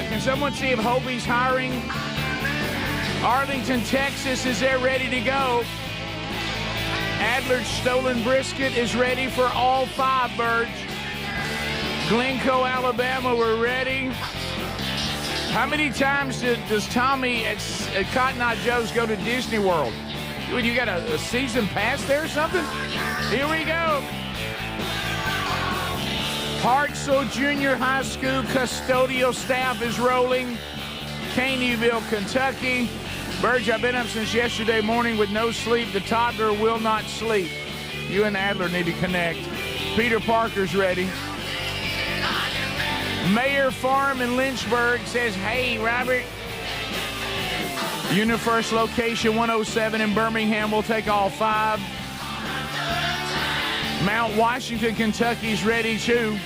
Can someone see if Hobie's hiring? Arlington, Texas, is there ready to go? Adler's Stolen Brisket is ready for all 5 birds. Glencoe, Alabama, we're ready. How many times does Tommy at Cotton Eye Joe's go to Disney World? You got a season pass there or something? Here we go. Hartselle Junior High School custodial staff is rolling. Caneyville, Kentucky. Burge, I've been up since yesterday morning with no sleep. The toddler will not sleep. You and Adler need to connect. Peter Parker's ready. Mayor Farm in Lynchburg says, hey, Robert. UniFirst location 107 in Birmingham will take all 5. Mount Washington, Kentucky's ready too.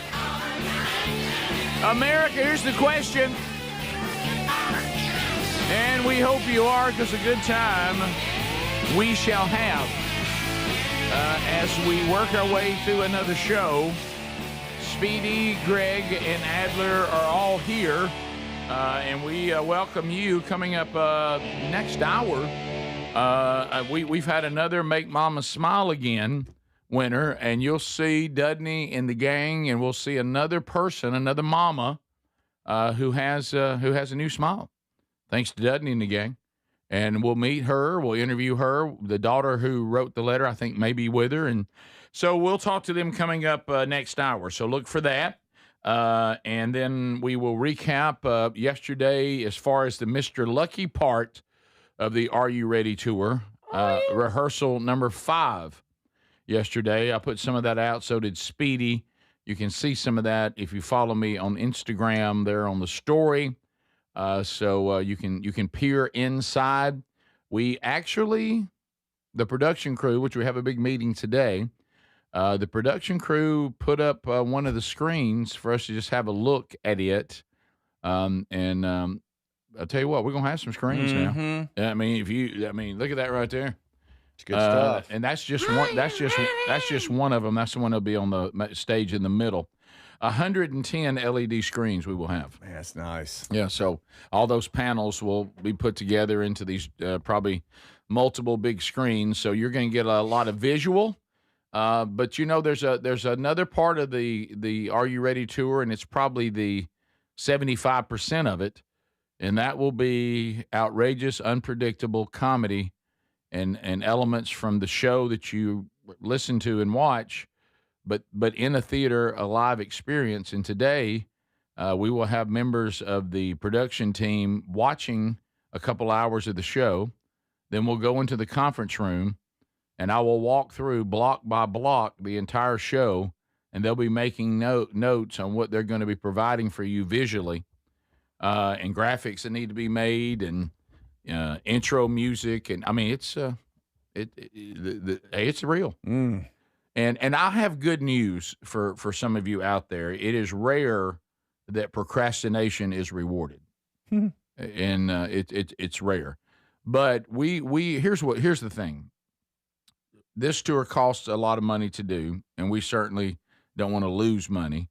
America, here's the question. And we hope you are, because a good time we shall have as we work our way through another show. Speedy, Greg, and Adler are all here, and we welcome you coming up next hour. We've had another Make Mama Smile Again winner, and you'll see Dudney and the gang, and we'll see another person, another mama, who has a new smile. Thanks to Dudney and the gang. And we'll meet her. We'll interview her. The daughter who wrote the letter, I think, may be with her. And so we'll talk to them coming up next hour. So look for that. And then we will recap yesterday as far as the Mr. Lucky part of the Are You Ready tour. Rehearsal number 5 yesterday. I put some of that out. So did Speedy. You can see some of that if you follow me on Instagram there on the story. So you can peer inside. We actually, the production crew, which we have a big meeting today, the production crew put up one of the screens for us to just have a look at it. And I'll tell you what, we're gonna have some screens now. I mean, look at that right there. It's good stuff. And that's just one. That's just one of them. That's the one that'll be on the stage in the middle. 110 LED screens we will have. Man, that's nice. Yeah, so all those panels will be put together into these probably multiple big screens. So you're going to get a lot of visual. But you know, there's another part of the Are You Ready tour, and it's probably the 75% of it, and that will be outrageous, unpredictable comedy and elements from the show that you listen to and watch. But in a theater, a live experience. And today, we will have members of the production team watching a couple hours of the show. Then we'll go into the conference room, and I will walk through block by block the entire show, and they'll be making notes on what they're going to be providing for you visually, and graphics that need to be made, and intro music. And I mean, it's real. And I have good news for some of you out there. It is rare that procrastination is rewarded, and it's rare. But here's the thing. This tour costs a lot of money to do, and we certainly don't want to lose money.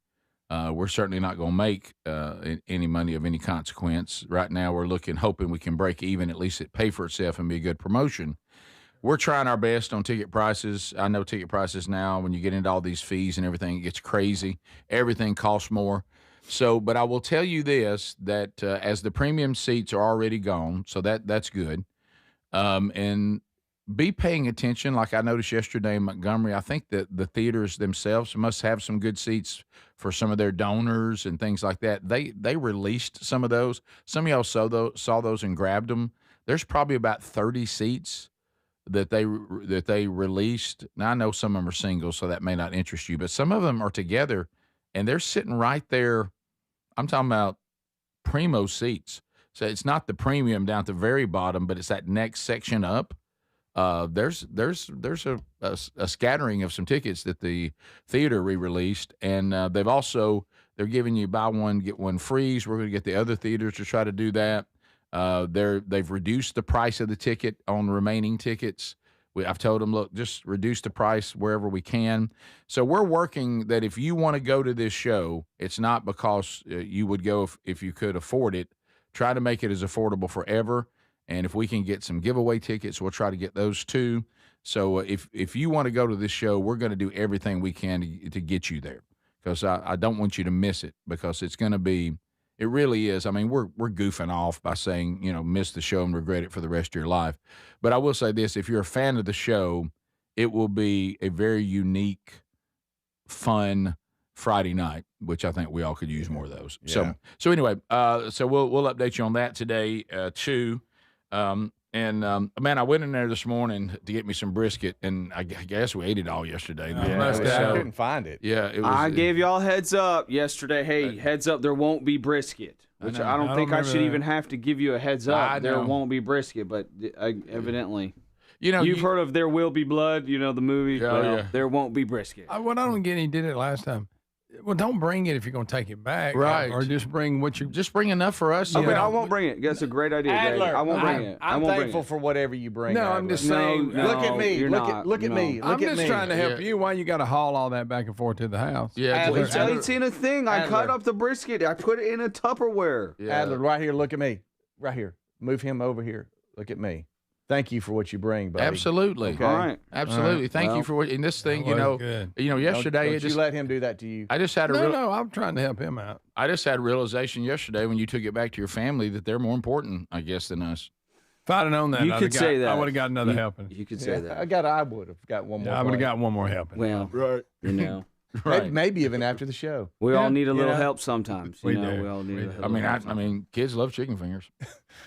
We're certainly not going to make any money of any consequence. Right now, we're hoping we can break even, at least it pay for itself and be a good promotion. We're trying our best on ticket prices. I know ticket prices now, when you get into all these fees and everything, it gets crazy. Everything costs more. So, but I will tell you this, that as the premium seats are already gone, so that's good. And be paying attention. Like I noticed yesterday in Montgomery, I think that the theaters themselves must have some good seats for some of their donors and things like that. They released some of those. Some of y'all saw those and grabbed them. There's probably about 30 seats that they released. Now, I know some of them are singles, so that may not interest you, but some of them are together, and they're sitting right there. I'm talking about primo seats. So it's not the premium down at the very bottom, but it's that next section up. There's a scattering of some tickets that the theater re-released, and they're giving you buy one get one free. We're going to get the other theaters to try to do that. They've reduced the price of the ticket on remaining tickets, I've told them, look, just reduce the price wherever we can. So we're working that if you want to go to this show, it's not because you would go if you could afford it. Try to make it as affordable forever. And if we can get some giveaway tickets, we'll try to get those too. So if you want to go to this show, we're going to do everything we can to get you there, because I don't want you to miss it, because it's going to be – it really is. I mean, we're goofing off by saying, miss the show and regret it for the rest of your life. But I will say this, if you're a fan of the show, it will be a very unique, fun Friday night, which I think we all could use more of those. Yeah. So anyway, so we'll update you on that today too. Man, I went in there this morning to get me some brisket, and I guess we ate it all yesterday. I couldn't find it. Yeah, it was. I gave y'all heads up yesterday. Hey, heads up, there won't be brisket. Which I don't think I should even have to give you a heads up. There won't be brisket, but evidently. You've heard of There Will Be Blood, the movie? There won't be brisket. What I don't get, he did it last time. Well, don't bring it if you're going to take it back. Right. Or just bring what you... Just bring enough for us. Okay, I won't bring it. That's a great idea, Dave. I won't bring it. I'm thankful for whatever you bring. No, Adler. I'm just saying... look at me. Look at me. I'm just trying to help you. Why you got to haul all that back and forth to the house? Yeah, it's in a thing. I cut up the brisket. I put it in a Tupperware. Yeah. Adler, right here. Look at me. Right here. Move him over here. Look at me. Thank you for what you bring, buddy. Absolutely. Okay. All right. Absolutely. Right. Thank you for what in this thing. Good. Yesterday don't you let him do that to you. I just had No, I'm trying to help him out. I just had a realization yesterday when you took it back to your family that they're more important, I guess, than us. If I'd have known that, you could say that. I would have got another helping. You could say that. I would have got one more. I would have got one more helping. Well, right. Right. Maybe even after the show. We all need a little help sometimes. We do. We all need a little help. I mean, kids love chicken fingers.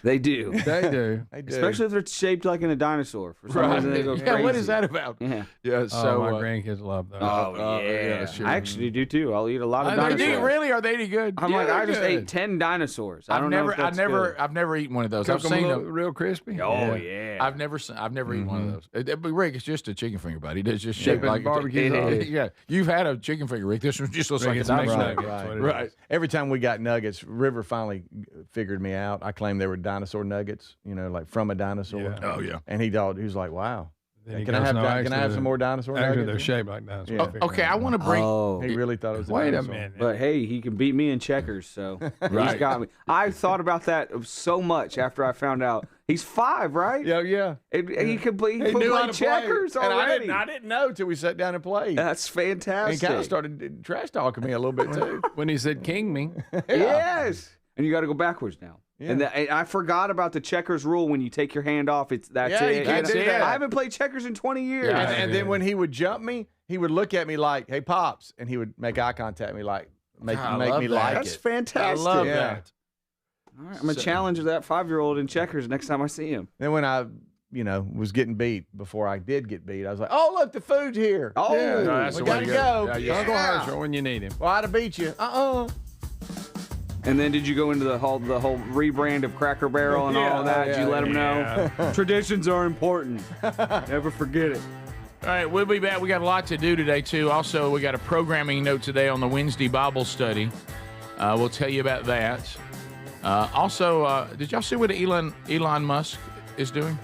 They do. They do. Especially if they're shaped like in a dinosaur. For some reason, they go crazy. What is that about? Yeah. So my grandkids love those. Sure. I actually do too. I'll eat a lot of dinosaurs. They do? Really? Are they any good? I just ate 10 dinosaurs. I've never eaten one of those. Cook I've seen them real crispy. Oh yeah. I've never eaten one of those. But Rick, it's just a chicken finger, buddy. It's just shaped like barbecue. Yeah, you've had a chicken finger, Rick. This one just looks like a dinosaur. Right. Every time we got nuggets, River finally figured me out. I claimed they were dinosaur nuggets, like from a dinosaur. Yeah. Oh yeah. And he was like, "Wow, Then can I have some more dinosaur nuggets?" Actually, they're shaped like dinosaurs. Yeah. Okay, I want to bring. He really thought it was. Wait a dinosaur. minute. But hey, he can beat me in checkers, so he's got me. I thought about that so much after I found out he's 5, right? Yeah. He could play knew how to checkers play. already. And I didn't know till we sat down and played. That's fantastic. And he kind of started trash talking me a little bit too. When he said "king me," Yes, and you got to go backwards now. Yeah. And I forgot about the checkers rule. When you take your hand off, that's Yeah, it. you can't do that. I haven't played checkers in 20 years. Yeah. And then when he would jump me, he would look at me like, "Hey, Pops," and he would make eye contact me like, make me like That's it. fantastic. I love Yeah. that. All right, I'm going to challenge that 5-year-old in checkers next time I see him. Then when I, was getting beat before I did get beat, I was like, "Oh, look, the food's here. Oh, yeah, that's we the way gotta to go. go. Yeah. Uncle Herschel when you need him. Well, I'd have beat you. And then did you go into the whole rebrand of Cracker Barrel and all of that? Did you let them know? Traditions are important. Never forget it. All right, we'll be back. We got a lot to do today, too. Also, we got a programming note today on the Wednesday Bible study. We'll tell you about that. Also, did y'all see what Elon Musk is doing?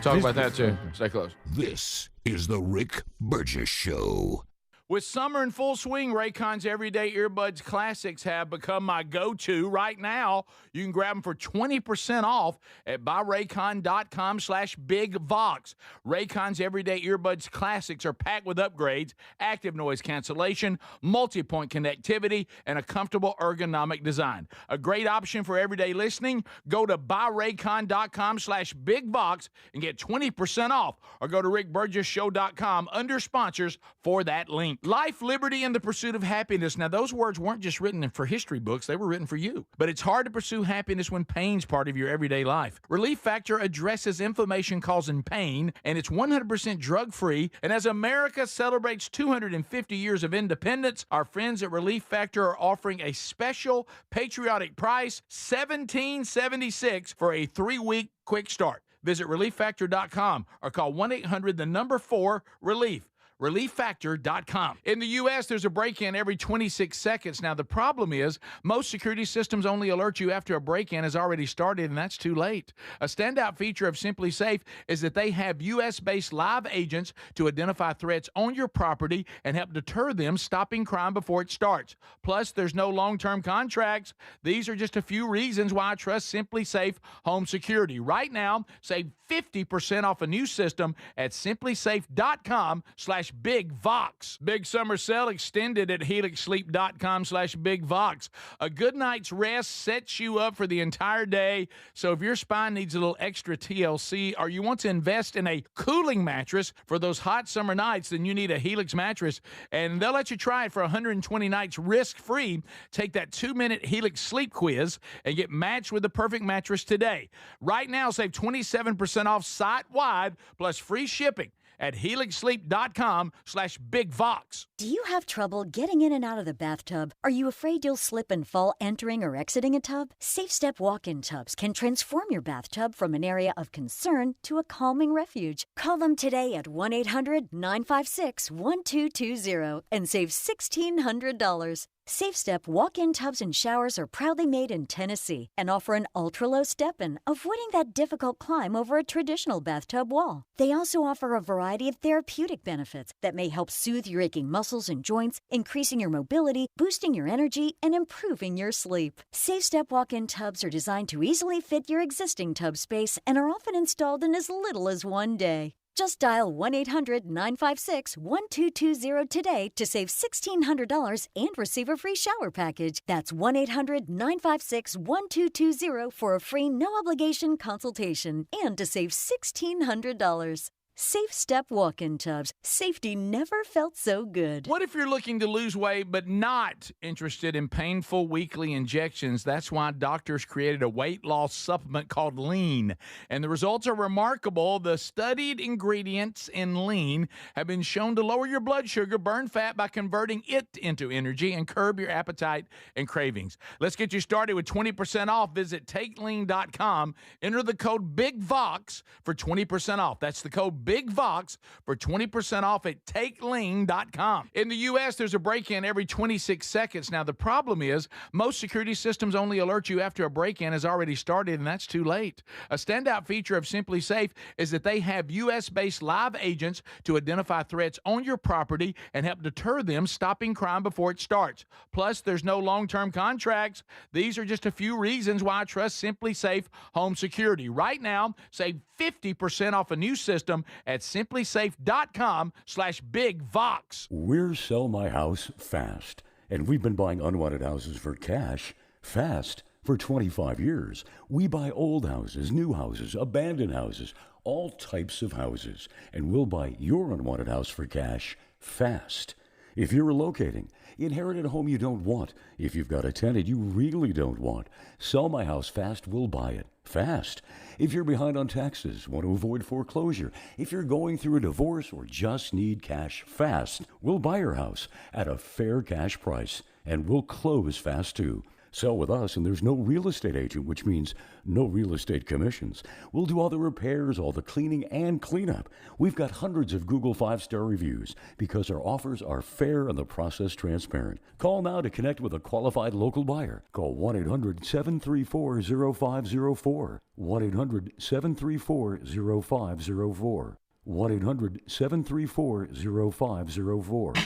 Talk about that, too. Stay close. This is the Rick Burgess Show. With summer in full swing, Raycon's Everyday Earbuds Classics have become my go-to right now. You can grab them for 20% off at buyraycon.com/bigvox. Raycon's Everyday Earbuds Classics are packed with upgrades, active noise cancellation, multi-point connectivity, and a comfortable ergonomic design. A great option for everyday listening. Go to buyraycon.com/bigvox and get 20% off, or go to rickburgessshow.com under sponsors for that link. Life, liberty, and the pursuit of happiness. Now, those words weren't just written for history books. They were written for you. But it's hard to pursue happiness when pain's part of your everyday life. Relief Factor addresses inflammation-causing pain, and it's 100% drug-free. And as America celebrates 250 years of independence, our friends at Relief Factor are offering a special patriotic price, $17.76 for a 3-week quick start. Visit relieffactor.com or call 1-800-4-RELIEF. ReliefFactor.com. In the U.S., there's a break-in every 26 seconds. Now, the problem is most security systems only alert you after a break-in has already started, and that's too late. A standout feature of Simply Safe is that they have U.S.-based live agents to identify threats on your property and help deter them, stopping crime before it starts. Plus, there's no long-term contracts. These are just a few reasons why I trust Simply Safe Home Security. Right now, save 50% off a new system at simplysafe.com/BigVox. Big summer sale extended at helixsleep.com/BigVox. A good night's rest sets you up for the entire day. So if your spine needs a little extra TLC or you want to invest in a cooling mattress for those hot summer nights, then you need a Helix mattress. And they'll let you try it for 120 nights risk-free. Take that 2-minute Helix sleep quiz and get matched with the perfect mattress today. Right now, save 27% off site-wide plus free shipping at helixsleep.com/BigVox. Do you have trouble getting in and out of the bathtub? Are you afraid you'll slip and fall entering or exiting a tub? SafeStep walk-in tubs can transform your bathtub from an area of concern to a calming refuge. Call them today at 1-800-956-1220 and save $1,600. SafeStep walk-in tubs and showers are proudly made in Tennessee and offer an ultra-low step-in, avoiding that difficult climb over a traditional bathtub wall. They also offer a variety of therapeutic benefits that may help soothe your aching muscles and joints, increasing your mobility, boosting your energy, and improving your sleep. SafeStep walk-in tubs are designed to easily fit your existing tub space and are often installed in as little as one day. Just dial 1-800-956-1220 today to save $1,600 and receive a free shower package. That's 1-800-956-1220 for a free no-obligation consultation and to save $1,600. SafeStep walk-in tubs. Safety never felt so good. What if you're looking to lose weight but not interested in painful weekly injections? That's why doctors created a weight loss supplement called Lean. And the results are remarkable. The studied ingredients in Lean have been shown to lower your blood sugar, burn fat by converting it into energy, and curb your appetite and cravings. Let's get you started with 20% off. Visit TakeLean.com. Enter the code BIGVOX for 20% off. That's the code BIGVOX for 20% off at TakeLean.com. In the U.S., there's a break-in every 26 seconds. Now, the problem is most security systems only alert you after a break-in has already started, and that's too late. A standout feature of Simply Safe is that they have U.S.-based live agents to identify threats on your property and help deter them, stopping crime before it starts. Plus, there's no long-term contracts. These are just a few reasons why I trust Simply Safe Home Security. Right now, save 50% off a new system at simplysafe.com/BigVox. We're Sell My House Fast, and we've been buying unwanted houses for cash fast for 25 years. We buy old houses, new houses, abandoned houses, all types of houses, and we'll buy your unwanted house for cash fast. If you're relocating, inherited a home you don't want, if you've got a tenant you really don't want, Sell My House Fast will buy it fast. If you're behind on taxes, want to avoid foreclosure, if you're going through a divorce or just need cash fast, we'll buy your house at a fair cash price, and we'll close fast too. Sell with us, and there's no real estate agent, which means no real estate commissions. We'll do all the repairs, all the cleaning, and cleanup. We've got hundreds of Google 5-star reviews because our offers are fair and the process transparent. Call now to connect with a qualified local buyer. Call 1-800-734-0504. 1-800-734-0504. 1-800-734-0504.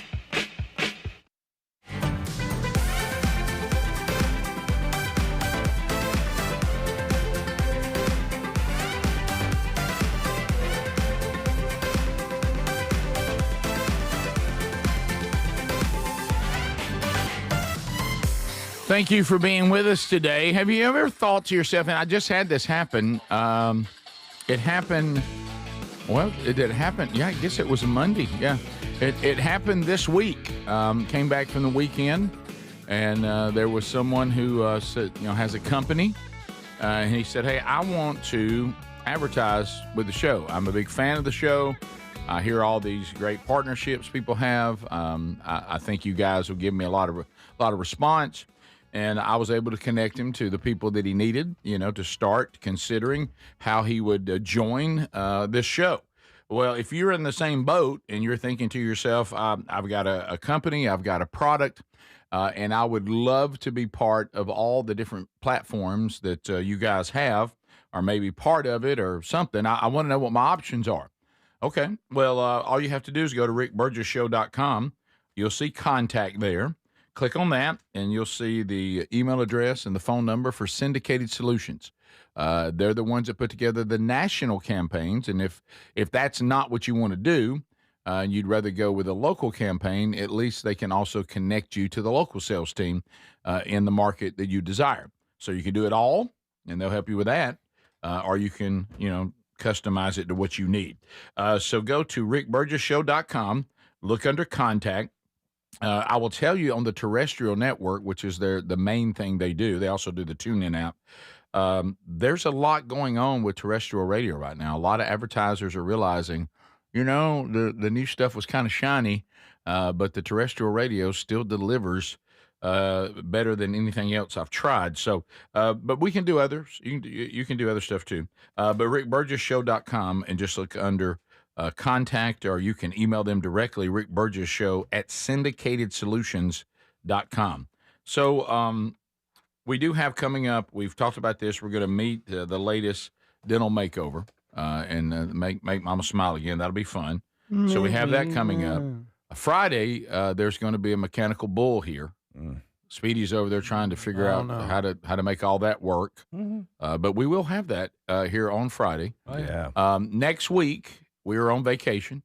Thank you for being with us today. Have you ever thought to yourself, and I just had this happen, it happened, well, it did happen, yeah, I guess it was a Monday, yeah. It happened this week, came back from the weekend, and there was someone who said, has a company, and he said, hey, I want to advertise with the show. I'm a big fan of the show. I hear all these great partnerships people have. I think you guys will give me a lot of response. And I was able to connect him to the people that he needed, to start considering how he would join this show. Well, if you're in the same boat and you're thinking to yourself, I've got a company, I've got a product, and I would love to be part of all the different platforms that you guys have, or maybe part of it or something. I want to know what my options are. Okay. Well, all you have to do is go to rickburgessshow.com. You'll see contact there. Click on that, and you'll see the email address and the phone number for Syndicated Solutions. They're the ones that put together the national campaigns, and if that's not what you want to do, and you'd rather go with a local campaign, at least they can also connect you to the local sales team in the market that you desire. So you can do it all, and they'll help you with that, or you can, customize it to what you need. So go to rickburgessshow.com, look under contact. I will tell you on the terrestrial network, which is the main thing they do. They also do the TuneIn app. There's a lot going on with terrestrial radio right now. A lot of advertisers are realizing, the new stuff was kind of shiny, but the terrestrial radio still delivers better than anything else I've tried. So, but we can do others. You can do other stuff too. But rickburgessshow.com and just look under contact, or you can email them directly, rickburgessshow@syndicatedsolutions.com. So we do have coming up, we've talked about this, we're going to meet the latest dental makeover and make Mama smile again. That'll be fun. So we have that coming up. Friday, there's going to be a mechanical bull here. Speedy's over there trying to figure out how to make all that work. But we will have that here on Friday. Oh, yeah. Next week, we are on vacation.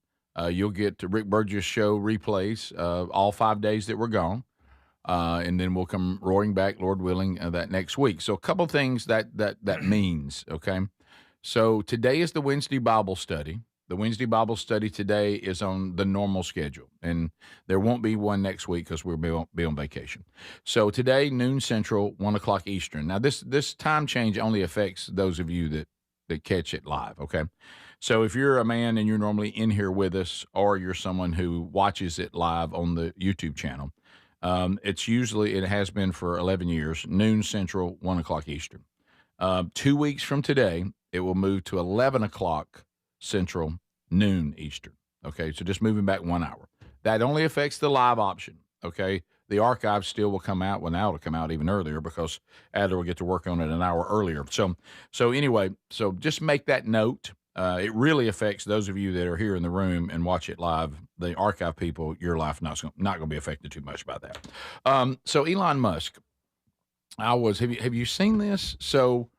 You'll get to Rick Burgess Show replays all 5 days that we're gone. And then we'll come roaring back, Lord willing, that next week. So a couple things that means, okay? So today is the Wednesday Bible study. The Wednesday Bible study today is on the normal schedule, and there won't be one next week because we'll be on vacation. So today, noon Central, 1 o'clock Eastern. Now, this time change only affects those of you that catch it live, okay? So if you're a man and you're normally in here with us, or you're someone who watches it live on the YouTube channel, it has been for 11 years, noon Central, 1 o'clock Eastern. 2 weeks from today, it will move to 11 o'clock Central, noon Eastern. Okay, so just moving back 1 hour. That only affects the live option. Okay, the archive still will come out. Well, now it'll come out even earlier because Adler will get to work on it an hour earlier. So anyway, so just make that note. It really affects those of you that are here in the room and watch it live. The archive people, your life not going to be affected too much by that. So Elon Musk, have you seen this? So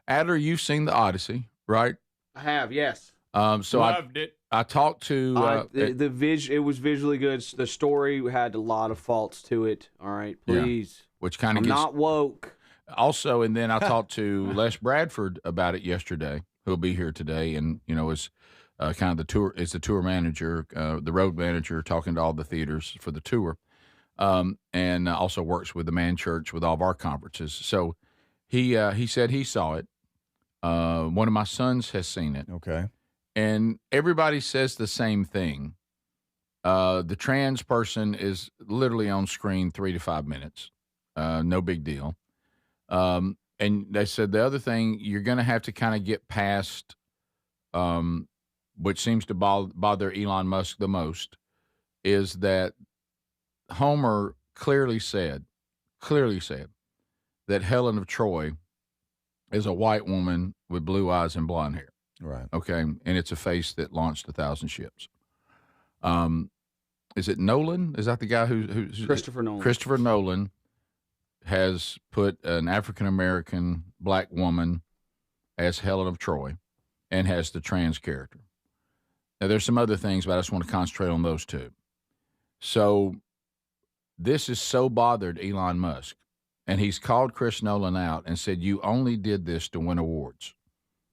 Adler, you've seen the Odyssey, right? I have, yes. So loved it. I talked to it was visually good. The story had a lot of faults to it. All right, please. Yeah, which kind of not woke. Also, and then I talked to Les Bradford about it yesterday, who'll be here today, and is kind of the tour manager, the road manager, talking to all the theaters for the tour, and also works with the Man Church with all of our conferences. So he said he saw it. One of my sons has seen it. Okay. And everybody says the same thing. The trans person is literally on screen 3 to 5 minutes. No big deal. And they said the other thing, you're going to have to kind of get past, which seems to bother Elon Musk the most, is that Homer clearly said that Helen of Troy is a white woman with blue eyes and blonde hair. Right. Okay. And it's a face that launched 1,000 ships. Is it Nolan? Is that the guy who's Christopher Nolan? Christopher Nolan has put an African-American black woman as Helen of Troy and has the trans character. Now, there's some other things, but I just want to concentrate on those two. So this has so bothered Elon Musk, and he's called Chris Nolan out and said, you only did this to win awards.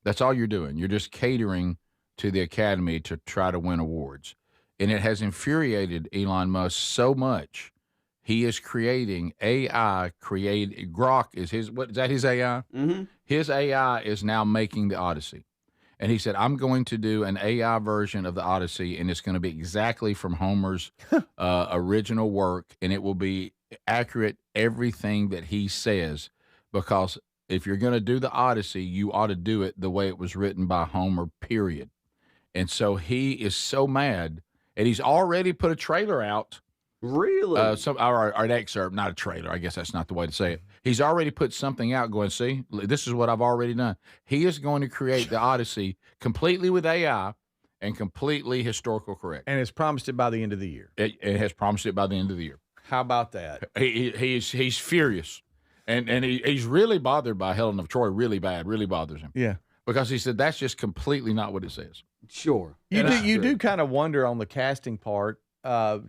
That's all you're doing. You're just catering to the Academy to try to win awards. And it has infuriated Elon Musk so much, he is creating AI. Grok is his, what is that, his AI? Mm-hmm. His AI is now making the Odyssey. And he said, I'm going to do an AI version of the Odyssey, and it's going to be exactly from Homer's original work, and it will be accurate, everything that he says, because if you're going to do the Odyssey, you ought to do it the way it was written by Homer, period. And so he is so mad, and he's already put a trailer out. Really? Or an excerpt, not a trailer. I guess that's not the way to say it. He's already put something out going, see, this is what I've already done. He is going to create the Odyssey completely with AI and completely historical correct. And has promised it by the end of the year. It has promised it by the end of the year. How about that? He's furious. And he's really bothered by Helen of Troy really bad, really bothers him. Yeah. Because he said that's just completely not what it says. Sure. You do kind of wonder on the casting part,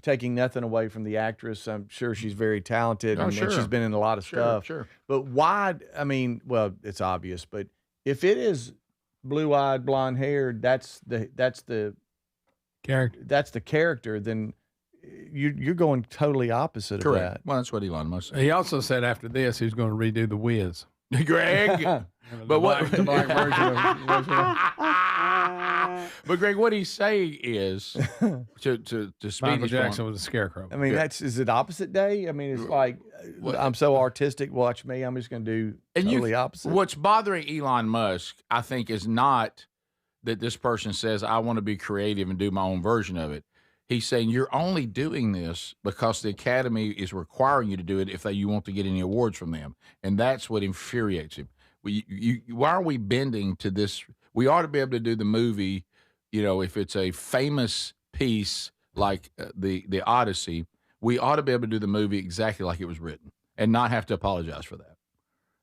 taking nothing away from the actress. I'm sure she's very talented and she's been in a lot of stuff. Sure. But why? I mean, well, it's obvious, but if it is blue-eyed, blonde-haired, that's the character. That's the character. Then you're going totally opposite of that. Well, that's what Elon Musk said. He also said after this he's going to redo The Wiz. Greg, but the black version of But Greg, what he's saying is to Michael Jackson was a scarecrow. I mean, is it opposite day? I mean, it's like I'm so artistic. Watch me. I'm just going to do totally opposite. What's bothering Elon Musk, I think, is not that this person says I want to be creative and do my own version of it. He's saying you're only doing this because the Academy is requiring you to do it if you want to get any awards from them, and that's what infuriates him. Why are we bending to this? We ought to be able to do the movie, if it's a famous piece like the Odyssey, we ought to be able to do the movie exactly like it was written and not have to apologize for that.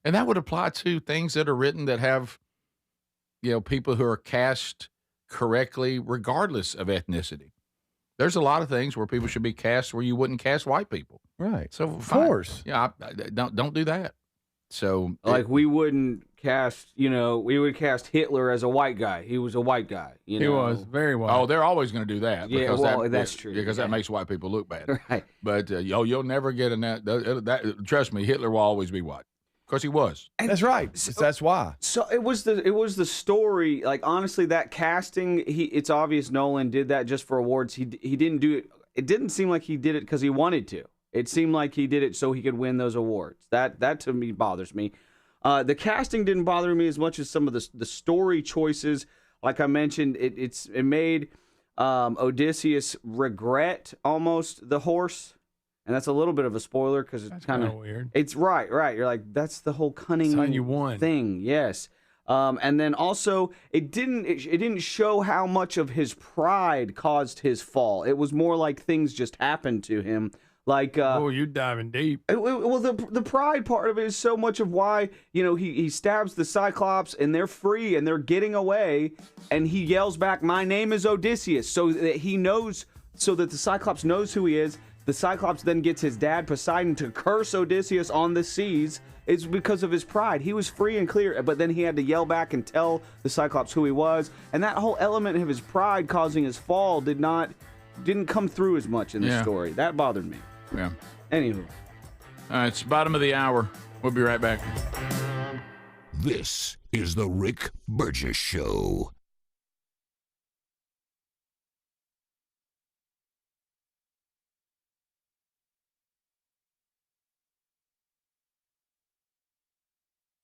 And that would apply to things that are written that have, people who are cast correctly regardless of ethnicity. There's a lot of things where people should be cast where you wouldn't cast white people. Right. So of course. Yeah, don't do that. So we wouldn't cast, we would cast Hitler as a white guy. He was a white guy. He was very white. Oh, they're always going to do that. Yeah, that's true. Because that makes white people look bad. Right. But you'll never get that. Trust me, Hitler will always be white because he was. That's right. That's why. So it was the story. Like honestly, that casting, it's obvious Nolan did that just for awards. He didn't do it. It didn't seem like he did it because he wanted to. It seemed like he did it so he could win those awards. That to me bothers me. The casting didn't bother me as much as some of the story choices. Like I mentioned, it made Odysseus regret almost the horse, and that's a little bit of a spoiler because it's kind of weird. It's right. You're like, that's the whole cunning that's how you won. Thing. Yes. And then also it didn't show how much of his pride caused his fall. It was more like things just happened to him. Like, you're diving deep. Well, the pride part of it is so much of why, he stabs the Cyclops and they're free and they're getting away, and he yells back, "My name is Odysseus," so that the Cyclops knows who he is. The Cyclops then gets his dad Poseidon to curse Odysseus on the seas. It's because of his pride. He was free and clear, but then he had to yell back and tell the Cyclops who he was, and that whole element of his pride causing his fall didn't come through as much in the story. That bothered me. Yeah. Anywho. All right, it's bottom of the hour. We'll be right back. This is the Rick Burgess Show.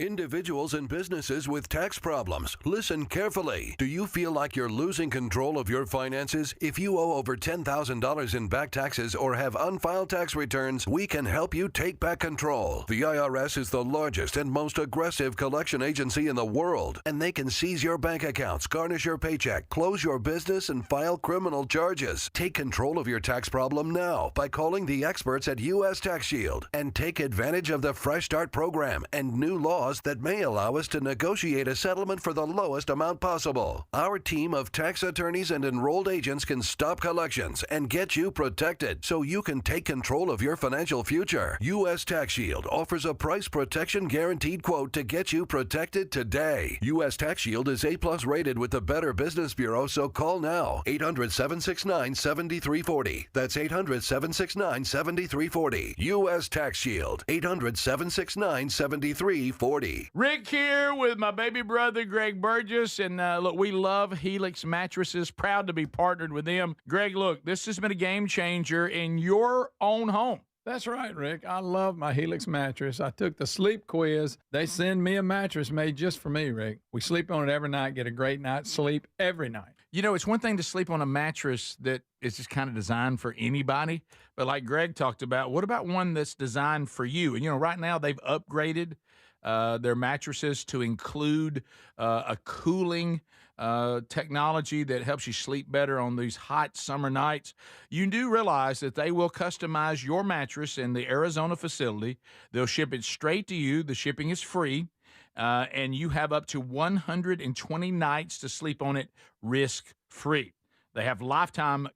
Individuals and businesses with tax problems, listen carefully. Do you feel like you're losing control of your finances? If you owe over $10,000 in back taxes or have unfiled tax returns, we can help you take back control. The IRS is the largest and most aggressive collection agency in the world, and they can seize your bank accounts, garnish your paycheck, close your business, and file criminal charges. Take control of your tax problem now by calling the experts at U.S. Tax Shield and take advantage of the Fresh Start program and new laws that may allow us to negotiate a settlement for the lowest amount possible. Our team of tax attorneys and enrolled agents can stop collections and get you protected so you can take control of your financial future. U.S. Tax Shield offers a price protection guaranteed quote to get you protected today. U.S. Tax Shield is A+ rated with the Better Business Bureau, so call now. 800-769-7340. That's 800-769-7340. U.S. Tax Shield. 800-769-7340. Rick here with my baby brother, Greg Burgess. And look, we love Helix Mattresses. Proud to be partnered with them. Greg, look, this has been a game changer in your own home. That's right, Rick. I love my Helix mattress. I took the sleep quiz. They send me a mattress made just for me, Rick. We sleep on it every night, get a great night's sleep every night. It's one thing to sleep on a mattress that is just kind of designed for anybody, but like Greg talked about, what about one that's designed for you? And, right now they've upgraded their mattresses to include a cooling technology that helps you sleep better on these hot summer nights. You do realize that they will customize your mattress in the Arizona facility. They'll ship it straight to you. The shipping is free. And you have up to 120 nights to sleep on it risk-free. They have lifetime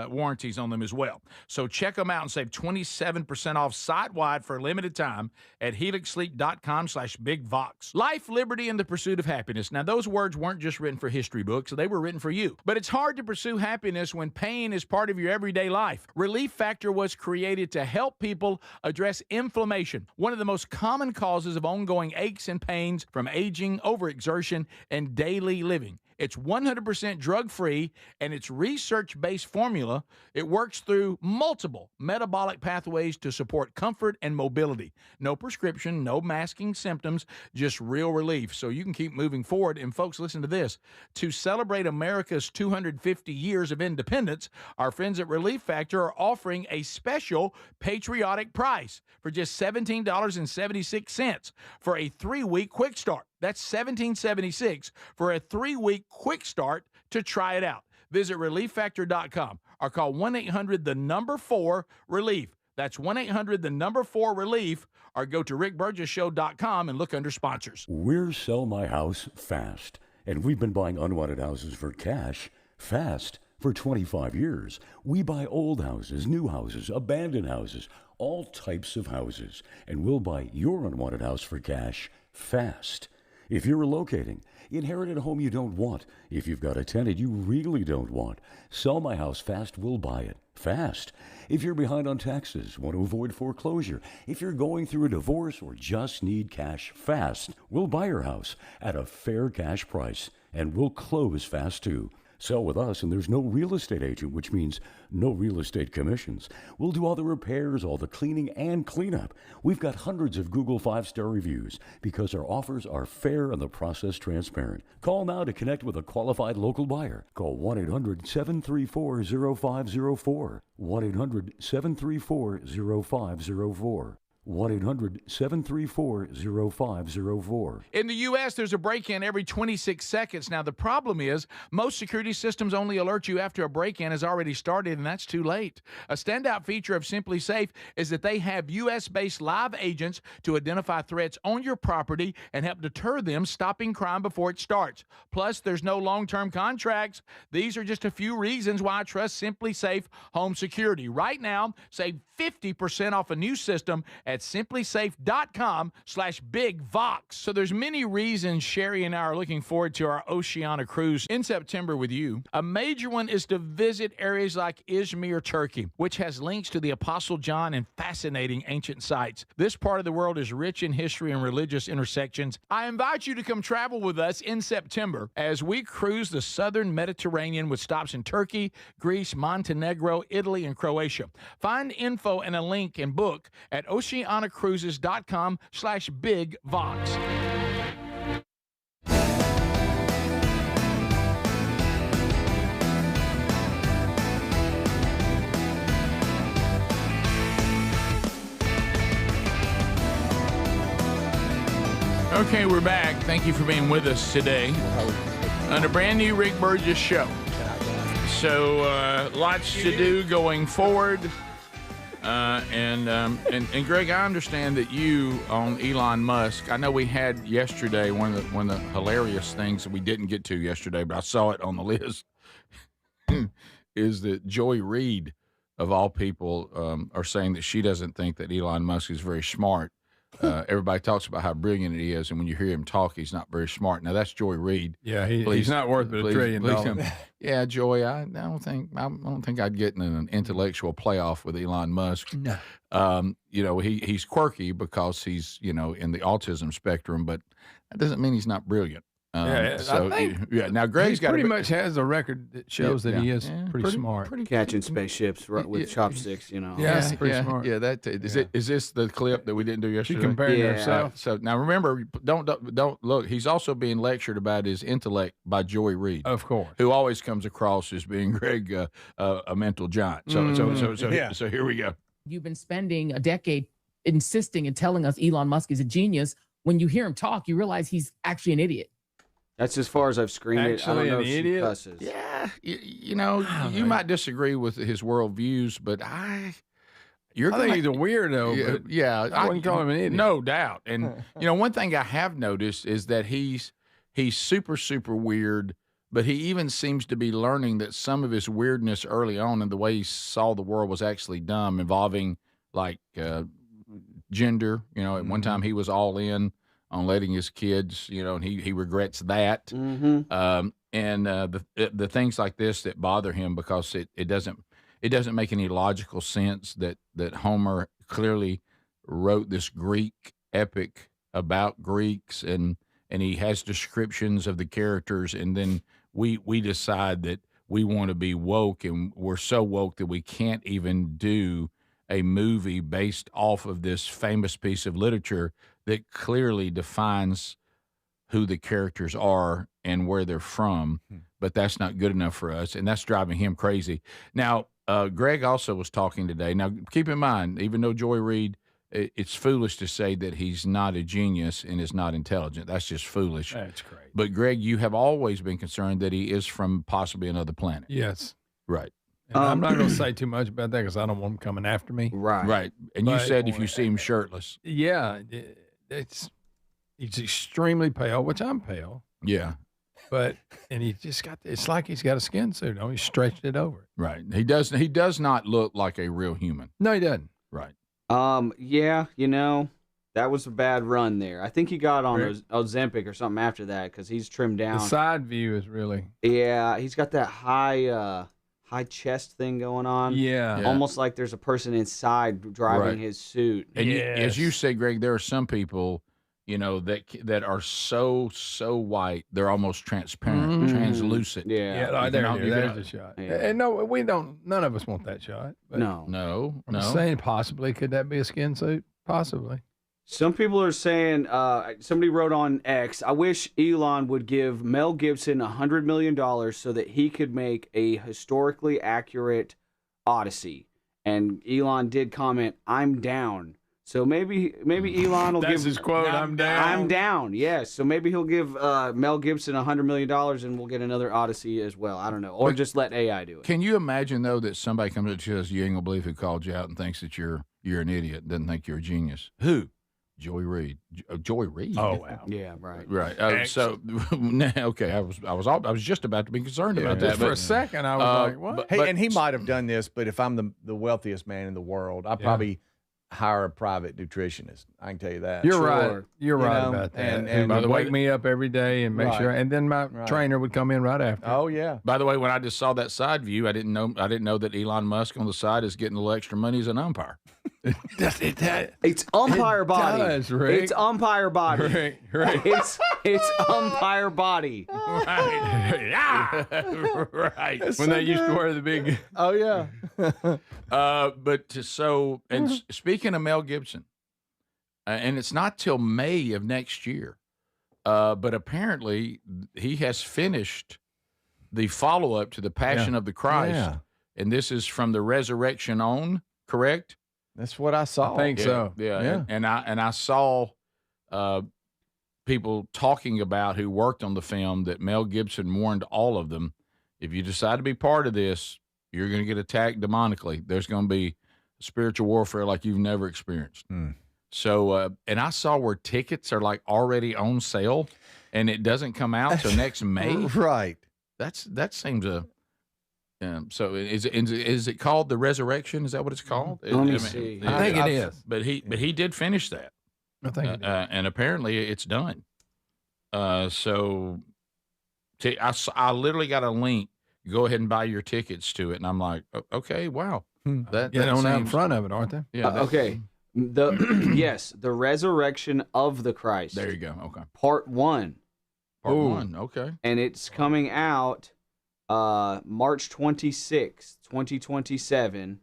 warranties on them as well. So check them out and save 27% off site-wide for a limited time at helixsleep.com/bigvox. Life, liberty, and the pursuit of happiness. Now, those words weren't just written for history books. They were written for you. But it's hard to pursue happiness when pain is part of your everyday life. Relief Factor was created to help people address inflammation, one of the most common causes of ongoing aches and pains from aging, overexertion, and daily living. It's 100% drug-free, and it's research-based formula. It works through multiple metabolic pathways to support comfort and mobility. No prescription, no masking symptoms, just real relief. So you can keep moving forward. And folks, listen to this. To celebrate America's 250 years of independence, our friends at Relief Factor are offering a special patriotic price for just $17.76 for a 3-week quick start. That's $17.76 for a 3-week quick start to try it out. Visit ReliefFactor.com or call 1-800-4-RELIEF. That's 1-800-4-RELIEF, or go to rickburgessshow.com and look under sponsors. We're Sell My House Fast, and we've been buying unwanted houses for cash fast for 25 years. We buy old houses, new houses, abandoned houses, all types of houses, and we'll buy your unwanted house for cash fast. If you're relocating, inherited a home you don't want, if you've got a tenant you really don't want, Sell My House Fast will buy it fast. If you're behind on taxes, want to avoid foreclosure, if you're going through a divorce or just need cash fast, we'll buy your house at a fair cash price, and we'll close fast too. Sell with us, and there's no real estate agent, which means no real estate commissions. We'll do all the repairs, all the cleaning, and cleanup. We've got hundreds of Google 5-star reviews because our offers are fair and the process transparent. Call now to connect with a qualified local buyer. Call 1-800-734-0504. 1-800-734-0504. 1-800-734-0504. In the U.S., there's a break-in every 26 seconds. Now, the problem is most security systems only alert you after a break-in has already started, and that's too late. A standout feature of Simply Safe is that they have U.S.-based live agents to identify threats on your property and help deter them, stopping crime before it starts. Plus, there's no long-term contracts. These are just a few reasons why I trust Simply Safe Home Security. Right now, save 50% off a new system at simplysafe.com/bigvox. So there's many reasons Sherry and I are looking forward to our Oceania cruise in September with you. A major one is to visit areas like Izmir, Turkey, which has links to the Apostle John and fascinating ancient sites. This part of the world is rich in history and religious intersections. I invite you to come travel with us in September as we cruise the southern Mediterranean with stops in Turkey, Greece, Montenegro, Italy, and Croatia. Find info and a link and book at oceanacruises.com/bigvox. Okay, we're back. Thank you for being with us today on a brand new Rick Burgess show. So, lots to do going forward. And Greg, I understand that you on Elon Musk. I know we had yesterday one of the hilarious things that we didn't get to yesterday, but I saw it on the list. Is that Joy Reid, of all people, are saying that she doesn't think that Elon Musk is very smart. Everybody talks about how brilliant he is, and when you hear him talk, he's not very smart. Now that's Joy Reid. Yeah, he's not worth $1 trillion. Yeah, Joy, I don't think I'd get in an intellectual playoff with Elon Musk. No. He's quirky because he's in the autism spectrum, but that doesn't mean he's not brilliant. Now Greg's got pretty much has a record that shows that he is pretty smart. Catching spaceships with chopsticks, you know. Yeah, pretty smart. Yeah, is this the clip that we didn't do yesterday? She compared herself. So now remember, don't look. He's also being lectured about his intellect by Joy Reid, of course, who always comes across as being Greg a mental giant. So here we go. You've been spending a decade insisting and telling us Elon Musk is a genius. When you hear him talk, you realize he's actually an idiot. That's as far as I've screened it. I don't know if she cusses. Yeah, you might disagree with his worldviews, but I think he's a weirdo. I wouldn't call him an idiot. No doubt. And one thing I have noticed is that he's super, super weird, but he even seems to be learning that some of his weirdness early on and the way he saw the world was actually dumb, involving like gender. At one time he was all in on letting his kids, and he regrets that. Mm-hmm. And the things like this that bother him because it doesn't make any logical sense that Homer clearly wrote this Greek epic about Greeks and he has descriptions of the characters, and then we decide that we want to be woke, and we're so woke that we can't even do a movie based off of this famous piece of literature that clearly defines who the characters are and where they're from, but that's not good enough for us, and that's driving him crazy. Now, Greg also was talking today. Now, keep in mind, even though Joy Reid, it's foolish to say that he's not a genius and is not intelligent. That's just foolish. That's great. But, Greg, you have always been concerned that he is from possibly another planet. Yes. Right. And I'm not going to say too much about that because I don't want him coming after me. Right. And you said if you see him shirtless. Yeah. He's extremely pale, which I'm pale. Yeah. And he just it's like he's got a skin suit on. He stretched it over. Right. He does not look like a real human. No, he doesn't. Right. Yeah, that was a bad run there. I think he got on Ozempic or something after that because he's trimmed down. The side view is really. Yeah, he's got that high chest thing going on. Yeah. Almost like there's a person inside driving his suit. And as you say, Greg, there are some people, that are so white they're almost transparent, translucent. Yeah. There's a shot. Yeah. And no, we don't. None of us want that shot. But No. I'm saying possibly could that be a skin suit? Possibly. Some people are saying, somebody wrote on X, I wish Elon would give Mel Gibson $100 million so that he could make a historically accurate Odyssey. And Elon did comment, I'm down. So maybe Elon will give his quote. I'm down. I'm down. Yes. So maybe he'll give Mel Gibson $100 million, and we'll get another Odyssey as well. I don't know, or just let AI do it. Can you imagine though that somebody comes up to you and says, "You ain't gonna believe who called you out and thinks that you're an idiot, doesn't think you're a genius." Who? Joy Reid. Joy Reid. Oh wow. Yeah. Right. Right. So okay, I was just about to be concerned about that. For a second, I was like, "What?" And he might have done this, but if I'm the wealthiest man in the world, I probably hire a private nutritionist. I can tell you that. You're right. You're right about that. And by the way, wake me up every day and make sure. And then my trainer would come in right after. Oh yeah. By the way, when I just saw that side view, I didn't know that Elon Musk on the side is getting a little extra money as an umpire. It's umpire body. Does, Rick. It's umpire body. Right. It's umpire body. Right. Yeah. Right. When they used to wear the big. Oh yeah. And speaking of Mel Gibson, and it's not till May of next year, but apparently he has finished the follow-up to the Passion of the Christ, and this is from the resurrection on, correct? That's what I saw. I think so. Yeah. And I saw people talking about who worked on the film that Mel Gibson warned all of them, if you decide to be part of this, you're going to get attacked demonically. There's going to be spiritual warfare like you've never experienced. So, and I saw where tickets are like already on sale, and it doesn't come out till next May. Right. That seems a. So is it called The Resurrection? Is that what it's called? Let me see. I think it is. But he did finish that. I think it is. And apparently it's done. I literally got a link. Go ahead and buy your tickets to it, and I'm like, okay, wow. That on out in front of it, aren't they? Yeah. Okay. The Resurrection of the Christ. There you go. Okay. Part 1. Part 1, okay. And it's coming out March 26th, 2027.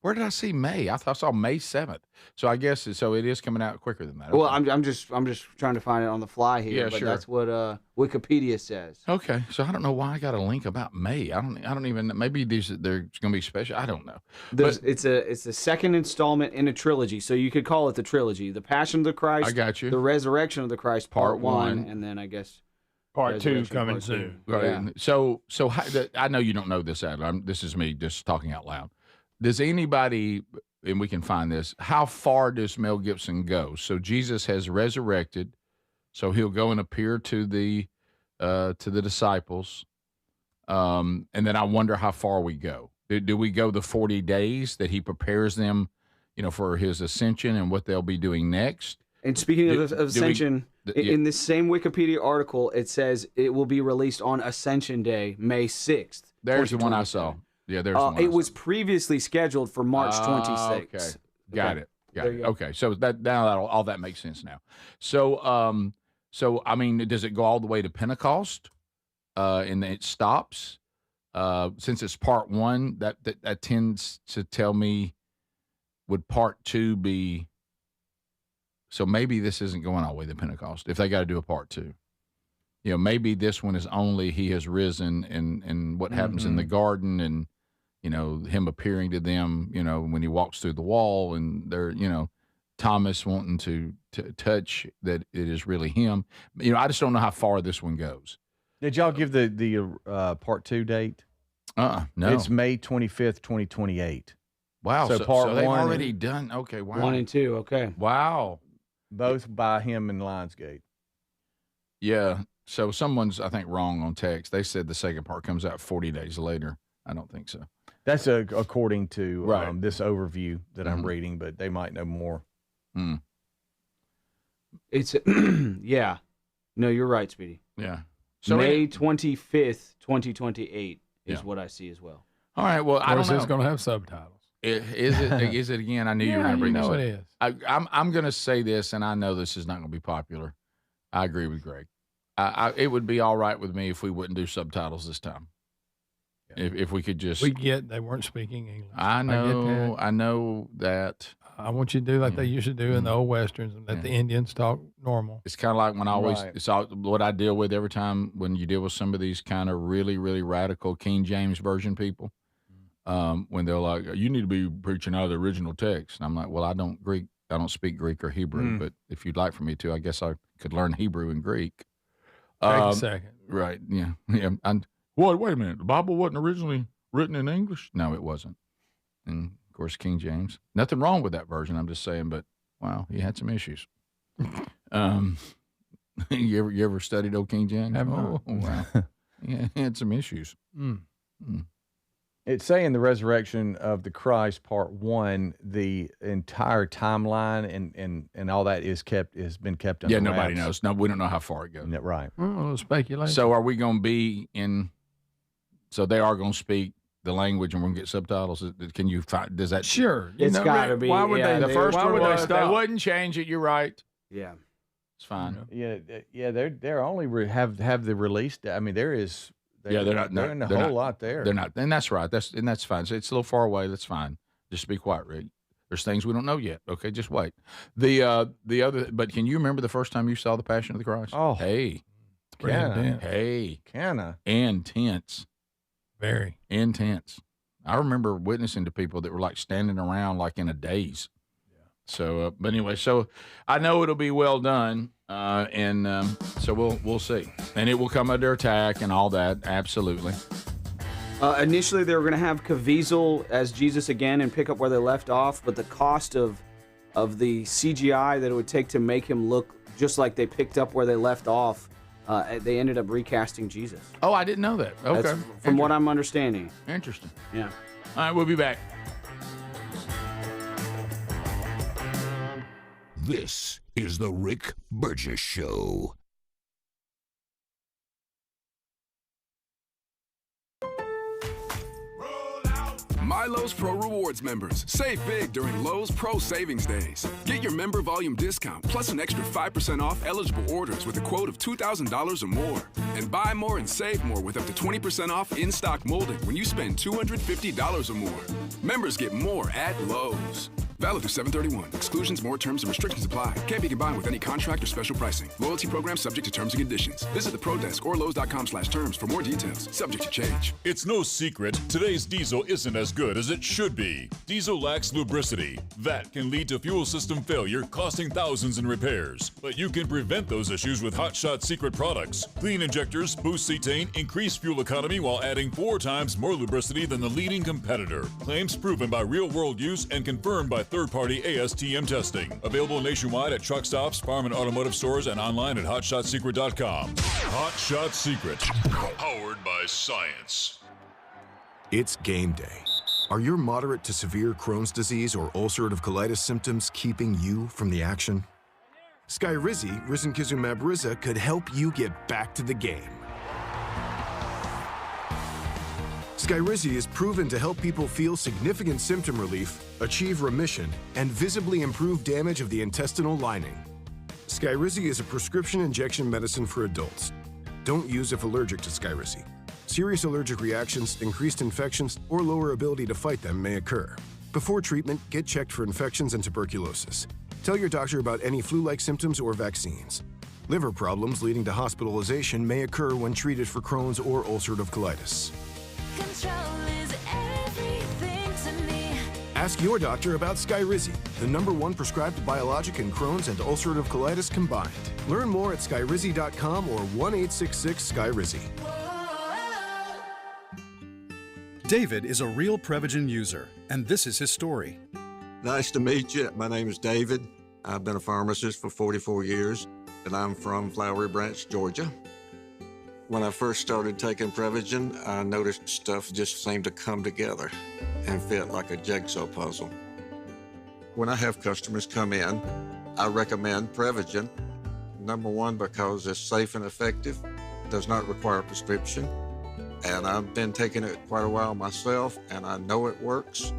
Where did I see May? I thought I saw May 7th. So I guess it is coming out quicker than that. Okay. Well, I'm just trying to find it on the fly here. Yeah, but sure. That's what Wikipedia says. Okay, so I don't know why I got a link about May. I don't even. Maybe there's going to be special. I don't know. It's the second installment in a trilogy, so you could call it the trilogy: the Passion of the Christ, I got you. the Resurrection of the Christ, Part 1, and then I guess Part 2 coming soon. Right. Yeah. So I know you don't know this, Adam. This is me just talking out loud. Does anybody, and we can find this, how far does Mel Gibson go? So Jesus has resurrected, so he'll go and appear to the disciples, and then I wonder how far we go. Do we go the 40 days that he prepares them, for his ascension and what they'll be doing next? And speaking of Ascension, in this same Wikipedia article, it says it will be released on Ascension Day, May 6th. There's the one I saw. Yeah, there's one. It was previously scheduled for March 26th. Okay. Got it. Okay, so now all that makes sense now. So I mean, does it go all the way to Pentecost, and then it stops? Since it's Part 1, that tends to tell me, would Part 2 be? So maybe this isn't going all the way to Pentecost if they got to do a Part 2. Maybe this one is only he has risen and what happens in the garden and. Him appearing to them, when he walks through the wall and they're, Thomas wanting to touch that it is really him. I just don't know how far this one goes. Did y'all give the Part 2 date? No. It's May 25th, 2028. Wow. So Part 1. They've already done. Okay. Wow. 1 and 2. Okay. Wow. Both by him in Lionsgate. Yeah. So someone's, I think, wrong on text. They said the second part comes out 40 days later. I don't think so. That's according to this overview that I'm reading, but they might know more. It's yeah. No, you're right, Speedy. Yeah. So May 25th, 2028 is what I see as well. All right. Well, I don't know. It's going to have subtitles. Is it again? I knew you were going to bring this up. It is. I'm going to say this, and I know this is not going to be popular. I agree with Greg. It would be all right with me if we wouldn't do subtitles this time. If we could just, they weren't speaking English. I know that. I want you to do like they used to do in the old westerns and let the Indians talk normal. It's kind of like when I always, it's all, what I deal with every time when you deal with some of these kind of really, really radical King James Version people, when they're like, you need to be preaching out of the original text. And I'm like, well, I don't speak Greek or Hebrew, but if you'd like for me to, I guess I could learn Hebrew and Greek. Take a second. Right. Yeah. Yeah. Wait a minute. The Bible wasn't originally written in English? No, it wasn't. And, of course, King James. Nothing wrong with that version, I'm just saying, but, wow, he had some issues. You ever studied old King James? Oh, wow. Yeah, he had some issues. It's saying the resurrection of the Christ, Part 1, the entire timeline and all that has been kept under wraps. Nobody knows. No, we don't know how far it goes. Right. Oh, speculation. So are we going to be in... So they are going to speak the language, and we're going to get subtitles. Can you find? Does that? Sure, it's got to be. Why would they? The first one was they wouldn't change it. You're right. Yeah, it's fine. Yeah. They're only have the release. I mean, there is. They're not. They're in a whole lot there. They're not, and that's right. That's fine. So it's a little far away. That's fine. Just be quiet, Rick. There's things we don't know yet. Okay, just wait. The other. But can you remember the first time you saw the Passion of the Christ? Oh, hey, intense. Very intense. I remember witnessing to people that were like standing around like in a daze. Yeah. So, but anyway, so I know it'll be well done, and so we'll see, and it will come under attack and all that. Absolutely. Initially, they were going to have Caviezel as Jesus again and pick up where they left off, but the cost of the CGI that it would take to make him look just like they picked up where they left off. They ended up recasting Jesus. Oh, I didn't know that. Okay. That's from what I'm understanding. Interesting. Yeah. All right, we'll be back. This is the Rick Burgess Show. My Lowe's Pro Rewards members. Save big during Lowe's Pro Savings Days. Get your member volume discount plus an extra 5% off eligible orders with a quote of $2,000 or more. And buy more and save more with up to 20% off in-stock molding when you spend $250 or more. Members get more at Lowe's. Valid through 7/31. Exclusions, more terms, and restrictions apply. Can't be combined with any contract or special pricing. Loyalty program subject to terms and conditions. Visit the Pro Desk or Lowe's.com/terms for more details. Subject to change. It's no secret today's diesel isn't as good as it should be. Diesel lacks lubricity. That can lead to fuel system failure, costing thousands in repairs. But you can prevent those issues with Hot Shot Secret products. Clean injectors, boost cetane, increase fuel economy while adding 4 times more lubricity than the leading competitor. Claims proven by real-world use and confirmed by third-party ASTM testing. Available nationwide at truck stops, farm and automotive stores, and online at hotshotsecret.com. Hot Shot Secret. Powered by science. It's game day. Are your moderate to severe Crohn's disease or ulcerative colitis symptoms keeping you from the action? Skyrizi, risankizumab Riza, could help you get back to the game. Skyrizi is proven to help people feel significant symptom relief, achieve remission, and visibly improve damage of the intestinal lining. Skyrizi is a prescription injection medicine for adults. Don't use if allergic to Skyrizi. Serious allergic reactions, increased infections, or lower ability to fight them may occur. Before treatment, get checked for infections and tuberculosis. Tell your doctor about any flu-like symptoms or vaccines. Liver problems leading to hospitalization may occur when treated for Crohn's or ulcerative colitis. Control is everything to me. Ask your doctor about Skyrizi, the #1 prescribed biologic in Crohn's and ulcerative colitis combined. Learn more at skyrizi.com or 1-866-SKYRIZI. David is a real Prevagen user, and this is his story. Nice to meet you. My name is David. I've been a pharmacist for 44 years, and I'm from Flowery Branch, Georgia. When I first started taking Prevagen, I noticed stuff just seemed to come together and fit like a jigsaw puzzle. When I have customers come in, I recommend Prevagen. #1, because it's safe and effective, does not require a prescription, and I've been taking it quite a while myself, and I know it works.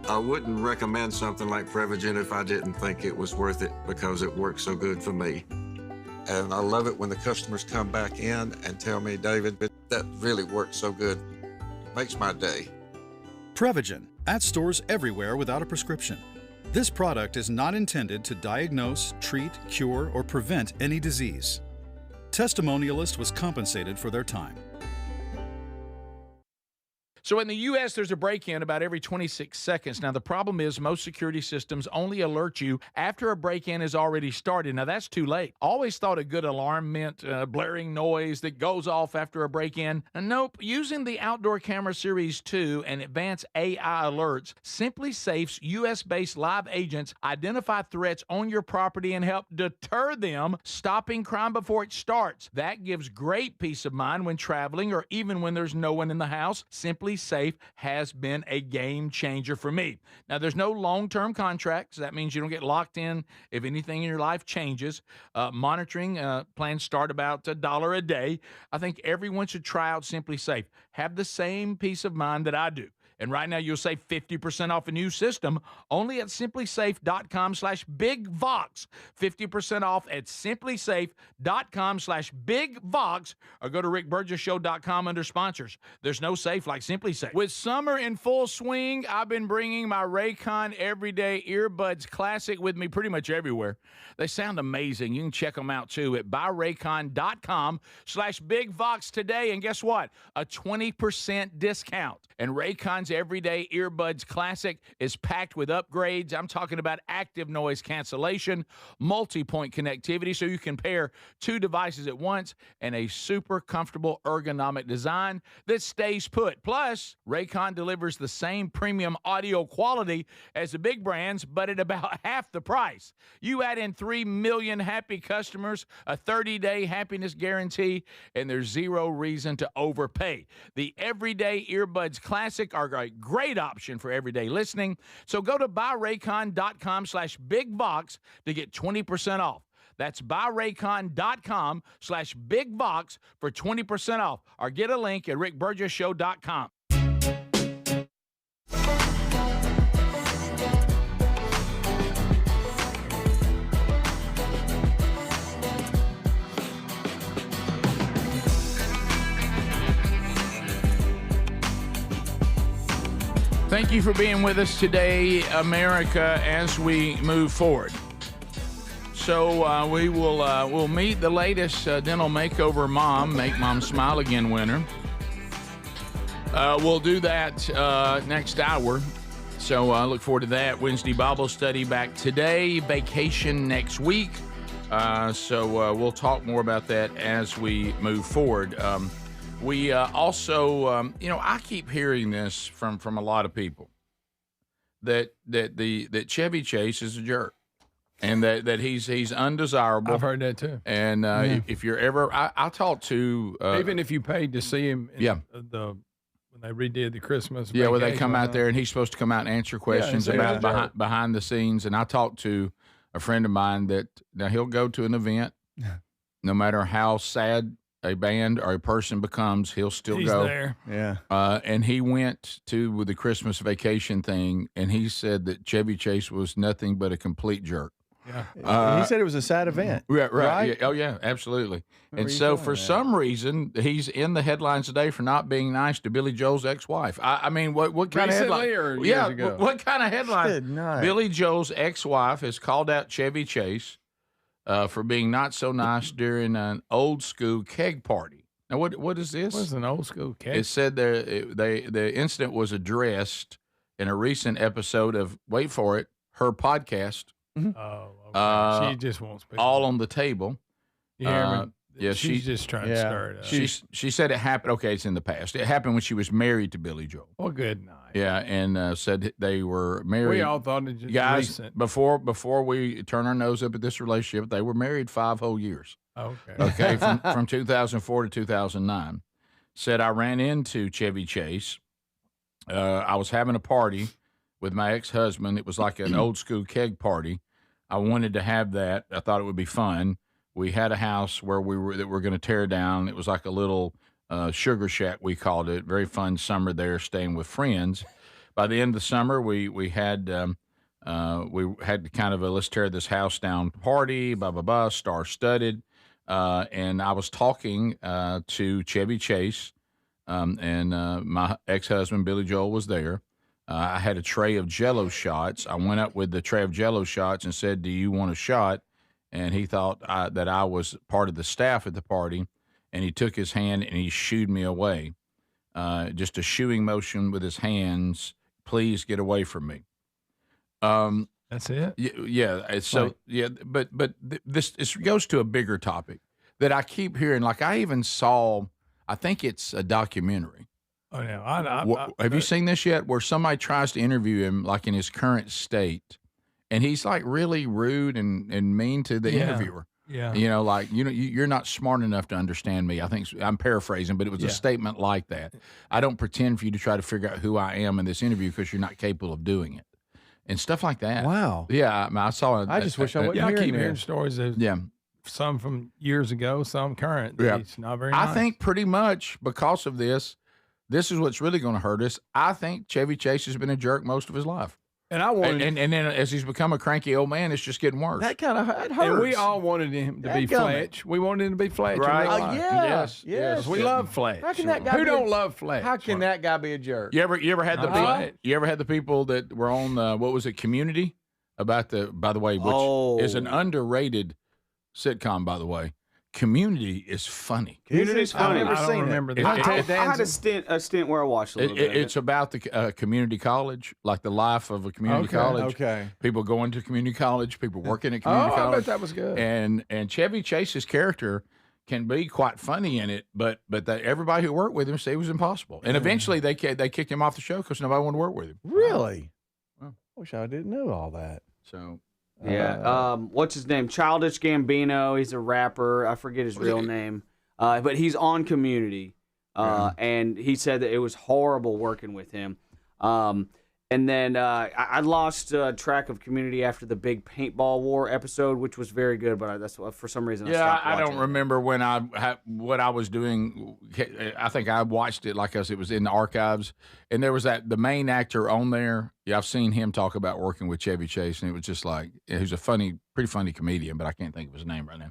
I wouldn't recommend something like Prevagen if I didn't think it was worth it because it works so good for me. And I love it when the customers come back in and tell me, David, that really works so good. Makes my day. Prevagen, at stores everywhere without a prescription. This product is not intended to diagnose, treat, cure, or prevent any disease. Testimonialist was compensated for their time. So in the U.S., there's a break-in about every 26 seconds. Now, the problem is most security systems only alert you after a break-in has already started. Now, that's too late. Always thought a good alarm meant blaring noise that goes off after a break-in. And nope, using the Outdoor Camera Series 2 and advanced AI alerts, SimpliSafe's U.S.-based live agents identify threats on your property and help deter them, stopping crime before it starts. That gives great peace of mind when traveling or even when there's no one in the house. SimpliSafe has been a game changer for me. Now, there's no long-term contracts. That means you don't get locked in if anything in your life changes. Monitoring plans start about $1 a day. I think everyone should try out SimpliSafe. Have the same peace of mind that I do. And right now, you'll save 50% off a new system only at simplisafe.com/bigvox. 50% off at simplisafe.com/bigvox, or go to rickburgessshow.com under sponsors. There's no safe like SimpliSafe. With summer in full swing, I've been bringing my Raycon Everyday Earbuds Classic with me pretty much everywhere. They sound amazing. You can check them out too at buyraycon.com/bigvox today. And guess what? A 20% discount. And Raycon's Everyday Earbuds Classic is packed with upgrades. I'm talking about active noise cancellation, multi-point connectivity so you can pair 2 devices at once, and a super comfortable ergonomic design that stays put. Plus, Raycon delivers the same premium audio quality as the big brands, but at about half the price. You add in 3 million happy customers, a 30-day happiness guarantee, and there's zero reason to overpay. The Everyday Earbuds Classic are a great option for everyday listening. So go to buyraycon.com/bigvox to get 20% off. That's buyraycon.com/bigvox for 20% off. Or get a link at rickburgessshow.com. Thank you for being with us today, America, as we move forward. So we'll meet the latest dental makeover mom, Make Mom Smile Again winner. We'll do that next hour. So I look forward to that. Wednesday Bible study back today, vacation next week. So we'll talk more about that as we move forward. We also, I keep hearing this from a lot of people that Chevy Chase is a jerk, and that he's undesirable. I've heard that too. And if you're ever, I talked to even if you paid to see him, when they redid the Christmas, where they come out there and he's supposed to come out and answer questions about behind the scenes. And I talked to a friend of mine that now he'll go to an event, no matter how sad a band or a person becomes, he'll still go. There. Yeah. And he went with the Christmas vacation thing, and he said that Chevy Chase was nothing but a complete jerk. Yeah. He said it was a sad event. Right. Yeah. Oh, yeah, absolutely. And so for some reason, he's in the headlines today for not being nice to Billy Joel's ex-wife. I mean, what kind of headline? Or years ago? What kind of headline? Billy Joel's ex-wife has called out Chevy Chase for being not so nice during an old school keg party. Now, what is this? What's an old school keg? It said the incident was addressed in a recent episode of, wait for it, her podcast. Mm-hmm. Oh, okay. She just won't speak. All on the table. Yeah, she's just trying to start up. She said it happened. Okay, it's in the past. It happened when she was married to Billy Joel. Well, good night. Yeah, and said they were married. We all thought it was guys, recent. Before we turn our nose up at this relationship, they were married 5 whole years. Okay. From 2004 to 2009. Said I ran into Chevy Chase. I was having a party with my ex-husband. It was like an old school keg party. I wanted to have that. I thought it would be fun. We had a house where we were going to tear down. It was like a little sugar shack, we called it. Very fun summer there, staying with friends. By the end of the summer, we had kind of a let's tear this house down party, blah blah blah, star-studded. And I was talking to Chevy Chase, and my ex-husband Billy Joel was there. I had a tray of Jell-O shots. I went up with the tray of Jell-O shots and said, "Do you want a shot?" And he thought that I was part of the staff at the party, and he took his hand and he shooed me away. Just a shooing motion with his hands. Please get away from me. That's it. Yeah. So but this goes to a bigger topic that I keep hearing. Like I even saw, I think it's a documentary. Oh yeah. Have you seen this yet? Where somebody tries to interview him, like in his current state, and he's like really rude and mean to the interviewer. Yeah. Like you're not smart enough to understand me. I think I'm paraphrasing, but it was a statement like that. I don't pretend for you to try to figure out who I am in this interview because you're not capable of doing it, and stuff like that. Wow. Yeah, I saw. I just wish I wouldn't. I keep hearing stories of some from years ago, some current. Yeah, it's not very nice. I think pretty much because of this. This is what's really going to hurt us. I think Chevy Chase has been a jerk most of his life. And I wanted, and then as he's become a cranky old man, it's just getting worse. That kind of hurts. And we all wanted him to be Fletch. We wanted him to be Fletch. Right? Yes. We love Fletch. How can that guy? Who don't love Fletch? How can that guy be a jerk? You ever had the people that were on what was it, Community? By the way, which is an underrated sitcom, by the way. Community is funny. Community's funny. I've never seen it. Remember that. I had a stint where I watched a little bit. It's about the community college, like the life of a community college. Okay. People going to community college, people working at community college. I bet that was good. And Chevy Chase's character can be quite funny in it, but everybody who worked with him said it was impossible. And eventually they kicked him off the show because nobody wanted to work with him. Really? Well, I wish I didn't know all that. So. Yeah. What's his name? Childish Gambino. He's a rapper. I forget his real name. But he's on Community. And he said that it was horrible working with him. And And then I lost track of Community after the big paintball war episode, which was very good, but that's for some reason I stopped watching. I don't remember when what I was doing. I think I watched it like it was in the archives, and there was the main actor on there. Yeah, I've seen him talk about working with Chevy Chase, and it was just like he's a pretty funny comedian, but I can't think of his name right now.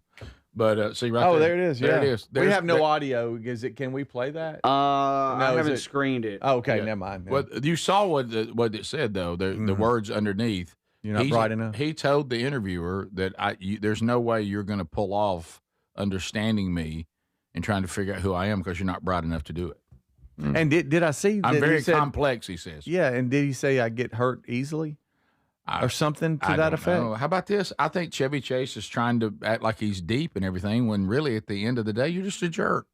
But see right there. Oh, there it is. There it is. We have no audio. Can we play that? No, I haven't screened it. Oh, okay, never mind. Well, you saw what it said though. The words underneath. You're not bright enough. He told the interviewer that there's no way you're going to pull off understanding me and trying to figure out who I am because you're not bright enough to do it. And did I see? I'm very complex. He says. Yeah, and did he say I get hurt easily? Or something to that effect. How about this? I think Chevy Chase is trying to act like he's deep and everything when really at the end of the day you're just a jerk.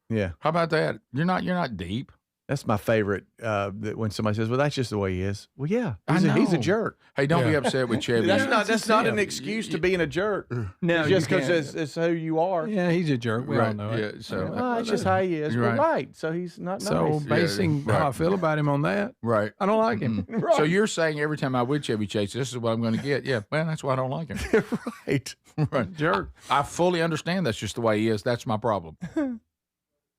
Yeah. How about that? You're not deep. That's my favorite. That when somebody says, "Well, that's just the way he is." Well, yeah, he's a jerk. Hey, don't be upset with Chevy. That's not an excuse to being a jerk. No, just because it's who you are. Yeah, he's a jerk. We all know it. Yeah, so it's just how he is. Right. So he's not nice. So basing how I feel about him on that, right? I don't like him. Right. So you're saying every time I'm with Chevy Chase, this is what I'm going to get. Yeah, well, that's why I don't like him. Right. Jerk. I fully understand that's just the way he is. That's my problem.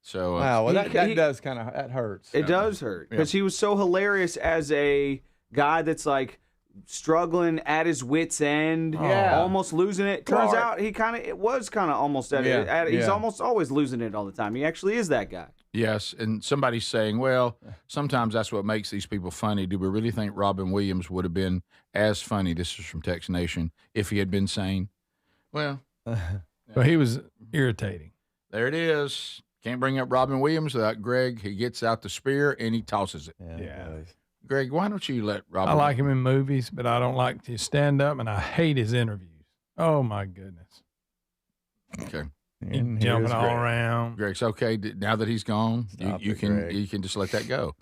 So wow, well, that does kind of that hurts. It does hurt because he was so hilarious as a guy that's like struggling at his wits' end, almost losing it. Turns out it was kind of almost at it. He's almost always losing it all the time. He actually is that guy. Yes, and somebody's saying, well, sometimes that's what makes these people funny. Do we really think Robin Williams would have been as funny? This is from Tex Nation if he had been sane. Well, but he was irritating. There it is. Can't bring up Robin Williams without Greg. He gets out the spear and he tosses it. Yeah. Greg, why don't you let Robin? I like him in movies, but I don't like his stand-up, and I hate his interviews. Oh, my goodness. Okay. He's jumping all around. Greg's okay. Now that he's gone, you can just let that go.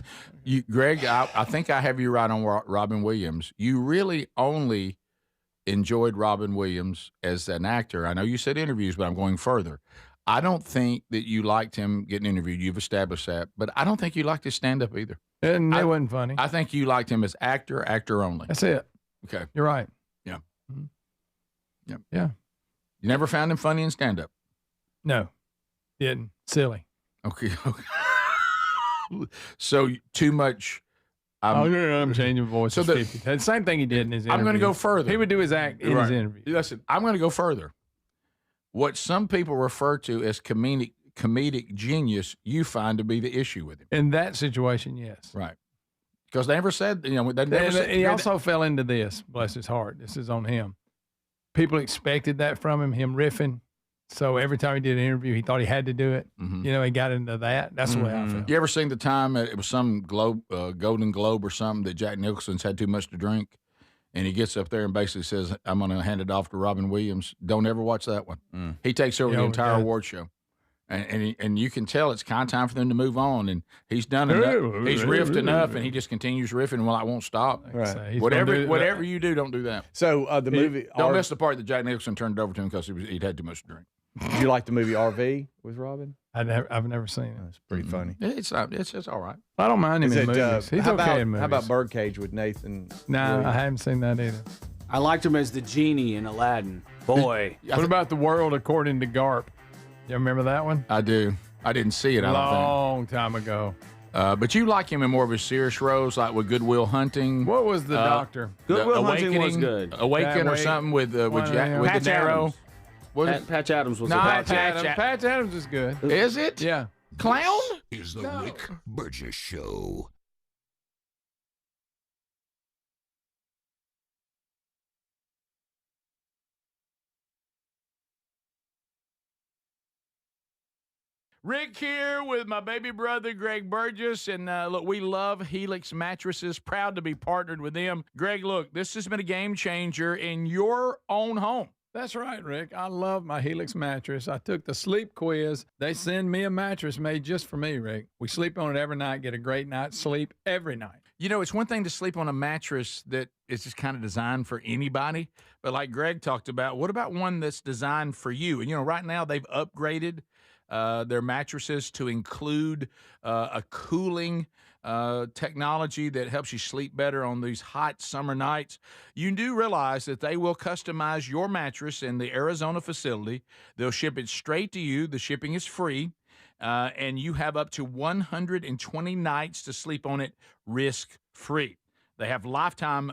Greg, I think I have you right on Robin Williams. You really only enjoyed Robin Williams as an actor. I know you said interviews, but I'm going further. I don't think that you liked him getting interviewed. You've established that. But I don't think you liked his stand-up either. And it wasn't funny. I think you liked him as actor only. That's it. Okay. You're right. Yeah. Mm-hmm. Yeah. Yeah. You never found him funny in stand-up? No. Didn't. Silly. Okay. So too much. I'm changing voice. So the same thing he did in his interview. I'm going to go further. He would do his act in his interview. Listen, I'm going to go further. What some people refer to as comedic genius, you find to be the issue with him. In that situation, yes. Right. Because they never said, he also fell into this, bless his heart. This is on him. People expected that from him riffing. So every time he did an interview, he thought he had to do it. Mm-hmm. He got into that. That's the way I felt. You ever seen the time it was some Golden Globe or something that Jack Nicholson's had too much to drink? And he gets up there and basically says, I'm going to hand it off to Robin Williams. Don't ever watch that one. He takes over the entire award show. And you can tell it's kind of time for them to move on. And he's done enough. He's riffed enough, and he just continues riffing. Well, I won't stop. Right. Whatever you do, don't do that. So the movie... Don't miss the part that Jack Nicholson turned it over to him because he'd had too much to drink. Did you like the movie RV with Robin? I've never seen it. It's pretty funny. It's all right. I don't mind him in movies. He's okay in movies. How about Birdcage with Nathan? No, I haven't seen that either. I liked him as the genie in Aladdin. Boy. What about The World According to Garp? You remember that one? I do. I didn't see it, I don't think. Long time ago. But you like him in more of his serious roles, like with Good Will Hunting. What was the doctor? Good Will Hunting was good. Awaken or something with De Niro. Patch Adams was Patch Adams is good. Is it? Yeah. Clown? Is the Rick Burgess Show. Rick here with my baby brother, Greg Burgess. And look, we love Helix Mattresses. Proud to be partnered with them. Greg, look, this has been a game changer in your own home. That's right, Rick. I love my Helix mattress. I took the sleep quiz. They send me a mattress made just for me, Rick. We sleep on it every night, get a great night's sleep every night. You know, it's one thing to sleep on a mattress that is just kind of designed for anybody. But like Greg talked about, what about one that's designed for you? And, right now they've upgraded their mattresses to include a cooling technology that helps you sleep better on these hot summer nights. You do realize that they will customize your mattress in the Arizona facility. They'll ship it straight to you. The shipping is free, and you have up to 120 nights to sleep on it risk-free. They have lifetime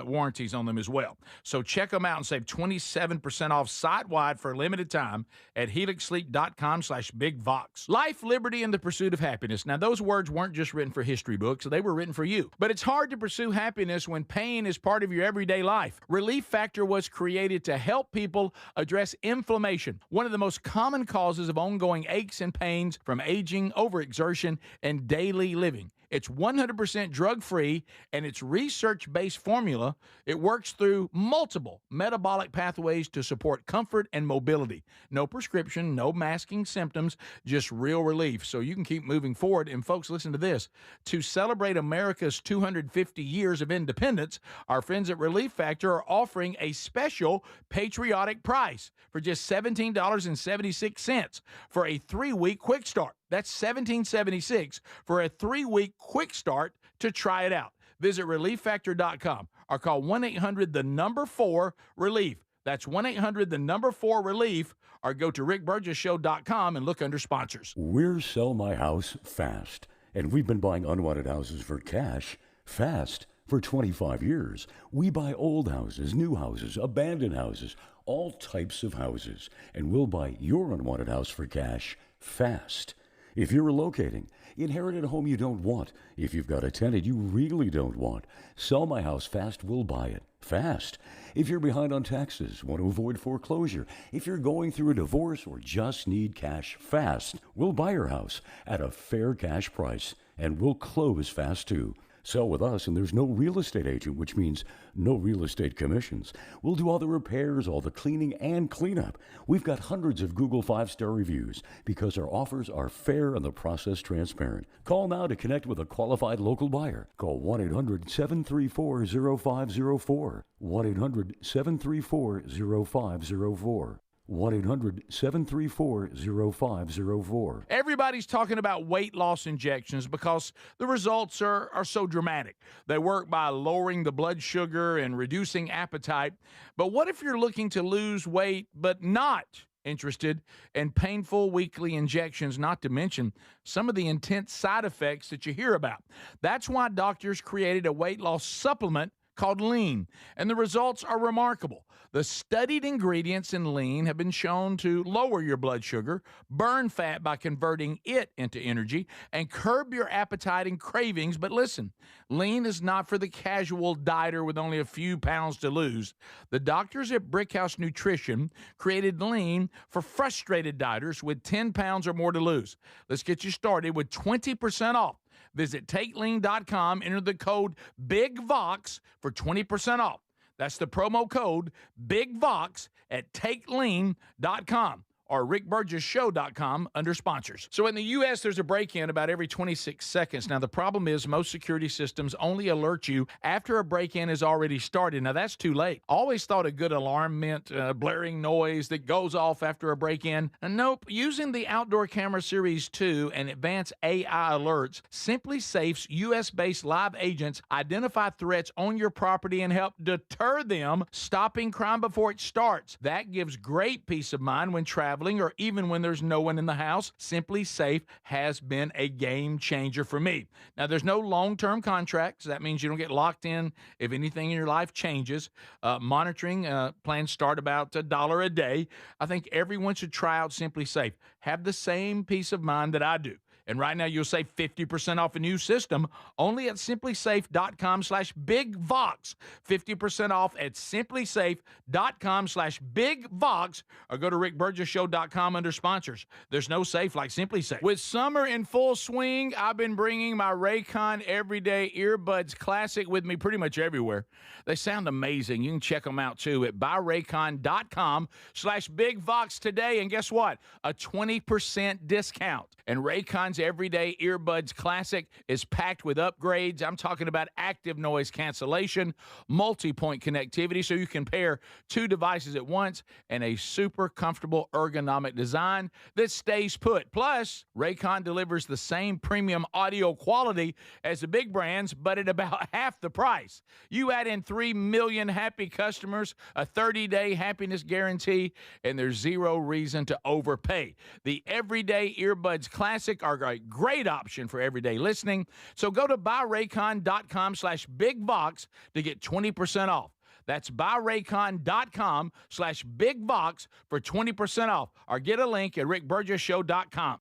warranties on them as well. So check them out and save 27% off site-wide for a limited time at helixsleep.com/bigvox. Life, liberty, and the pursuit of happiness. Now, those words weren't just written for history books. They were written for you. But it's hard to pursue happiness when pain is part of your everyday life. Relief Factor was created to help people address inflammation, one of the most common causes of ongoing aches and pains from aging, overexertion, and daily living. It's 100% drug-free, and its research-based formula. It works through multiple metabolic pathways to support comfort and mobility. No prescription, no masking symptoms, just real relief, so you can keep moving forward. And folks, listen to this. To celebrate America's 250 years of independence, our friends at Relief Factor are offering a special patriotic price for just $17.76 for a 3-week quick start. That's $17.76 for a 3-week quick start to try it out. Visit ReliefFactor.com or call 1-800-4-RELIEF. That's 1-800-4-RELIEF, or go to RickBurgessShow.com and look under sponsors. We're Sell My House Fast, and we've been buying unwanted houses for cash fast for 25 years. We buy old houses, new houses, abandoned houses, all types of houses, and we'll buy your unwanted house for cash fast. If you're relocating, inherited a home you don't want, if you've got a tenant you really don't want, Sell My House Fast will buy it fast. If you're behind on taxes, want to avoid foreclosure, if you're going through a divorce or just need cash fast, we'll buy your house at a fair cash price, and we'll close fast too. Sell with us, and there's no real estate agent, which means no real estate commissions. We'll do all the repairs, all the cleaning, and cleanup. We've got hundreds of Google 5-star reviews because our offers are fair and the process transparent. Call now to connect with a qualified local buyer. Call 1-800-734-0504. 1-800-734-0504. 1-800-734-0504. Everybody's talking about weight loss injections because the results are so dramatic. They work by lowering the blood sugar and reducing appetite. But what if you're looking to lose weight but not interested in painful weekly injections, not to mention some of the intense side effects that you hear about? That's why doctors created a weight loss supplement called Lean, and the results are remarkable. The studied ingredients in Lean have been shown to lower your blood sugar, burn fat by converting it into energy, and curb your appetite and cravings. But listen, Lean is not for the casual dieter with only a few pounds to lose. The doctors at Brickhouse Nutrition created Lean for frustrated dieters with 10 pounds or more to lose. Let's get you started with 20% off. Visit TakeLean.com, enter the code BIGVOX for 20% off. That's the promo code BIGVOX at TakeLean.com or RickBurgessShow.com under sponsors. So in the U.S., there's a break-in about every 26 seconds. Now, the problem is most security systems only alert you after a break-in is already started. Now, that's too late. Always thought a good alarm meant blaring noise that goes off after a break-in. Nope. Using the Outdoor Camera Series 2 and advanced AI alerts, SimpliSafe's U.S.-based live agents identify threats on your property and help deter them, stopping crime before it starts. That gives great peace of mind when traveling or even when there's no one in the house. SimpliSafe has been a game changer for me. Now, there's no long-term contracts. That means you don't get locked in if anything in your life changes. Monitoring plans start about $1 a day. I think everyone should try out SimpliSafe. Have the same peace of mind that I do. And right now, you'll save 50% off a new system only at SimpliSafe.com/BigVox. 50% off at SimpliSafe.com/BigVox, or go to RickBurgessShow.com under sponsors. There's no safe like SimpliSafe. With summer in full swing, I've been bringing my Raycon Everyday Earbuds Classic with me pretty much everywhere. They sound amazing. You can check them out, too, at buyraycon.com/BigVox today. And guess what? A 20% discount. And Raycon's Raycon's Everyday Earbuds Classic is packed with upgrades. I'm talking about active noise cancellation, multi-point connectivity, so you can pair 2 devices at once, and a super comfortable ergonomic design that stays put. Plus, Raycon delivers the same premium audio quality as the big brands, but at about half the price. You add in 3 million happy customers, a 30-day happiness guarantee, and there's zero reason to overpay. The Everyday Earbuds Classic are a great option for everyday listening. So go to buyraycon.com/bigbox to get 20% off. That's buyraycon.com/bigbox for 20% off. Or get a link at rickburgessshow.com.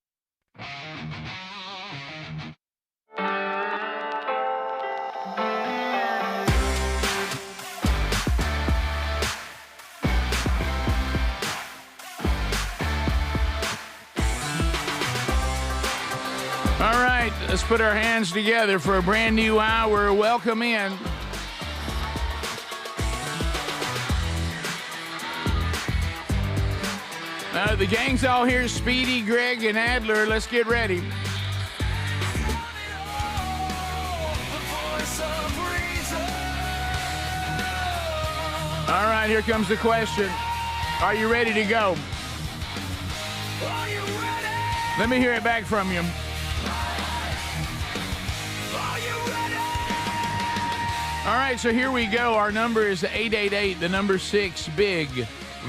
All right, let's put our hands together for a brand new hour. Welcome in. The gang's all here, Speedy, Greg, and Adler. Let's get ready. All right, here comes the question. Are you ready to go? Let me hear it back from you. All right, so here we go. Our number is 888, the number 6, big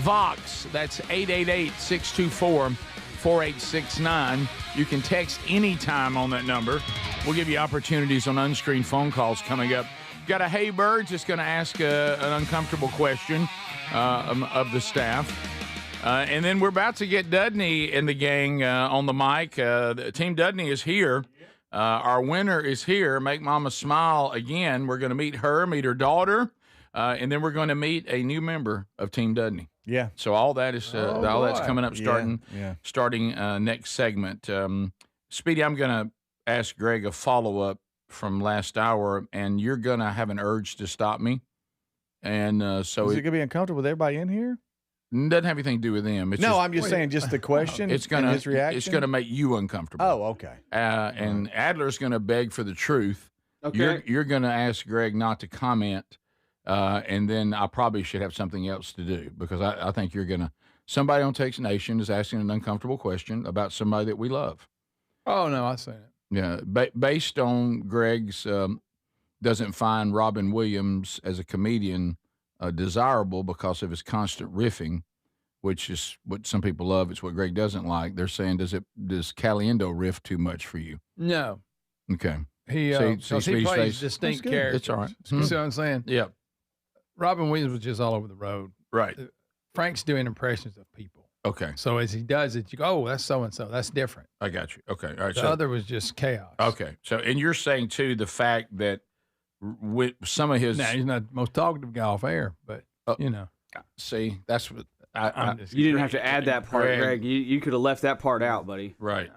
Vox. That's 888-624-4869. You can text anytime on that number. We'll give you opportunities on unscreened phone calls coming up. Got a Hey Birds that's going to ask an uncomfortable question of the staff. And then we're about to get Dudney and the gang on the mic. Team Dudney is here. Our winner is here. Make Mama smile again. We're going to meet her daughter, and then we're going to meet a new member of Team Dudney. Yeah. So all that is all that's coming up starting next segment. Speedy, I'm going to ask Greg a follow-up from last hour, and you're going to have an urge to stop me. And so is it going to be uncomfortable with everybody in here? Doesn't have anything to do with them. It's I'm just saying, just the question. It's gonna his reaction. It's gonna make you uncomfortable. Oh, okay. And Adler's gonna beg for the truth. Okay. You're gonna ask Greg not to comment, and then I probably should have something else to do because I think you're gonna. Somebody on Texas Nation is asking an uncomfortable question about somebody that we love. Oh no, I see it. Yeah, based on Greg's doesn't find Robin Williams as a comedian desirable because of his constant riffing, which is what some people love. It's what Greg doesn't like. They're saying, does Caliendo riff too much for you? No. Okay. He plays distinct characters. It's all right. See what I'm saying? Yeah. Robin Williams was just all over the road. Right. Frank's doing impressions of people. Okay. So as he does it, you go, oh, that's so-and-so. That's different. I got you. Okay. All right. The other was just chaos. Okay. So, and you're saying, too, the fact that with some of his... Now, he's not the most talkative guy off air, but, See, that's what... you didn't have to add that part, Greg. You could have left that part out, buddy. Right.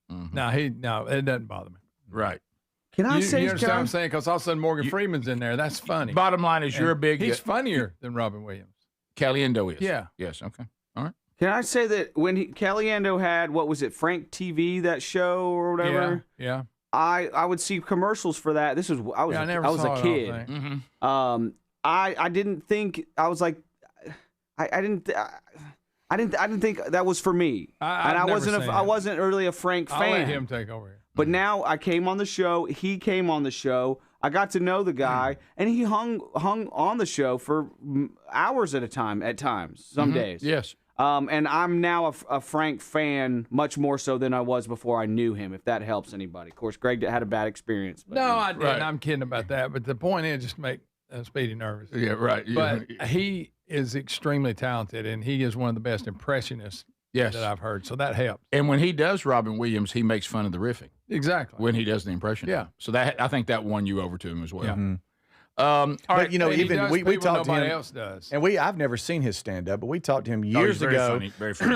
No, it doesn't bother me. Right. Can I say... You understand what I'm saying? Because all of a sudden Morgan Freeman's in there. That's funny. Bottom line is you're a big... He's funnier than Robin Williams. Caliendo is. Yeah. Yes. Okay. All right. Can I say that when Caliendo had, what was it, Frank TV, that show or whatever? Yeah. I would see commercials for that. I was a kid. I didn't think I was like I didn't think that was for me. I wasn't really a Frank fan. I'll let him take over here. But now I came on the show. He came on the show. I got to know the guy, and he hung on the show for hours at a time. At times, some days. Yes. And I'm now a Frank fan much more so than I was before I knew him, if that helps anybody. Of course, Greg had a bad experience. But, no, I didn't. Right. I'm kidding about that. But the point is just to make Speedy nervous. Yeah, right. But he is extremely talented, and he is one of the best impressionists that I've heard. So that helps. And when he does Robin Williams, he makes fun of the riffing. Exactly. When he does the impression. Yeah. So that I think that won you over to him as well. Yeah. Mm-hmm. All right, even we talked to him. Nobody else does. And I've never seen his stand up, but we talked to him years ago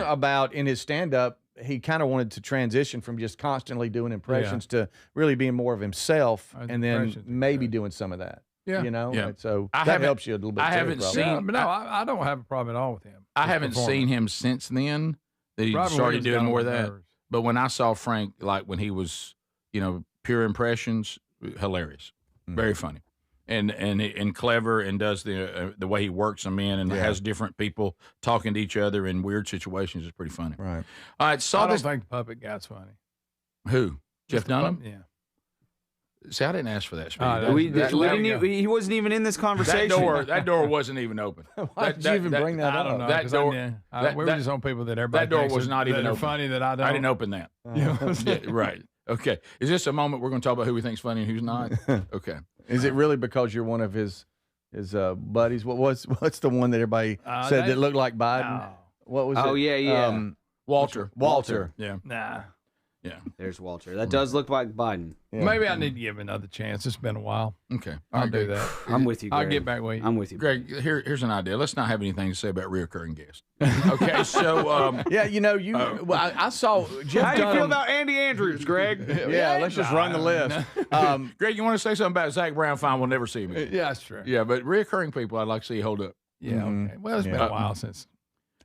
about in his stand up, he kind of wanted to transition from just constantly doing impressions to really being more of himself, and then maybe doing some of that. Yeah, And so that helps you a little bit. I haven't seen, but no, I don't have a problem at all with him. I haven't seen him since then that he started doing more of that. But when I saw Frank, like when he was, pure impressions, hilarious, very funny, and clever, and does the way he works them in, and has different people talking to each other in weird situations is pretty funny. Right. All right. I don't think the puppet guy's funny. Who? Jeff Dunham? Yeah. See, I didn't ask for that. Speedy. He wasn't even in this conversation. That door wasn't even open. Why did you even bring that up? I don't know. That door. We were just on people that everybody. That door thinks was not even open. Funny that I don't. I didn't open that. Yeah, right. Okay. Is this a moment we're going to talk about who we think's funny and who's not? Okay. Is it really because you're one of his buddies? What's the one that everybody said that looked like Biden? No. What was it? Oh yeah. Walter. Yeah. Nah. Yeah. There's Walter. That does look like Biden. Yeah. Maybe I need to give him another chance. It's been a while. Okay. I'll do that. I'm with you, Greg. I'll get back with you. I'm with you. Greg, here's an idea. Let's not have anything to say about reoccurring guests. Okay, so I saw Jeff How do you Dunham. feel about Andy Andrews, Greg? Let's just run the list. Greg, you want to say something about Zach Brown? Fine, we'll never see him again. Yeah, that's true. Yeah, but reoccurring people, I'd like to see you hold up. Yeah, okay. Well, it's been a while since.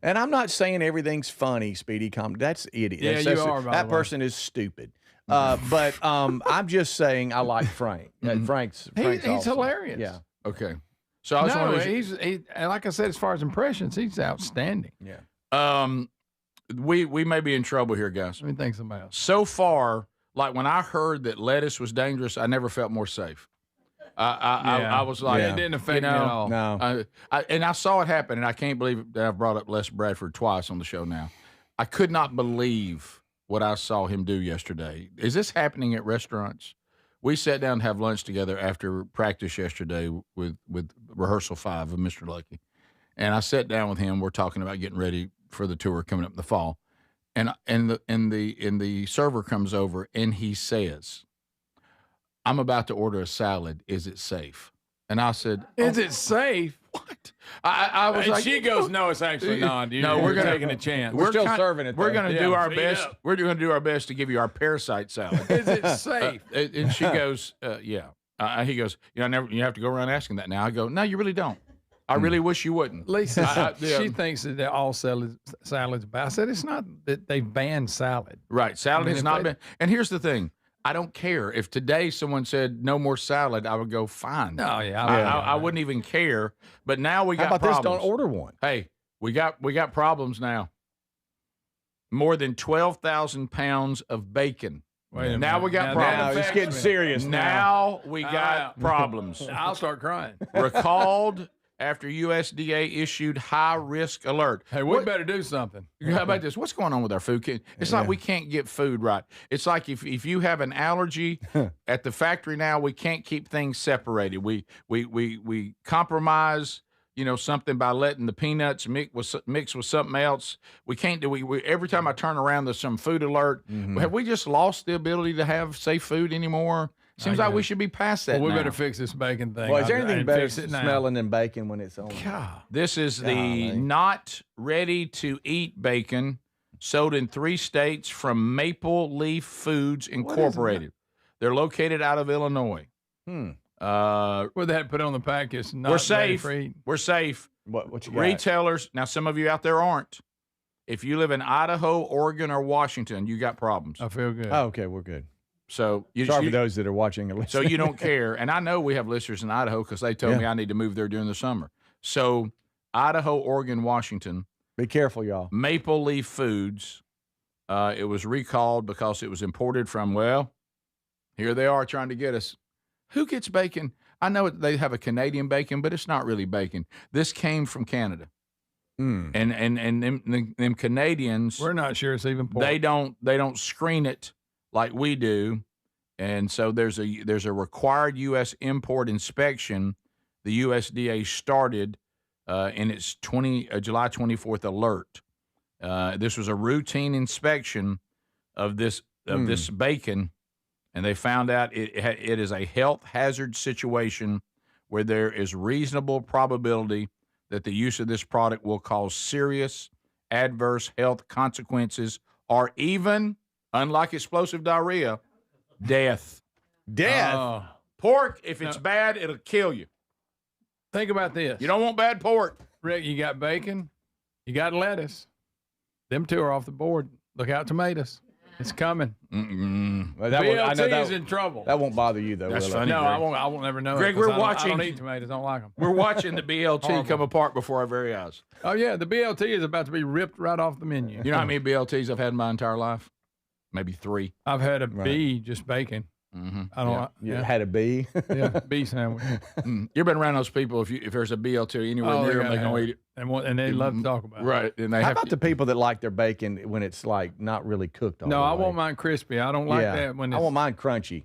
And I'm not saying everything's funny, Speedy. That's idiot. Yeah, you are. That person is stupid. But I'm just saying I like Frank. Frank's he's awesome. hilarious. Yeah. Okay. So I just want to. He's like I said, as far as impressions, he's outstanding. Yeah. We may be in trouble here, guys. What do you think about? So far, like when I heard that lettuce was dangerous, I never felt more safe. I was like, it didn't affect me at all. No. And I saw it happen, and I can't believe that I've brought up Les Bradford twice on the show now. I could not believe what I saw him do yesterday. Is this happening at restaurants? We sat down to have lunch together after practice yesterday with rehearsal 5 of Mr. Lucky. And I sat down with him. We're talking about getting ready for the tour coming up in the fall. And the server comes over and he says, "I'm about to order a salad. Is it safe?" And I said, "Is it safe?" What? I was like, she goes, "No, it's actually not. We're taking a chance. We're still serving it. We're going to do our best. We're going to do our best to give you our parasite salad. Is it safe?" And she goes, "Yeah." He goes, "You have to go around asking that now." I go, "No, you really don't. I really wish you wouldn't." Lisa, she thinks that they're all salads bad. I said it's not that they banned salad. Right, salad has not been. And here's the thing. I don't care if today someone said no more salad. I would go fine. Oh yeah, I wouldn't even care. But now we got How about problems. this? Don't order one. Hey, we got problems now. More than 12,000 pounds of bacon. Now we got problems. It's getting serious. Now we got problems. I'll start crying. Recalled after USDA issued high-risk alert. Hey, we better do something. How about this? What's going on with our food? It's like we can't get food right. It's like if you have an allergy at the factory now, we can't keep things separated. We compromise, something by letting the peanuts mix with something else. We can't do. We every time I turn around, there's some food alert. Mm-hmm. Have we just lost the ability to have safe food anymore? Seems like we should be past that. Well, we now. better fix this bacon thing. Well, is there anything better smelling than bacon when it's on? God. This is the not ready to eat bacon sold in 3 states from Maple Leaf Foods Incorporated. They're located out of Illinois. Where they had put on the package. We're safe. We're safe. What you got? Retailers. Now, some of you out there aren't. If you live in Idaho, Oregon, or Washington, you got problems. I feel good. Oh, okay, we're good. So sorry for those that are watching and listening. So you don't care. And I know we have listeners in Idaho because they told me I need to move there during the summer. So Idaho, Oregon, Washington. Be careful, y'all. Maple Leaf Foods. It was recalled because it was imported from, here they are trying to get us. Who gets bacon? I know they have a Canadian bacon, but it's not really bacon. This came from Canada. And them Canadians. We're not sure it's even pork. They don't screen it like we do, and so there's a required U.S. import inspection the USDA started in its July 24th alert. This was a routine inspection of this bacon, and they found out it is a health hazard situation where there is reasonable probability that the use of this product will cause serious adverse health consequences or even, unlike explosive diarrhea, death. Pork, if it's bad, it'll kill you. Think about this. You don't want bad pork. Rick, you got bacon, you got lettuce. Them two are off the board. Look out, tomatoes. It's coming. Well, BLT's in trouble. That won't bother you, though. That's funny. No, Greg. I won't ever know. Greg, we're watching. I don't eat tomatoes. I don't like them. We're watching the BLT come apart before our very eyes. Oh, yeah. The BLT is about to be ripped right off the menu. You know how many BLTs I've had in my entire life? Maybe 3. I've had a B, just bacon. Mm-hmm. I don't. You had a B. Yeah, B sandwich. You've been around those people. If there's a BLT anywhere near them, they can eat it, and they love to talk about it. Right. And How about the people that like their bacon when it's like not really cooked? All No, the I way? want mine crispy. I don't like that when I want mine crunchy.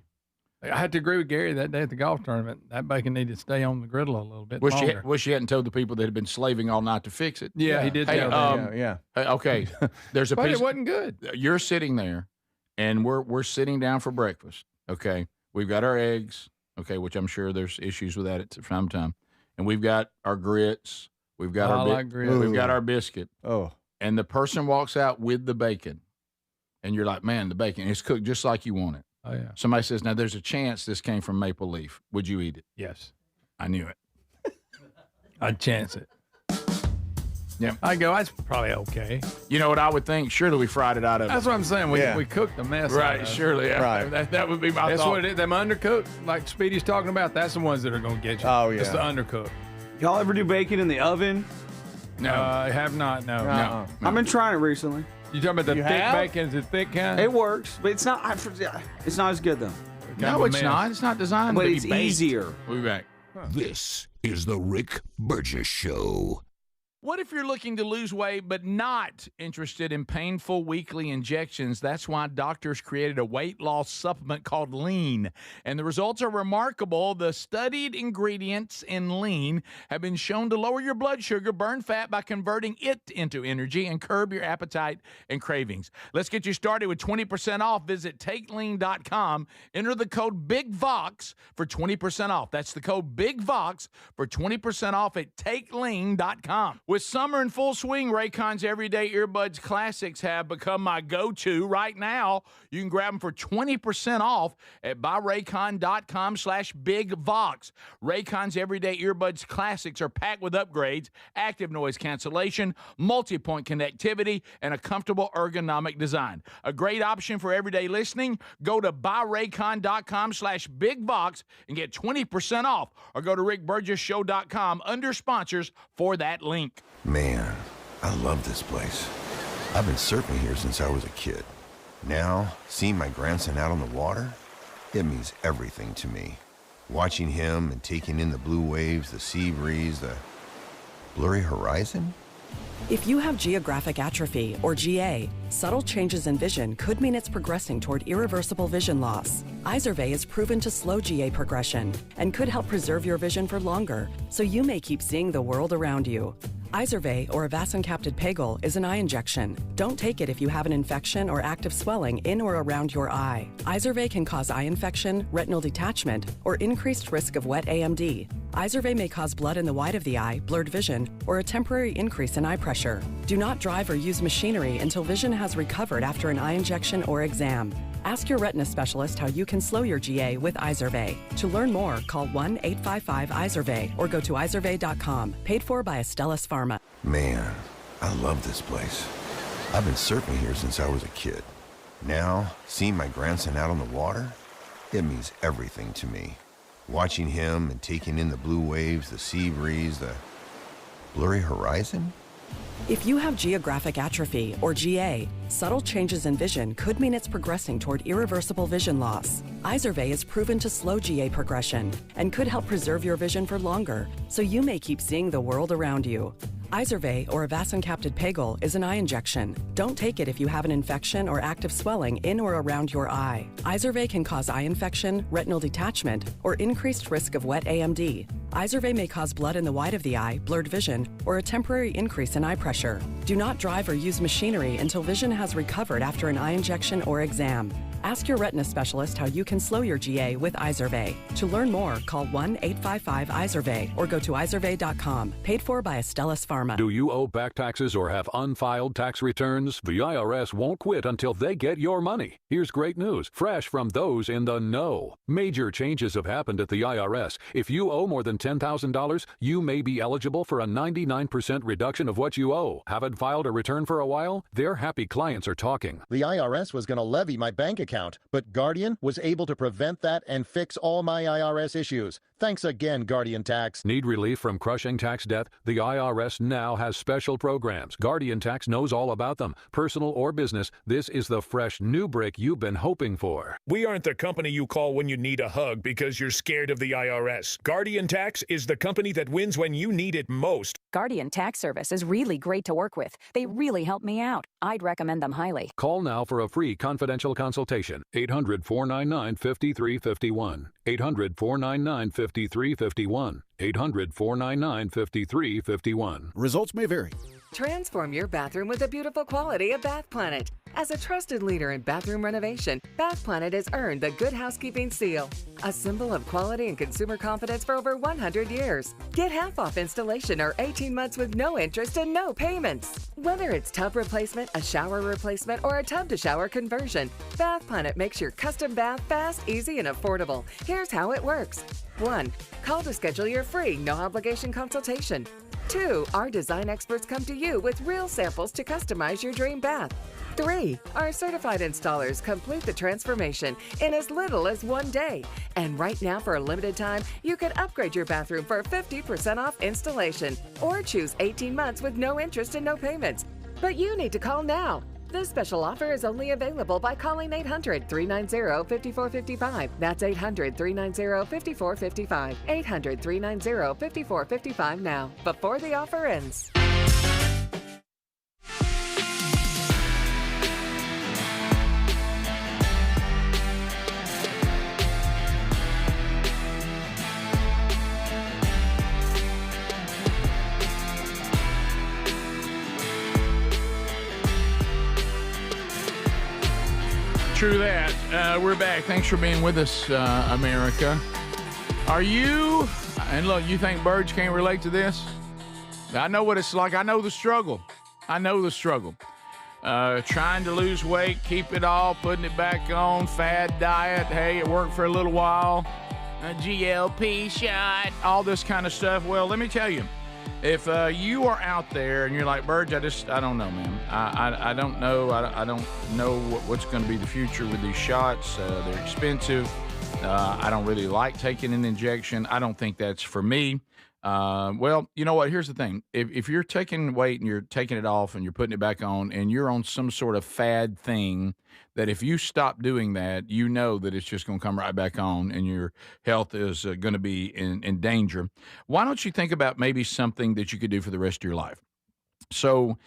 I had to agree with Gary that day at the golf tournament. That bacon needed to stay on the griddle a little bit longer. Wish you hadn't told the people that had been slaving all night to fix it. Yeah, he did. Hey, tell them. Yeah. Hey, okay. There's a But piece. it wasn't good. You're sitting there, and we're sitting down for breakfast. Okay. We've got our eggs. Okay, which I'm sure there's issues with that at some time, and we've got our grits. We've got we've got our biscuit. Oh. And the person walks out with the bacon, and you're like, man, the bacon is cooked just like you want it. Oh yeah. Somebody says, now there's a chance this came from Maple Leaf. Would you eat it? Yes. I knew it. I'd chance it. Yeah. I go, that's probably okay. You know what I would think? Surely we fried it out of That's it. what I'm saying. We cooked the mess Right, out of it. surely. Yeah. Right. That would be my That's thought. what it is. Them undercooked, like Speedy's talking about, that's the ones that are going to get you. Oh, yeah. It's the undercooked. Y'all ever do bacon in the oven? No. I have not, no. No. I've been trying it recently. You talking about the You thick have? bacon? Is it thick kind? It works, but it's not. It's not as good though. No, it's not. It's not designed But to be it's baked. easier. We'll be back. This is the Rick Burgess Show. What if you're looking to lose weight but not interested in painful weekly injections? That's why doctors created a weight loss supplement called Lean, and the results are remarkable. The studied ingredients in Lean have been shown to lower your blood sugar, burn fat by converting it into energy, and curb your appetite and cravings. Let's get you started with 20% off. Visit TakeLean.com. Enter the code BIGVOX for 20% off. That's the code BIGVOX for 20% off at TakeLean.com. With summer in full swing, Raycon's Everyday Earbuds Classics have become my go-to. Right now, you can grab them for 20% off at buyraycon.com/bigvox. Raycon's Everyday Earbuds Classics are packed with upgrades, active noise cancellation, multi-point connectivity, and a comfortable ergonomic design. A great option for everyday listening. Go to buyraycon.com/bigvox and get 20% off, or go to rickburgessshow.com under sponsors for that link. Man, I love this place. I've been surfing here since I was a kid. Now, seeing my grandson out on the water, it means everything to me. Watching him and taking in the blue waves, the sea breeze, the blurry horizon. If you have geographic atrophy, or GA, subtle changes in vision could mean it's progressing toward irreversible vision loss. Izervay is proven to slow GA progression and could help preserve your vision for longer, so you may keep seeing the world around you. Izervay, or avacincaptad pegol, is an eye injection. Don't take it if you have an infection or active swelling in or around your eye. Izervay can cause eye infection, retinal detachment, or increased risk of wet AMD. Izervay may cause blood in the white of the eye, blurred vision, or a temporary increase in eye pressure. Do not drive or use machinery until vision has recovered after an eye injection or exam. Ask your retina specialist how you can slow your GA with Izervay. To learn more, call 1-855-IZERVAY or go to izervay.com. Paid for by Astellas Pharma. Man, I love this place. I've been surfing here since I was a kid. Now, seeing my grandson out on the water, it means everything to me. Watching him and taking in the blue waves, the sea breeze, the blurry horizon. If you have geographic atrophy, or GA, subtle changes in vision could mean it's progressing toward irreversible vision loss. Izervay is proven to slow GA progression and could help preserve your vision for longer, so you may keep seeing the world around you. Izervay, or avacincaptad pegol, is an eye injection. Don't take it if you have an infection or active swelling in or around your eye. Izervay can cause eye infection, retinal detachment, or increased risk of wet AMD. Izervay may cause blood in the white of the eye, blurred vision, or a temporary increase in eye pressure. Do not drive or use machinery until vision has recovered after an eye injection or exam. Ask your retina specialist how you can slow your GA with Izervay. To learn more, call 1-855-IZERVAY or go to izervay.com. Paid for by Astellas Pharma. Do you owe back taxes or have unfiled tax returns? The IRS won't quit until they get your money. Here's great news, fresh from those in the know. Major changes have happened at the IRS. If you owe more than $10,000, you may be eligible for a 99% reduction of what you owe. Haven't filed a return for a while? Their happy clients are talking. The IRS was going to levy my bank account, but Guardian was able to prevent that and fix all my IRS issues. Thanks again, Guardian Tax. Need relief from crushing tax debt? The IRS now has special programs. Guardian Tax knows all about them. Personal or business, this is the fresh new brick you've been hoping for. We aren't the company you call when you need a hug because you're scared of the IRS. Guardian Tax is the company that wins when you need it most. Guardian Tax Service is really great to work with. They really help me out. I'd recommend them highly. Call now for a free confidential consultation. 800-499-5351. 800-499-5351. 800-499-5351. Results may vary. Transform your bathroom with the beautiful quality of Bath Planet. As a trusted leader in bathroom renovation, Bath Planet has earned the Good Housekeeping seal, a symbol of quality and consumer confidence for over 100 years. Get half off installation or 18 months with no interest and no payments. Whether it's tub replacement, a shower replacement, or a tub-to-shower conversion, Bath Planet makes your custom bath fast, easy, and affordable. Here's how it works. 1. Call to schedule your free, no-obligation consultation. 2. Our design experts come to you with real samples to customize your dream bath. 3. Our certified installers complete the transformation in as little as 1 day. And right now, for a limited time, you can upgrade your bathroom for 50% off installation or choose 18 months with no interest and no payments. But you need to call now. This special offer is only available by calling 800-390-5455. That's 800-390-5455. 800-390-5455 now, before the offer ends. True that. We're back. Thanks for being with us, America. Are you, and look, you think Burge can't relate to this? I know what it's like. I know the struggle. Trying to lose weight, keep it all, putting it back on, fad diet. Hey, it worked for a little while. A GLP shot, all this kind of stuff. Well, let me tell you, if you are out there and you're like, Burge, I don't know, man. I don't know. I don't know what's going to be the future with these shots. They're expensive. I don't really like taking an injection. I don't think that's for me. Well, you know what? Here's the thing. If you're taking weight and you're taking it off and you're putting it back on and you're on some sort of fad thing that if you stop doing that, you know that it's just going to come right back on and your health is going to be in danger. Why don't you think about maybe something that you could do for the rest of your life? So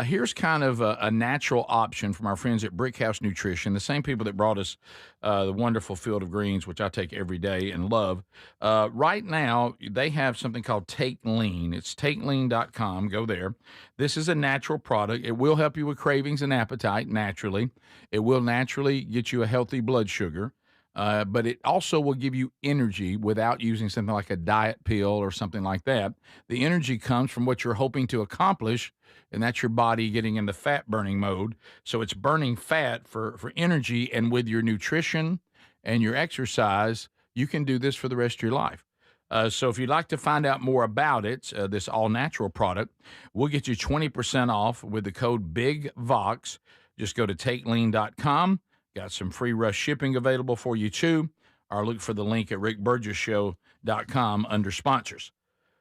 here's kind of a natural option from our friends at Brickhouse Nutrition, the same people that brought us the wonderful Field of Greens, which I take every day and love. Right now, they have something called Take Lean. It's takelean.com. Go there. This is a natural product. It will help you with cravings and appetite naturally. It will naturally get you a healthy blood sugar. But it also will give you energy without using something like a diet pill or something like that. The energy comes from what you're hoping to accomplish, and that's your body getting into fat burning mode. So it's burning fat for energy, and with your nutrition and your exercise, you can do this for the rest of your life. So if you'd like to find out more about it, this all-natural product, we'll get you 20% off with the code BIGVOX. Just go to takelean.com. Got some free rush shipping available for you, too. Or look for the link at rickburgesshow.com under sponsors.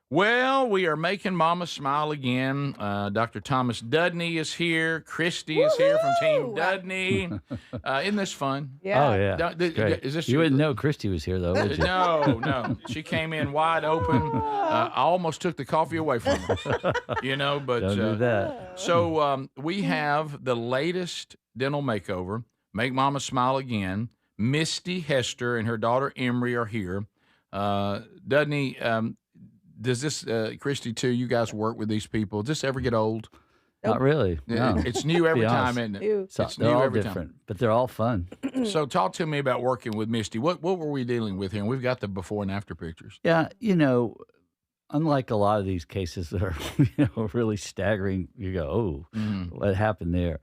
Well, we are making Mama smile again. Dr. Thomas Dudney is here. Christy is here from Team Dudney. Isn't this fun? Yeah. Oh, yeah. Great. Is this you wouldn't know Christy was here, though, would you? No. She came in wide open. I almost took the coffee away from her. But don't do that. So we have the latest dental makeover. Make Mama smile again. Misty Hester and her daughter Emery are here. Dudney, does this, Christy, too, you guys work with these people? Does this ever get old? Not really. No. It's new every time, isn't it? It's new all every different, time. But they're all fun. So talk to me about working with Misty. What were we dealing with here? And we've got the before and after pictures. Yeah, unlike a lot of these cases that are, really staggering, you go, oh, what happened there?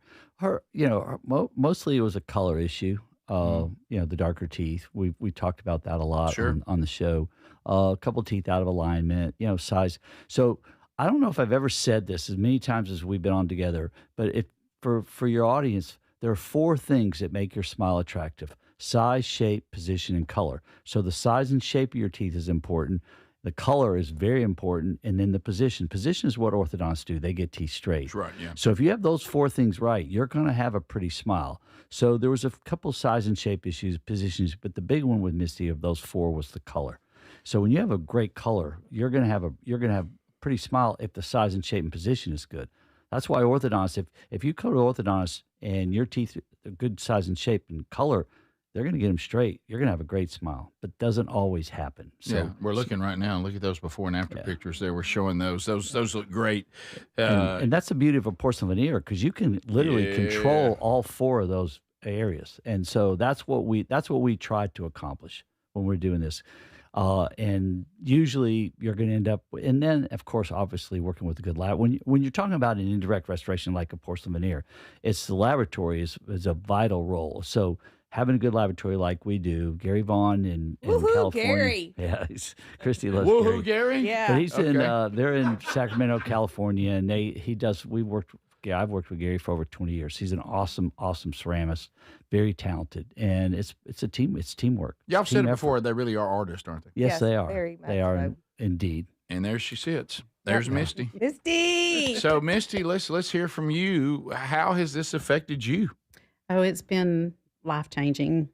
Mostly it was a color issue. The darker teeth. We talked about that a lot on the show. A couple teeth out of alignment, size. So I don't know if I've ever said this as many times as we've been on together, but for your audience, there are 4 things that make your smile attractive: size, shape, position, and color. So the size and shape of your teeth is important. The color is very important, and then the position. Position is what orthodontists do. They get teeth straight. That's right, yeah. So if you have those 4 things right, you're going to have a pretty smile. So there was a couple size and shape issues, positions, but the big one with Misty of those 4 was the color. So when you have a great color, you're going to have a pretty smile if the size and shape and position is good. That's why orthodontists, if you go to orthodontists and your teeth are good size and shape and color, they're going to get them straight. You're going to have a great smile, but doesn't always happen. So, yeah, we're looking right now. Look at those before and after pictures there. We're showing those. Those look great. And that's the beauty of a porcelain veneer, because you can literally control all 4 of those areas. And so that's what we tried to accomplish when we're doing this. And usually you're going to end up, and then of course, obviously working with a good lab. When you're talking about an indirect restoration like a porcelain veneer, it's the laboratory is a vital role. So having a good laboratory like we do, Gary Vaughn in California. Gary. Yeah, Christy loves Woohoo, Gary. Yeah. But he's they're in Sacramento, California, and I've worked with Gary for over 20 years. He's an awesome ceramist, very talented, and it's a team. It's teamwork. Yeah, I've said it before. They really are artists, aren't they? Yes, they are. Very much they are so. indeed. And there she sits. There's Misty. Misty. So Misty, let's hear from you. How has this affected you? Oh, it's been life-changing,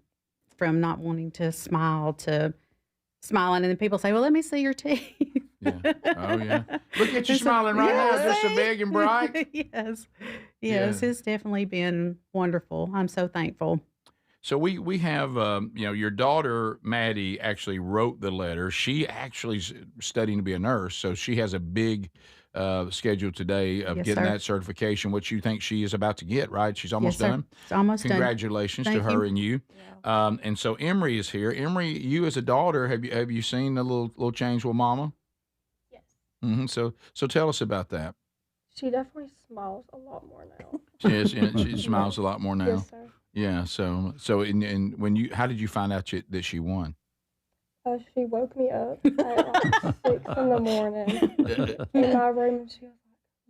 from not wanting to smile to smiling, and then people say, well, let me see your teeth. Yeah. Oh, yeah. Look at you smiling right now, just so big and bright. Yes. It's definitely been wonderful. I'm so thankful. So we have, your daughter, Maddie, actually wrote the letter. She actually is studying to be a nurse, so she has a big schedule today of getting that certification, which you think she is about to get, right? She's almost done. It's almost Congratulations done. to her and you. Yeah. And so Emery is here. Emery, you as a daughter, have you seen the little change with Mama? Yes. Mm-hmm. So tell us about that. She definitely smiles a lot more now. She smiles a lot more now. Yes, sir. Yeah. So and when how did you find out that she won? She woke me up at like 6 in the morning in my room, and she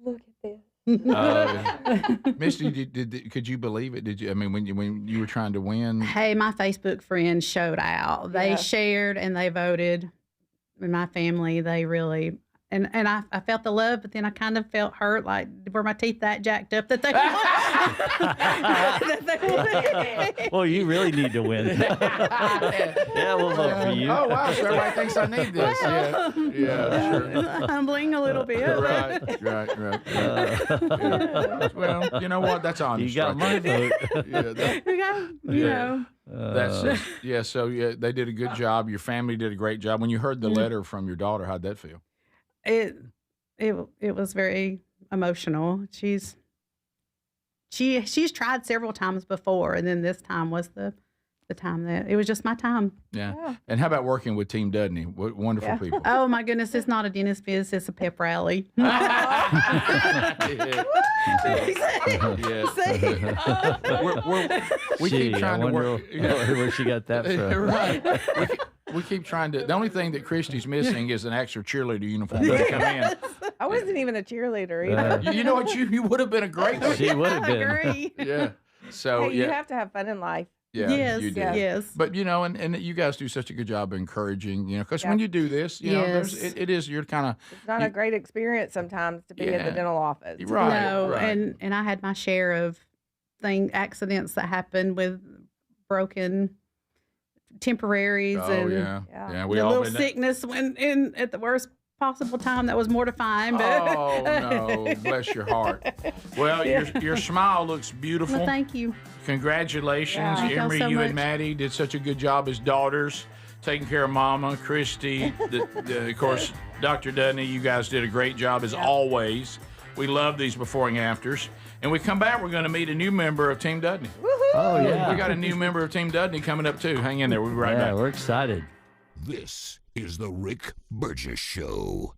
was like, "Look at this." Misty, could you believe it? Did you? I mean, when you were trying to win. Hey, my Facebook friends showed out. They shared and they voted. In my family, they really. And I felt the love, but then I kind of felt hurt, like, were my teeth that jacked up that they won? Well, you really need to win. Yeah, we'll vote for you. Oh, wow, so everybody thinks I need this. Yeah, sure. Humbling a little bit. Right. Yeah. Well, you know what? That's honest. You got my vote. That's just, so they did a good job. Your family did a great job. When you heard the letter from your daughter, how'd that feel? It was very emotional. She's tried several times before, and then this time was the time that it was just my time. Yeah. And how about working with Team Dudney? What wonderful people. Oh my goodness, it's not a dentist biz, it's a pep rally. We keep trying to work. Where she got that from. Right. We keep trying to. The only thing that Christy's missing is an extra cheerleader uniform to come in. I wasn't even a cheerleader either. You know what? You would have been a great one. She would have been. I agree. Yeah. So you have to have fun in life. Yeah, yes, you do. Yes. But and you guys do such a good job of encouraging, because when you do this, it is, you're kind of. It's not a great experience sometimes to be in the dental office. Right. No, right. And I had my share of accidents that happened with broken temporaries and we the all little sickness when at the worst possible time. That was mortifying. But oh no, bless your heart. Well, your smile looks beautiful. Well, thank you. Congratulations, Emery. So you much. and Maddie did such a good job as daughters, taking care of Mama, Christy, of course, Dr. Dudney. You guys did a great job as always. We love these before and afters. And we come back, we're going to meet a new member of Team Dudney. Oh, yeah. We got a new member of Team Dudney coming up, too. Hang in there. We'll be right back. Yeah, we're excited. This is the Rick Burgess Show.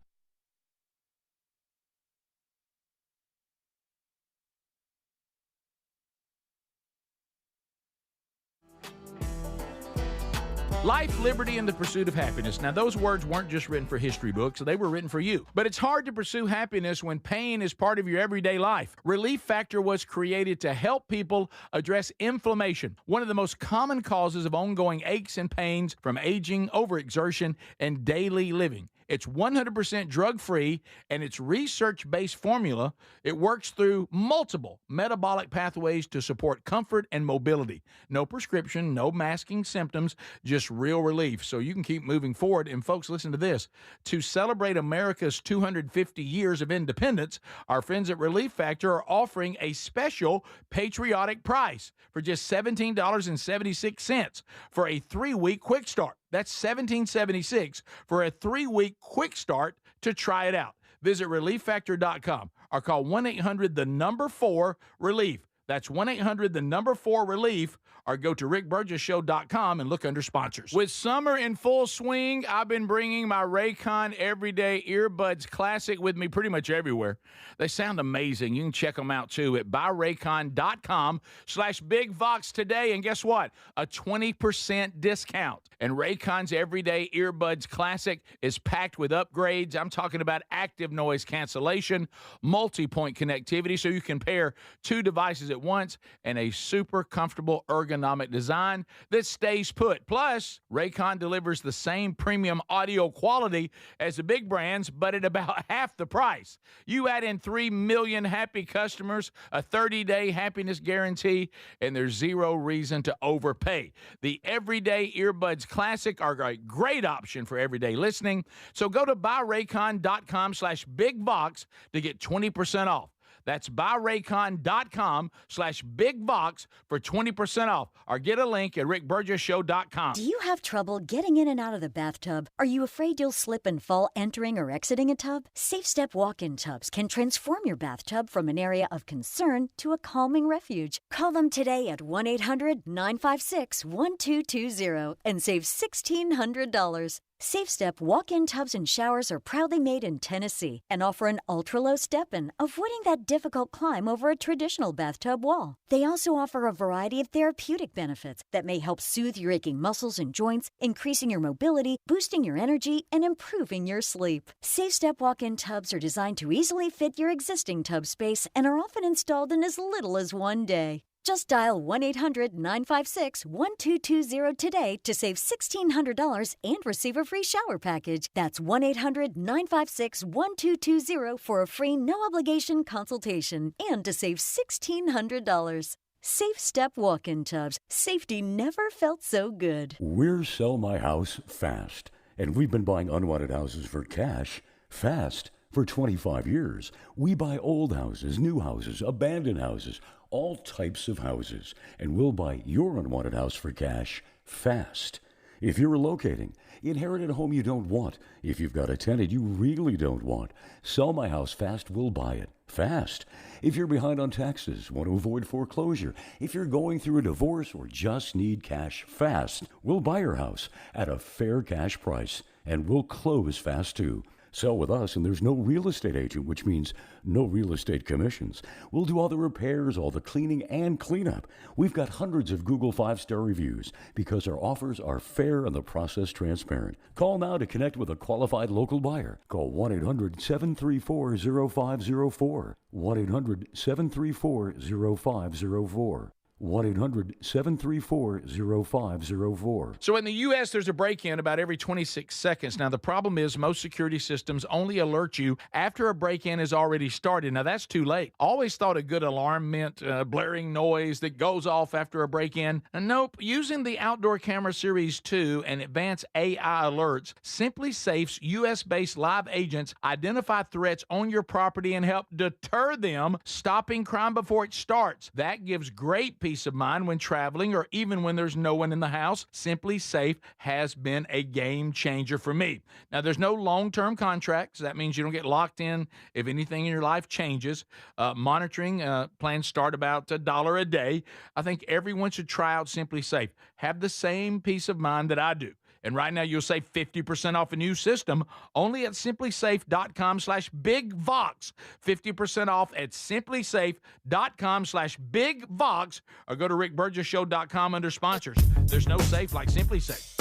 Life, liberty, and the pursuit of happiness. Now, those words weren't just written for history books. They were written for you. But it's hard to pursue happiness when pain is part of your everyday life. Relief Factor was created to help people address inflammation, one of the most common causes of ongoing aches and pains from aging, overexertion, and daily living. It's 100% drug-free, and its research-based formula, it works through multiple metabolic pathways to support comfort and mobility. No prescription, no masking symptoms, just real relief, so you can keep moving forward. And folks, listen to this. To celebrate America's 250 years of independence, our friends at Relief Factor are offering a special patriotic price for just $17.76 for a 3-week quick start. That's $17.76 for a 3-week quick start to try it out. Visit ReliefFactor.com or call 1-800-4-RELIEF. That's 1-800-4-RELIEF, or go to rickburgessshow.com and look under sponsors. With summer in full swing, I've been bringing my Raycon Everyday Earbuds Classic with me pretty much everywhere. They sound amazing. You can check them out, too, at buyraycon.com/BigVox today. And guess what? A 20% discount. And Raycon's Everyday Earbuds Classic is packed with upgrades. I'm talking about active noise cancellation, multi-point connectivity, so you can pair 2 devices at once, and a super comfortable ergonomic design that stays put. Plus, Raycon delivers the same premium audio quality as the big brands, but at about half the price. You add in 3 million happy customers, a 30-day happiness guarantee, and there's zero reason to overpay. The Everyday Earbuds Classic are a great option for everyday listening. So go to buyraycon.com/BigVox to get 20% off. That's buyraycon.com/BigVox for 20% off, or get a link at rickburgessshow.com. Do you have trouble getting in and out of the bathtub? Are you afraid you'll slip and fall entering or exiting a tub? SafeStep walk-in tubs can transform your bathtub from an area of concern to a calming refuge. Call them today at 1-800-956-1220 and save $1,600. SafeStep walk-in tubs and showers are proudly made in Tennessee and offer an ultra-low step-in, avoiding that difficult climb over a traditional bathtub wall. They also offer a variety of therapeutic benefits that may help soothe your aching muscles and joints, increasing your mobility, boosting your energy, and improving your sleep. SafeStep walk-in tubs are designed to easily fit your existing tub space and are often installed in as little as 1 day. Just dial 1-800-956-1220 today to save $1,600 and receive a free shower package. That's 1-800-956-1220 for a free no-obligation consultation and to save $1,600. SafeStep walk-in tubs. Safety never felt so good. We're Sell My House Fast, and we've been buying unwanted houses for cash fast for 25 years. We buy old houses, new houses, abandoned houses, all types of houses, and we'll buy your unwanted house for cash fast. If you're relocating, inherited a home you don't want, if you've got a tenant you really don't want, Sell My House Fast will buy it fast. If you're behind on taxes, want to avoid foreclosure, if you're going through a divorce or just need cash fast, we'll buy your house at a fair cash price, and we'll close fast too. Sell with us, and there's no real estate agent, which means no real estate commissions. We'll do all the repairs, all the cleaning, and cleanup. We've got hundreds of Google 5-star reviews because our offers are fair and the process transparent. Call now to connect with a qualified local buyer. Call 1-800-734-0504. 1-800-734-0504. 1-800-734-0504. So in the U.S., there's a break-in about every 26 seconds. Now, the problem is most security systems only alert you after a break-in is already started. Now, that's too late. Always thought a good alarm meant blaring noise that goes off after a break-in. Nope. Using the Outdoor Camera Series 2 and advanced AI alerts, Simply Safe's U.S.-based live agents identify threats on your property and help deter them, stopping crime before it starts. That gives great people peace of mind when traveling or even when there's no one in the house. Simply Safe has been a game changer for me. Now, there's no long-term contracts. That means you don't get locked in if anything in your life changes. Monitoring plans start about $1 a day. I think everyone should try out Simply Safe. Have the same peace of mind that I do. And right now, you'll save 50% off a new system only at simplysafe.com/bigvox. 50% off at simplysafe.com/bigvox, or go to rickburgessshow.com under sponsors. There's no safe like Simply Safe.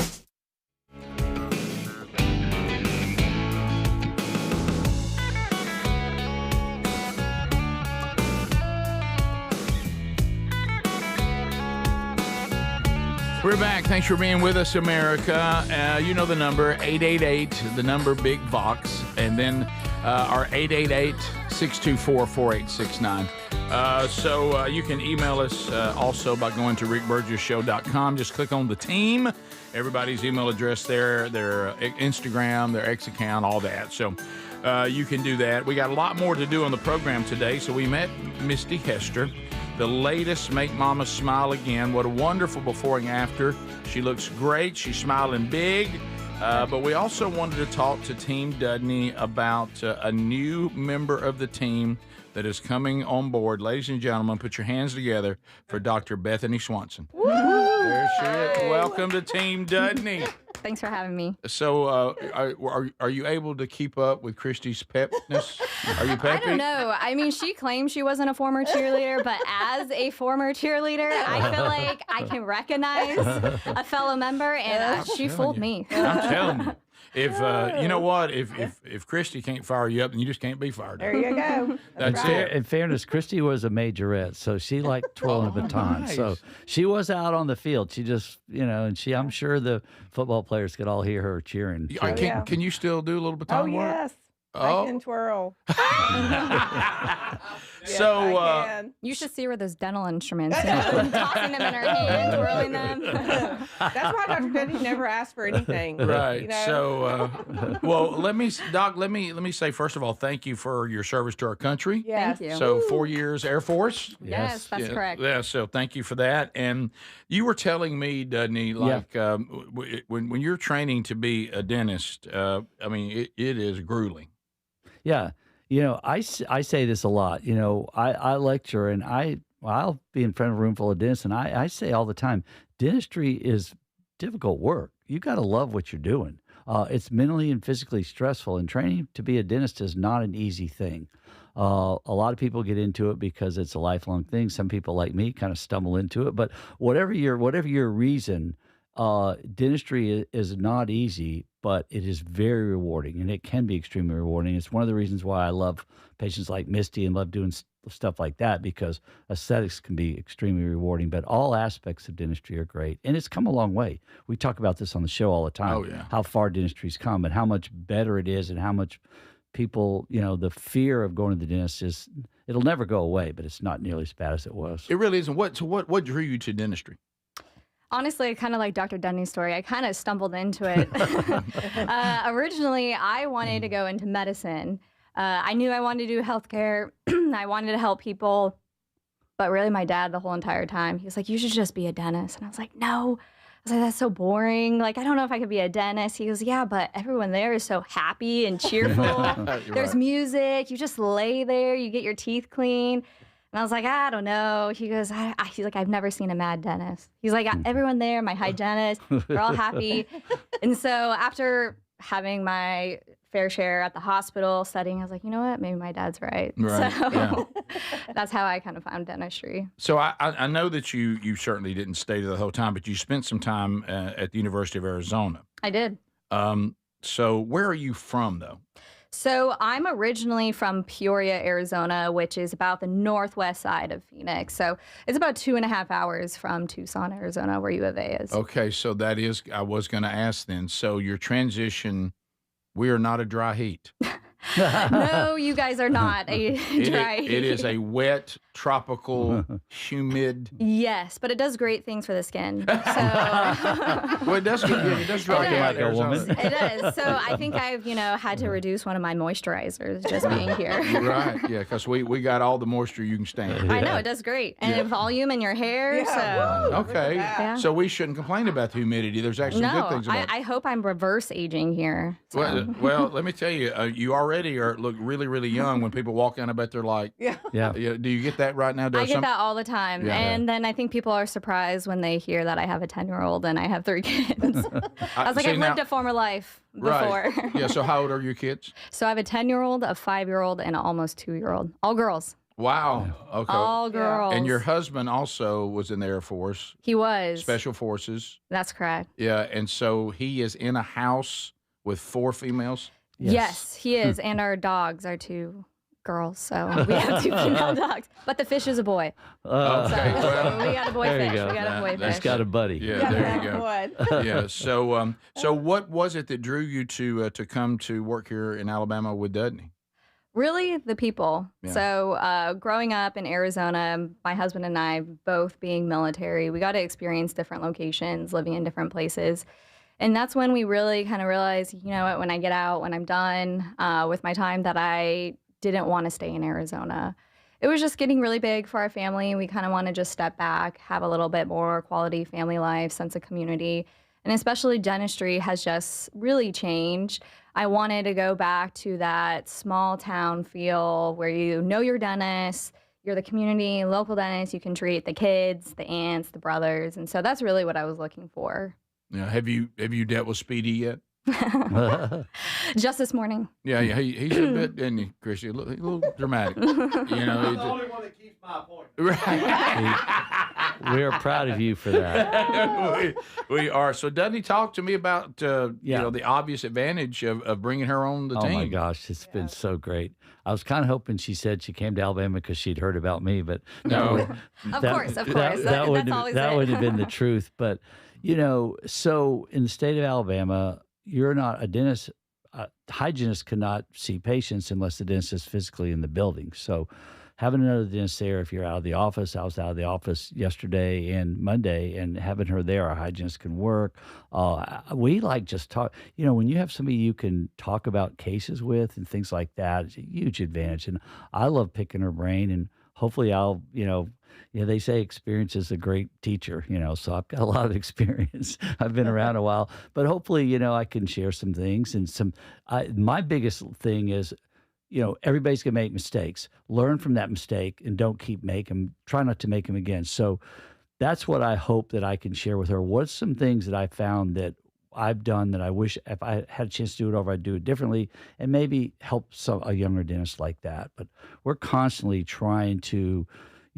We're back. Thanks for being with us, America. You know the number, 888, the number Big Vox, and then our 888-624-4869. So you can email us also by going to rickburgessshow.com. Just click on the team. Everybody's email address there, their Instagram, their X account, all that. So you can do that. We got a lot more to do on the program today. So we met Misty Hester, the latest Make Mama Smile Again. What a wonderful before and after. She looks great. She's smiling big. But we also wanted to talk to Team Dudney about a new member of the team that is coming on board. Ladies and gentlemen, put your hands together for Dr. Bethany Swanson. Woo! There she is. Welcome to Team Dudney. Thanks for having me. So are you able to keep up with Christy's pepness? Are you peppy? I don't know. I mean, she claims she wasn't a former cheerleader, but as a former cheerleader, I feel like I can recognize a fellow member, and she fooled me. I'm telling you. If you know what, if Christy can't fire you up, then you just can't be fired up. There you go. That's it. In fairness, Christy was a majorette, so she liked twirling a baton. Nice. So she was out on the field. She just, and I'm sure the football players could all hear her cheering. So. Can you still do a little baton work? Yes. I can twirl. So you should see her with those dental instruments, tossing them in her hand, twirling them. That's why Dr. Dudney never asked for anything. Right. You know? So, well, let me say first of all, thank you for your service to our country. Yes. Thank you. So 4 years Air Force. Yes, that's correct. Yeah. So thank you for that. And you were telling me, Dudney, like when you're training to be a dentist, I mean, it is grueling. Yeah. I say this a lot. I lecture and I'll be in front of a room full of dentists, and I say all the time, dentistry is difficult work. You got to love what you're doing. It's mentally and physically stressful, and training to be a dentist is not an easy thing. A lot of people get into it because it's a lifelong thing. Some people like me kind of stumble into it, but whatever your reason, dentistry is not easy, but it is very rewarding, and it can be extremely rewarding. It's one of the reasons why I love patients like Misty and love doing stuff like that, because aesthetics can be extremely rewarding, but all aspects of dentistry are great. And it's come a long way. We talk about this on the show all the time, how far dentistry's come and how much better it is, and how much people, the fear of going to the dentist it'll never go away, but it's not nearly as bad as it was. It really isn't. What drew you to dentistry? Honestly, kind of like Dr. Dudney's story, I kind of stumbled into it. Originally, I wanted to go into medicine. I knew I wanted to do healthcare. I wanted to help people. But really, my dad, the whole entire time, he was like, you should just be a dentist. And I was like, no. I was like, that's so boring. Like, I don't know if I could be a dentist. He goes, yeah, but everyone there is so happy and cheerful. There's music. You just lay there. You get your teeth clean. And I was like, I don't know. He goes, he's like, I've never seen a mad dentist. He's like, everyone there, my hygienist, they're all happy. And so after having my fair share at the hospital studying, I was like, you know what? Maybe my dad's right. So that's how I kind of found dentistry. So I know that you certainly didn't stay there the whole time, but you spent some time at the University of Arizona. I did. So where are you from, though? So I'm originally from Peoria, Arizona, which is about the northwest side of Phoenix. So it's about 2.5 hours from Tucson, Arizona, where U of A is. Okay, so that is, I was going to ask then. So your transition, we are not a dry heat. No, you guys are not a dry heat. It is a wet, tropical, humid. Yes, but it does great things for the skin. So. Well, it does dry you out like a woman. It does. So I think I've, had to reduce one of my moisturizers just being here. Right, yeah, because we got all the moisture you can stand. I know, it does great. And volume in your hair, Okay, so we shouldn't complain about the humidity. There's actually good things about it. I hope I'm reverse aging here. So. Well, let me tell you, you already look really, really young. When people walk in, I bet they're like, yeah. Do you get that right now? I get that all the time. Yeah. And then I think people are surprised when they hear that I have a 10-year-old and I have 3 kids. I was like, I've lived a former life before. Right. Yeah, so how old are your kids? So I have a 10-year-old, a 5-year-old, and an almost 2-year-old. All girls. Wow. Okay. All girls. And your husband also was in the Air Force. He was. Special Forces. That's correct. Yeah, and so he is in a house with 4 females? Yes, he is. And our dogs are 2 girls, so we have 2 female dogs. But the fish is a boy. Okay. So we got a boy fish. Go. We got a boy fish. He's got a buddy. Yeah, there you go. Yeah. So what was it that drew you to come to work here in Alabama with Dudney? Really, the people. Yeah. So growing up in Arizona, my husband and I, both being military, we got to experience different locations, living in different places. And that's when we really kind of realized, you know what, when I get out, when I'm done with my time, that I didn't want to stay in Arizona. It was just getting really big for our family. We kind of want to just step back, have a little bit more quality family life, sense of community. And especially dentistry has just really changed. I wanted to go back to that small town feel where you know your dentist, you're the community, local dentist, you can treat the kids, the aunts, the brothers. And so that's really what I was looking for. Yeah. Have you dealt with Speedy yet? Just this morning. Yeah, he's a bit, isn't he, Chrissy? A little dramatic. He's the only one that keeps my appointment. Right. We are proud of you for that. we are. So doesn't he talk to me about the obvious advantage of bringing her on the team? Oh my gosh, it's been so great. I was kind of hoping she said she came to Alabama because she'd heard about me, but no. Of course. That wouldn't have been the truth. But so in the state of Alabama, you're not a dentist. Hygienists cannot see patients unless the dentist is physically in the building. So having another dentist there, if you're out of the office, I was out of the office yesterday and Monday, and having her there, our hygienist can work. We just talk, when you have somebody you can talk about cases with and things like that, it's a huge advantage. And I love picking her brain, and hopefully I'll, they say experience is a great teacher, so I've got a lot of experience. I've been around a while, but hopefully, I can share some things. And my biggest thing is, everybody's going to make mistakes. Learn from that mistake and don't keep try not to make them again. So that's what I hope that I can share with her. What's some things that I found that I've done that I wish if I had a chance to do it over, I'd do it differently, and maybe help a younger dentist like that. But we're constantly trying to,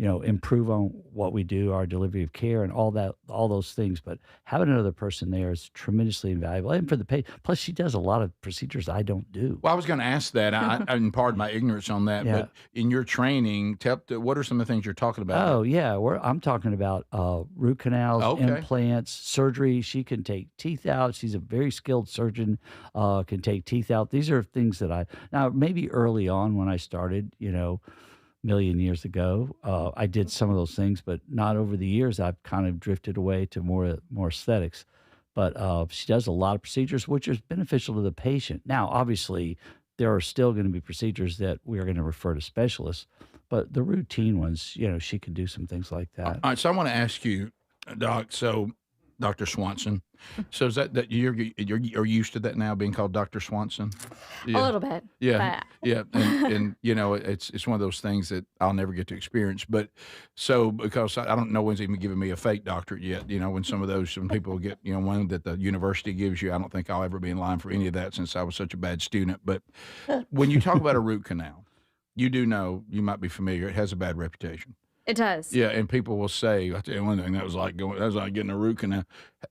improve on what we do, our delivery of care and all those things. But having another person there is tremendously invaluable. And for the patient, plus she does a lot of procedures I don't do. Well, I was going to ask that. And pardon my ignorance on that. Yeah. But in your training, what are some of the things you're talking about? Oh, yeah. I'm talking about root canals, implants, surgery. She can take teeth out. She's a very skilled surgeon, can take teeth out. These are things that now maybe early on when I started, million years ago, I did some of those things, but not over the years. I've kind of drifted away to more aesthetics. But she does a lot of procedures, which is beneficial to the patient. Now, obviously, there are still going to be procedures that we are going to refer to specialists, but the routine ones, she can do some things like that. All right, so I want to ask you, Doc. So, Dr. Swanson. So is that you're used to that now, being called Dr. Swanson? Yeah. A little bit. Yeah, yeah, and it's one of those things that I'll never get to experience. But so because I don't know one's even giving me a fake doctorate yet. When some people get one that the university gives you, I don't think I'll ever be in line for any of that since I was such a bad student. But when you talk about a root canal, you do know, you might be familiar, it has a bad reputation. It does. Yeah, and people will say, I tell you one thing, that was like getting a root canal.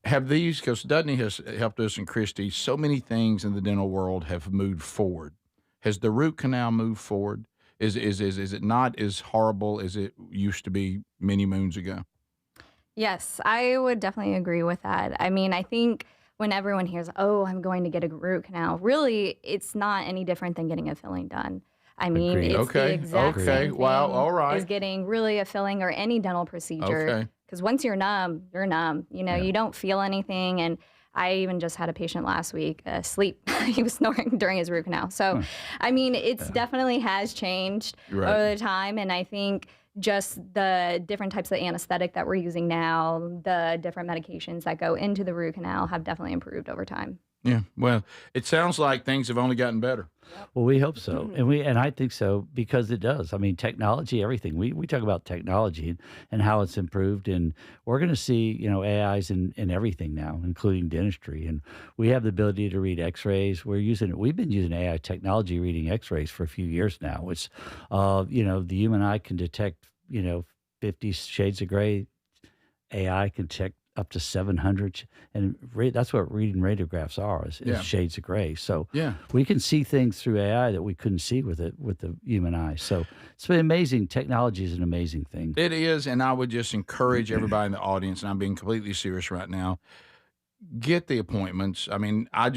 Have these, because Dudney has helped us and Christy, so many things in the dental world have moved forward. Has the root canal moved forward? Is it not as horrible as it used to be many moons ago? Yes, I would definitely agree with that. I mean, I think when everyone hears, oh, I'm going to get a root canal, really, it's not any different than getting a filling done. I mean, it's the exact same thing all right. as getting really a filling or any dental procedure. Because once you're numb, you're numb. You know, you don't feel anything. And I even just had a patient last week sleep. He was snoring during his root canal. So, I mean, it's definitely has changed over the time. And I think just the different types of anesthetic that we're using now, the different medications that go into the root canal have definitely improved over time. Yeah, well, it sounds like things have only gotten better. Well, we hope so, and I think so because it does. I mean, technology, everything. We talk about technology and how it's improved, and we're going to see AIs in everything now, including dentistry. And we have the ability to read X-rays. We've been using AI technology reading X-rays for a few years now. Which, the human eye can detect 50 shades of gray. AI can check up to 700, and that's what reading radiographs are is shades of gray. So we can see things through AI that we couldn't see with the human eye. So it's been amazing. Technology is an amazing thing. It is, and I would just encourage everybody in the audience, and I'm being completely serious right now, get the appointments. I mean, I'm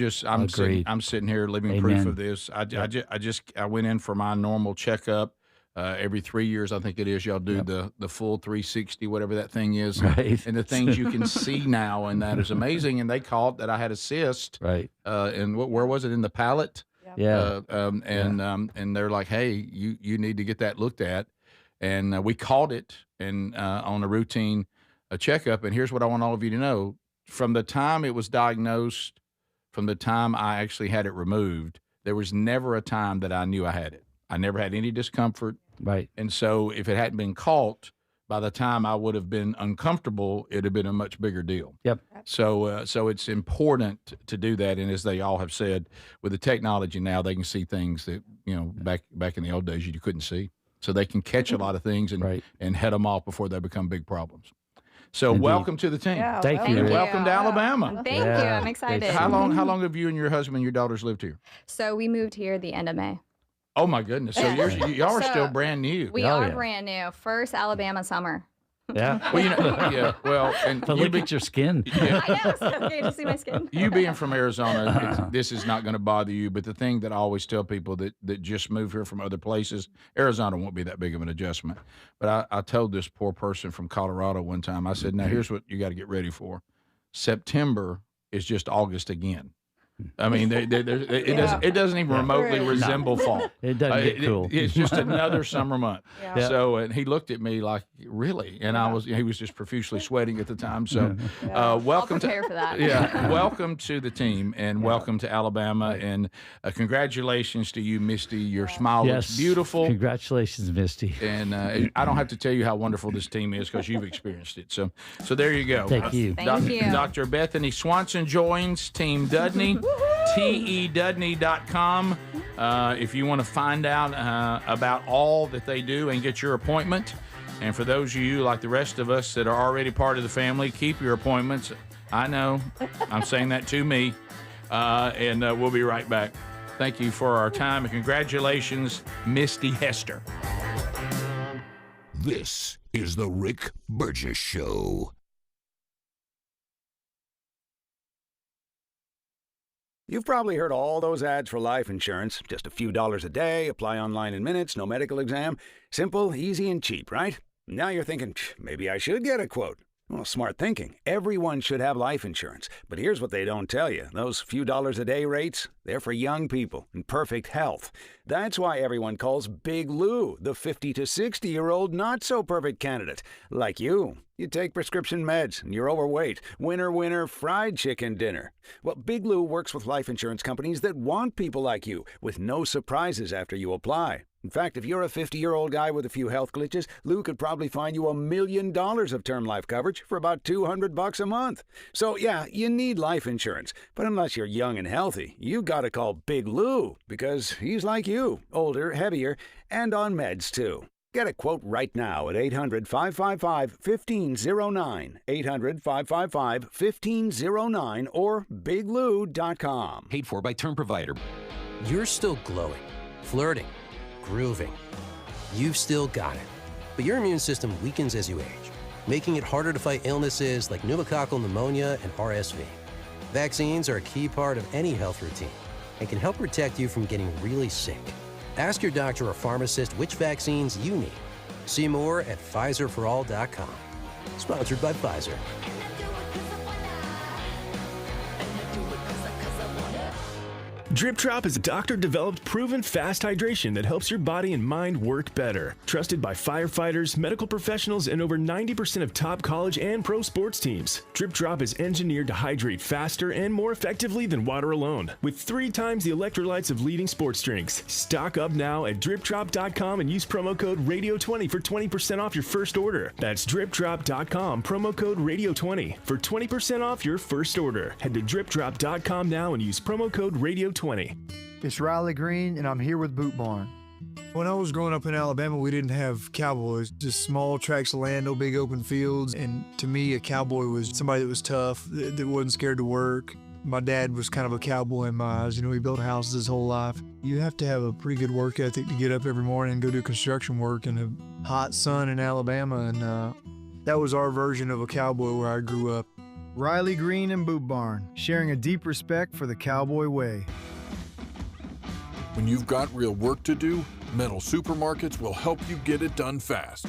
sitting here living proof of this. I went in for my normal checkup. Every 3 years, I think it is, y'all do the full 360, whatever that thing is, and the things you can see now, and that is amazing. And they caught that I had a cyst, and where was it, in the palate? And they're like, hey, you need to get that looked at, and we caught it and on a routine checkup. And here's what I want all of you to know: from the time it was diagnosed, from the time I actually had it removed, there was never a time that I knew I had it. I never had any discomfort. Right. And so if it hadn't been caught, by the time I would have been uncomfortable, it'd have been a much bigger deal. Yep. So it's important to do that. And as they all have said, with the technology now, they can see things that, back in the old days you couldn't see. So they can catch a lot of things and head them off before they become big problems. So welcome to the team. Yeah, thank you. And welcome to Alabama. Thank you. I'm excited. How long have you and your husband and your daughters lived here? So we moved here the end of May. Oh, my goodness. So y'all are still brand new. We are brand new. First Alabama summer. Yeah. Well, and look at your skin. I know. So okay to see my skin. You being from Arizona, this is not going to bother you. But the thing that I always tell people that just move here from other places, Arizona won't be that big of an adjustment. But I told this poor person from Colorado one time, I said, now here's what you got to get ready for. September is just August again. I mean, it doesn't even remotely resemble fall. It doesn't get cool. It's just another summer month. Yeah. So, and he looked at me like, really? And he was just profusely sweating at the time. So, welcome I'll prepare for that. Welcome to the team, and welcome to Alabama, and congratulations to you, Misty. Your smile looks beautiful. Congratulations, Misty. And I don't have to tell you how wonderful this team is because you've experienced it. So there you go. Thank you. Thank you. Dr. Bethany Swanson joins Team Dudney. TEDudney.com if you want to find out about all that they do and get your appointment. And for those of you, like the rest of us, that are already part of the family, keep your appointments. I know. I'm saying that to me. And we'll be right back. Thank you for our time, and congratulations, Misty Hester. This is the Rick Burgess Show. You've probably heard all those ads for life insurance. Just a few dollars a day, apply online in minutes, no medical exam. Simple, easy, and cheap, right? Now you're thinking, maybe I should get a quote. Well, smart thinking. Everyone should have life insurance. But here's what they don't tell you. Those few dollars a day rates, they're for young people in perfect health. That's why everyone calls Big Lou the 50 to 60-year-old not-so-perfect candidate. Like you. You take prescription meds, and you're overweight. Winner, winner, fried chicken dinner. Well, Big Lou works with life insurance companies that want people like you, with no surprises after you apply. In fact, if you're a 50-year-old guy with a few health glitches, Lou could probably find you $1 million of term life coverage for about $200 a month. So, yeah, you need life insurance. But unless you're young and healthy, you gotta call Big Lou, because he's like you, older, heavier, and on meds, too. Get a quote right now at 800-555-1509, 800-555-1509, or biglou.com. Paid for by term provider. You're still glowing, flirting, grooving. You've still got it. But your immune system weakens as you age, making it harder to fight illnesses like pneumococcal pneumonia and RSV. Vaccines are a key part of any health routine and can help protect you from getting really sick. Ask your doctor or pharmacist which vaccines you need. See more at PfizerForAll.com. Sponsored by Pfizer. Drip Drop is a doctor-developed, proven fast hydration that helps your body and mind work better. Trusted by firefighters, medical professionals, and over 90% of top college and pro sports teams. Drip Drop is engineered to hydrate faster and more effectively than water alone, with 3 times the electrolytes of leading sports drinks. Stock up now at DripDrop.com and use promo code RADIO20 for 20% off your first order. That's DripDrop.com, promo code RADIO20 for 20% off your first order. Head to DripDrop.com now and use promo code RADIO20. It's Riley Green, and I'm here with Boot Barn. When I was growing up in Alabama, we didn't have cowboys, just small tracts of land, no big open fields. And to me, a cowboy was somebody that was tough, that wasn't scared to work. My dad was kind of a cowboy in my eyes. You know, he built houses his whole life. You have to have a pretty good work ethic to get up every morning and go do construction work in a hot sun in Alabama. And that was our version of a cowboy where I grew up. Riley Green and Boot Barn, sharing a deep respect for the cowboy way. When you've got real work to do, Metal Supermarkets will help you get it done fast.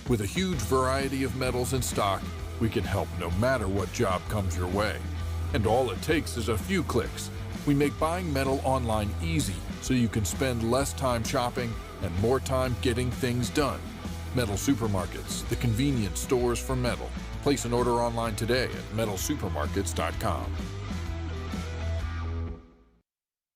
With a huge variety of metals in stock, we can help no matter what job comes your way. And all it takes is a few clicks. We make buying metal online easy so you can spend less time shopping and more time getting things done. Metal Supermarkets, the convenient stores for metal. Place an order online today at metalsupermarkets.com.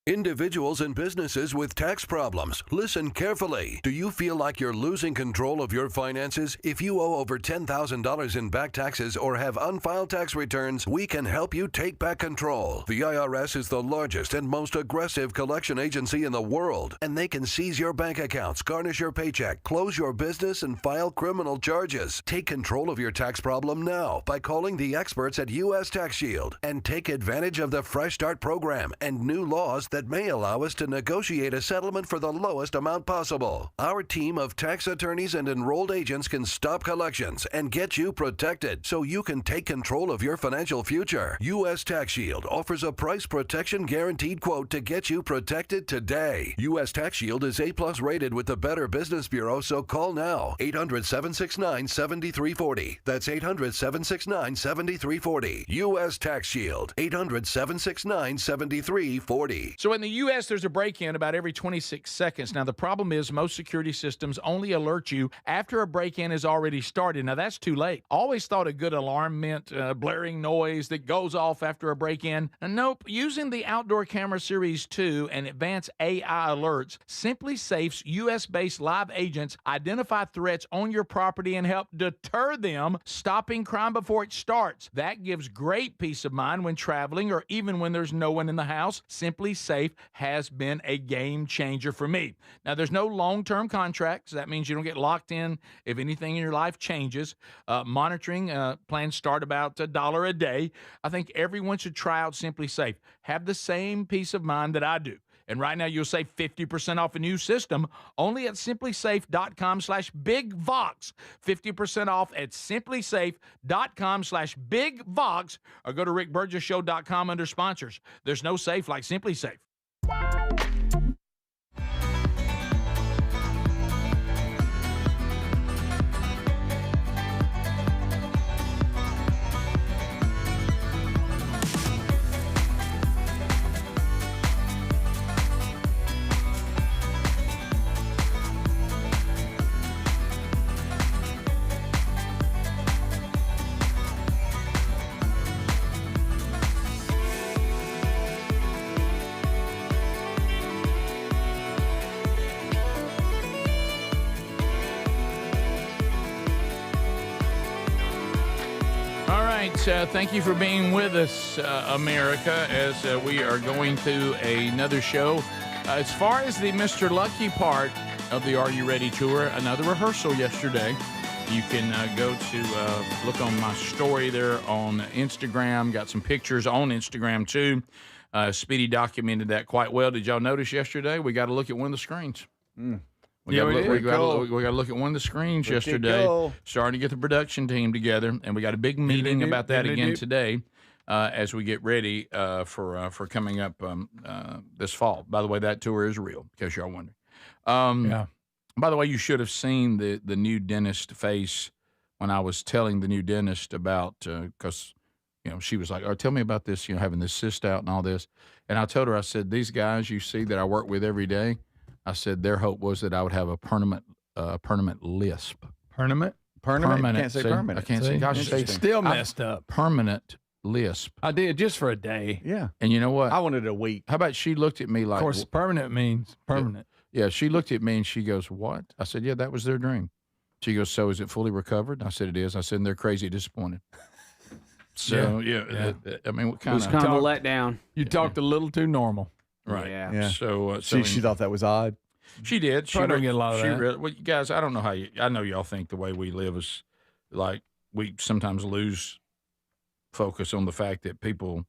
Individuals and businesses with tax problems, listen carefully. Do you feel like you're losing control of your finances? If you owe over $10,000 in back taxes or have unfiled tax returns, we can help you take back control. The IRS is the largest and most aggressive collection agency in the world, and they can seize your bank accounts, garnish your paycheck, close your business, and file criminal charges. Take control of your tax problem now by calling the experts at U.S. Tax Shield and take advantage of the Fresh Start program and new laws that may allow us to negotiate a settlement for the lowest amount possible. Our team of tax attorneys and enrolled agents can stop collections and get you protected so you can take control of your financial future. U.S. Tax Shield offers a price protection guaranteed quote to get you protected today. U.S. Tax Shield is A+ rated with the Better Business Bureau, so call now. 800-769-7340. That's 800-769-7340. U.S. Tax Shield. 800-769-7340. So in the U.S., there's a break-in about every 26 seconds. Now, the problem is most security systems only alert you after a break-in has already started. Now, that's too late. Always thought a good alarm meant blaring noise that goes off after a break-in. Nope. Using the Outdoor Camera Series 2 and advanced AI alerts, SimpliSafe's U.S.-based live agents identify threats on your property and help deter them, stopping crime before it starts. That gives great peace of mind when traveling or even when there's no one in the house. SimpliSafe has been a game changer for me. Now, there's no long-term contracts. That means you don't get locked in if anything in your life changes. Monitoring plans start about $1 a day. I think everyone should try out SimpliSafe. Have the same peace of mind that I do. And right now, you'll save 50% off a new system only at simplisafe.com/bigvox. 50% off at simplisafe.com/bigvox, or go to rickburgessshow.com under sponsors. There's no safe like SimpliSafe. Thank you for being with us, America, as we are going through another show. As far as the Mr. Lucky part of the Are You Ready tour, another rehearsal yesterday. You can go to look on my story there on Instagram. Got some pictures on Instagram, too. Speedy documented that quite well. Did y'all notice yesterday? We got to look at one of the screens. We got to look at one of the screens yesterday. Starting to get the production team together, and we got a big meeting about that again today. as we get ready for coming up this fall. By the way, that tour is real, in case y'all wondering. Yeah. By the way, you should have seen the new dentist face when I was telling the new dentist about because she was like, "Oh, tell me about this. Having this cyst out and all this." And I told her, I said, "These guys you see that I work with every day," I said, "their hope was that I would have a permanent lisp." Permanent? Permanent? Can't say See? permanent. I can't say. Gosh, It's still messed up. Permanent lisp. I did just for a day. Yeah. And you know what? I wanted a week. How about she looked at me like, Of course, permanent means permanent. Yeah, she looked at me and she goes, "What?" I said, "Yeah, that was their dream." She goes, "So is it fully recovered?" I said, "It is." I said, "And they're crazy disappointed." So, I mean, what kind It was kind of a letdown. You talked a little too normal. Right. Yeah. So, She thought that was odd. She did. She Probably don't get a lot of that. well, you guys, I don't know how I know y'all think the way we live is like we sometimes lose focus on the fact that people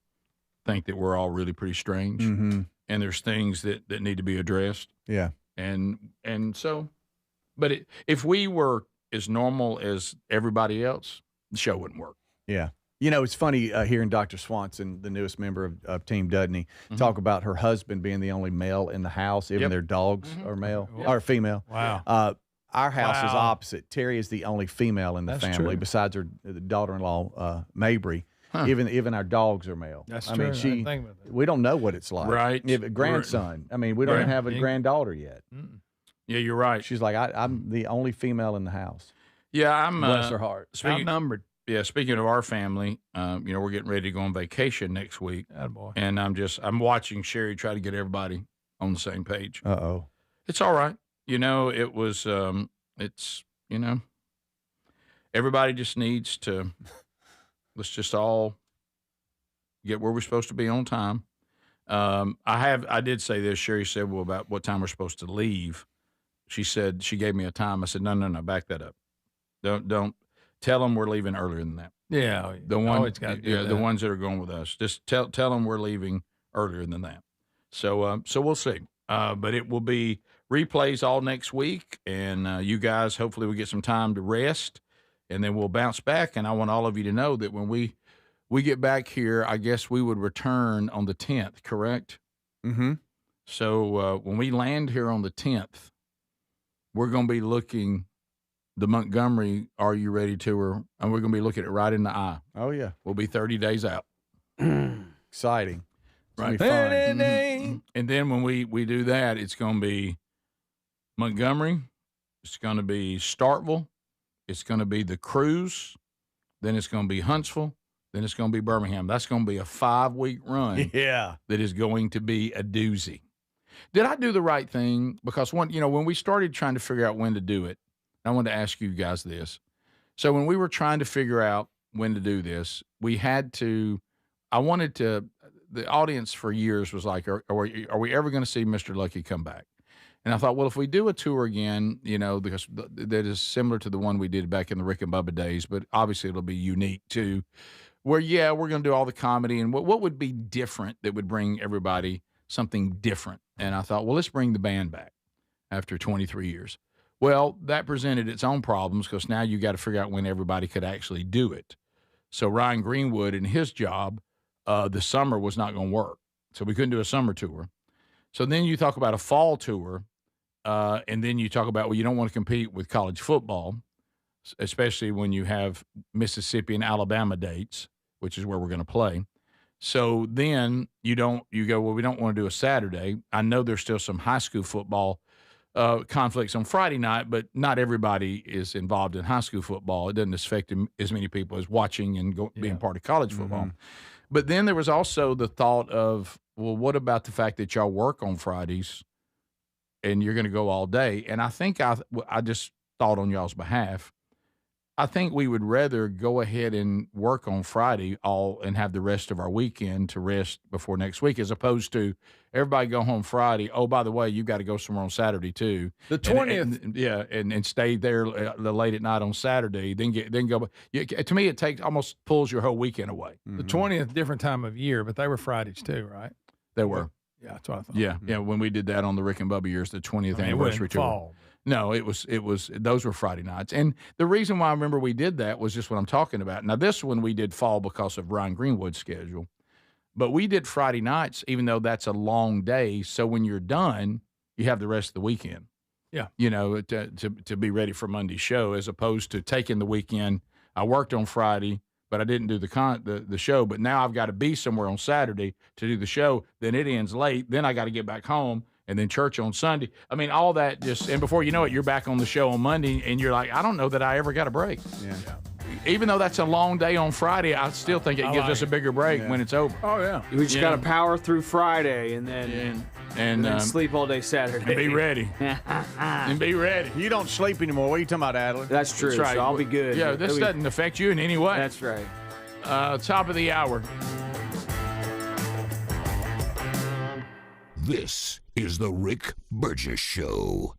think that we're all really pretty strange. Mm-hmm. And there's things that need to be addressed. Yeah. And so, but if we were as normal as everybody else, the show wouldn't work. Yeah. It's funny hearing Dr. Swanson, the newest member of Team Dudney, talk about her husband being the only male in the house, even their dogs are male or female. Wow. Our house is opposite. Terry is the only female in the That's family, true. besides her daughter-in-law, Mabry. Huh. Even our dogs are male. That's I true. I mean, didn't think about that. we don't know what it's like. Right. If a grandson. I mean, we don't Right. even have a granddaughter yet. Yeah, you're right. She's like, I'm the only female in the house. Yeah, I'm Bless her heart. Outnumbered. Yeah, speaking of our family, we're getting ready to go on vacation next week, Attaboy. and I'm watching Sherry try to get everybody on the same page. Uh-oh. It's all right. It was everybody just needs to let's just all get where we're supposed to be on time. I did say this. Sherry said, "Well, about what time we're supposed to leave." She said she gave me a time. I said, "No, back that up. Don't tell them we're leaving earlier than that." Yeah. The always gotta do the that. ones that are going with us. Just tell them we're leaving earlier than that. So we'll see. But it will be replays all next week, and you guys hopefully will get some time to rest, and then we'll bounce back. And I want all of you to know that when we get back here, I guess we would return on the 10th, correct? Mm-hmm. So when we land here on the 10th, we're going to be looking the Montgomery Are You Ready tour, and we're going to be looking it right in the eye. Oh, yeah. We'll be 30 days out. Exciting. It's Right. gonna be fun. And then when we do that, it's going to be Montgomery. It's going to be Starkville. It's going to be the Cruise. Then it's going to be Huntsville. Then it's going to be Birmingham. That's going to be a 5-week run. Yeah. That is going to be a doozy. Did I do the right thing? Because when we started trying to figure out when to do it, I wanted to ask you guys this. So when we were trying to figure out when to do this, the audience for years was like, are we ever going to see Mr. Lucky come back? And I thought, well, if we do a tour again, because that is similar to the one we did back in the Rick and Bubba days, but obviously it'll be unique too, where, we're going to do all the comedy, and what would be different that would bring everybody something different? And I thought, well, let's bring the band back after 23 years. Well, that presented its own problems because now you got to figure out when everybody could actually do it. So Ryan Greenwood and his job, the summer was not going to work. So we couldn't do a summer tour. So then you talk about a fall tour, and then you talk about, well, you don't want to compete with college football, especially when you have Mississippi and Alabama dates, which is where we're going to play. So then you go, well, we don't want to do a Saturday. I know there's still some high school football conflicts on Friday night, but not everybody is involved in high school football. It doesn't affect as many people as watching and being part of college football. Mm-hmm. But then there was also the thought of, well, what about the fact that y'all work on Fridays and you're going to go all day? And I think I just thought on y'all's behalf. I think we would rather go ahead and work on Friday and have the rest of our weekend to rest before next week, as opposed to everybody go home Friday. Oh, by the way, you got to go somewhere on Saturday too. The 20th, and stay there late at night on Saturday. Then go. To me, it almost pulls your whole weekend away. The 20th, different time of year, but they were Fridays too, right? They were. Yeah, that's what I thought. Yeah, yeah. When we did that on the Rick and Bubba years, the 20th anniversary tour. Fall. No, it was those were Friday nights. And the reason why I remember we did that was just what I'm talking about. Now, this one we did fall because of Ryan Greenwood's schedule. But we did Friday nights, even though that's a long day. So when you're done, you have the rest of the weekend. Yeah. To be ready for Monday's show, as opposed to taking the weekend. I worked on Friday, but I didn't do the show. But now I've got to be somewhere on Saturday to do the show. Then it ends late. Then I got to get back home. And then church on Sunday. I mean, all that and before you know it, you're back on the show on Monday, and you're like, I don't know that I ever got a break. Yeah. Even though that's a long day on Friday, I still think it gives us a bigger break when it's over. Oh, yeah. We just got to power through Friday and then sleep all day Saturday. And be ready. And be ready. You don't sleep anymore. What are you talking about, Adler? That's true. That's right. So I'll be good. Yeah, this doesn't affect you in any way. That's right. Top of the hour. This is the Rick Burgess Show.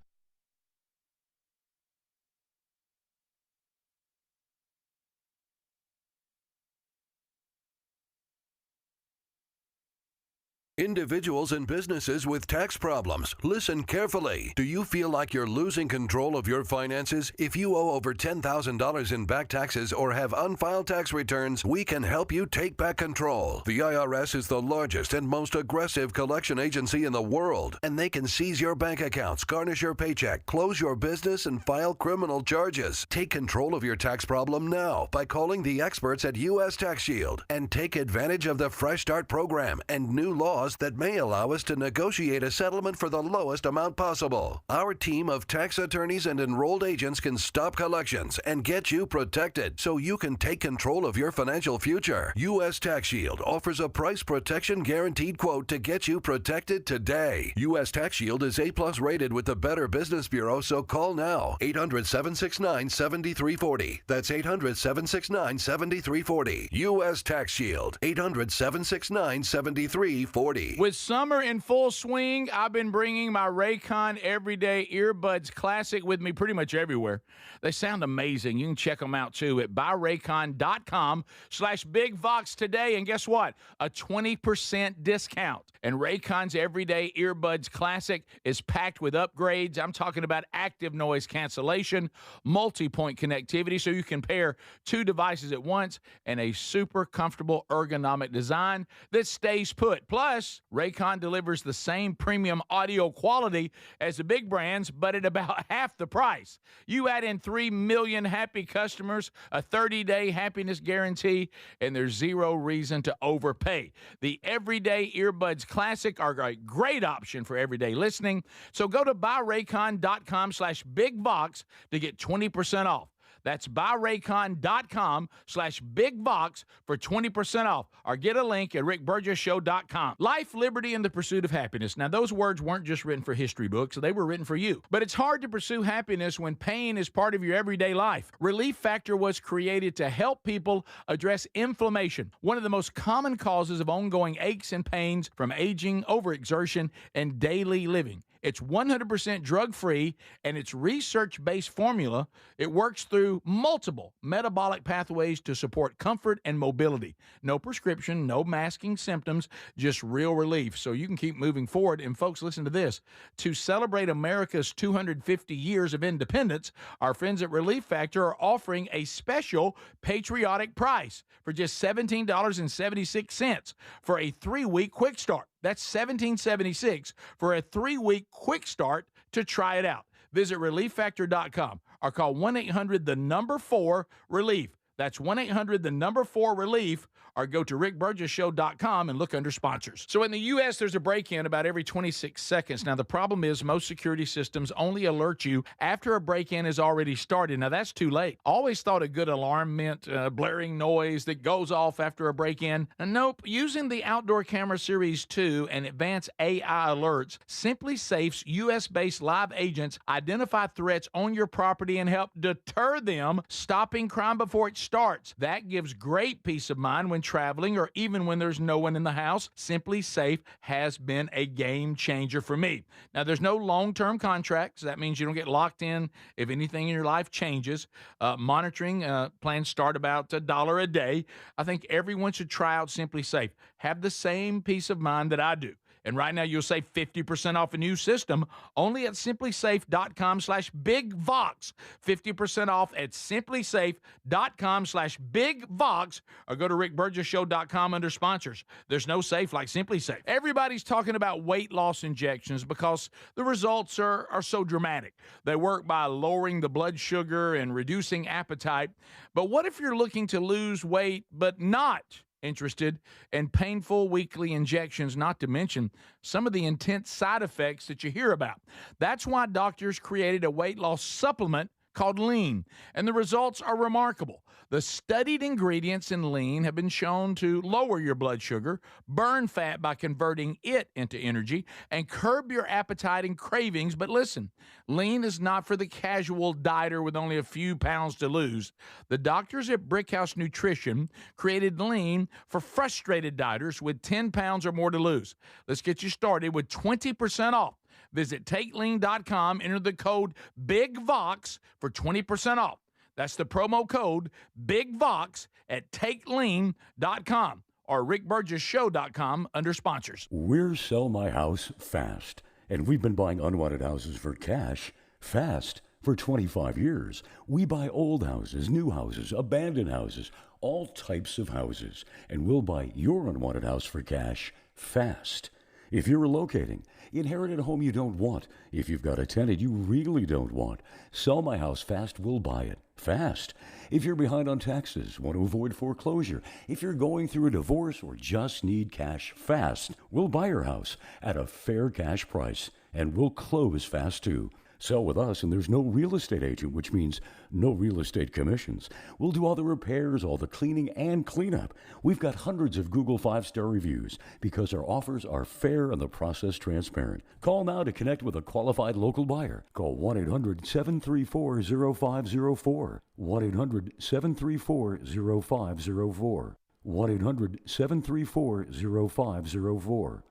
Individuals and businesses with tax problems, listen carefully. Do you feel like you're losing control of your finances? If you owe over $10,000 in back taxes or have unfiled tax returns, we can help you take back control. The IRS is the largest and most aggressive collection agency in the world, and they can seize your bank accounts, garnish your paycheck, close your business, and file criminal charges. Take control of your tax problem now by calling the experts at U.S. Tax Shield and take advantage of the Fresh Start program and new laws that may allow us to negotiate a settlement for the lowest amount possible. Our team of tax attorneys and enrolled agents can stop collections and get you protected so you can take control of your financial future. U.S. Tax Shield offers a price protection guaranteed quote to get you protected today. U.S. Tax Shield is A+ rated with the Better Business Bureau, so call now. 800-769-7340. That's 800-769-7340. U.S. Tax Shield. 800-769-7340. With summer in full swing, I've been bringing my Raycon Everyday Earbuds Classic with me pretty much everywhere. They sound amazing. You can check them out, too, at buyraycon.com/BigVox today. And guess what? A 20% discount. And Raycon's Everyday Earbuds Classic is packed with upgrades. I'm talking about active noise cancellation, multi-point connectivity, so you can pair two devices at once, and a super comfortable ergonomic design that stays put. Plus, Raycon delivers the same premium audio quality as the big brands, but at about half the price. You add in 3 million happy customers, a 30-day happiness guarantee, and there's zero reason to overpay. The Everyday Earbuds Classic are a great option for everyday listening. So go to buyraycon.com/BigVox to get 20% off. That's buyraycon.com/BigVox for 20% off. Or get a link at rickburgessshow.com. Life, liberty, and the pursuit of happiness. Now, those words weren't just written for history books. They were written for you. But it's hard to pursue happiness when pain is part of your everyday life. Relief Factor was created to help people address inflammation, one of the most common causes of ongoing aches and pains from aging, overexertion, and daily living. It's 100% drug-free, and it's research-based formula. It works through multiple metabolic pathways to support comfort and mobility. No prescription, no masking symptoms, just real relief, so you can keep moving forward. And folks, listen to this. To celebrate America's 250 years of independence, our friends at Relief Factor are offering a special patriotic price for just $17.76 for a 3-week quick start. That's $17.76 for a 3-week quick start to try it out. Visit ReliefFactor.com or call 1-800-4-RELIEF. That's 1-800-4-RELIEF, or go to rickburgessshow.com and look under sponsors. So in the U.S., there's a break-in about every 26 seconds. Now, the problem is most security systems only alert you after a break-in is already started. Now, that's too late. Always thought a good alarm meant blaring noise that goes off after a break-in. Nope. Using the Outdoor Camera Series 2 and advanced AI alerts, Simply Safe's U.S.-based live agents identify threats on your property and help deter them, stopping crime before it starts. That gives great peace of mind when traveling or even when there's no one in the house. Simply Safe has been a game changer for me. Now, there's no long-term contracts. That means you don't get locked in if anything in your life changes. Monitoring plans start about $1 a day. I think everyone should try out Simply Safe. Have the same peace of mind that I do. And right now, you'll save 50% off a new system only at simplysafe.com/bigvox. 50% off at simplysafe.com/bigvox, or go to rickburgessshow.com under sponsors. There's no safe like Simply Safe. Everybody's talking about weight loss injections because the results are so dramatic. They work by lowering the blood sugar and reducing appetite. But what if you're looking to lose weight but not interested in painful weekly injections, not to mention some of the intense side effects that you hear about? That's why doctors created a weight loss supplement called Lean, and the results are remarkable. The studied ingredients in Lean have been shown to lower your blood sugar, burn fat by converting it into energy, and curb your appetite and cravings. But listen, Lean is not for the casual dieter with only a few pounds to lose. The doctors at Brickhouse Nutrition created Lean for frustrated dieters with 10 pounds or more to lose. Let's get you started with 20% off. Visit TakeLean.com, enter the code BIGVOX for 20% off. That's the promo code BIGVOX at TakeLean.com or RickBurgessShow.com under sponsors. We're Sell My House Fast, and we've been buying unwanted houses for cash fast for 25 years. We buy old houses, new houses, abandoned houses, all types of houses, and we'll buy your unwanted house for cash fast. If you're relocating, inherited a home you don't want, if you've got a tenant you really don't want, Sell My House Fast will buy it fast. If you're behind on taxes, want to avoid foreclosure, if you're going through a divorce or just need cash fast, we'll buy your house at a fair cash price, and we'll close fast too. Sell with us, and there's no real estate agent, which means no real estate commissions. We'll do all the repairs, all the cleaning, and cleanup. We've got hundreds of Google 5-star reviews because our offers are fair and the process transparent. Call now to connect with a qualified local buyer. Call 1-800-734-0504. 1-800-734-0504. 1-800-734-0504.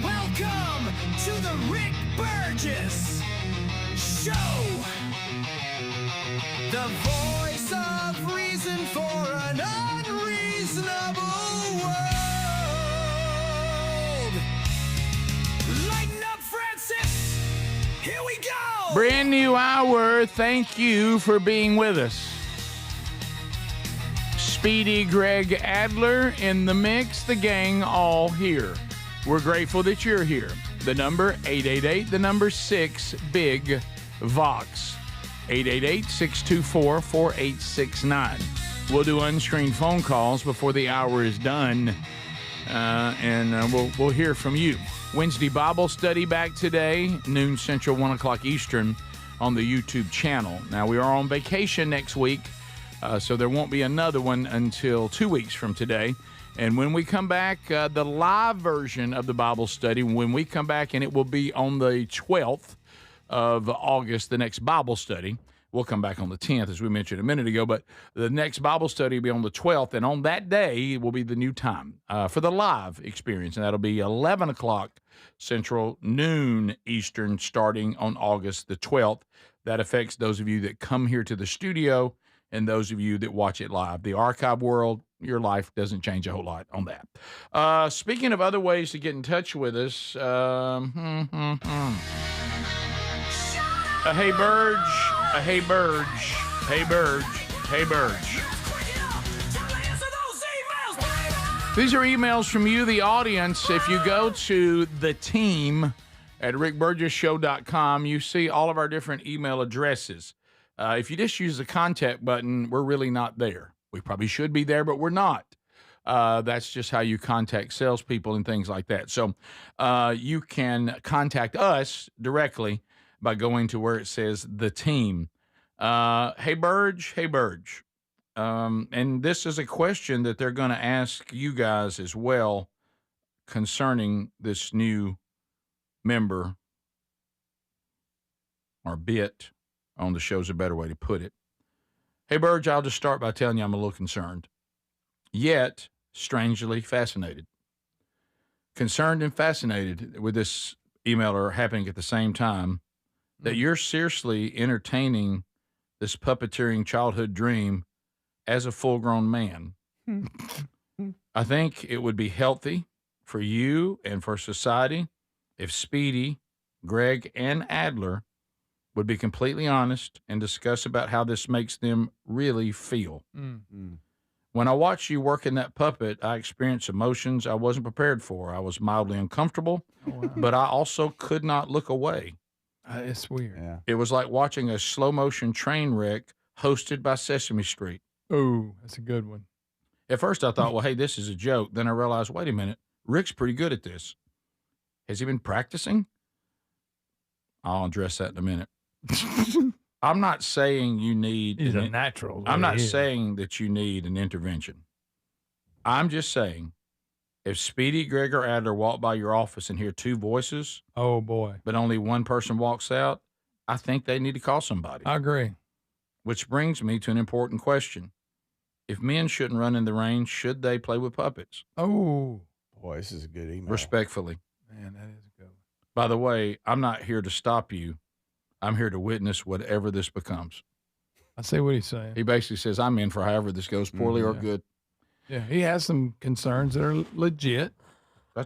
Welcome to the Rick Burgess Show, the voice of reason for an unreasonable world. Lighten up, Francis. Here we go. Brand new hour. Thank you for being with us. Speedy Greg Adler in the mix, the gang all here. We're grateful that you're here. The number 888, the number 6 Big Vox. 888-624-4869. We'll do unscreened phone calls before the hour is done, and we'll hear from you. Wednesday Bible study back today, noon Central, 1 o'clock Eastern on the YouTube channel. Now, we are on vacation next week, so there won't be another one until 2 weeks from today. And when we come back, the live version of the Bible study, when we come back, and it will be on the 12th of August, the next Bible study. We'll come back on the 10th, as we mentioned a minute ago, but the next Bible study will be on the 12th, and on that day will be the new time for the live experience, and that'll be 11 o'clock Central, noon Eastern, starting on August the 12th. That affects those of you that come here to the studio and those of you that watch it live. The archive world, your life doesn't change a whole lot on that. Speaking of other ways to get in touch with us, hey Burge, hey Burge, hey Burge, hey Burge. These are emails from you, the audience. If you go to the team at rickburgessshow.com, you see all of our different email addresses. If you just use the contact button, we're really not there. We probably should be there, but we're not. That's just how you contact salespeople and things like that. So you can contact us directly by going to where it says the team. Hey, Burge. Hey, Burge. And this is a question that they're going to ask you guys as well concerning this new member or bit on the show's a better way to put it. Hey, Burge, I'll just start by telling you I'm a little concerned, yet strangely fascinated. Concerned and fascinated with this emailer happening at the same time, that you're seriously entertaining this puppeteering childhood dream as a full-grown man. I think it would be healthy for you and for society if Speedy, Greg, and Adler would be completely honest and discuss about how this makes them really feel. When I watched you working that puppet, I experienced emotions I wasn't prepared for. I was mildly uncomfortable, but I also could not look away. It's weird. Yeah. It was like watching a slow-motion train wreck hosted by Sesame Street. Oh, that's a good one. At first, I thought, well, hey, this is a joke. Then I realized, wait a minute, Rick's pretty good at this. Has he been practicing? I'll address that in a minute. I'm not saying you need... He's a natural. I'm not saying that you need an intervention. I'm just saying, if Speedy, Greg, or Adler walk by your office and hear two voices... Oh, boy. But only one person walks out, I think they need to call somebody. I agree. Which brings me to an important question. If men shouldn't run in the rain, should they play with puppets? Oh. Boy, this is a good email. Respectfully. Man, that is a good one. By the way, I'm not here to stop you. I'm here to witness whatever this becomes. I see what he's saying. He basically says, I'm in for however this goes, poorly or good. Yeah, he has some concerns that are legit.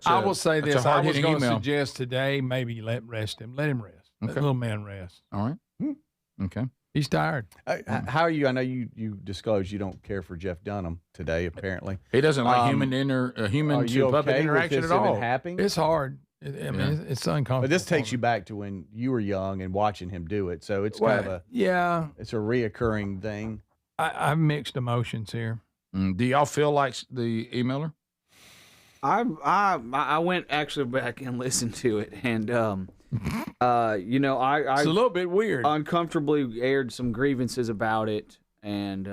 I will say this. I was going to suggest today, maybe you let him rest. Let him rest. Let the little man rest. All right. Okay. He's tired. How are you? I know you disclosed you don't care for Jeff Dunham today, apparently. He doesn't like human to puppet interaction at all. It's hard. I mean, it's uncomfortable. But this takes you back to when you were young and watching him do it. So it's kind of a it's a reoccurring thing. I have mixed emotions here. Do y'all feel like the emailer? I went actually back and listened to it, and you know, I it's a little bit weird. Uncomfortably aired some grievances about it, and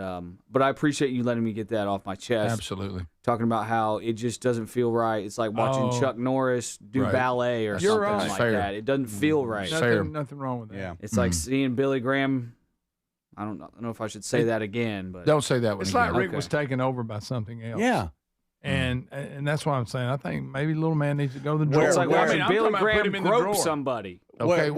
but I appreciate you letting me get that off my chest. Absolutely. Talking about how it just doesn't feel right. It's like watching Chuck Norris do ballet or something like that. It doesn't feel right. Nothing wrong with that. Yeah. It's like seeing Billy Graham. I don't know if I should say that again, but don't say that. It's like Rick was taken over by something else. Yeah. And that's why I'm saying I think maybe little man needs to go to the drawer. It's like watching Billy Graham grope somebody. Okay,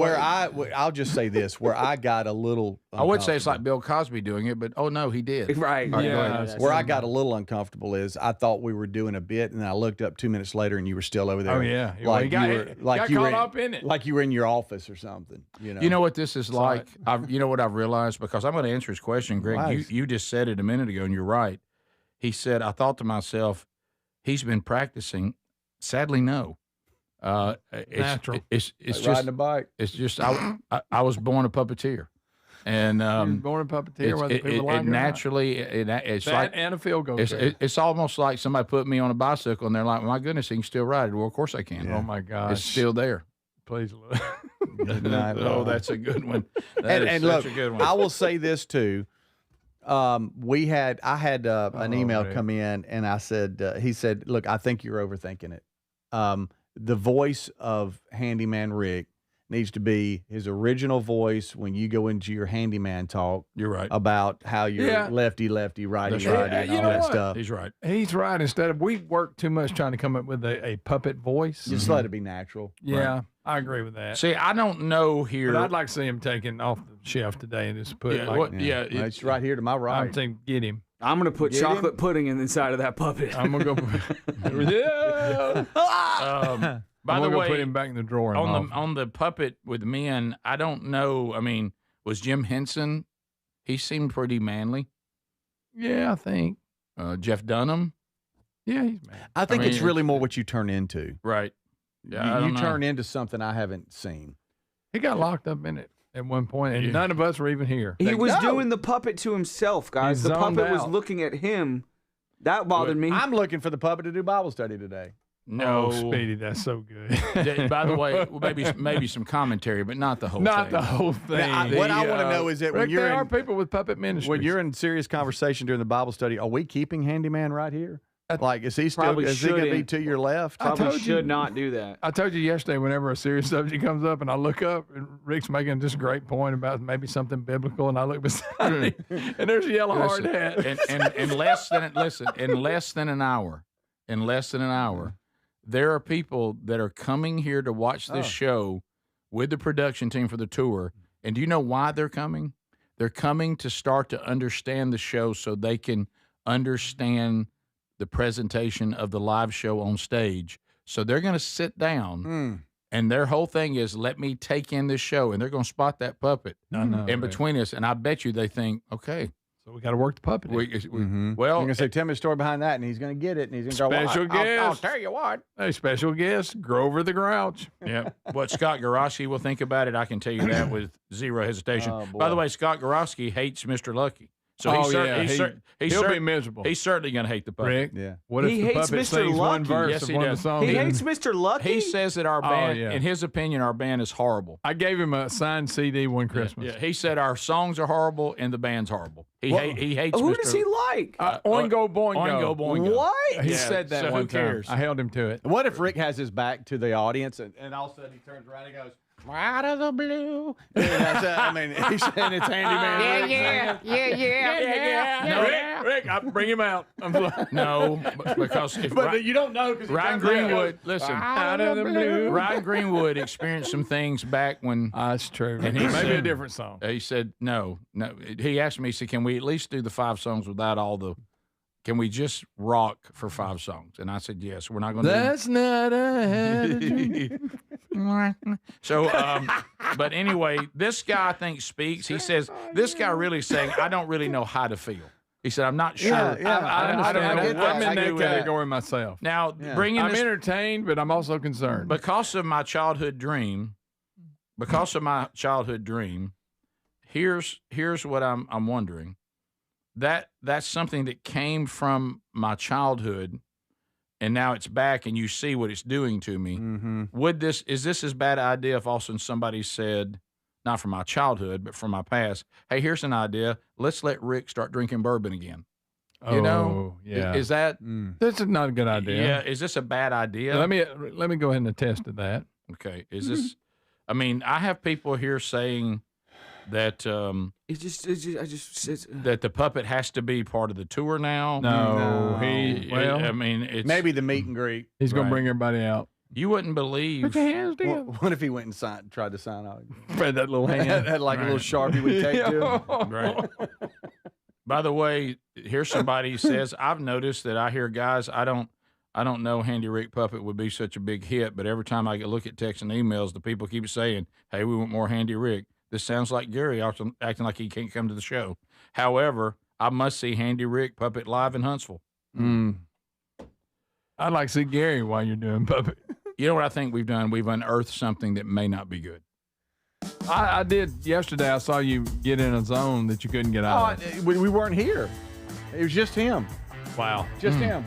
I'll just say this, where I got a little I would say it's like Bill Cosby doing it, but oh no, he did. Right. Where I got a little uncomfortable is I thought we were doing a bit, and I looked up 2 minutes later, and you were still over there. Oh yeah, like you were caught up in it, like you were in your office or something. You know what this is like? You know what I've realized, because I'm going to answer his question, Greg. You just said it a minute ago, and you're right. He said, I thought to myself, he's been practicing. Sadly, no. Natural. It's like just riding a bike. It's just I was born a puppeteer, and born a puppeteer. Whether people like it naturally, it's that like and a field goal. It's almost like somebody put me on a bicycle, and they're like, "My goodness, he can still ride it." Well, of course I can. Oh my gosh, it's still there. Please look. Good night. Oh, that's a good one. And such look, a good one. I will say this too. I had an email come in, and I said, he said, look, I think you're overthinking it. The voice of Handyman Rick needs to be his original voice when you go into your handyman talk. You're right. About how you're lefty, righty, That's right. and You all know that what? stuff. He's right. He's right. Instead of we work too much trying to come up with a puppet voice. Just let it be natural. Yeah, Right. I agree with that. See, I don't know here. But I'd like to see him taken off the shelf today and just put it like. It's right here to my right. I'm saying get him. I'm gonna put chocolate pudding in the inside of that puppet. I'm gonna go. By the way, put him back in the drawer. On the puppet with men, I don't know. I mean, was Jim Henson? He seemed pretty manly. Yeah, I think. Jeff Dunham. Yeah, he's man. I think it's really more what you turn into. Right. Yeah, you turn into something I haven't seen. He got locked up in it at one point, and none of us were even here. He was doing the puppet to himself, guys. The puppet was looking at him. That bothered me. I'm looking for the puppet to do Bible study today. No, Speedy, that's so good. By the way, maybe some commentary, but not the whole thing. Not the whole thing. What I want to know is that Rick, when you're there are people with puppet ministries. When you're in serious conversation during the Bible study, are we keeping Handyman right here? Like, is he still? Is he going to be to your left? Probably should not do that. I told you yesterday, whenever a serious subject comes up, and I look up, and Rick's making this great point about maybe something biblical, and I look beside him, and there's a yellow hard hat. In less than an hour, there are people that are coming here to watch this show with the production team for the tour. And do you know why they're coming? They're coming to start to understand the show so they can understand the presentation of the live show on stage. So they're going to sit down, and their whole thing is, let me take in this show, and they're going to spot that puppet in between us. And I bet you they think, okay. So we got to work the puppet. Well, you're going to say, tell me a story behind that, and he's going to get it, and he's going to go, special guest. I'll tell you what. Hey, special guest, Grover the Grouch. Yeah. What Scott Gorosky will think about it, I can tell you that with zero hesitation. By the way, Scott Gorosky hates Mr. Lucky. So he'll be miserable. He's certainly going to hate the puppet. Rick, what if he the hates puppet Mr. sings one Lucky. verse Yes, of he one of does. the songs? He hates Mr. Lucky? He says that our band, in his opinion, our band is horrible. I gave him a signed CD one Christmas. Yeah, he said our songs are horrible and the band's horrible. He hates Who Mr. does he like? Oingo Boingo. Oingo Boingo. What? He said that so one who cares? time. I held him to it. What if Rick has his back to the audience, and all of a sudden he turns around and goes, out of the blue. I mean, he's saying it's Handyman. No, Rick, bring him out. No, because but you don't know because Ryan Greenwood. Listen, out of the blue. Ryan Greenwood experienced some things back when. That's true. And he maybe said, a different song. He said no. He asked me, he said, "Can we at least do the 5 songs without all the? Can we just rock for 5 songs?" And I said, "Yes, we're not going to." That's not a dream. So, but anyway, this guy I think speaks. He says this guy really saying, "I don't really know how to feel." He said, "I'm not sure." I understand. I'm in that category myself. Now, bringing I'm this, entertained, but I'm also concerned because of my childhood dream. Here's what I'm wondering. That's something that came from my childhood, and now it's back, and you see what it's doing to me. Is this as bad an idea if all of a sudden somebody said, not from my childhood, but from my past, hey, here's an idea. Let's let Rick start drinking bourbon again. You know? Yeah. Is that This is not a good idea. Yeah. Is this a bad idea? Let me go ahead and attest to that. Okay. Is this? I mean, I have people here saying that that the puppet has to be part of the tour now. No. I mean, it's maybe the meet and greet. He's going to bring everybody out. You wouldn't believe. Put your hands down. What if he went and tried to sign out? Spread that little hand. Had like a little Sharpie we take to him. Right. By the way, here's somebody who says, I've noticed that I hear guys, I don't know Handy Rick Puppet would be such a big hit, but every time I look at texts and emails, the people keep saying, hey, we want more Handy Rick. This sounds like Gary acting like he can't come to the show. However, I must see Handy Rick Puppet live in Huntsville. I'd like to see Gary while you're doing Puppet. You know what I think we've done? We've unearthed something that may not be good. I did yesterday. I saw you get in a zone that you couldn't get out of. We weren't here. It was just him. Wow. Just him.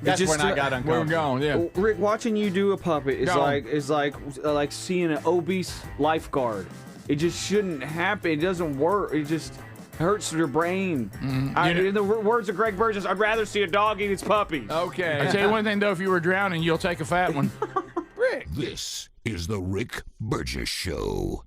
That's when I got uncomfortable. We're gone, yeah. Rick, watching you do a puppet is like seeing an obese lifeguard. It just shouldn't happen. It doesn't work. It just hurts your brain. In the words of Greg Burgess, I'd rather see a dog eat its puppies. Okay. I tell you one thing, though, if you were drowning, you'll take a fat one. Rick. This is the Rick Burgess Show.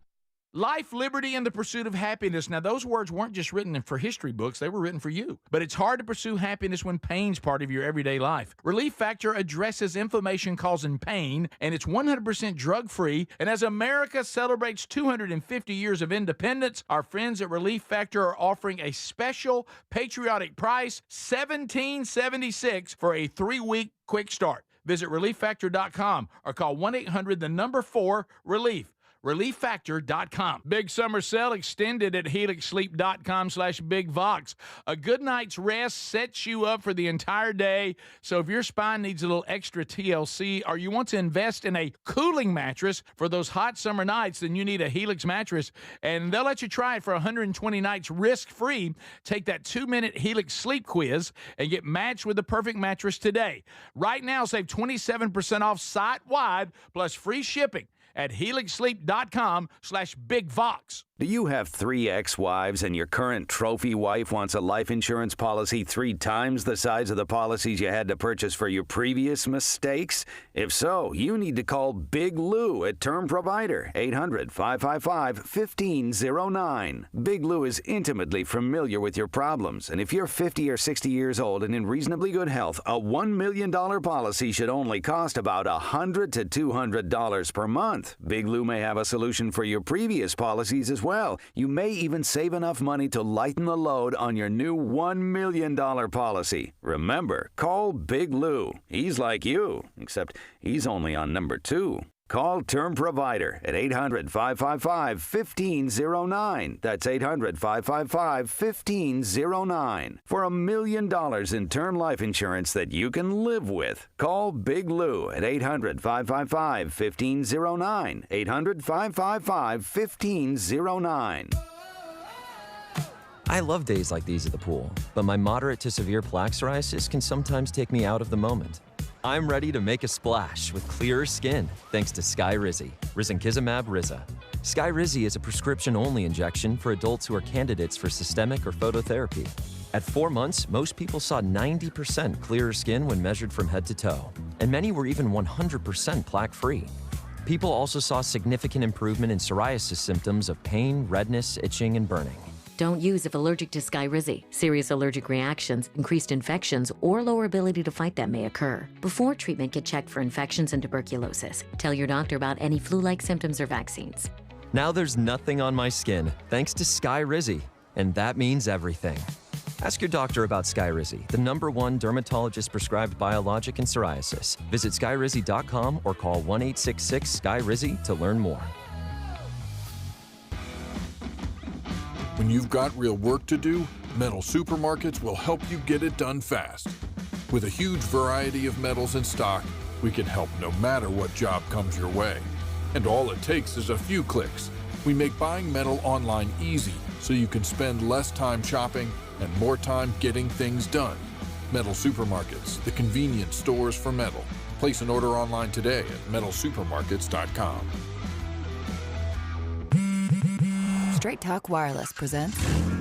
Life, liberty, and the pursuit of happiness. Now, those words weren't just written for history books. They were written for you. But it's hard to pursue happiness when pain's part of your everyday life. Relief Factor addresses inflammation-causing pain, and it's 100% drug-free. And as America celebrates 250 years of independence, our friends at Relief Factor are offering a special patriotic price, $17.76 for a 3-week quick start. Visit ReliefFactor.com or call 1-800-4-RELIEF. ReliefFactor.com. Big summer sale extended at HelixSleep.com/BigVox. A good night's rest sets you up for the entire day. So if your spine needs a little extra TLC or you want to invest in a cooling mattress for those hot summer nights, then you need a Helix mattress. And they'll let you try it for 120 nights risk-free. Take that 2-minute Helix sleep quiz and get matched with the perfect mattress today. Right now, save 27% off site-wide plus free shipping at HelixSleep.com/BigVox. Do you have 3 ex-wives and your current trophy wife wants a life insurance policy 3 times the size of the policies you had to purchase for your previous mistakes? If so, you need to call Big Lou at Term Provider, 800-555-1509. Big Lou is intimately familiar with your problems, and if you're 50 or 60 years old and in reasonably good health, a $1 million policy should only cost about $100 to $200 per month. Big Lou may have a solution for your previous policies as well. well, you may even save enough money to lighten the load on your new $1 million policy. Remember, call Big Lou. He's like you, except he's only on number 2. Call Term Provider at 800-555-1509. That's 800-555-1509. For $1 million in term life insurance that you can live with. Call Big Lou at 800-555-1509. 800-555-1509. I love days like these at the pool, but my moderate to severe plaque psoriasis can sometimes take me out of the moment. I'm ready to make a splash with clearer skin thanks to Skyrizi, risankizumab Riza. Skyrizi is a prescription-only injection for adults who are candidates for systemic or phototherapy. At 4 months, most people saw 90% clearer skin when measured from head to toe, and many were even 100% plaque-free. People also saw significant improvement in psoriasis symptoms of pain, redness, itching, and burning. Don't use if allergic to Skyrizi. Serious allergic reactions, increased infections, or lower ability to fight them may occur. Before treatment, get checked for infections and tuberculosis. Tell your doctor about any flu-like symptoms or vaccines. Now there's nothing on my skin thanks to Skyrizi, and that means everything. Ask your doctor about Skyrizi, the #1 dermatologist-prescribed biologic in psoriasis. Visit skyrizi.com or call 1-866-SKYRIZI to learn more. When you've got real work to do, Metal Supermarkets will help you get it done fast. With a huge variety of metals in stock, we can help no matter what job comes your way. And all it takes is a few clicks. We make buying metal online easy so you can spend less time shopping and more time getting things done. Metal Supermarkets, the convenience stores for metal. Place an order online today at metalsupermarkets.com. Straight Talk Wireless presents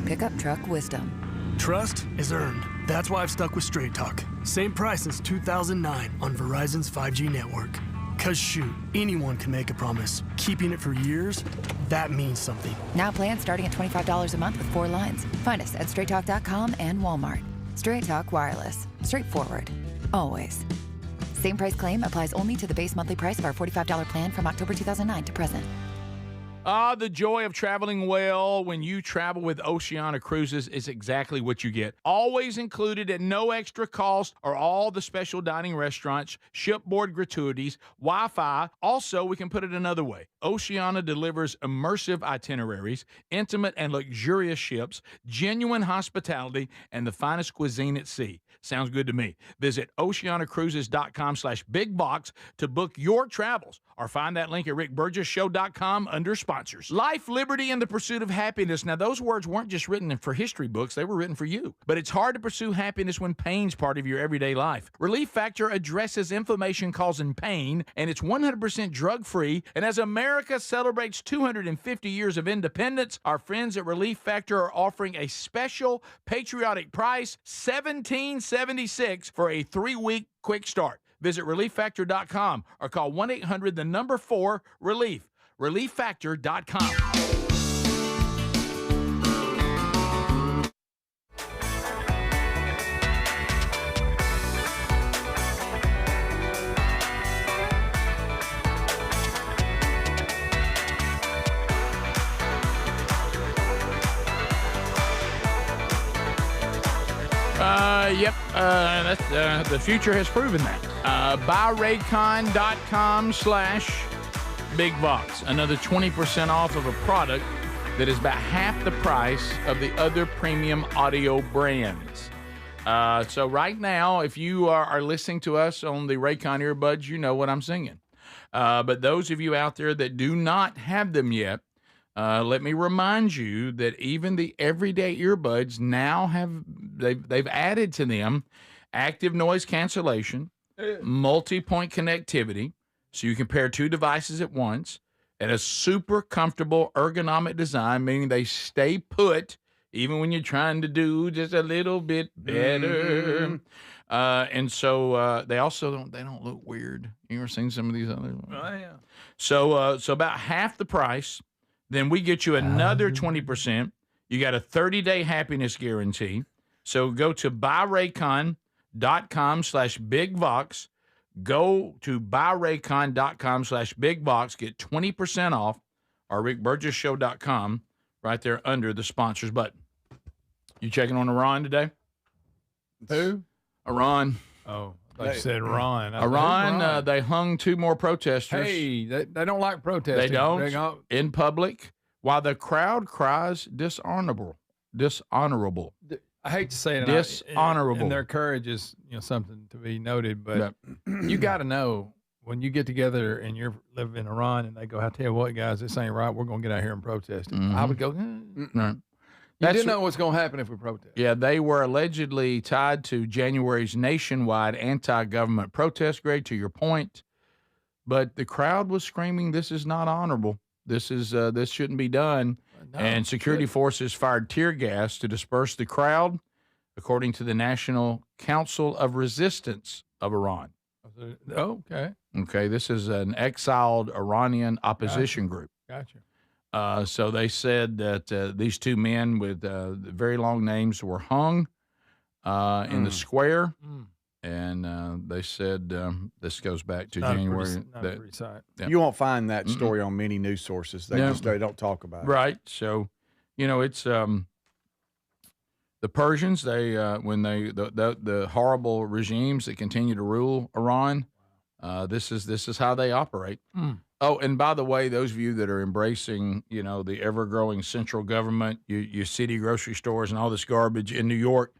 Pickup Truck Wisdom. Trust is earned. That's why I've stuck with Straight Talk. Same price since 2009 on Verizon's 5G network. Cause shoot, anyone can make a promise. Keeping it for years, that means something. Now plans starting at $25 a month with 4 lines. Find us at straighttalk.com and Walmart. Straight Talk Wireless. Straightforward. Always. Same price claim applies only to the base monthly price of our $45 plan from October 2009 to present. The joy of traveling well when you travel with Oceania Cruises is exactly what you get. Always included at no extra cost are all the special dining restaurants, shipboard gratuities, Wi-Fi. Also, we can put it another way. Oceania delivers immersive itineraries, intimate and luxurious ships, genuine hospitality, and the finest cuisine at sea. Sounds good to me. Visit oceaniacruises.com/bigbox to book your travels or find that link at rickburgessshow.com under sponsors. Life, liberty, and the pursuit of happiness. Now, those words weren't just written for history books. They were written for you. But it's hard to pursue happiness when pain's part of your everyday life. Relief Factor addresses inflammation-causing pain, and it's 100% drug-free. And as America celebrates 250 years of independence, our friends at Relief Factor are offering a special patriotic price, $17.76 for a 3-week quick start. Visit ReliefFactor.com or call 1-800-4-RELIEF. ReliefFactor.com. That's the future has proven that. BuyRaycon.com/BigBox. Another 20% off of a product that is about half the price of the other premium audio brands. So right now, if you are listening to us on the Raycon earbuds, you know what I'm singing. But those of you out there that do not have them yet, let me remind you that even the everyday earbuds now they've added to them active noise cancellation, multi-point connectivity, so you can pair 2 devices at once, and a super comfortable ergonomic design, meaning they stay put even when you're trying to do just a little bit better. And so they also don't look weird. You ever seen some of these other ones? Oh, yeah. So about half the price. Then we get you another 20%. You got a 30-day happiness guarantee. So go to buyraycon.com/bigbox. Go to buyraycon.com/bigbox. Get 20% off, or rickburgessshow.com right there under the sponsors button. You checking on Iran today? Who? Iran. Oh, like you said Ron. Iran, they hung 2 more protesters. Hey, they don't like protesting. They don't in public while the crowd cries dishonorable. I hate to say it. Dishonorable. And their courage is something to be noted, but you got to know when you get together and you're living in Iran and they go, I tell you what, guys, this ain't right. We're going to get out here and protest. I would go, Right. You didn't know what's going to happen if we protest. Yeah, they were allegedly tied to January's nationwide anti-government protest, Greg, to your point. But the crowd was screaming, this is not honorable. This shouldn't be done. No, and security forces fired tear gas to disperse the crowd, according to the National Council of Resistance of Iran. Okay. Okay, this is an exiled Iranian opposition group. Gotcha. So they said that these 2 men with very long names were hung in the square, and they said this goes back to January. You won't find that story on many news sources. They don't talk about it. Right. So, it's the Persians. They the horrible regimes that continue to rule Iran. This is how they operate. Oh, and by the way, those of you that are embracing, the ever-growing central government, your city grocery stores and all this garbage in New York,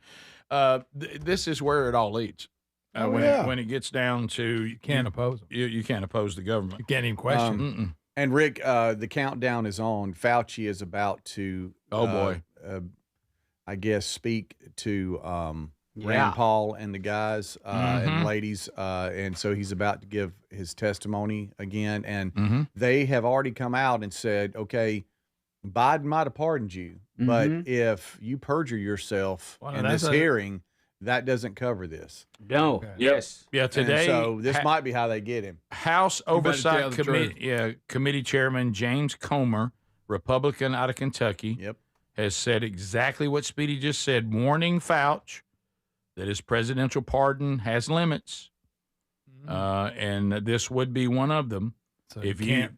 this is where it all leads. When it gets down to you can't oppose them. You can't oppose the government. You can't even question. And Rick, the countdown is on. Fauci is about to, I guess, speak to Rand Paul and the guys and ladies, and so he's about to give his testimony again. And they have already come out and said, okay, Biden might have pardoned you, but if you perjure yourself in this hearing, that doesn't cover this. No. Okay. Yes. Yeah. Today. And so this might be how they get him. House Oversight Committee Chairman James Comer, Republican out of Kentucky, has said exactly what Speedy just said, warning Fauci that his presidential pardon has limits, and this would be one of them. So if you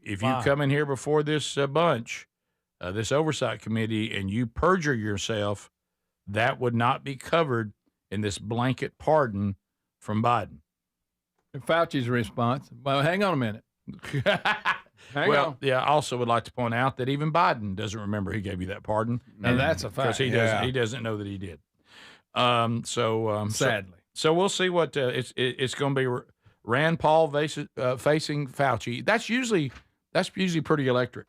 come in here before this bunch, this oversight committee, and you perjure yourself, that would not be covered in this blanket pardon from Biden. And Fauci's response, well, hang on a minute. Hang on. Yeah, I also would like to point out that even Biden doesn't remember he gave you that pardon. And that's a fact. Because he doesn't know that he did. Sadly. So we'll see what it's going to be. Rand Paul facing Fauci. That's usually pretty electric.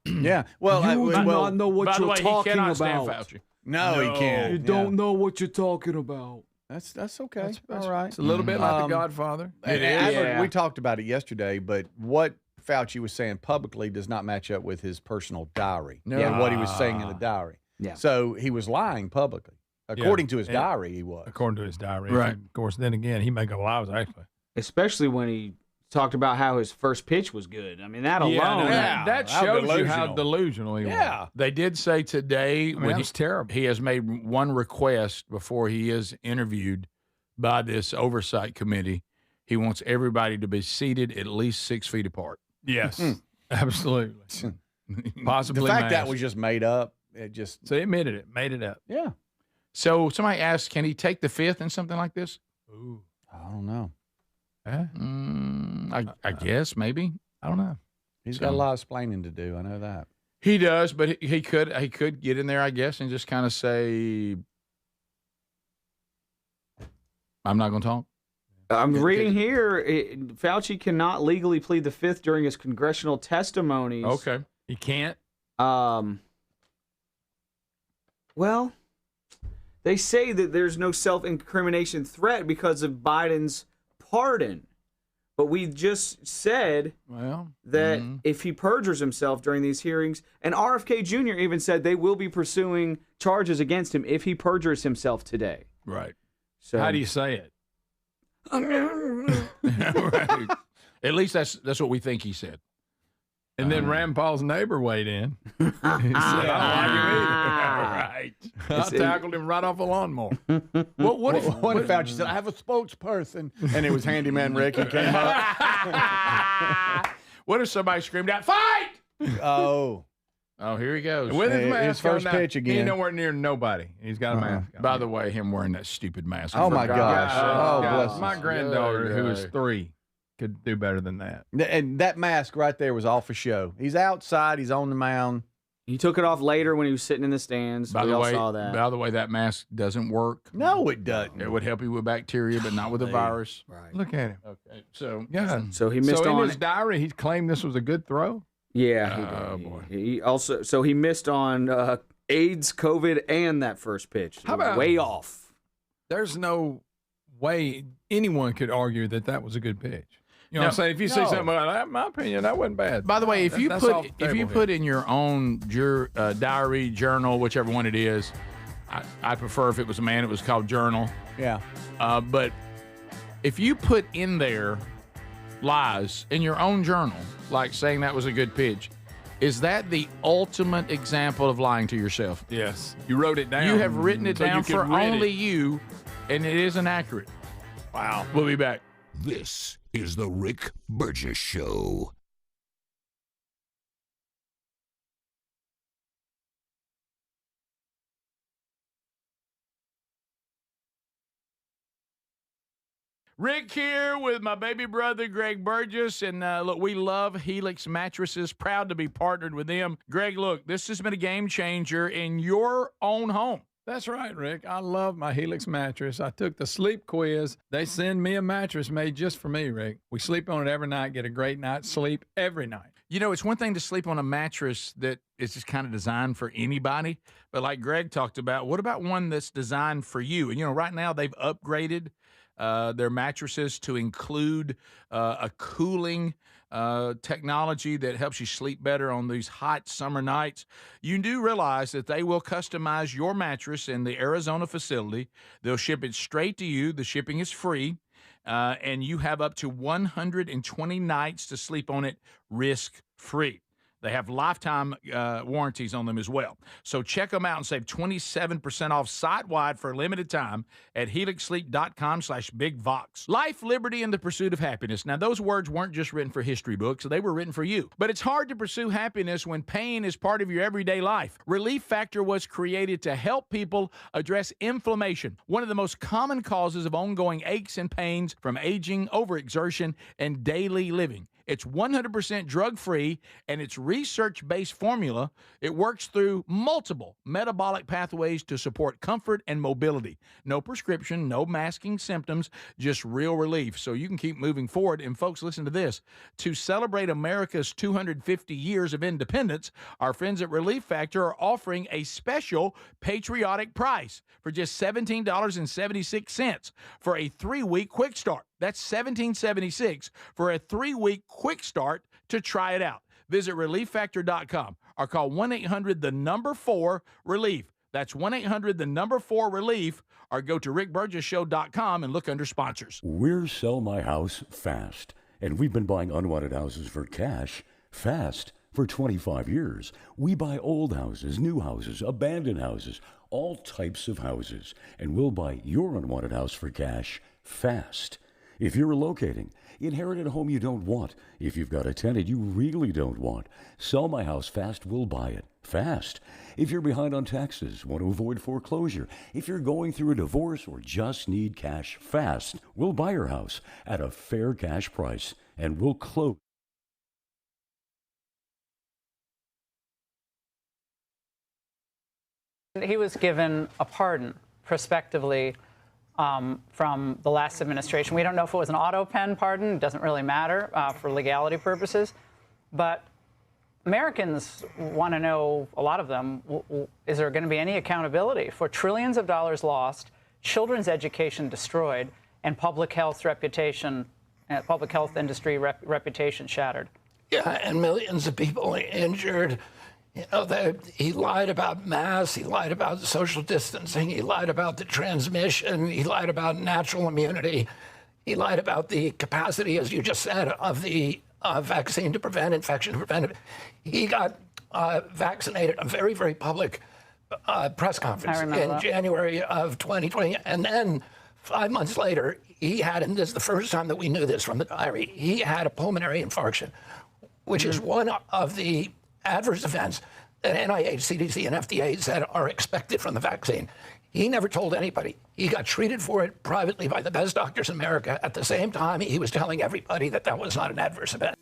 Yeah. Well, you do not know what you're talking he cannot about. Stand Fauci. No, he can't. You don't know what you're talking about. That's okay. All right. It's a little bit like The Godfather. We talked about it yesterday, but what Fauci was saying publicly does not match up with his personal diary and what he was saying in the diary. Yeah. So he was lying publicly. According to his diary, he was. According to his diary. Right. And of course, then again, he may go lies, actually. Especially when he talked about how his first pitch was good. I mean, that alone. That shows you how delusional he was. Yeah. They did say today that was terrible. He has made one request before he is interviewed by this oversight committee. He wants everybody to be seated at least 6 feet apart. Yes. Absolutely. Possibly the fact that was just made up, So he admitted it, made it up. Yeah. So somebody asked, can he take the fifth in something like this? Ooh. I don't know. I guess maybe. I don't know. He's got a lot of explaining to do. I know that. He does, but he could get in there, I guess, and just kind of say, I'm not going to talk. I'm reading here, Fauci cannot legally plead the fifth during his congressional testimonies. Okay. He can't? Well, they say that there's no self-incrimination threat because of Biden's pardon. But we just said that if he perjures himself during these hearings, and RFK Jr. even said they will be pursuing charges against him if he perjures himself today. Right. So how do you say it? Right. At least that's what we think he said. And then Rand Paul's neighbor weighed in. He said, I don't like him either. Right. I tackled him right off a lawnmower. What if Fauci said, I have a spokesperson, and it was Handyman Rick who came up? What if somebody screamed out, fight? Oh. Oh, here he goes. With his mask his first on now. pitch again. He ain't nowhere near nobody. He's got a mask on. By the way, him wearing that stupid mask. Oh, my gosh. Oh, bless my his- granddaughter, who was 3, could do better than that. And that mask right there was all for show. He's outside. He's on the mound. He took it off later when he was sitting in the stands. By We the all way, saw that. that mask doesn't work. No, it doesn't. It would help you with bacteria, but not with a virus. Right. Look at him. Okay, so Yeah. So he missed in on his diary, he claimed this was a good throw. Yeah. He Oh, did. boy. He also he missed on AIDS, COVID, and that first pitch. How about- way off? There's no way anyone could argue that was a good pitch. You know what I'm saying? If you see something like that, in my opinion, that wasn't bad. By the way, if you That's off the table put here. in your own diary, journal, whichever one it is, I prefer if it was a man, it was called journal. Yeah. But if you put in there lies in your own journal, like saying that was a good pitch, is that the ultimate example of lying to yourself? Yes. You wrote it down. You have written it so you down could for read only it. you, and it isn't accurate. Wow. We'll be back. This is the Rick Burgess Show. Rick here with my baby brother, Greg Burgess. And look, we love Helix Mattresses. Proud to be partnered with them. Greg, look, this has been a game changer in your own home. That's right, Rick. I love my Helix mattress. I took the sleep quiz. They send me a mattress made just for me, Rick. We sleep on it every night, get a great night's sleep every night. You know, it's one thing to sleep on a mattress that is just kind of designed for anybody. But like Greg talked about, what about one that's designed for you? And, you know, right now they've upgraded their mattresses to include a cooling technology that helps you sleep better on these hot summer nights. You do realize that they will customize your mattress in the Arizona facility. They'll ship it straight to you. The shipping is free. And you have up to 120 nights to sleep on it risk-free. They have lifetime warranties on them as well. So check them out and save 27% off site-wide for a limited time at helixsleep.com/bigvox. Life, liberty, and the pursuit of happiness. Now, those words weren't just written for history books. They were written for you. But it's hard to pursue happiness when pain is part of your everyday life. Relief Factor was created to help people address inflammation, one of the most common causes of ongoing aches and pains from aging, overexertion, and daily living. It's 100% drug-free, and it's research-based formula. It works through multiple metabolic pathways to support comfort and mobility. No prescription, no masking symptoms, just real relief. So you can keep moving forward. And folks, listen to this. To celebrate America's 250 years of independence, our friends at Relief Factor are offering a special patriotic price for just $17.76 for a 3-week quick start. That's $17.76 for a 3-week quick start to try it out. Visit ReliefFactor.com or call 1-800-4-RELIEF. That's 1-800-4-RELIEF, or go to RickBurgessShow.com and look under sponsors. We're Sell My House Fast, and we've been buying unwanted houses for cash fast for 25 years. We buy old houses, new houses, abandoned houses, all types of houses, and we'll buy your unwanted house for cash fast. If you're relocating, inherited a home you don't want, if you've got a tenant you really don't want, Sell My House Fast will buy it fast. If you're behind on taxes, want to avoid foreclosure, if you're going through a divorce or just need cash fast, we'll buy your house at a fair cash price and we'll close. He was given a pardon prospectively from the last administration. We don't know if it was an auto pen pardon. It doesn't really matter for legality purposes. But Americans want to know, a lot of them, is there going to be any accountability for trillions of dollars lost, children's education destroyed, and public health reputation, public health industry reputation shattered? Yeah, and millions of people injured. You know, he lied about masks, he lied about social distancing, he lied about the transmission, he lied about natural immunity, he lied about the capacity, as you just said, of the vaccine to prevent infection, to prevent it. He got vaccinated at a very, very public press conference in January of 2020. And then 5 months later, he had, and this is the first time that we knew this from the diary, he had a pulmonary infarction, which is one of the adverse events that NIH, CDC, and FDA said are expected from the vaccine. He never told anybody. He got treated for it privately by the best doctors in America. At the same time, he was telling everybody that that was not an adverse event.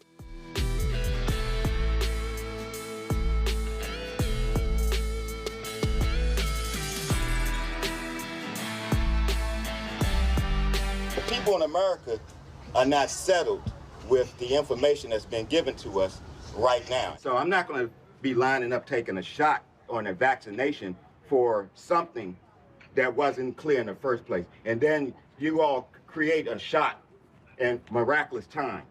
The people in America are not settled with the information that's been given to us right now. So I'm not going to be lining up taking a shot or a vaccination for something that wasn't clear in the first place. And then you all create a shot in miraculous time.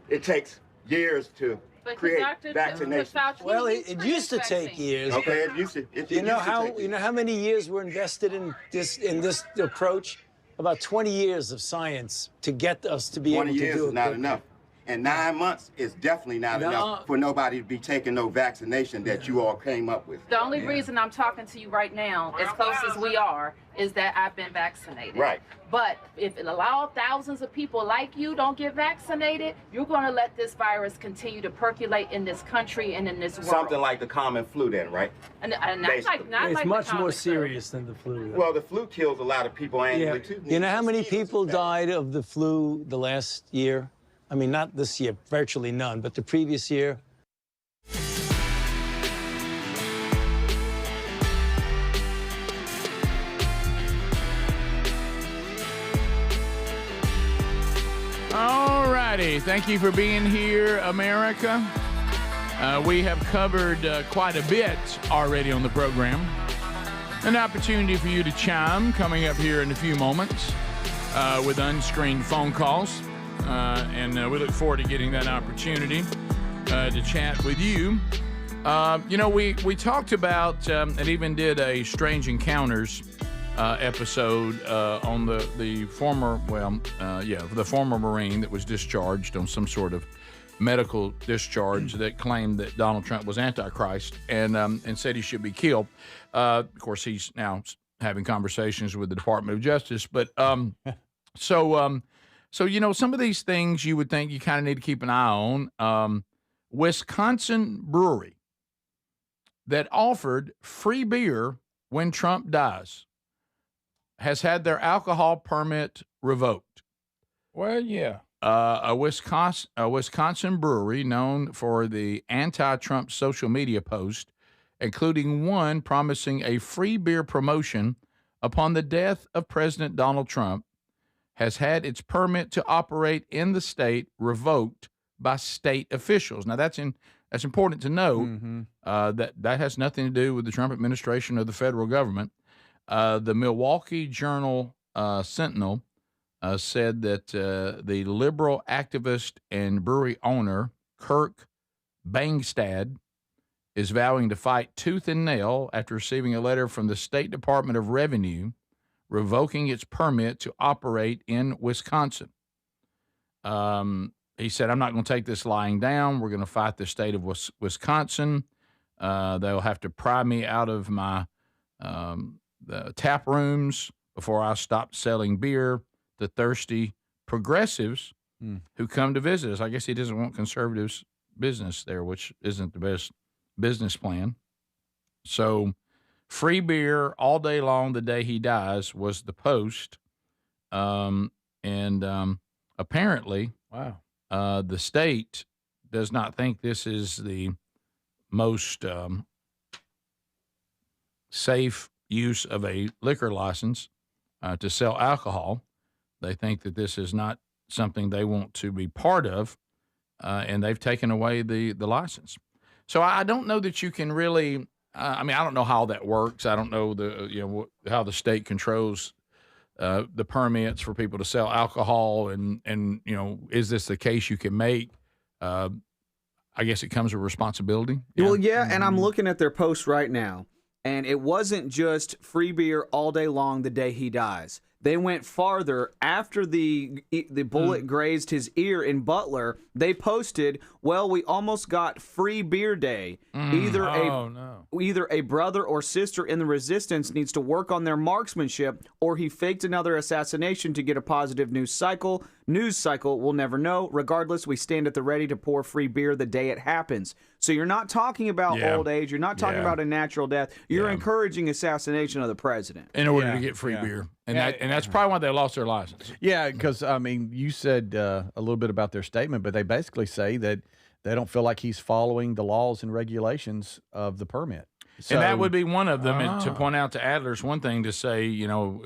It takes years to create vaccination. Well, it used to take years. Okay, it used to. You know how many years were invested in this approach? About 20 years of science to get us to be able to do it. 20 years is not enough. And 9 months is definitely not enough for nobody to be taking no vaccination that you all came up with. The only reason I'm talking to you right now, as close as we are, is that I've been vaccinated. Right. But if it allows thousands of people like you don't get vaccinated, you're going to let this virus continue to percolate in this country and in this world. Something like the common flu then, right? And not it's like much the common more flu. serious than the flu. Well, the flu kills a lot of people annually, too. You know how many people died of the flu the last year? I mean, not this year, virtually none, but the previous year. All righty. Thank you for being here, America. We have covered quite a bit already on the program. An opportunity for you to chime coming up here in a few moments with unscreened phone calls. And we look forward to getting that opportunity to chat with you. You know, we talked about and even did a Strange Encounters episode on the former, the former Marine that was discharged on some sort of medical discharge that claimed that Donald Trump was Antichrist and said he should be killed. Of course, he's now having conversations with the Department of Justice. But So, you know, some of these things you would think you kind of need to keep an eye on. Wisconsin brewery that offered free beer when Trump dies has had their alcohol permit revoked. Well, yeah. A Wisconsin brewery known for the anti-Trump social media post, including one promising a free beer promotion upon the death of President Donald Trump, has had its permit to operate in the state revoked by state officials. Now, that's important to note. That has nothing to do with the Trump administration or the federal government. The Milwaukee Journal Sentinel said that the liberal activist and brewery owner, Kirk Bangstad, is vowing to fight tooth and nail after receiving a letter from the State Department of Revenue revoking its permit to operate in Wisconsin. He said, I'm not going to take this lying down. We're going to fight the state of Wisconsin. They'll have to pry me out of my the tap rooms before I stop selling beer to thirsty progressives who come to visit us. I guess he doesn't want conservatives' business there, which isn't the best business plan. So free beer all day long the day he dies was the post. Apparently, wow, the state does not think this is the most safe use of a liquor license to sell alcohol. They think that this is not something they want to be part of, and they've taken away the license. So I don't know that you can really. I mean, I don't know how that works. I don't know how the state controls the permits for people to sell alcohol, and is this the case you can make? I guess it comes with responsibility. Well, yeah, and I'm looking at their post right now, and it wasn't just free beer all day long the day he dies. They went farther. After the bullet grazed his ear in Butler, they posted, well, we almost got free beer day. Either a brother or sister in the resistance needs to work on their marksmanship, or he faked another assassination to get a positive news cycle. We'll never know. Regardless, we stand at the ready to pour free beer the day it happens. So you're not talking about old age. You're not talking about a natural death. You're encouraging assassination of the president. In order to get free beer. And that's probably why they lost their license. Yeah, because, I mean, you said a little bit about their statement, but they basically say that they don't feel like he's following the laws and regulations of the permit. And that would be one of them. And to point out to Adler's one thing to say,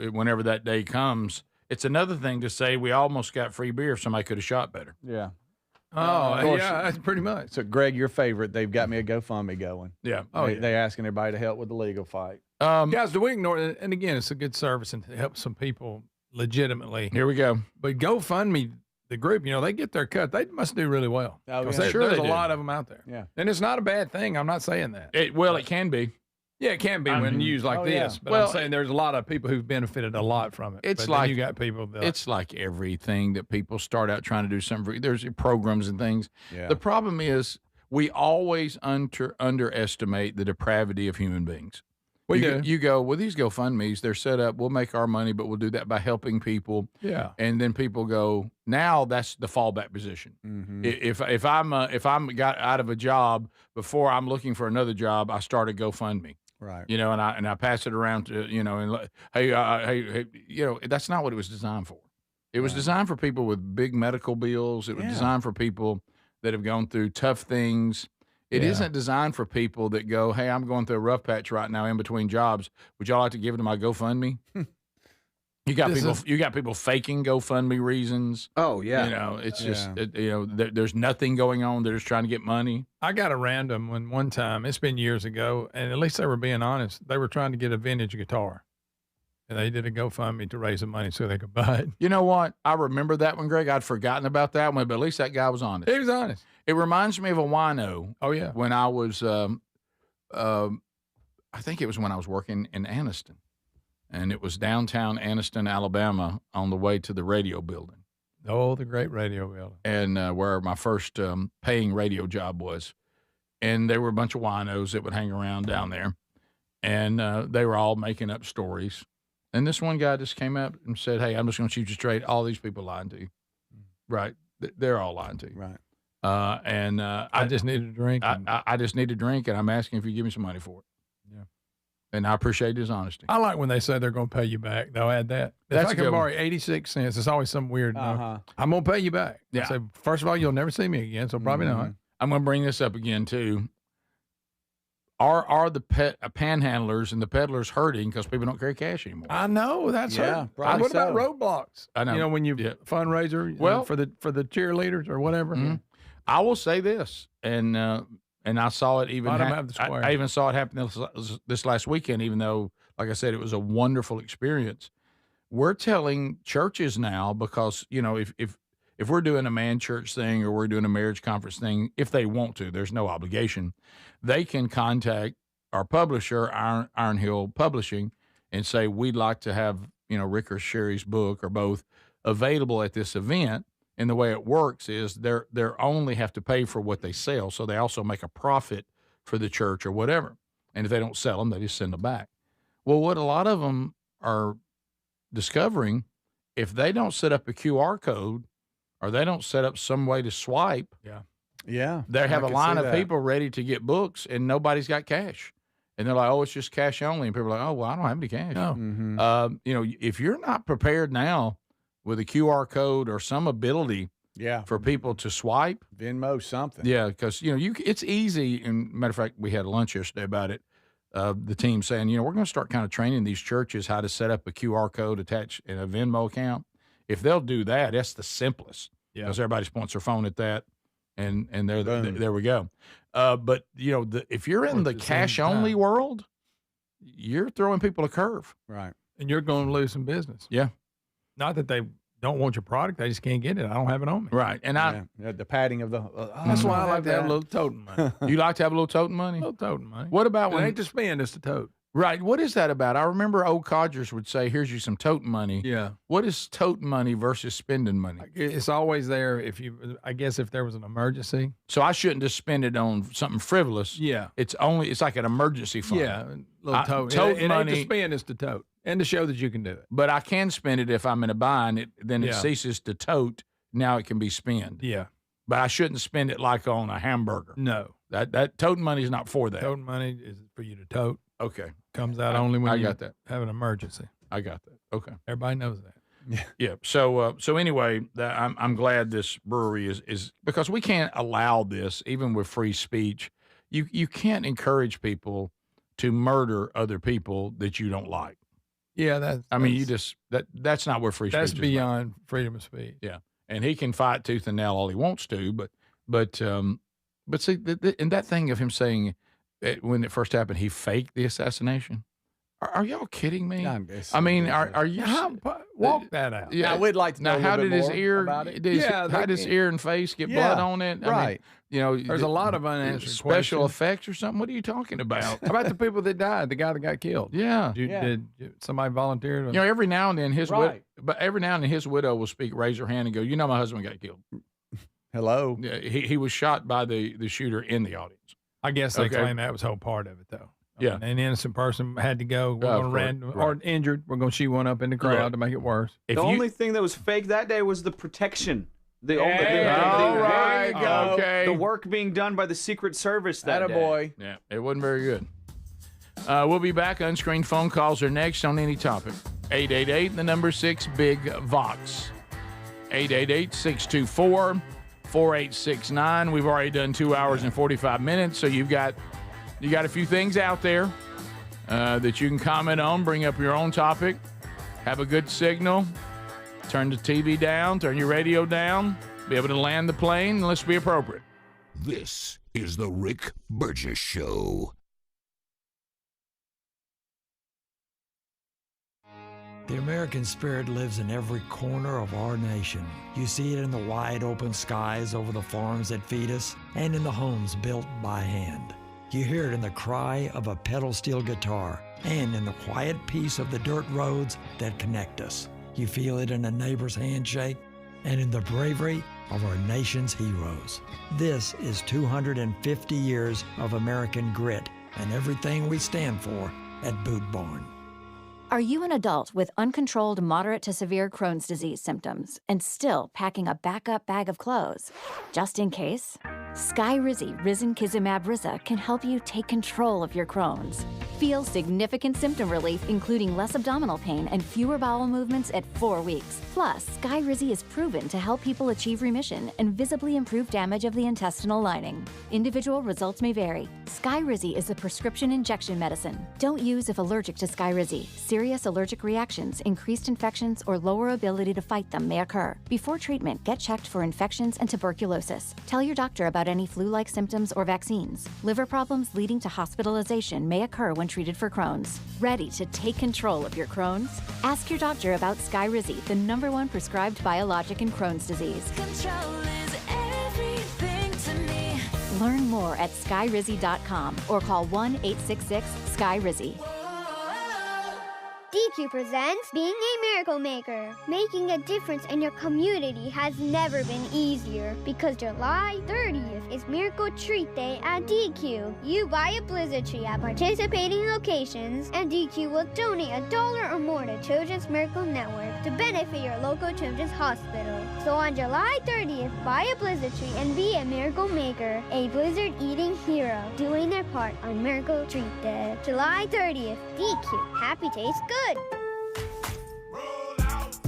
whenever that day comes, it's another thing to say we almost got free beer if somebody could have shot better. Yeah. That's pretty much. So, Greg, your favorite, they've got me a GoFundMe going. Yeah. They're asking everybody to help with the legal fight. Guys, do we ignore it? And again, it's a good service and it helps some people legitimately. Here we go. But GoFundMe, the group, they get their cut. They must do really well. Oh, yeah. There's a lot of them out there. Yeah. And it's not a bad thing. I'm not saying that. It can be. Yeah, it can be when used like this. Yeah. But I'm saying there's a lot of people who've benefited a lot from it. It's but like you got people that it's like everything that people start out trying to do something for. There's programs and things. Yeah. The problem is we always underestimate the depravity of human beings. We do. You go, well, these GoFundMes, they're set up. We'll make our money, but we'll do that by helping people. Yeah. And then people go, now that's the fallback position. Mm-hmm. If I'm got out of a job before I'm looking for another job, I start a GoFundMe. Right. And I pass it around to, and hey, that's not what it was designed for. It was designed for people with big medical bills. It was designed for people that have gone through tough things. It isn't designed for people that go, hey, I'm going through a rough patch right now in between jobs. Would y'all like to give it to my GoFundMe? You got people faking GoFundMe reasons. Oh yeah. It's just there's nothing going on. They're just trying to get money. I got a random one time. It's been years ago, and at least they were being honest. They were trying to get a vintage guitar, and they did a GoFundMe to raise the money so they could buy it. You know what? I remember that one, Greg. I'd forgotten about that one, but at least that guy was honest. He was honest. It reminds me of a wino. Oh yeah. When I was, I think it was when I was working in Anniston. And it was downtown Anniston, Alabama, on the way to the radio building. Oh, the great radio building. And where my first paying radio job was. And there were a bunch of winos that would hang around down there. And they were all making up stories. And this one guy just came up and said, hey, I'm just going to shoot you straight. All these people lying to you. Right. They're all lying to you. Right. I just need a drink. I just need a drink, and I'm asking if you give me some money for it. Yeah. And I appreciate his honesty. I like when they say they're going to pay you back. They'll add that. If I can borrow 86 cents, it's always some weird. I'm going to pay you back. Yeah. So first of all, you'll never see me again, so probably not. I'm going to bring this up again too. Are the panhandlers and the peddlers hurting because people don't carry cash anymore? I know that's hurting. What about roadblocks? I know. When you fundraiser, for the cheerleaders or whatever. Mm-hmm. I will say this, and I saw it even. I even saw it happen this last weekend. Even though, like I said, it was a wonderful experience. We're telling churches now because if we're doing a man church thing or we're doing a marriage conference thing, if they want to, there's no obligation. They can contact our publisher, Iron Hill Publishing, and say we'd like to have Rick or Sherry's book or both available at this event. And the way it works is they're only have to pay for what they sell, so they also make a profit for the church or whatever. And if they don't sell them, they just send them back. Well, what a lot of them are discovering, if they don't set up a QR code or they don't set up some way to swipe, they have a line of people ready to get books, and nobody's got cash. And they're like, oh, it's just cash only. And people are like, oh, well, I don't have any cash. No. If you're not prepared now with a QR code or some ability for people to swipe. Venmo something. Yeah, because, it's easy. And matter of fact, we had lunch yesterday about it. The team saying, we're going to start kind of training these churches how to set up a QR code attached in a Venmo account. If they'll do that, that's the simplest. Yeah. Because everybody just points their phone at that, and there we go. But, if you're in the cash-only world, you're throwing people a curve. Right. And you're going to lose some business. Yeah. Not that they don't want your product. They just can't get it. I don't have it on me. Right. And the padding of the. That's why I like to have a little totem money. You like to have a little totem money? A little totem money. What about when? It ain't to spend, it's to tote. Right. What is that about? I remember old codgers would say, here's you some tote money. Yeah. What is tote money versus spending money? It's always there if there was an emergency. So I shouldn't just spend it on something frivolous. Yeah. It's like an emergency fund. Yeah. Little tote. Tote it money. ain't to spend, it's to tote. And to show that you can do it. But I can spend it if I'm in a bind. Then it ceases to tote. Now it can be spent. Yeah. But I shouldn't spend it like on a hamburger. No. That tote money is not for that. Tote money is for you to tote. Okay. Comes out only when I you got that. have an emergency. I got that. Okay. Everybody knows that. Yeah. So anyway, I'm glad this brewery is because we can't allow this even with free speech. You can't encourage people to murder other people that you don't like. Yeah, that's not where free speech is. That's beyond freedom of speech. Yeah. And he can fight tooth and nail all he wants to, but see, and that thing of him saying when it first happened, he faked the assassination. Are y'all kidding me? I mean, are you walk that out? Yeah, I would like to know. Now, how did his ear? About it. How did his ear and face get blood on it? Right. I mean, there's a lot of unanswered special questions. effects or something. What are you talking about? How about the people that died? The guy that got killed. Yeah. Did somebody volunteer? Every now and then every now and then his widow will speak, raise her hand, and go, "My husband got killed." Hello. Yeah, he was shot by the shooter in the audience. I guess they claim that was whole part of it, though. Yeah. An innocent person had to go. Or injured. We're going to shoot one up in the crowd to make it worse. The only thing that was fake that day was the protection. The work being done by the Secret Service that day. Boy. Yeah, it wasn't very good. We'll be back. Unscreened phone calls are next on any topic. 888, the number 6, Big Vox. 888-624-4869. We've already done 2 hours and 45 minutes, so you got a few things out there that you can comment on, bring up your own topic, have a good signal, turn the TV down, turn your radio down, be able to land the plane, and let's be appropriate. This is the Rick Burgess Show. The American spirit lives in every corner of our nation. You see it in the wide open skies over the farms that feed us and in the homes built by hand. You hear it in the cry of a pedal steel guitar and in the quiet peace of the dirt roads that connect us. You feel it in a neighbor's handshake and in the bravery of our nation's heroes. This is 250 years of American grit and everything we stand for at Boot Barn. Are you an adult with uncontrolled moderate to severe Crohn's disease symptoms and still packing a backup bag of clothes? Just in case? Skyrizi Risankizumab Riza can help you take control of your Crohn's. Feel significant symptom relief, including less abdominal pain and fewer bowel movements at 4 weeks. Plus, Skyrizi is proven to help people achieve remission and visibly improve damage of the intestinal lining. Individual results may vary. Skyrizi is a prescription injection medicine. Don't use if allergic to Skyrizi. Serious allergic reactions, increased infections, or lower ability to fight them may occur. Before treatment, get checked for infections and tuberculosis. Tell your doctor about any flu-like symptoms or vaccines. Liver problems leading to hospitalization may occur when treated for Crohn's. Ready to take control of your Crohn's? Ask your doctor about Skyrizi, the #1 prescribed biologic in Crohn's disease. Control is everything to me. Learn more at skyrizi.com or call 1-866-SKYRIZI. DQ presents Being a Miracle Maker. Making a difference in your community has never been easier because July 30th is Miracle Treat Day at DQ. You buy a blizzard tree at participating locations and DQ will donate $1 or more to Children's Miracle Network to benefit your local children's hospital. So on July 30th, buy a blizzard tree and be a miracle maker, a blizzard eating hero, doing their part on Miracle Treat Day. July 30th, DQ. Happy tastes good.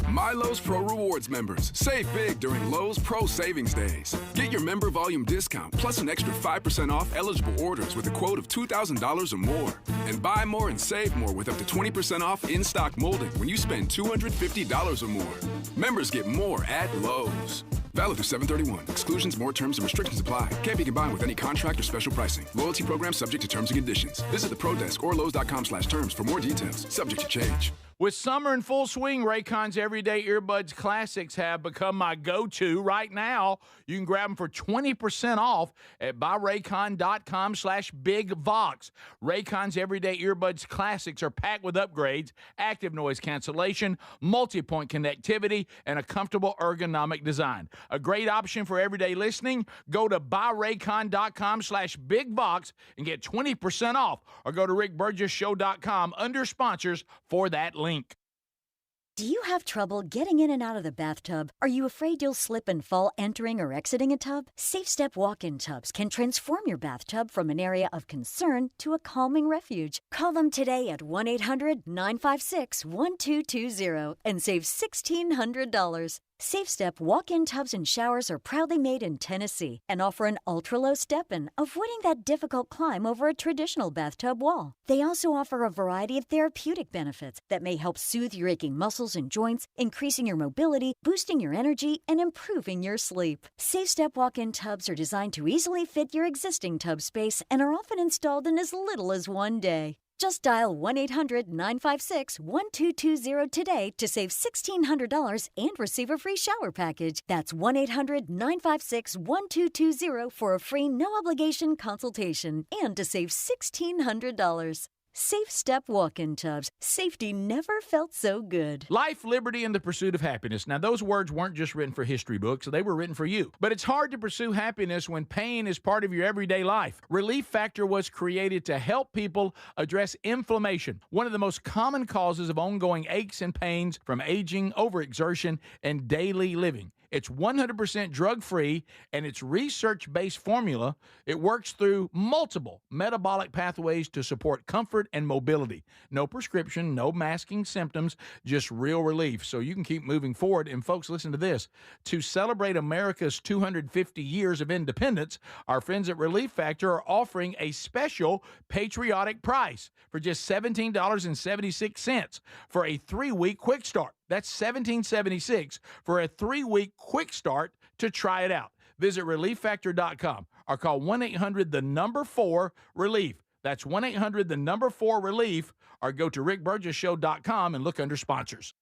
My Lowe's Pro Rewards members, save big during Lowe's Pro Savings Days. Get your member volume discount plus an extra 5% off eligible orders with a quote of $2,000 or more. And buy more and save more with up to 20% off in-stock molding when you spend $250 or more. Members get more at Lowe's. Valid through 7/31. Exclusions, more terms, and restrictions apply. Can't be combined with any contract or special pricing. Loyalty program subject to terms and conditions. Visit the Pro Desk or Lowe's.com/terms for more details. Subject to change. With summer in full swing, Raycon's Everyday Earbuds Classics have become my go-to. Right now, you can grab them for 20% off at buyraycon.com/bigvox. Raycon's Everyday Earbuds Classics are packed with upgrades, active noise cancellation, multi-point connectivity, and a comfortable ergonomic design. A great option for everyday listening. Go to buyraycon.com/bigvox and get 20% off, or go to rickburgessshow.com under sponsors for that link. Do you have trouble getting in and out of the bathtub? Are you afraid you'll slip and fall entering or exiting a tub? Safe Step walk-in tubs can transform your bathtub from an area of concern to a calming refuge. Call them today at 1-800-956-1220 and save $1,600. Safe Step walk-in tubs and showers are proudly made in Tennessee and offer an ultra-low step-in, avoiding that difficult climb over a traditional bathtub wall. They also offer a variety of therapeutic benefits that may help soothe your aching muscles and joints, increasing your mobility, boosting your energy, and improving your sleep. Safe Step walk-in tubs are designed to easily fit your existing tub space and are often installed in as little as one day. Just dial 1-800-956-1220 today to save $1,600 and receive a free shower package. That's 1-800-956-1220 for a free no-obligation consultation and to save $1,600. Safe Step walk-in tubs. Safety never felt so good. Life, liberty, and the pursuit of happiness. Now, those words weren't just written for history books. They were written for you. But it's hard to pursue happiness when pain is part of your everyday life. Relief Factor was created to help people address inflammation, one of the most common causes of ongoing aches and pains from aging, overexertion, and daily living. It's 100% drug-free, and its research-based formula, it works through multiple metabolic pathways to support comfort and mobility. No prescription, no masking symptoms, just real relief, so you can keep moving forward. And folks, listen to this. To celebrate America's 250 years of independence, our friends at Relief Factor are offering a special patriotic price for just $17.76 for a 3-week quick start. That's $17.76 for a 3-week quick start to try it out. Visit ReliefFactor.com or call 1-800-4-RELIEF. That's 1-800-4-RELIEF, or go to rickburgessshow.com and look under sponsors.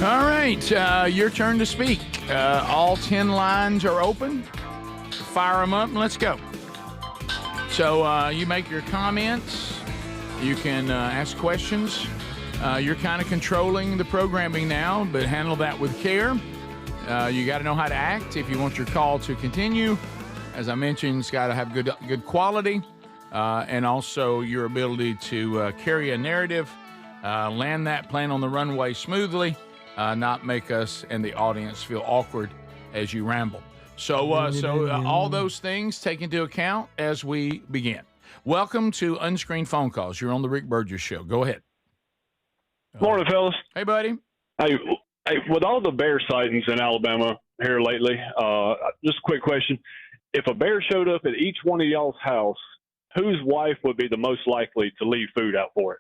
All right, your turn to speak. All 10 lines are open. Fire them up and let's go. So you make your comments. You can ask questions. You're kind of controlling the programming now, but handle that with care. You got to know how to act if you want your call to continue. As I mentioned, it's got to have good quality, and also your ability to carry a narrative, land that plane on the runway smoothly. Not make us and the audience feel awkward as you ramble. So all those things take into account as we begin. Welcome to Unscreened Phone Calls. You're on the Rick Burgess Show. Go ahead. Morning, fellas. Hey, buddy. Hey, with all the bear sightings in Alabama here lately, just a quick question. If a bear showed up at each one of y'all's house, whose wife would be the most likely to leave food out for it?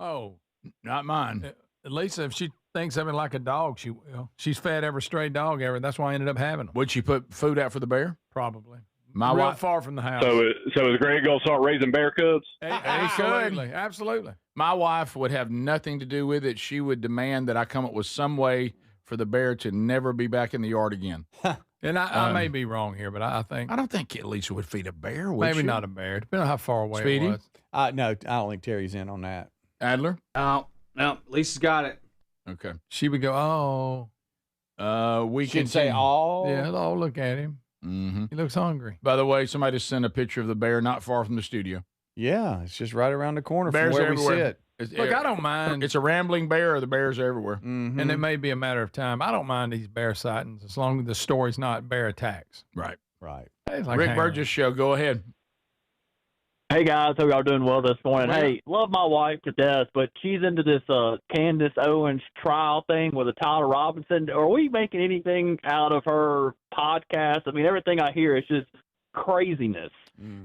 Oh, not mine. Lisa, if she thinks of it like a dog, she will. She's fed every stray dog ever. That's why I ended up having them. Would she put food out for the bear? Probably. My Real wife, far from the house. So is Greg going to start raising bear cubs? Absolutely. My wife would have nothing to do with it. She would demand that I come up with some way for the bear to never be back in the yard again. And I may be wrong here, but I think I don't think Lisa would feed a bear. Would maybe she? not a bear, depending on how far away Speedy? it was. No, I don't think Terry's in on that. Adler? No, Lisa's got it. Okay. She would go, we She'd can say, oh. Yeah, look at him. Mm-hmm. He looks hungry. By the way, somebody sent a picture of the bear not far from the studio. Yeah, it's just right around the corner Bears from where everywhere. we sit. Look, I don't mind. It's a rambling bear, or the bears everywhere. Mm-hmm. And it may be a matter of time. I don't mind these bear sightings as long as the story's not bear attacks. Right. Right. Hey, it's like Rick hanging Burgess Show. Go ahead. Hey guys, hope y'all doing well this morning. Well, Hey, love my wife to death, but she's into this Candace Owens trial thing with a Tyler Robinson. Are we making anything out of her podcast? I mean, everything I hear is just craziness.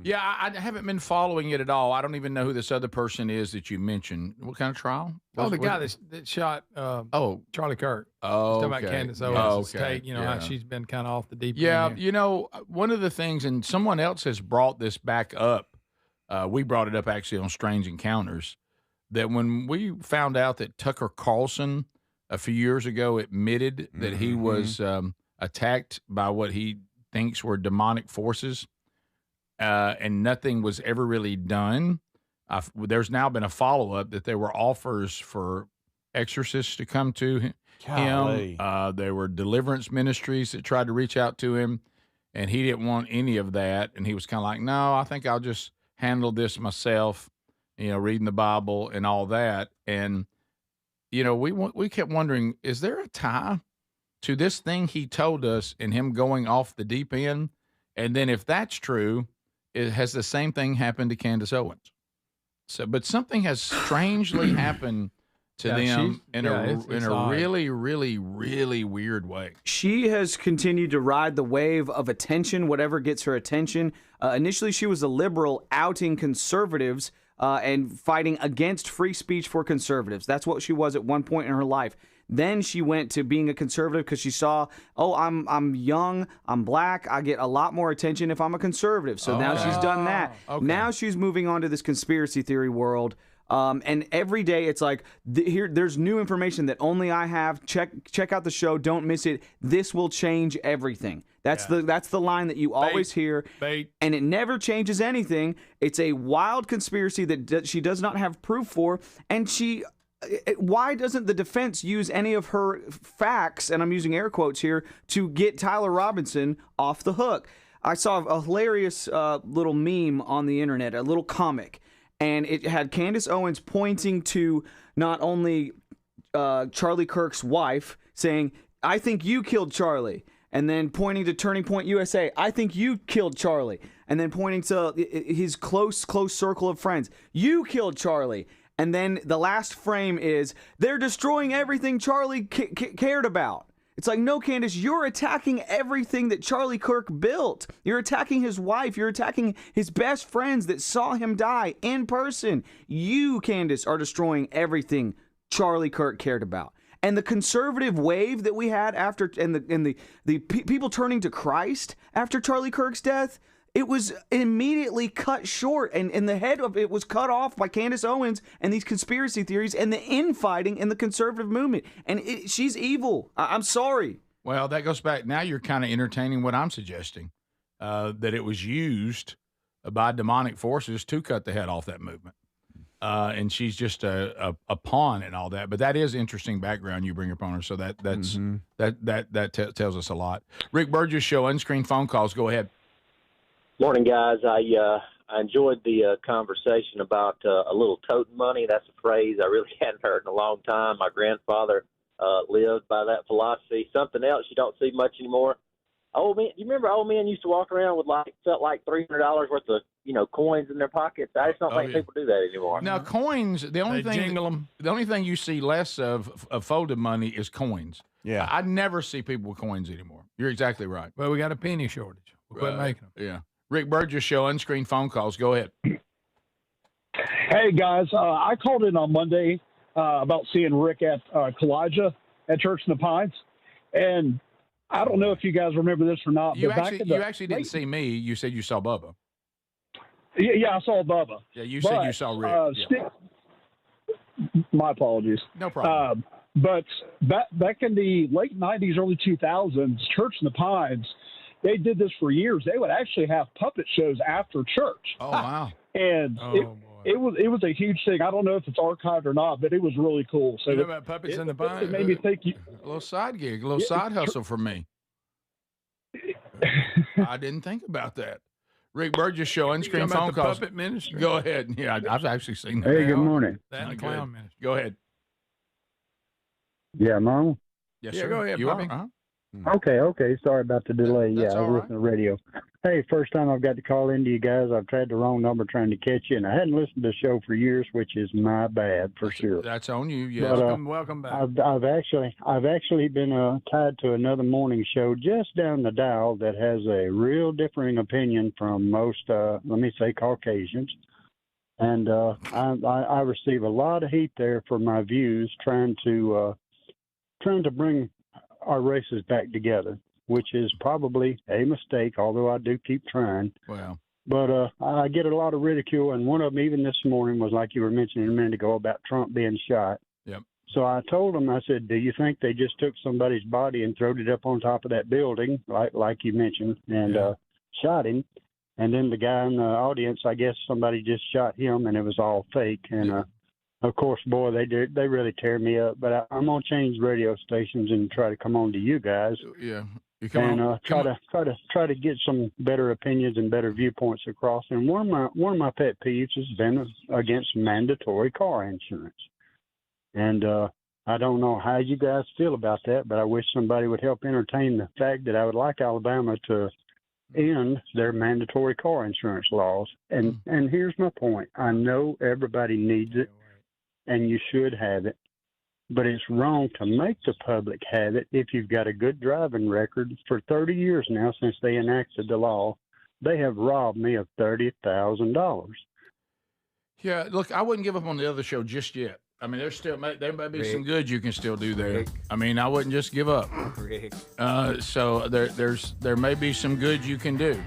Yeah, I haven't been following it at all. I don't even know who this other person is that you mentioned. What kind of trial? The guy that shot Charlie Kirk. Oh, talking about Candace Owens' take, how she's been kind of off the deep end. Yeah, here. One of the things, and someone else has brought this back up. We brought it up actually on Strange Encounters, that when we found out that Tucker Carlson a few years ago admitted that he was attacked by what he thinks were demonic forces, and nothing was ever really done. There's now been a follow-up that there were offers for exorcists to come to him. There were deliverance ministries that tried to reach out to him, and he didn't want any of that. And he was kind of like, no, I think I'll just handle this myself, reading the Bible and all that. And, we kept wondering, is there a tie to this thing he told us and him going off the deep end? And then if that's true, has the same thing happened to Candace Owens? But something has strangely happened to them in a really, really, really weird way. She has continued to ride the wave of attention, whatever gets her attention. Initially, she was a liberal outing conservatives and fighting against free speech for conservatives. That's what she was at one point in her life. Then she went to being a conservative because she saw, I'm young, I'm black, I get a lot more attention if I'm a conservative. So now she's done that. Okay. Now she's moving on to this conspiracy theory world. And every day it's like, there's new information that only I have. Check out the show. Don't miss it. This will change everything. That's the line that you always hear. And it never changes anything. It's a wild conspiracy that she does not have proof for. And why doesn't the defense use any of her facts, and I'm using air quotes here, to get Tyler Robinson off the hook? I saw a hilarious little meme on the internet, a little comic. And it had Candace Owens pointing to not only Charlie Kirk's wife, saying, I think you killed Charlie. And then pointing to Turning Point USA, I think you killed Charlie. And then pointing to his close circle of friends, you killed Charlie. And then the last frame is, they're destroying everything Charlie cared about. It's like, no, Candace, you're attacking everything that Charlie Kirk built. You're attacking his wife. You're attacking his best friends that saw him die in person. You, Candace, are destroying everything Charlie Kirk cared about. And the conservative wave that we had after, and the people turning to Christ after Charlie Kirk's death, it was immediately cut short, and the head of it was cut off by Candace Owens and these conspiracy theories and the infighting in the conservative movement. And she's evil. I'm sorry. Well, that goes back. Now you're kind of entertaining what I'm suggesting, that it was used by demonic forces to cut the head off that movement. And she's just a pawn and all that. But that is interesting background you bring upon her. So that tells us a lot. Rick Burgess Show, unscreened phone calls. Go ahead. Morning, guys. I enjoyed the conversation about a little toting money. That's a phrase I really hadn't heard in a long time. My grandfather lived by that philosophy. Something else you don't see much anymore. Old men, you remember old men used to walk around with felt like $300 worth of coins in their pockets. I just don't think people do that anymore. Now coins, the only thing you see less of folded money is coins. Yeah, I never see people with coins anymore. You're exactly right. Well, we got a penny shortage. We quit making them. Yeah. Rick Burgess Show, unscreened phone calls. Go ahead. Hey, guys. I called in on Monday about seeing Rick at Kalijah at Church in the Pines. And I don't know if you guys remember this or not. You actually didn't see me. You said you saw Bubba. Yeah, I saw Bubba. Yeah, you said you saw Rick. My apologies. No problem. But back in the late 90s, early 2000s, Church in the Pines, they did this for years. They would actually have puppet shows after church. Oh, wow. And it was a huge thing. I don't know if it's archived or not, but it was really cool. So you know about Puppets in the Pines? It made me think. A little side gig, a little side hustle for me. I didn't think about that. Rick Burgess Show, unscreened phone calls. Puppet ministry. Go ahead. Yeah, I've actually seen that. Hey, good morning. That and clown ministry. Go ahead. Yeah, Mom? Yes, yeah, sir. go ahead, you Bobby. Are, Okay. Sorry about the delay. That's I was listening to the radio. Hey, first time I've got to call into you guys. I've tried the wrong number trying to catch you, and I hadn't listened to the show for years, which is my bad for sure. That's on you. Yes. But, welcome back. I've actually been tied to another morning show just down the dial that has a real differing opinion from most, let me say, Caucasians. And I receive a lot of heat there for my views, trying to bring our races back together, which is probably a mistake, although I do keep trying. Well, but I get a lot of ridicule, and one of them even this morning was like you were mentioning a minute ago about Trump being shot. Yep. So I told them, I said, do you think they just took somebody's body and threw it up on top of that building, like you mentioned, and shot him? And then the guy in the audience, I guess somebody just shot him, and it was all fake. And of course, boy, they really tear me up. But I'm gonna change radio stations and try to come on to you guys. Yeah, you come on. Try to get some better opinions and better viewpoints across. And one of my pet peeves has been against mandatory car insurance. And I don't know how you guys feel about that, but I wish somebody would help entertain the fact that I would like Alabama to end their mandatory car insurance laws. And here's my point. I know everybody needs it, and you should have it, but it's wrong to make the public have it if you've got a good driving record. For 30 years now, since they enacted the law, they have robbed me of $30,000. Yeah, look, I wouldn't give up on the other show just yet. I mean, there may be some good you can still do there. I mean, I wouldn't just give up. So there may be some good you can do,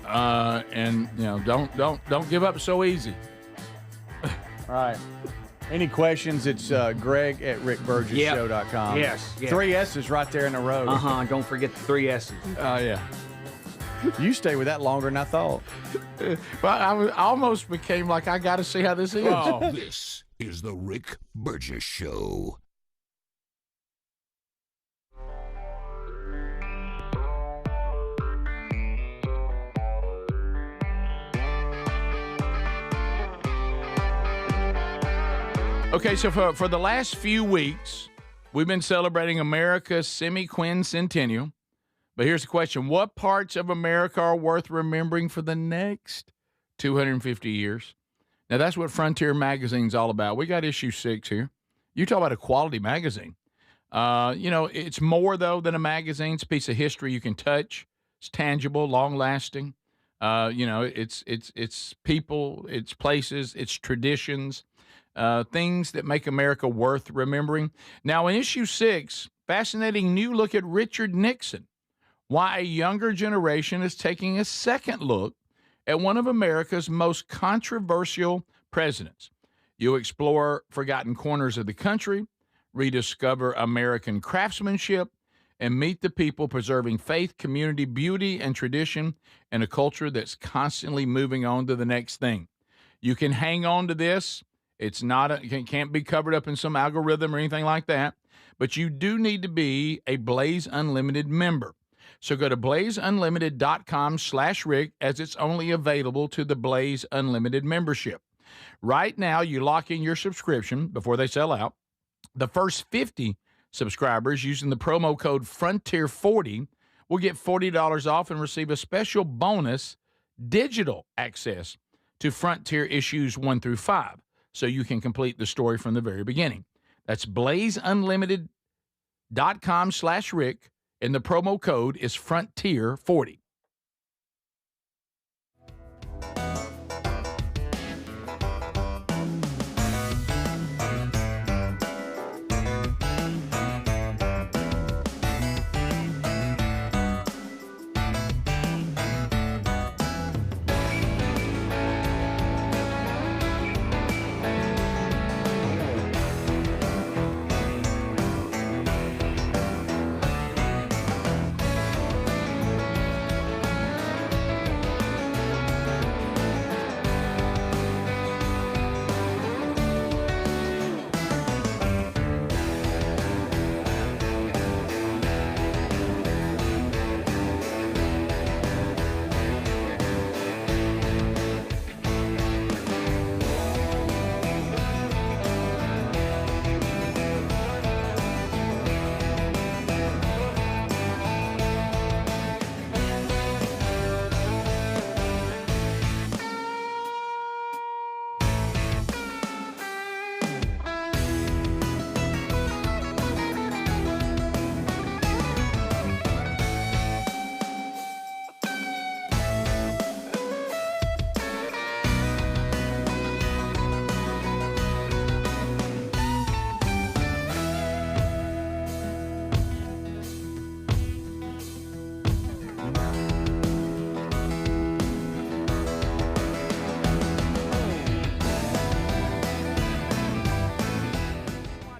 and don't give up so easy. All right. Any questions? It's Greg at rickburgessshow.com. Yes. 3 S's right there in the road. Don't forget the 3 S's. Oh, yeah. You stay with that longer than I thought. Well, I almost became like, I got to see how this is. Oh. This is the Rick Burgess Show. Okay, so for the last few weeks, we've been celebrating America's semi-quincentennial. But here's the question. What parts of America are worth remembering for the next 250 years? Now, that's what Frontier Magazine's all about. We got issue 6 here. You talk about a quality magazine. It's more, though, than a magazine. It's a piece of history you can touch. It's tangible, long-lasting. It's people, it's places, it's traditions. Things that make America worth remembering. Now, in issue 6, fascinating new look at Richard Nixon, why a younger generation is taking a second look at one of America's most controversial presidents. You'll explore forgotten corners of the country, rediscover American craftsmanship, and meet the people preserving faith, community, beauty, and tradition in a culture that's constantly moving on to the next thing. You can hang on to this. It's not it can't be covered up in some algorithm or anything like that, but you do need to be a Blaze Unlimited member. So go to blazeunlimited.com/Rick, as it's only available to the Blaze Unlimited membership. Right now, you lock in your subscription before they sell out. The first 50 subscribers using the promo code Frontier40 will get $40 off and receive a special bonus digital access to Frontier issues 1 through 5. So you can complete the story from the very beginning. That's blazeunlimited.com/Rick, and the promo code is Frontier40.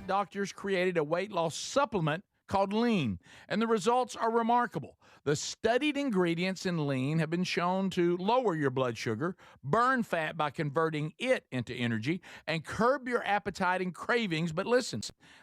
top doctors created a weight loss supplement called Lean, and the results are remarkable. The studied ingredients in Lean have been shown to lower your blood sugar, burn fat by converting it into energy, and curb your appetite and cravings. But listen,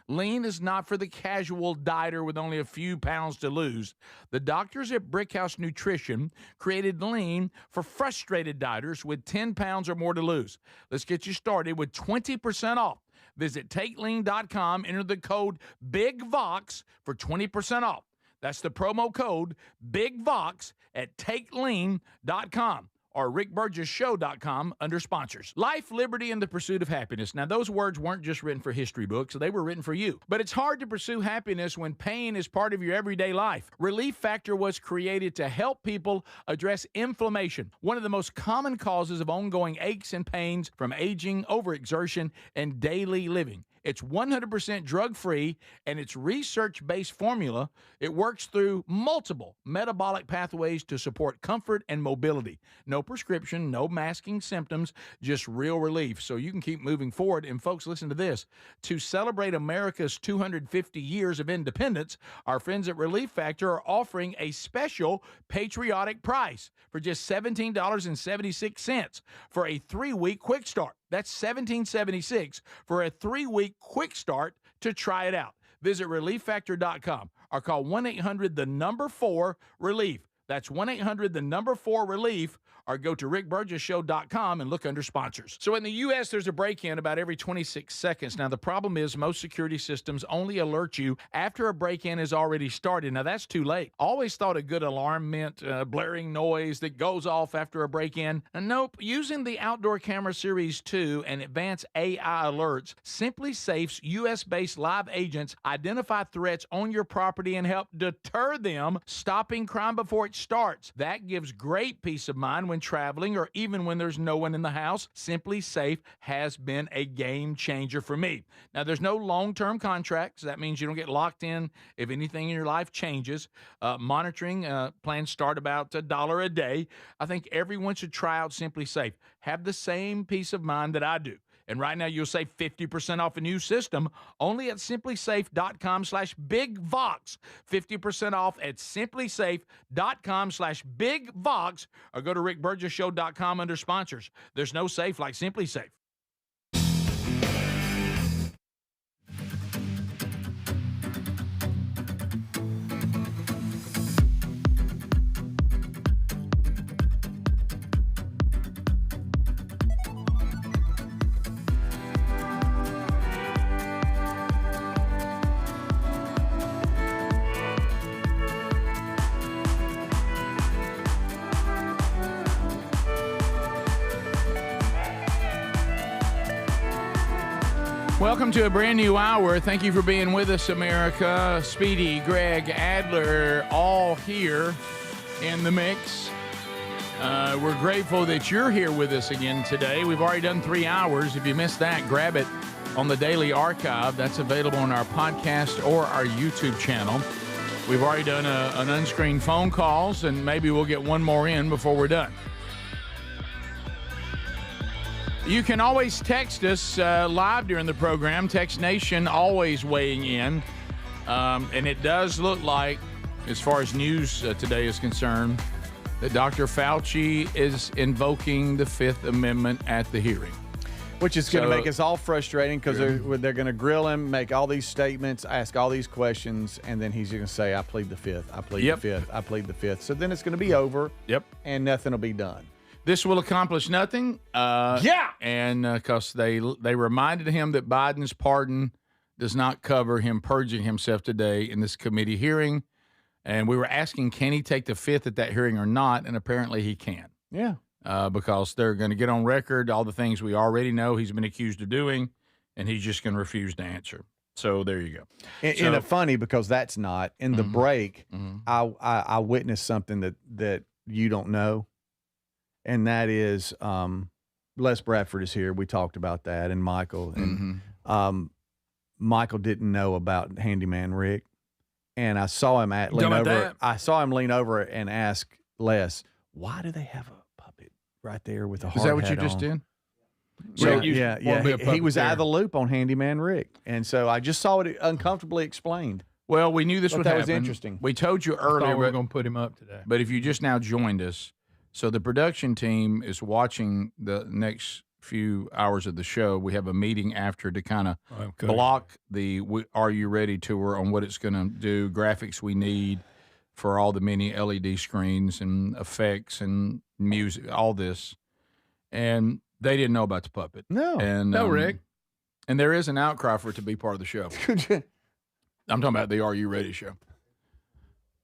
Lean is not for the casual dieter with only a few pounds to lose. The doctors at Brickhouse Nutrition created Lean for frustrated dieters with 10 pounds or more to lose. Let's get you started with 20% off. Visit takelean.com, enter the code BIGVOX for 20% off. That's the promo code BIGVOX at takelean.com or rickburgessshow.com under sponsors. Life, liberty, and the pursuit of happiness. Now, those words weren't just written for history books. They were written for you. But it's hard to pursue happiness when pain is part of your everyday life. Relief Factor was created to help people address inflammation, one of the most common causes of ongoing aches and pains from aging, overexertion, and daily living. It's 100% drug-free, and its research-based formula, it works through multiple metabolic pathways to support comfort and mobility. No prescription, no masking symptoms, just real relief. So you can keep moving forward. And folks, listen to this. To celebrate America's 250 years of independence, our friends at Relief Factor are offering a special patriotic price for just $17.76 for a 3-week quick start. That's $17.76 for a 3-week quick start to try it out. Visit ReliefFactor.com or call 1-800-4-RELIEF. That's 1-800-4-RELIEF, or go to rickburgessshow.com and look under sponsors. So in the U.S., there's a break-in about every 26 seconds. Now, the problem is most security systems only alert you after a break-in has already started. Now, that's too late. Always thought a good alarm meant blaring noise that goes off after a break-in. Nope. Using the Outdoor Camera Series 2 and advanced AI alerts, Simply Safe's U.S.-based live agents identify threats on your property and help deter them, stopping crime before it starts. That gives great peace of mind when traveling or even when there's no one in the house. Simply Safe has been a game changer for me. Now, there's no long-term contracts. That means you don't get locked in if anything in your life changes. Monitoring plans start about $1 a day. I think everyone should try out Simply Safe. Have the same peace of mind that I do. And right now, you'll save 50% off a new system only at simplysafe.com/bigvox. 50% off at simplysafe.com/bigvox, or go to rickburgessshow.com under sponsors. There's no safe like Simply Safe. Welcome to a brand new hour. Thank you for being with us, America. Speedy, Greg, Adler, all here in the mix. We're grateful that you're here with us again today. We've already done 3 hours. If you missed that, grab it on the Daily Archive. That's available on our podcast or our YouTube channel. We've already done an unscreened phone calls, and maybe we'll get one more in before we're done. You can always text us live during the program. Text Nation always weighing in. And it does look like, as far as news today is concerned, that Dr. Fauci is invoking the Fifth Amendment at the hearing. Which is going to make us all frustrating because they're going to grill him, make all these statements, ask all these questions, and then he's going to say, I plead the Fifth, I plead the Fifth, I plead the Fifth. So then it's going to be over, and nothing will be done. This will accomplish nothing. And because they reminded him that Biden's pardon does not cover him purging himself today in this committee hearing. And we were asking, can he take the Fifth at that hearing or not? And apparently he can. Yeah. Because they're going to get on record all the things we already know he's been accused of doing, and he's just going to refuse to answer. So there you go. And funny, because that's not. In the break, I witnessed something that you don't know. And that is, Les Bradford is here. We talked about that, and Michael. And Michael didn't know about Handyman Rick, and I saw him lean over. I saw him lean over and ask Les, "Why do they have a puppet right there with a hard hat on?" Is that what you just did? So he was out of the loop on Handyman Rick, and so I just saw it uncomfortably explained. Well, we knew this would happen. That was interesting. We told you earlier. We were going to put him up today. But if you just now joined us, so the production team is watching the next few hours of the show. We have a meeting after to kind of block the Are You Ready tour on what it's going to do, graphics we need for all the mini LED screens and effects and music, all this. And they didn't know about the puppet. No. And, no, Rick. And there is an outcry for it to be part of the show. I'm talking about the Are You Ready show.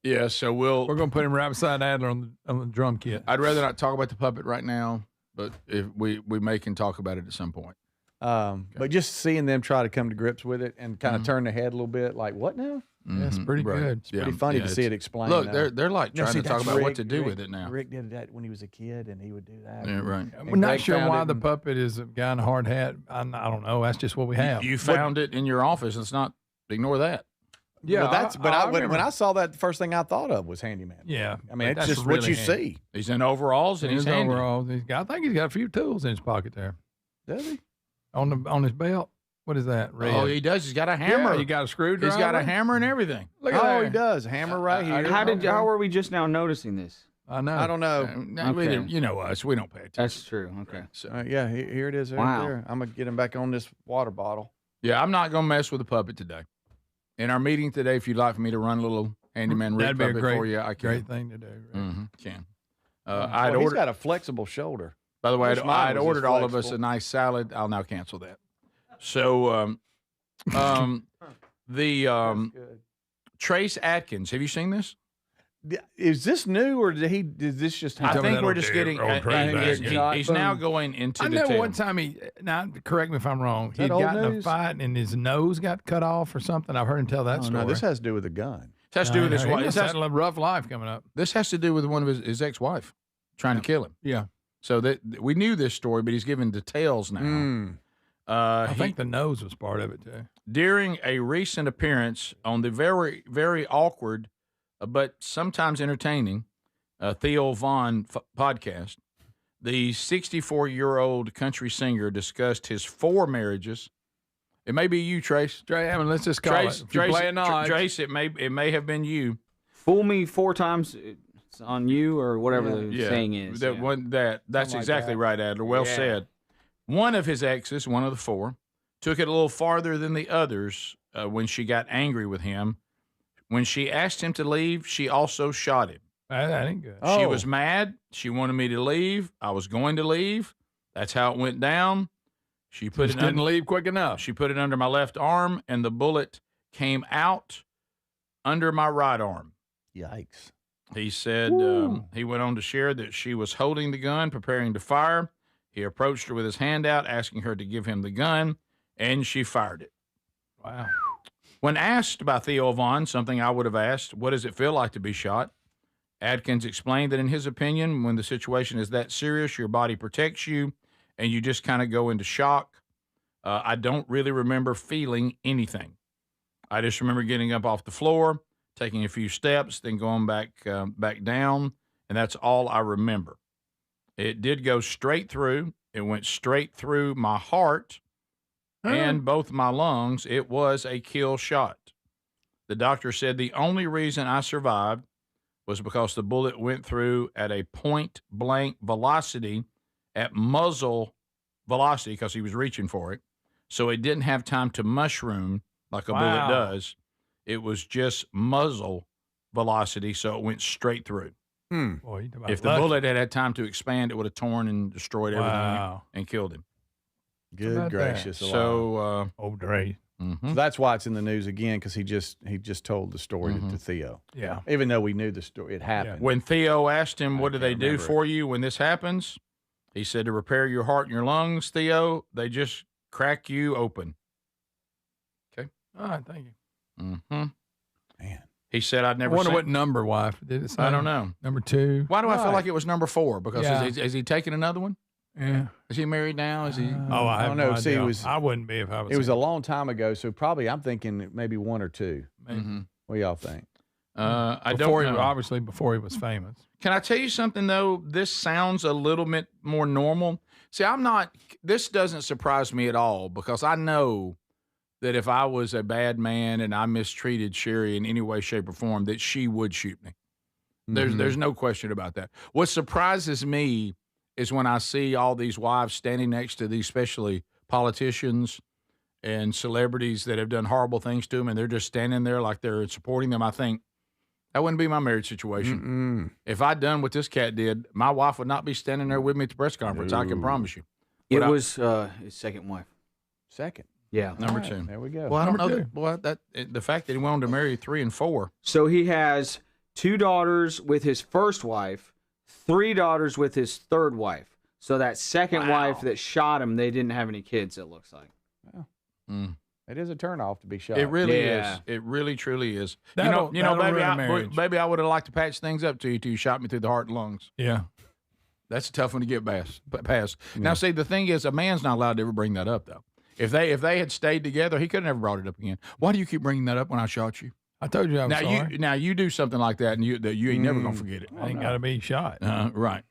Yeah, so we're going to put him right beside Adler on the drum kit. I'd rather not talk about the puppet right now, but if we may can talk about it at some point. But just seeing them try to come to grips with it and kind of turn their head a little bit, like, what now? That's pretty good. It's pretty funny to see it explained. Look, they're like trying to talk about what to do with it now. Rick did that when he was a kid, and he would do that. Yeah, right. We're not sure why the puppet is a guy in a hard hat. I don't know. That's just what we have. You found it in your office. Let's not ignore that. Yeah, when I saw that, the first thing I thought of was Handyman. Yeah, I mean, it's just really what you see. He's in overalls and he's handy. Overalls. I think he's got a few tools in his pocket there. Does he? On his belt. What is that? Red. Oh, he does. He's got a hammer. Yeah, you got a screwdriver. He's got a hammer and everything. Look at that. He does. Hammer right here. How are we just now noticing this? I know. I don't know. Okay. You know us. We don't pay attention. That's true. Okay. So, yeah, here it is right there. I'm going to get him back on this water bottle. Yeah, I'm not going to mess with the puppet today. In our meeting today, if you'd like for me to run a little Handyman Rick puppet for you, I can. Great thing to do. Right? Can. He's got a flexible shoulder. By the way, I'd ordered all of us a nice salad. I'll now cancel that. So, Trace Adkins, have you seen this? Is this new, or did this just happen? I think we're just getting. He's now going into. I know one time correct me if I'm wrong. He'd gotten in a fight and his nose got cut off or something. I've heard him tell that story. No, this has to do with a gun. It has to do with his wife. He's had a rough life coming up. This has to do with one of his ex-wife trying to kill him. Yeah. So that we knew this story, but he's giving details now. I think the nose was part of it too. During a recent appearance on the very, very awkward, but sometimes entertaining, Theo Von podcast, the 64-year-old country singer discussed his 4 marriages. It may be you, Trace. I mean, let's just call it. Trace, it may have been you. Fool me 4 times. It's on you, or whatever the saying is. That's exactly right, Adler. Well said. One of his exes, one of the 4, took it a little farther than the others when she got angry with him. When she asked him to leave, she also shot him. That ain't good. She was mad. She wanted me to leave. I was going to leave. That's how it went down. She didn't leave quick enough. She put it under my left arm, and the bullet came out under my right arm. Yikes. He said he went on to share that she was holding the gun, preparing to fire. He approached her with his hand out, asking her to give him the gun, and she fired it. Wow. When asked by Theo Von, something I would have asked, what does it feel like to be shot? Adkins explained that in his opinion, when the situation is that serious, your body protects you, and you just kind of go into shock. I don't really remember feeling anything. I just remember getting up off the floor, taking a few steps, then going back down, and that's all I remember. It did go straight through. It went straight through my heart and both my lungs. It was a kill shot. The doctor said the only reason I survived was because the bullet went through at a point-blank velocity, at muzzle velocity, because he was reaching for it. So it didn't have time to mushroom like a bullet does. It was just muzzle velocity, so it went straight through. Boy, if the bullet had time to expand, it would have torn and destroyed everything and killed him. Good gracious! So, old Dre. So that's why it's in the news again, because he just told the story to Theo. Yeah. Even though we knew the story, it happened. When Theo asked him, "What do they do for you when this happens?" He said, "To repair your heart and your lungs, Theo, they just crack you open." Okay. All right. Thank you. Man. He said, "I'd never." I wonder what number, wife, did it say? I don't know. Number 2. Why do I feel like it was number 4? Because is he taking another one? Yeah. Is he married now? Is he? I don't know. See, I wouldn't be if I was. It was a long time ago, so probably I'm thinking maybe 1 or 2. What do y'all think? I don't know. Obviously, before he was famous. Can I tell you something though? This sounds a little bit more normal. See, this doesn't surprise me at all because I know that if I was a bad man and I mistreated Sherry in any way, shape, or form, that she would shoot me. There's no question about that. What surprises me is when I see all these wives standing next to these, especially politicians and celebrities that have done horrible things to them, and they're just standing there like they're supporting them. I think that wouldn't be my marriage situation. If I'd done what this cat did, my wife would not be standing there with me at the press conference. I can promise you. It was his second wife. Second. Yeah. Number All right, 2. there we go. Well, I don't know Number the fact that he wanted to marry 3 and 4. So he has 2 daughters with his first wife, 3 daughters with his third wife. So that second wife that shot him, they didn't have any kids, it looks like. It is a turnoff to be shot. It really is. It really, truly is. That'll Baby, ruin a I would have liked to patch things up to you till you shot me through the heart and lungs. Yeah. That's a tough one to get past. Now, see, the thing is, a man's not allowed to ever bring that up, though. If they had stayed together, he could have never brought it up again. Why do you keep bringing that up when I shot you? I told you I was sorry. Now you do something like that, and you ain't never gonna forget it. I ain't got to be shot. Right.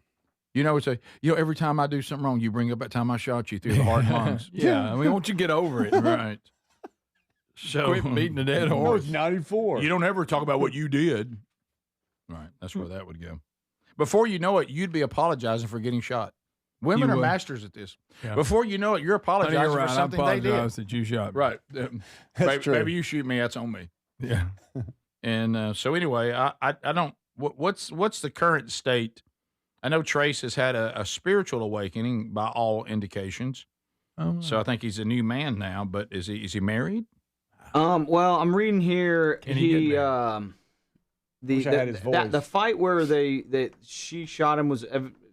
Every time I do something wrong, you bring up that time I shot you through the heart and lungs. Yeah. I mean, won't you get over it? Right. So Quit beating the dead horse. 94. You don't ever talk about what you did. Right. That's where that would go. Before you know it, you'd be apologizing for getting shot. Women are masters at this. Yeah. Before you know it, you're apologizing Honey, you're for right. something I they did. apologize that you shot me. Right. That's true. Maybe you shoot me, that's on me. Yeah. And so anyway, I don't. What's the current state? I know Trace has had a spiritual awakening by all indications. Oh. So I think he's a new man now. But is he married? Well, I'm reading here. Wish I had his voice. The fight where she shot him was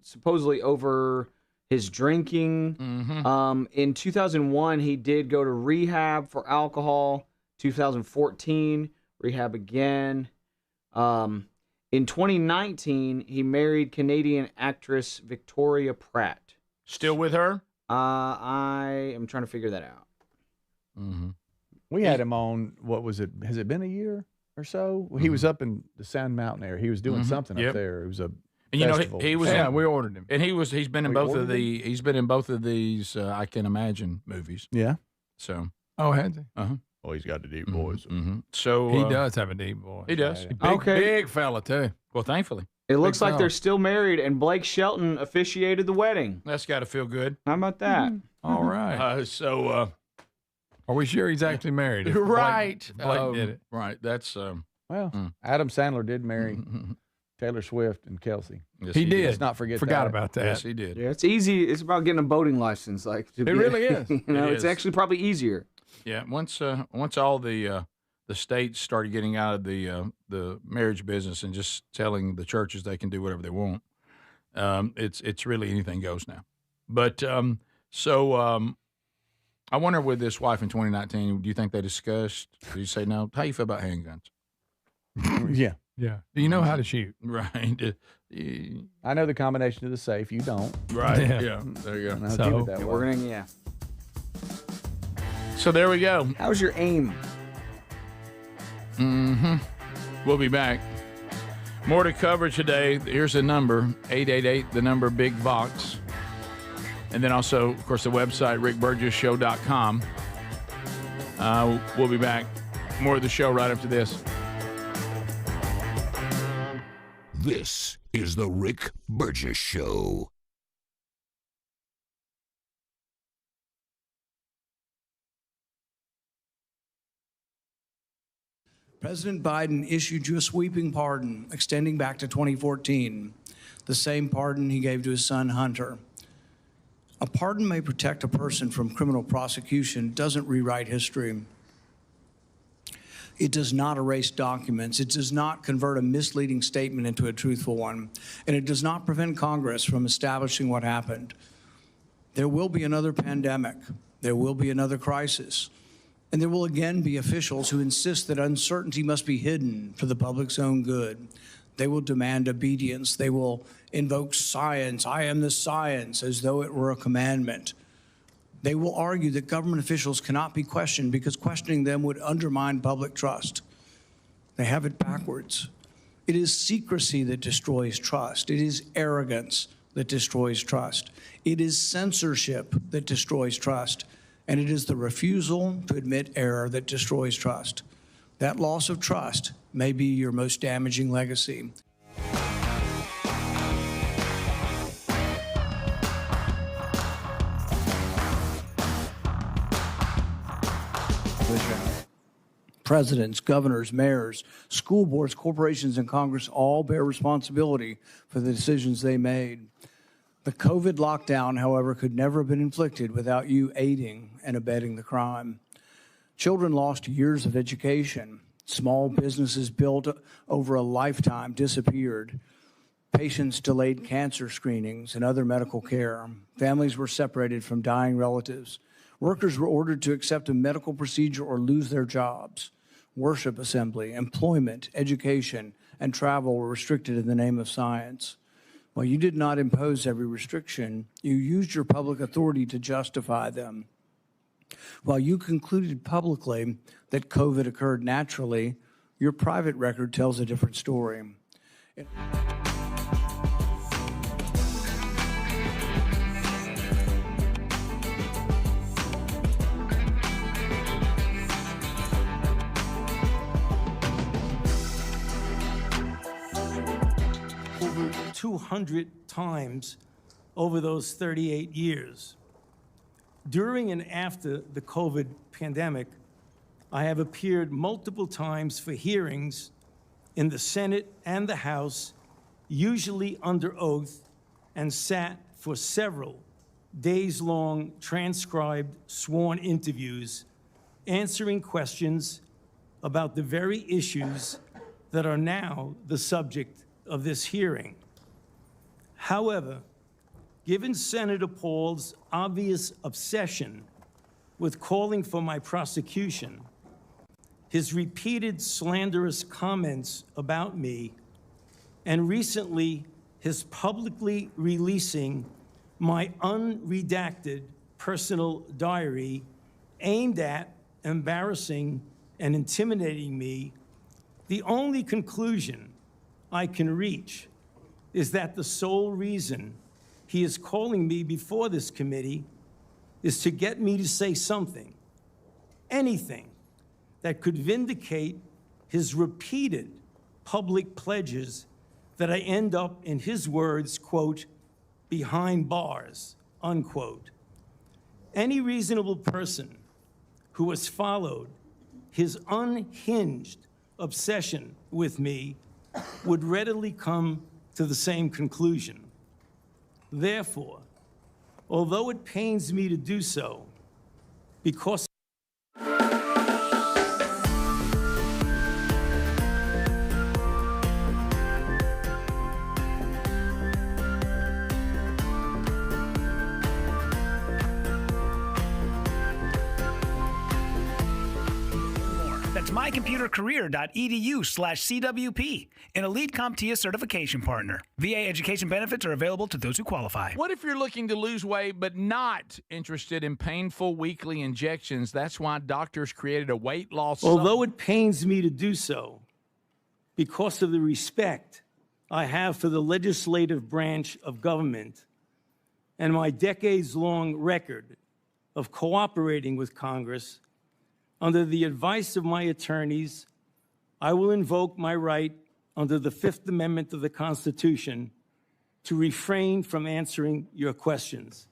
supposedly over his drinking. In 2001, he did go to rehab for alcohol. 2014, rehab again. In 2019, he married Canadian actress Victoria Pratt. Still with her? I am trying to figure that out. We had him on, what was it? Has it been a year or so? He was up in the Sand Mountain area. He was doing something up there. It was a And festival. he was. Yeah, we ordered him. And he's been in both of the. He's been in both of these. I Can Imagine movies. Yeah. So. Oh, has he? Oh, he's got the deep voice. So he does have a deep voice. He does. Big fella too. Well, thankfully. It looks like they're still married, and Blake Shelton officiated the wedding. That's got to feel good. How about that? All right. Are we sure he's actually married? Right. Blake did it. Right. That's Adam Sandler did marry Taylor Swift and Kelsey. Yes, he did. Let's not forget Forgot that. about that. Yes, he did. Yeah, it's easy. It's about getting a boating license. It really is. It's actually probably easier. Yeah. Once all the states started getting out of the marriage business and just telling the churches they can do whatever they want, it's really anything goes now. But I wonder with this wife in 2019, do you think they discussed? Did you say no? How you feel about handguns? Yeah. Yeah. Do you know how to shoot? Right. I know the combination to the safe. You don't. Right. Yeah. Yeah. There you And go. I'll So, keep it that way. We're gonna So there we go. How's your aim? We'll be back. More to cover today. Here's the number, 888, the number Big Vox. And then also, of course, the website, rickburgessshow.com. We'll be back. More of the show right after this. This is the Rick Burgess Show. President Biden issued you a sweeping pardon extending back to 2014, the same pardon he gave to his son Hunter. A pardon may protect a person from criminal prosecution, doesn't rewrite history. It does not erase documents. It does not convert a misleading statement into a truthful one. And it does not prevent Congress from establishing what happened. There will be another pandemic. There will be another crisis. And there will again be officials who insist that uncertainty must be hidden for the public's own good. They will demand obedience. They will invoke science. I am the science, as though it were a commandment. They will argue that government officials cannot be questioned because questioning them would undermine public trust. They have it backwards. It is secrecy that destroys trust. It is arrogance that destroys trust. It is censorship that destroys trust. And it is the refusal to admit error that destroys trust. That loss of trust may be your most damaging legacy. Presidents, governors, mayors, school boards, corporations, and Congress all bear responsibility for the decisions they made. The COVID lockdown, however, could never have been inflicted without you aiding and abetting the crime. Children lost years of education. Small businesses built over a lifetime disappeared. Patients delayed cancer screenings and other medical care. Families were separated from dying relatives. Workers were ordered to accept a medical procedure or lose their jobs. Worship assembly, employment, education, and travel were restricted in the name of science. While you did not impose every restriction, you used your public authority to justify them. While you concluded publicly that COVID occurred naturally, your private record tells a different story. Over 200 times over those 38 years. During and after the COVID pandemic, I have appeared multiple times for hearings in the Senate and the House, usually under oath, and sat for several days-long transcribed sworn interviews, answering questions about the very issues that are now the subject of this hearing. However, given Senator Paul's obvious obsession with calling for my prosecution, his repeated slanderous comments about me, and recently his publicly releasing my unredacted personal diary aimed at embarrassing and intimidating me, the only conclusion I can reach is that the sole reason he is calling me before this committee is to get me to say something, anything, that could vindicate his repeated public pledges that I end up, in his words, quote, behind bars, unquote. Any reasonable person who has followed his unhinged obsession with me would readily come to the same conclusion. Therefore, although it pains me to do so, because That's mycomputercareer.edu/CWP, an elite CompTIA certification partner. VA education benefits are available to those who qualify. What if you're looking to lose weight but not interested in painful weekly injections? That's why doctors created a weight loss although it pains me to do so, because of the respect I have for the legislative branch of government and my decades-long record of cooperating with Congress, under the advice of my attorneys, I will invoke my right under the Fifth Amendment of the Constitution to refrain from answering your questions.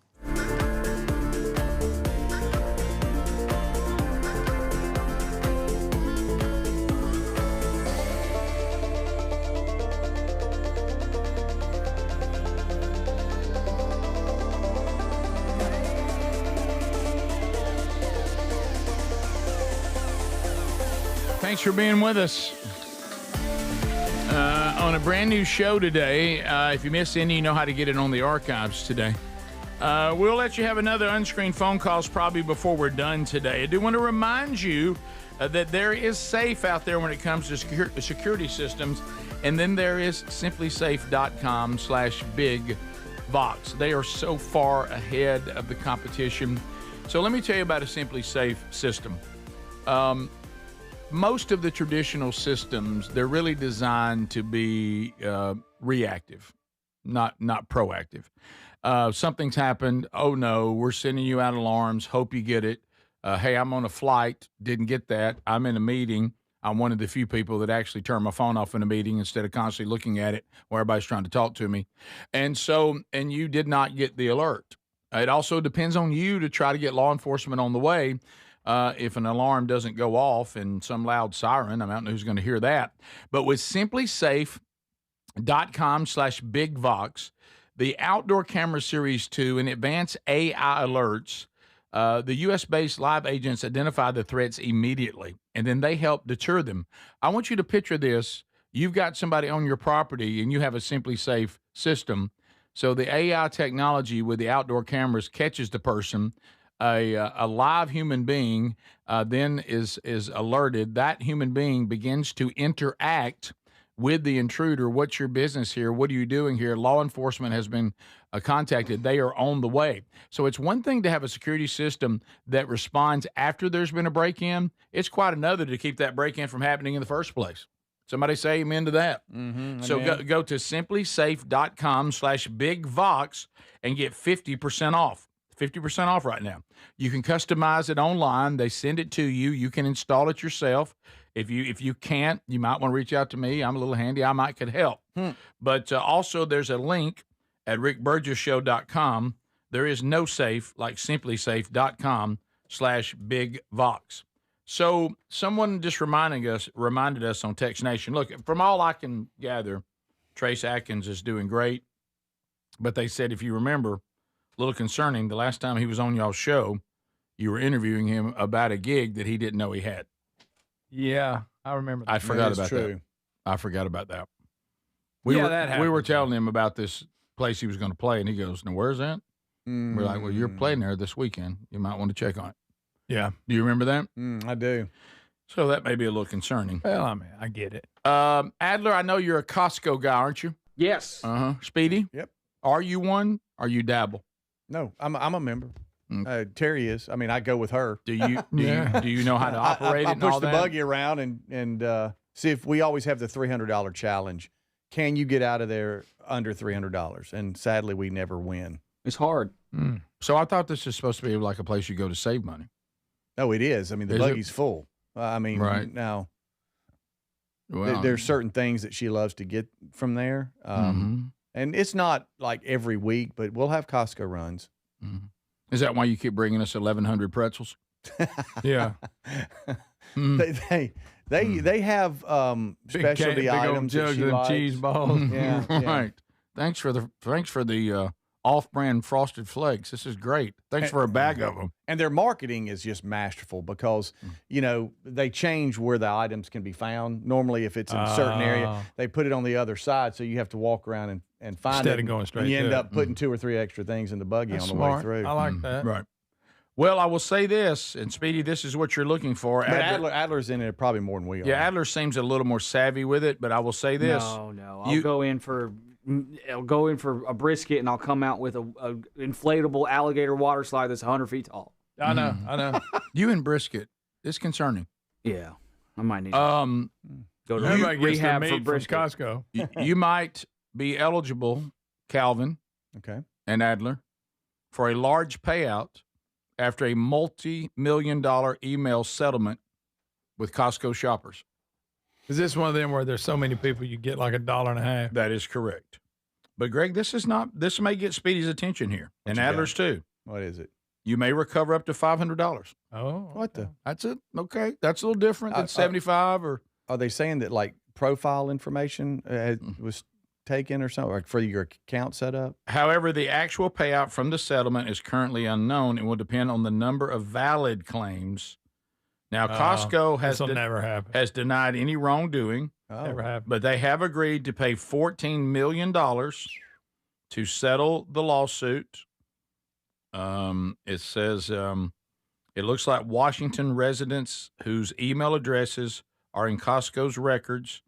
Thanks for being with us on a brand new show today. If you missed any, you know how to get it on the archives today. We'll let you have another unscreened phone calls probably before we're done today. I do want to remind you that there is Safe out there when it comes to security systems, and then there is simplysafe.com/bigbox. They are so far ahead of the competition. So let me tell you about a Simply Safe system. Most of the traditional systems, they're really designed to be reactive. not proactive. Something's happened. Oh, no, we're sending you out alarms. Hope you get it. Hey, I'm on a flight. Didn't get that. I'm in a meeting. I'm one of the few people that actually turn my phone off in a meeting instead of constantly looking at it where everybody's trying to talk to me. And you did not get the alert. It also depends on you to try to get law enforcement on the way. If an alarm doesn't go off and some loud siren, I don't know who's going to hear that. But with simplysafe.com/bigvox, the Outdoor Camera Series 2 and advanced AI alerts, the U.S.-based live agents identify the threats immediately, and then they help deter them. I want you to picture this. You've got somebody on your property, and you have a Simply Safe system. So the AI technology with the outdoor cameras catches the person. A live human being then is alerted. That human being begins to interact with the intruder. What's your business here? What are you doing here? Law enforcement has been contacted. They are on the way. So it's one thing to have a security system that responds after there's been a break-in. It's quite another to keep that break-in from happening in the first place. Somebody say amen to that. So go to simplysafe.com/bigvox and get 50% off. 50% off right now. You can customize it online. They send it to you. You can install it yourself. If you can't, you might want to reach out to me. I'm a little handy. I might could help. But also there's a link at rickburgessshow.com. There is no safe like simplysafe.com/bigvox. So someone just reminded us on Text Nation. Look, from all I can gather, Trace Atkins is doing great. But they said, if you remember, a little concerning, the last time he was on y'all's show, you were interviewing him about a gig that he didn't know he had. Yeah, I remember that. I forgot about that. I forgot about that. We were telling him about this place he was going to play, and he goes, "Now, where's that?" We're like, "Well, you're playing there this weekend. You might want to check on it." Yeah. Do you remember that? I do. So that may be a little concerning. Well, I mean, I get it. Adler, I know you're a Costco guy, aren't you? Yes. Speedy? Yep. Are you one? Or you dabble? No, I'm a member. Terry is. I mean, I go with her. Do you know how to operate it? I push the buggy around and see if we always have the $300 challenge. Can you get out of there under $300? And sadly, we never win. It's hard. So I thought this is supposed to be like a place you go to save money. Oh, it is. I mean, the buggy's full. I mean, right now, well, there's certain things that she loves to get from there. And it's not like every week, but we'll have Costco runs. Is that why you keep bringing us 1,100 pretzels? Yeah. They have specialty items big old jugs that she of likes. Cheese balls. Yeah, Right. Thanks for the off-brand Frosted Flakes. This is great. Thanks for a bag of them. And their marketing is just masterful because, they change where the items can be found. Normally, if it's in a certain area, they put it on the other side, so you have to walk around and find Instead it. of going straight and you to end it. up putting 2 or 3 extra things in the buggy That's on the smart. way through. I like that. Right. Well, I will say this, and Speedy, this is what you're looking for. But Adler's in it probably more than we are. Yeah, Adler seems a little more savvy with it, but I will say this. No. I'll go in for a brisket, and I'll come out with a inflatable alligator water slide that's 100 feet tall. I know. You and brisket. It's concerning. Yeah, I might need to go to Everybody gets their rehab meat for from brisket. Costco. You might be eligible, Calvin and Adler, for a large payout after a multi-million-dollar email settlement with Costco shoppers. Is this one of them where there's so many people you get like $1.50? That is correct. But Greg, this may get Speedy's attention here, and Adler's too. What is it? You may recover up to $500. Oh, what the? That's it. Okay, that's a little different than 75 or. Are they saying that like profile information was taken or something, like for your account set up? However, the actual payout from the settlement is currently unknown and will depend on the number of valid claims. Now, Costco has denied any wrongdoing. Never happened. But they have agreed to pay $14 million to settle the lawsuit. It says it looks like Washington residents whose email addresses are in Costco's records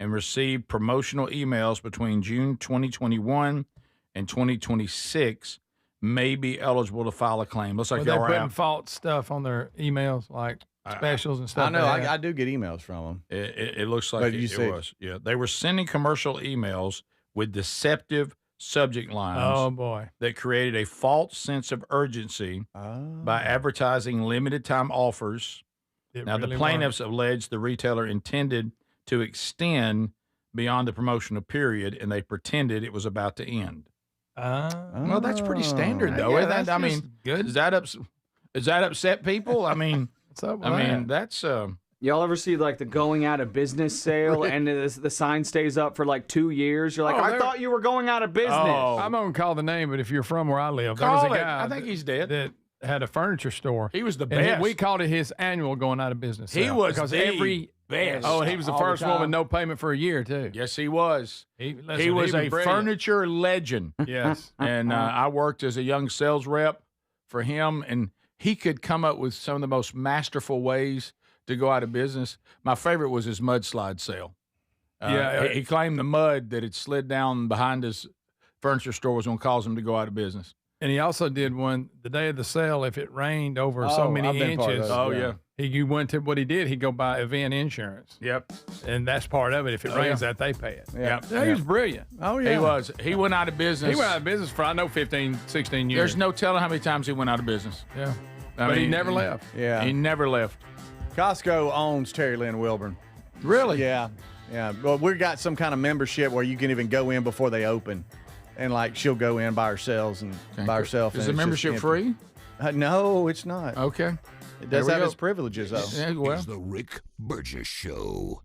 and received promotional emails between June 2021 and 2026 may be eligible to file a claim. Looks like they're y'all putting are false stuff on their emails, like specials and stuff. I know. I do get emails from them. It looks like it was. Yeah, they were sending commercial emails with deceptive subject lines. Oh, boy. That created a false sense of urgency by advertising limited time offers. Now, the plaintiffs alleged the retailer intended to extend beyond the promotional period, and they pretended it was about to end. Well, that's pretty standard, though. Yeah, I mean, good. Does that upset people? I mean, that's. Y'all ever see like the going out of business sale and the sign stays up for like 2 years? You're like, I thought you were going out of business. I'm not going to call the name, but if you're from where I live, there Call was a it. guy. I think he's dead. That had a furniture store. He was the And best. we called it his annual going out of business He sale, was because the every best. Oh, and he was the All the first one with time. no payment for a year too. Yes, he was. He was a brilliant. furniture legend. Yes. And I worked as a young sales rep for him, and he could come up with some of the most masterful ways to go out of business. My favorite was his mudslide sale. He claimed the mud that had slid down behind his furniture store was going to cause him to go out of business. And he also did one the day of the sale. If it rained over so many I've been part of inches, those, he went to what he did. He'd go buy event insurance. Yep, and that's part of it. If it rains, that they pay it. Yep. He was brilliant. Oh yeah, he was. He went out of business. He went out of business for 15, 16 years. There's no telling how many times he went out of business. Yeah, but he never left. Yeah, he never left. Costco owns Terry Lynn Wilburn. Really? Yeah. Well, we've got some kind of membership where you can even go in before they open, and like she'll go in by herself by herself. Is the membership free? No, it's not. Okay. It does have its privileges though. Yeah, well. It's the Rick Burgess Show.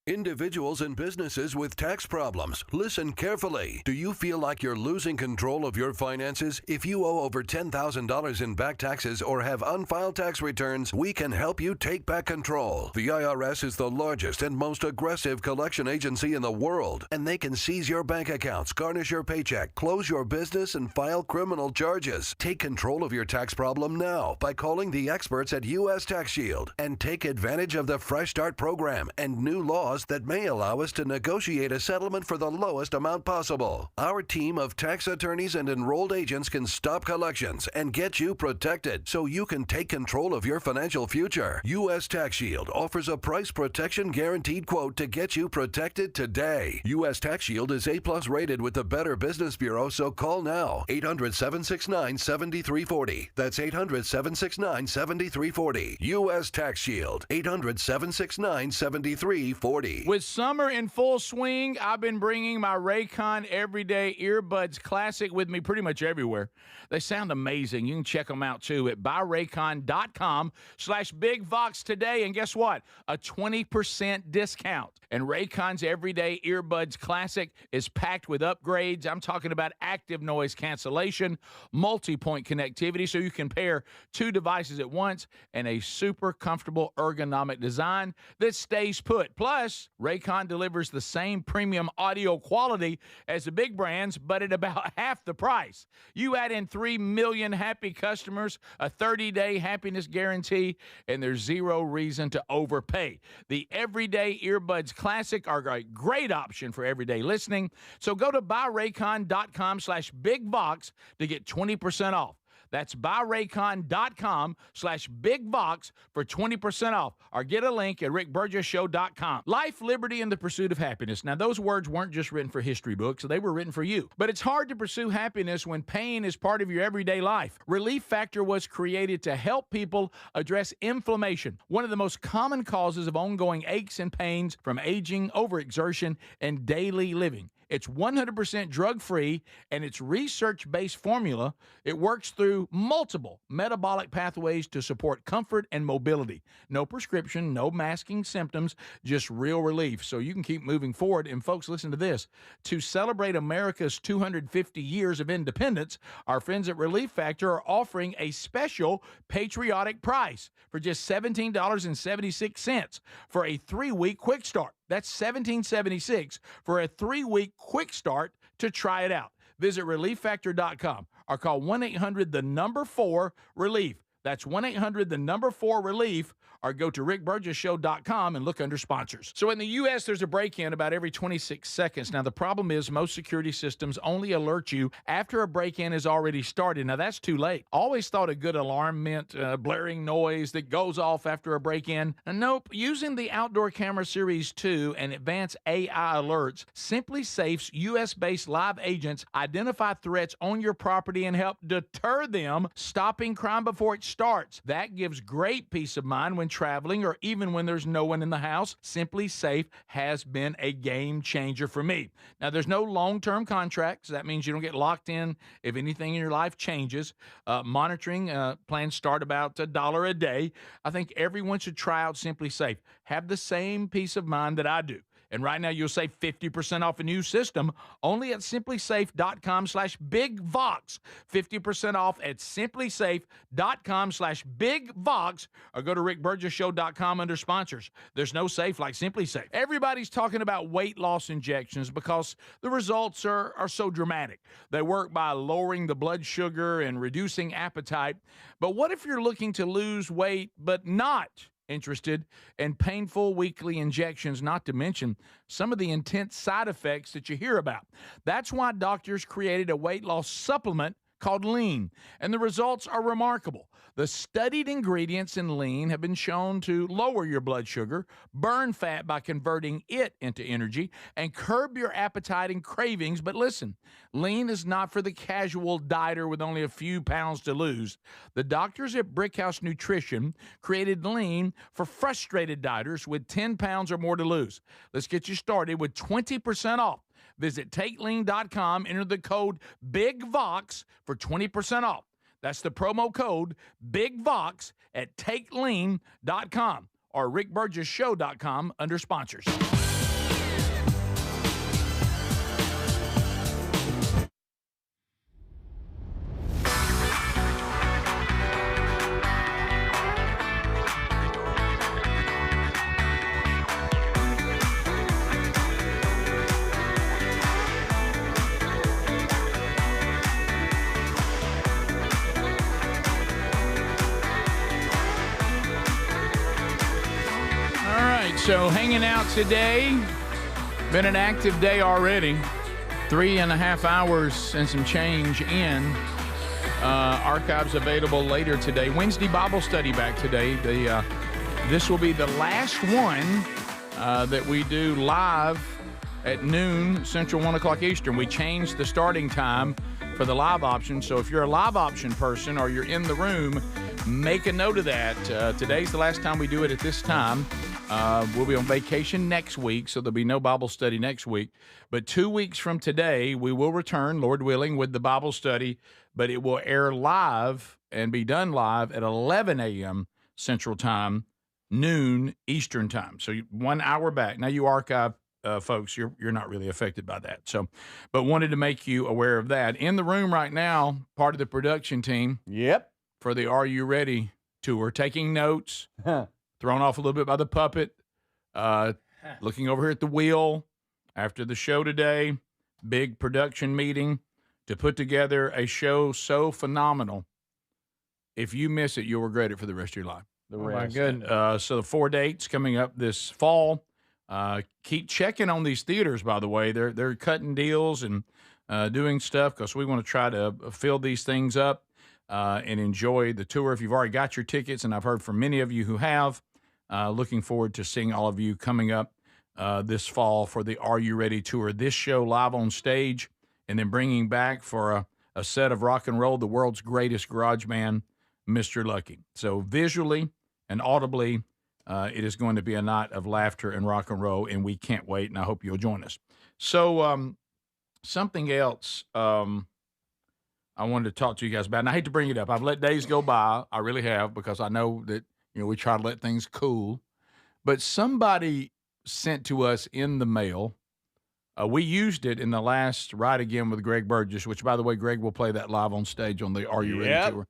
Individuals and businesses with tax problems, listen carefully. Do you feel like you're losing control of your finances? If you owe over $10,000 in back taxes or have unfiled tax returns, we can help you take back control. The IRS is the largest and most aggressive collection agency in the world, and they can seize your bank accounts, garnish your paycheck, close your business, and file criminal charges. Take control of your tax problem now by calling the experts at U.S. Tax Shield and take advantage of the Fresh Start program and new laws that may allow us to negotiate a settlement for the lowest amount possible. Our team of tax attorneys and enrolled agents can stop collections and get you protected so you can take control of your financial future. U.S. Tax Shield offers a price protection guaranteed quote to get you protected today. U.S. Tax Shield is A+ rated with the Better Business Bureau, so call now. 800-769-7340. That's 800-769-7340. U.S. Tax Shield. 800-769-7340. With summer in full swing, I've been bringing my Raycon Everyday Earbuds Classic with me pretty much everywhere. They sound amazing. You can check them out, too, at buyraycon.com/BigVox today. And guess what? A 20% discount. And Raycon's Everyday Earbuds Classic is packed with upgrades. I'm talking about active noise cancellation, multi-point connectivity, so you can pair two devices at once, and a super comfortable ergonomic design that stays put. Plus, Raycon delivers the same premium audio quality as the big brands, but at about half the price. You add in 3 million happy customers, a 30-day happiness guarantee, and there's zero reason to overpay. The Everyday Earbuds Classic are a great option for everyday listening. So go to buyraycon.com/BigVox to get 20% off. That's buyraycon.com/BigVox for 20% off. Or get a link at rickburgessshow.com. Life, liberty, and the pursuit of happiness. Now, those words weren't just written for history books. They were written for you. But it's hard to pursue happiness when pain is part of your everyday life. Relief Factor was created to help people address inflammation, one of the most common causes of ongoing aches and pains from aging, overexertion, and daily living. It's 100% drug-free, and its research-based formula, it works through multiple metabolic pathways to support comfort and mobility. No prescription, no masking symptoms, just real relief. So you can keep moving forward. And folks, listen to this. To celebrate America's 250 years of independence, our friends at Relief Factor are offering a special patriotic price for just $17.76 for a 3-week quick start. That's $17.76 for a 3-week quick start to try it out. Visit ReliefFactor.com or call 1-800-4-RELIEF. That's 1-800-4-RELIEF, or go to rickburgessshow.com and look under sponsors. So in the U.S., there's a break-in about every 26 seconds. Now, the problem is most security systems only alert you after a break-in has already started. Now, that's too late. Always thought a good alarm meant blaring noise that goes off after a break-in. Nope. Using the Outdoor Camera Series 2 and advanced AI alerts, Simply Safe's U.S.-based live agents identify threats on your property and help deter them, stopping crime before it starts. That gives great peace of mind when traveling or even when there's no one in the house. Simply Safe has been a game changer for me. Now, there's no long-term contracts. That means you don't get locked in if anything in your life changes. Monitoring plans start about $1 a day. I think everyone should try out Simply Safe. Have the same peace of mind that I do. And right now, you'll save 50% off a new system only at simplysafe.com/bigvox. 50% off at simplysafe.com/bigvox, or go to rickburgessshow.com under sponsors. There's no safe like Simply Safe. Everybody's talking about weight loss injections because the results are so dramatic. They work by lowering the blood sugar and reducing appetite. But what if you're looking to lose weight but not interested in painful weekly injections, not to mention some of the intense side effects that you hear about? That's why doctors created a weight loss supplement called Lean, and the results are remarkable. The studied ingredients in Lean have been shown to lower your blood sugar, burn fat by converting it into energy, and curb your appetite and cravings. But listen, Lean is not for the casual dieter with only a few pounds to lose. The doctors at Brickhouse Nutrition created Lean for frustrated dieters with 10 pounds or more to lose. Let's get you started with 20% off. Visit TakeLean.com, enter the code BIGVOX for 20% off. That's the promo code BIGVOX at TakeLean.com or rickburgessshow.com under sponsors. So hanging out today, been an active day already, 3.5 hours and some change in. Archives available later today. Wednesday Bible study back today. This will be the last one that we do live at noon Central, 1 o'clock Eastern. We changed the starting time for the live option. So if you're a live option person or you're in the room, make a note of that. Today's the last time we do it at this time. We'll be on vacation next week, so there'll be no Bible study next week. But 2 weeks from today, we will return, Lord willing, with the Bible study, but it will air live and be done live at 11 a.m. Central Time, noon Eastern Time. So 1 hour back. Now, you archive folks, you're not really affected by that. So, but wanted to make you aware of that. In the room right now, part of the production team. Yep. For the Are You Ready tour, taking notes. Thrown off a little bit by the puppet, looking over here at the wheel after the show today. Big production meeting to put together a show so phenomenal. If you miss it, you'll regret it for the rest of your life. My goodness. So the 4 dates coming up this fall. Keep checking on these theaters, by the way. They're cutting deals and doing stuff because we want to try to fill these things up and enjoy the tour. If you've already got your tickets, and I've heard from many of you who have, looking forward to seeing all of you coming up this fall for the Are You Ready tour. This show live on stage, and then bringing back for a set of rock and roll, the world's greatest garage band, Mr. Lucky. So visually and audibly, it is going to be a night of laughter and rock and roll, and we can't wait, and I hope you'll join us. So something else I wanted to talk to you guys about, and I hate to bring it up. I've let days go by. I really have, because I know that we try to let things cool. But somebody sent to us in the mail. We used it in the last Ride Again with Greg Burgess, which, by the way, Greg will play that live on stage on the Are You Ready tour.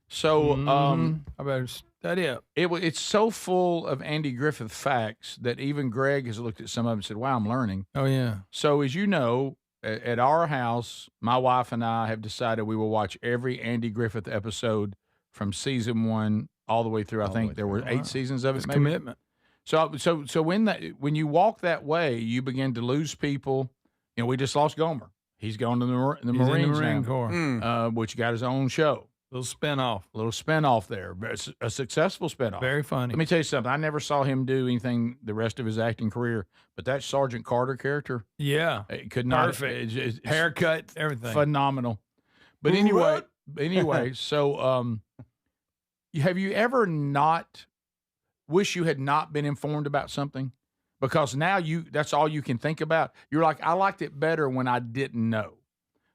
So I better study up. It's so full of Andy Griffith facts that even Greg has looked at some of them and said, wow, I'm learning. Oh, yeah. So as you know, at our house, my wife and I have decided we will watch every Andy Griffith episode from season 1 all the way through. I think there were 8 seasons of it. It's maybe. commitment. So when you walk that way, you begin to lose people. We just lost Gomer. He's gone to the He's Marines in the Marine now, Corps. which got his own show. Little spinoff there, a successful spinoff. Very funny. Let me tell you something. I never saw him do anything the rest of his acting career, but that Sergeant Carter character, it could not. Perfect. It's Haircut, everything. Phenomenal. But anyway, so have you ever not wish you had not been informed about something? Because now that's all you can think about. You're like, I liked it better when I didn't know.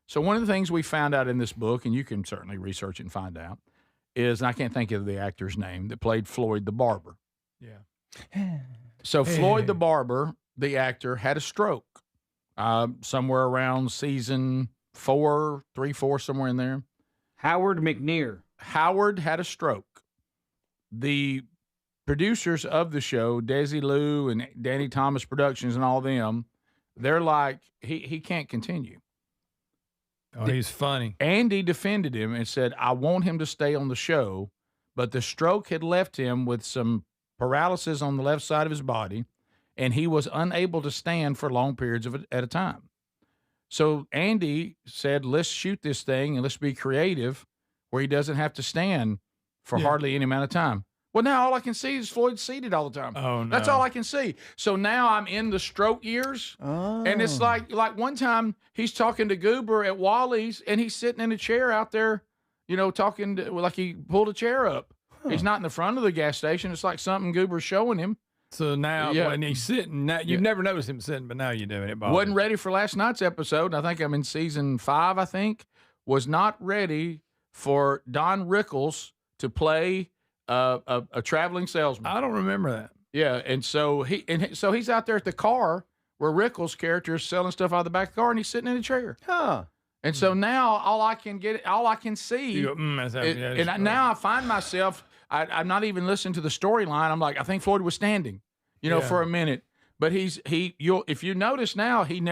So one of the things we found out in this book, and you can certainly research and find out, is, and I can't think of the actor's name, that played Floyd the Barber. Yeah. So Floyd the Barber, the actor, had a stroke somewhere around season 4, 3, 4, somewhere in there. Howard McNear. Howard had a stroke. The producers of the show, Desi Lou and Danny Thomas Productions and all them, they're like, he can't continue. Oh, he's funny. Andy defended him and said, I want him to stay on the show, but the stroke had left him with some paralysis on the left side of his body, and he was unable to stand for long periods at a time. So Andy said, let's shoot this thing and let's be creative where he doesn't have to stand for hardly any amount of time. Well, now all I can see is Floyd seated all the time. Oh, no. That's all I can see. So now I'm in the stroke years. Oh. And it's like one time he's talking to Goober at Wally's and he's sitting in a chair out there, talking like he pulled a chair up. Huh. He's not in the front of the gas station. It's like something Goober's showing him. So now when he's sitting, now you've never noticed him sitting, but now you're doing it. Wasn't ready for last night's episode. I think I'm in season 5, was not ready for Don Rickles to play a traveling salesman. I don't remember that. Yeah, and so he's out there at the car where Rickles' character is selling stuff out of the back of the car, and he's sitting in a chair. Huh. And so now all I can see, you go, now I find myself, I'm not even listening to the storyline. I'm like, I think Floyd was standing, for a minute. But if you notice now, he's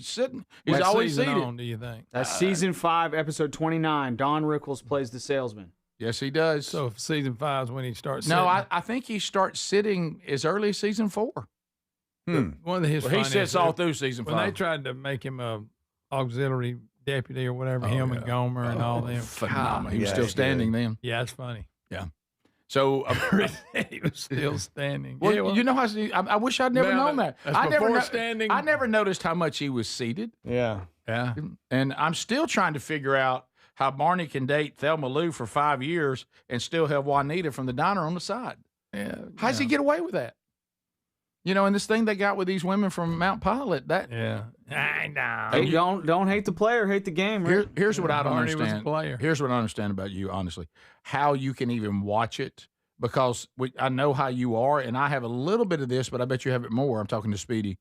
sitting. He's always seated. On, do you think? That's season 5, episode 29. Don Rickles plays the salesman. Yes, he does. So season 5 is when he starts sitting. No, I think he starts sitting as early as season 4. One of his he sits all through season 5. When they tried to make him a auxiliary deputy or whatever, and Gomer and all them. Phenomenal. He was still standing then. Yeah, it's funny. Yeah. So he was still standing. Well, you know how I wish I'd never known that. Standing. I never noticed how much he was seated. Yeah. Yeah. And I'm still trying to figure out how Barney can date Thelma Lou for 5 years and still have Juanita from the diner on the side. Yeah. How does he get away with that? And this thing they got with these women from Mount Pilot, that. Yeah. I know. Hey, don't hate the player, hate the game. Right? Here's what I don't Barney understand. was a player. Here's what I understand about you, honestly. How you can even watch it, because I know how you are, and I have a little bit of this, but I bet you have it more. I'm talking to Speedy.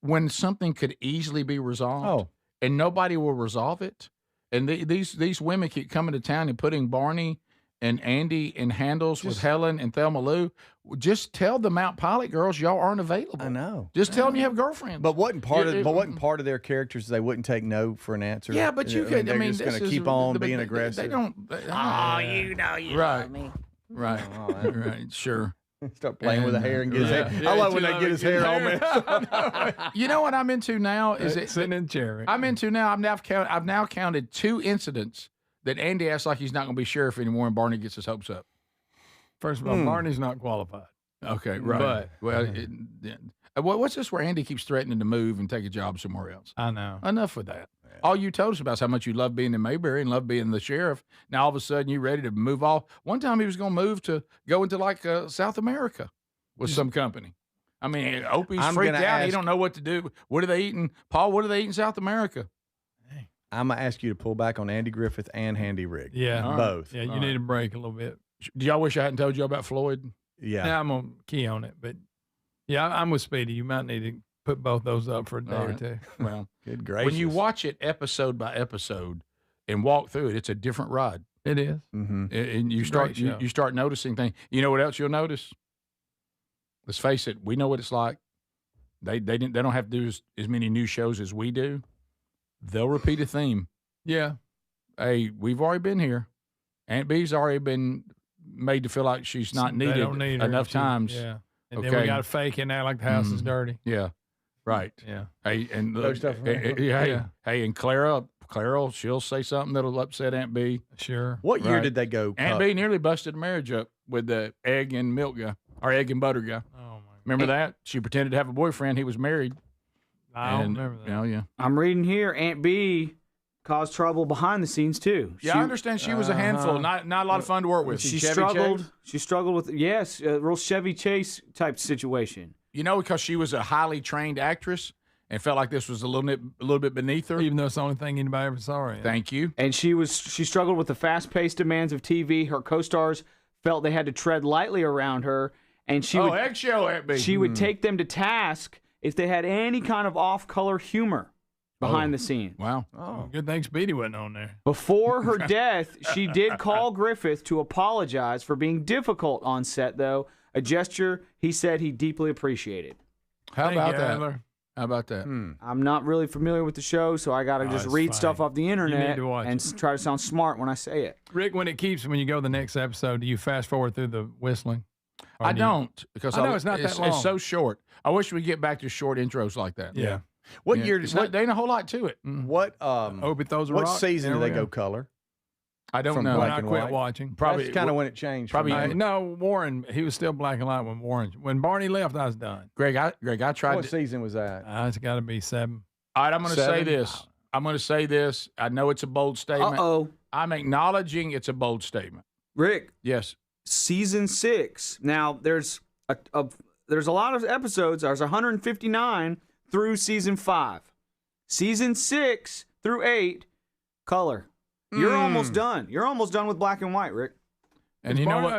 When something could easily be resolved, and nobody will resolve it, and these women keep coming to town and putting Barney and Andy in handles with Helen and Thelma Lou, just tell the Mount Pilot girls y'all aren't available. I know. Just tell them you have girlfriends. But wasn't part of their characters they wouldn't take no for an answer? Yeah, but you could. They're just going to keep on being aggressive. They don't. You love me. Right. Right. Sure. Start playing with the hair and get his hair. I love when they get his hair all messed. You know what I'm into now? Is it sitting in chair? I'm into now. I've now counted 2 incidents that Andy acts like he's not going to be sheriff anymore, and Barney gets his hopes up. First of all, Barney's not qualified. Okay, right. What's this where Andy keeps threatening to move and take a job somewhere else? I know. Enough with that. All you told us about is how much you love being in Mayberry and love being the sheriff. Now all of a sudden you're ready to move off. One time he was going to go into like South America with some company. I mean, Opie's freaked out. He don't know what to do. What are they eating? Paul, what do they eat in South America? I'm going to ask you to pull back on Andy Griffith and Handy Rig. Yeah. Both. Yeah, you need a break a little bit. Do y'all wish I hadn't told you about Floyd? Yeah. I'm going to key on it. But, yeah, I'm with Speedy. You might need to put both those up for a day or two. Well, good gracious. When you watch it episode by episode and walk through it, it's a different ride. It is. Mm-hmm. And you start noticing things. You know what else you'll notice? Let's face it. We know what it's like. They don't have to do as many new shows as we do. They'll repeat a theme. Yeah. Hey, we've already been here. Aunt B's already been made to feel like she's not They needed don't need her. enough times. Yeah. And then we got to fake in there like the house is dirty. Yeah. Right. Yeah. Hey, and Yeah. hey, and Clara, she'll say something that'll upset Aunt B. Sure. What year did they go? Aunt B nearly busted a marriage up with the egg and milk guy, or egg and butter guy. Oh my! Remember that? She pretended to have a boyfriend. He was married. I don't remember that. Yeah. I'm reading here. Aunt B caused trouble behind the scenes too. Yeah, I understand she was a handful. Not a lot of fun to work with. She Chevy struggled. Chase? She struggled with a real Chevy Chase type situation. You know, because she was a highly trained actress and felt like this was a little bit beneath her. Even though it's the only thing anybody ever saw her in. Thank you. And she struggled with the fast-paced demands of TV. Her co-stars felt they had to tread lightly around her, and she would eggshell Aunt B. She would take them to task if they had any kind of off-color humor behind the scenes. Wow. Oh, good thing Speedy wasn't on there. Before her death, she did call Griffith to apologize for being difficult on set, though, a gesture he said he deeply appreciated. How about that? How about that? I'm not really familiar with the show, so I got to just read stuff off the internet to watch and try to sound smart when I say it. Rick, when you go to the next episode, do you fast forward through the whistling? I don't, because I know it's not that long. It's so short. I wish we'd get back to short intros like that. Yeah. What year? There ain't a whole lot to it. What? Hope it throws a what rock. season There do we they go color? I don't From know. black I and quit white? watching. Probably That's kind of when it changed. Probably Warren. He was still black and white when Barney left. I was done. Greg, I tried. What season was that? It's got to be 7. All right, I'm going to say 7? this. I know it's a bold statement. Uh-oh. I'm acknowledging it's a bold statement. Rick. Yes. Season 6. Now, there's a lot of episodes. There's 159 through season 5. Season 6 through 8, color. You're almost done. You're almost done with black and white, Rick. And you know what?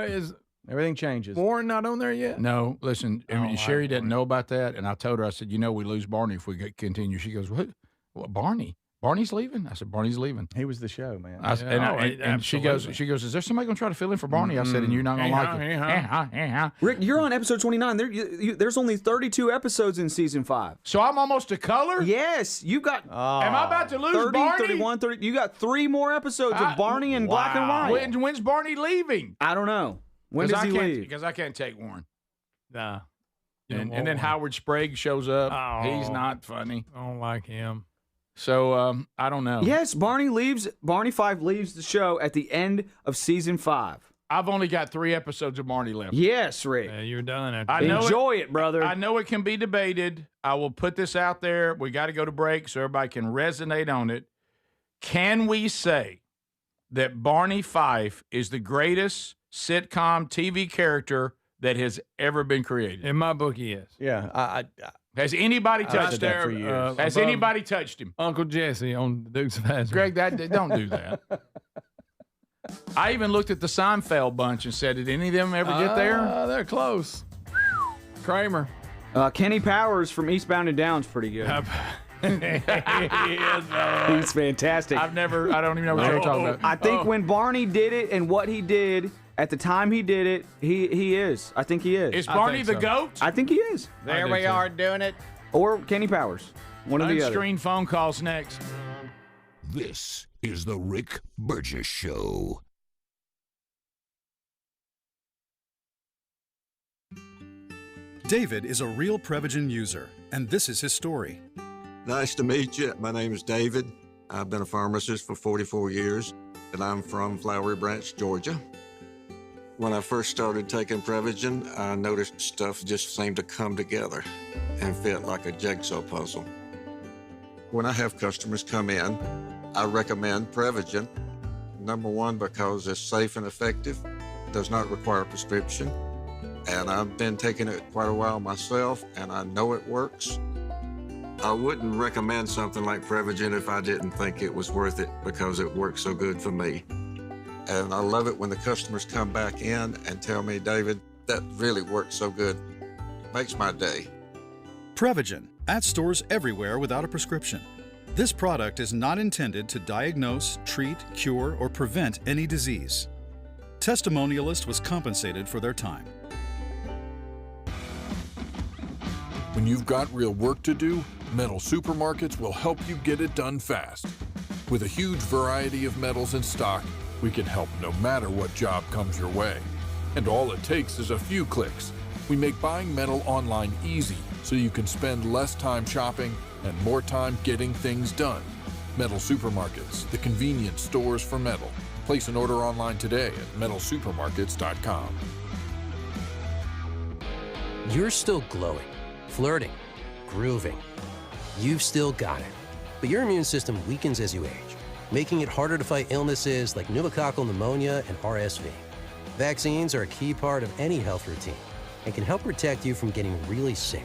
Everything changes. Warren not on there yet? No, listen, Sherry didn't know about that, and I told her, I said, we lose Barney if we continue. She goes, what Barney? Barney's leaving? I said, Barney's leaving. He was the show, man. And she goes, is there somebody going to try to fill in for Barney? I said, and you're not going to like it. Rick, you're on episode 29. There's only 32 episodes in season 5. So I'm almost a color? Yes, you got. Am I about to lose 30, Barney? 31, 30. You got 3 more episodes of Barney in black and white. When's Barney leaving? I don't know. When does he leave? Because I can't take Warren. Nah. And then Howard Sprague shows up. Oh. He's not funny. I don't like him. So I don't know. Yes, Barney 5 leaves the show at the end of season 5. I've only got 3 episodes of Barney left. Yes, Rick. Yeah, you're done. Enjoy it, brother. I know it can be debated. I will put this out there. We got to go to break so everybody can resonate on it. Can we say that Barney Fife is the greatest sitcom TV character that has ever been created? In my book, he is. Yeah. Has anybody touched that for him? years. Has anybody touched him? Uncle Jesse on the Dukes of Hazzard. Greg, don't do that. I even looked at the Seinfeld bunch and said, did any of them ever get there? They're close. Kramer. Kenny Powers from Eastbound and Down's pretty good. He's fantastic. I don't even know what you're talking about. I think when Barney did it and what he did at the time he did it, he is. I think he is. Is Barney the GOAT? I think he is. There we are doing it. Or Kenny Powers. One of the other. Unscreened phone calls next. This is the Rick Burgess Show. David is a real Prevagen user, and this is his story. Nice to meet you. My name is David. I've been a pharmacist for 44 years, and I'm from Flowery Branch, Georgia. When I first started taking Prevagen, I noticed stuff just seemed to come together and fit like a jigsaw puzzle. When I have customers come in, I recommend Prevagen. Number one, because it's safe and effective, does not require a prescription, and I've been taking it quite a while myself, and I know it works. I wouldn't recommend something like Prevagen if I didn't think it was worth it because it works so good for me. And I love it when the customers come back in and tell me, David, that really works so good. Makes my day. Prevagen, at stores everywhere without a prescription. This product is not intended to diagnose, treat, cure, or prevent any disease. Testimonialist was compensated for their time. When you've got real work to do, Metal Supermarkets will help you get it done fast. With a huge variety of metals in stock, We can help no matter what job comes your way. And all it takes is a few clicks. We make buying metal online easy so you can spend less time shopping and more time getting things done. Metal Supermarkets, the convenience stores for metal. Place an order online today at metalsupermarkets.com. You're still glowing, flirting, grooving. You've still got it. But your immune system weakens as you age, making it harder to fight illnesses like pneumococcal pneumonia and RSV. Vaccines are a key part of any health routine and can help protect you from getting really sick.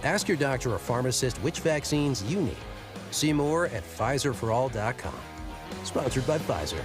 Ask your doctor or pharmacist which vaccines you need. See more at PfizerForAll.com. Sponsored by Pfizer.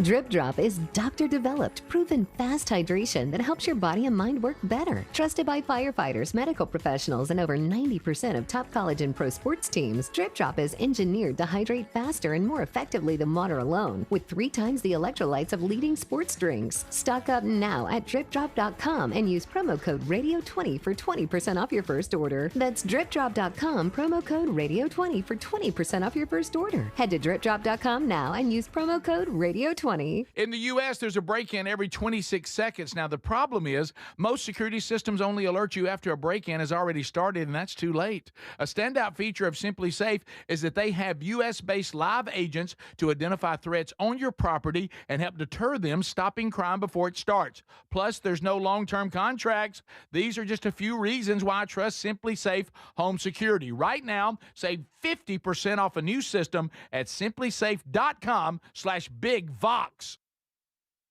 Drip Drop is doctor-developed, proven fast hydration that helps your body and mind work better. Trusted by firefighters, medical professionals, and over 90% of top college and pro sports teams, Drip Drop is engineered to hydrate faster and more effectively than water alone, with 3 times the electrolytes of leading sports drinks. Stock up now at dripdrop.com and use promo code RADIO20 for 20% off your first order. That's dripdrop.com, promo code RADIO20 for 20% off your first order. Head to dripdrop.com now and use promo code RADIO20. In the U.S., there's a break-in every 26 seconds. Now, the problem is most security systems only alert you after a break-in has already started, and that's too late. A standout feature of Simply Safe is that they have U.S.-based live agents to identify threats on your property and help deter them, stopping crime before it starts. Plus, there's no long-term contracts. These are just a few reasons why I trust Simply Safe Home Security. Right now, save 50% off a new system at simplysafe.com/bigvox.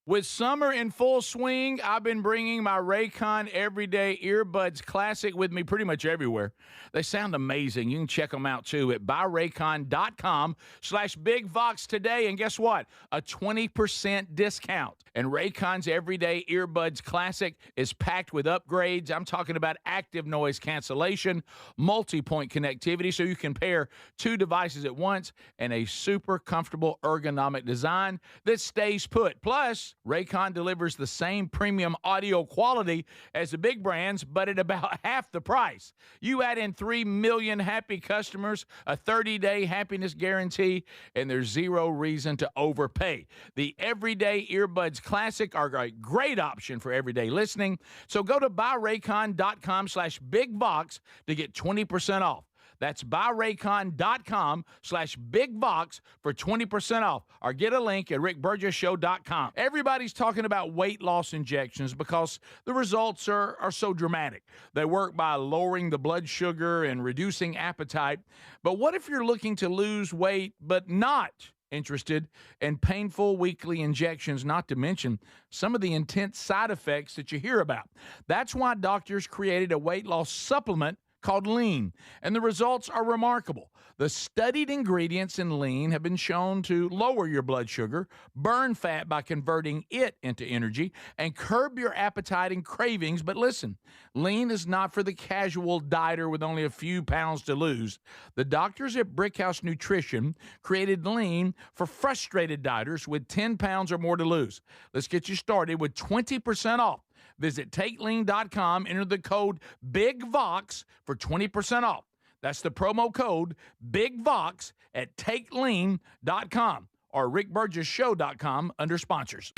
With summer in full swing, I've been bringing my Raycon Everyday Earbuds Classic with me pretty much everywhere. They sound amazing. You can check them out, too, at buyraycon.com/bigvox today. And guess what? A 20% discount. And Raycon's Everyday Earbuds Classic is packed with upgrades. I'm talking about active noise cancellation, multi-point connectivity, so you can pair 2 devices at once, and a super comfortable ergonomic design that stays put. Plus, Raycon delivers the same premium audio quality as the big brands, but at about half the price. You add in 3 million happy customers, a 30-day happiness guarantee, and there's zero reason to overpay. The Everyday Earbuds Classic are a great option for everyday listening. So go to buyraycon.com/bigvox to get 20% off. That's buyraycon.com/bigvox for 20% off, or get a link at rickburgessshow.com. Everybody's talking about weight loss injections because the results are so dramatic. They work by lowering the blood sugar and reducing appetite. But what if you're looking to lose weight but not interested in painful weekly injections, not to mention some of the intense side effects that you hear about? That's why doctors created a weight loss supplement called Lean, and the results are remarkable. The studied ingredients in Lean have been shown to lower your blood sugar, burn fat by converting it into energy, and curb your appetite and cravings. But listen, Lean is not for the casual dieter with only a few pounds to lose. The doctors at Brickhouse Nutrition created Lean for frustrated dieters with 10 pounds or more to lose. Let's get you started with 20% off. Visit TakeLean.com, enter the code BIGVOX for 20% off. That's the promo code BIGVOX at TakeLean.com or rickburgessshow.com under sponsors.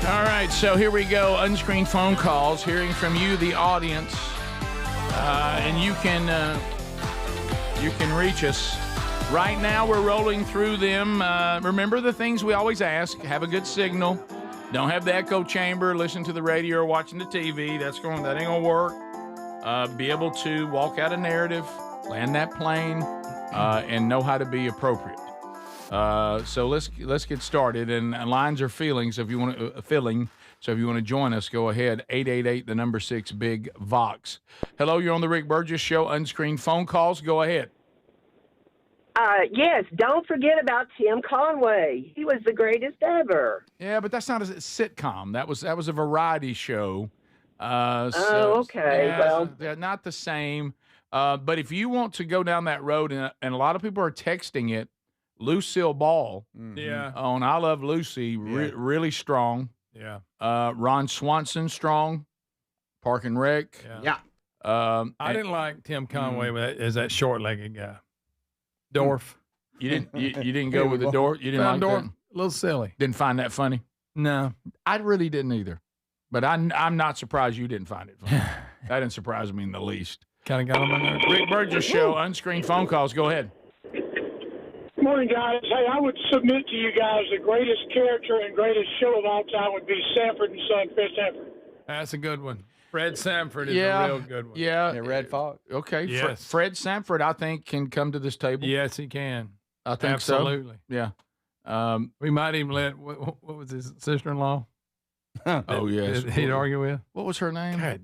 All right, so here we go. Unscreened phone calls, hearing from you, the audience, and you can reach us. Right now, we're rolling through them. Remember the things we always ask: have a good signal, don't have the echo chamber, listen to the radio or watching the TV. That ain't gonna work. Be able to walk out a narrative, land that plane, and know how to be appropriate. So let's get started. And lines are filling. So if you want to join us, go ahead. 888 big Vox. Hello, you're on the Rick Burgess Show. Unscreened phone calls. Go ahead. Yes, don't forget about Tim Conway. He was the greatest ever. Yeah, but that's not a sitcom. That was a variety show. Okay. Yeah, well, they're not the same. But if you want to go down that road, and a lot of people are texting it, Lucille Ball on I Love Lucy, really strong. Yeah. Ron Swanson, strong. Park and Rec. Yeah. I didn't like Tim Conway as that short-legged guy. Dorf. You didn't go with the Dorf? You didn't like Dorf that? a little silly. Didn't find that funny? No. I really didn't either. But I'm not surprised you didn't find it funny. That didn't surprise me in the least. Kind of got on my nerves. Rick Burgess Show, unscreened phone calls. Go ahead. Good morning, guys. Hey, I would submit to you guys the greatest character and greatest show of all time would be Sanford and Son, Fred Sanford. That's a good one. Fred Sanford is a real good one. Yeah. Red Fox. Okay. Yes. Fred Sanford, I think, can come to this table. Yes, he can. I think Absolutely. so. Yeah. We might even let, what was his sister-in-law? Oh, yes. He'd argue with. What was her name? Good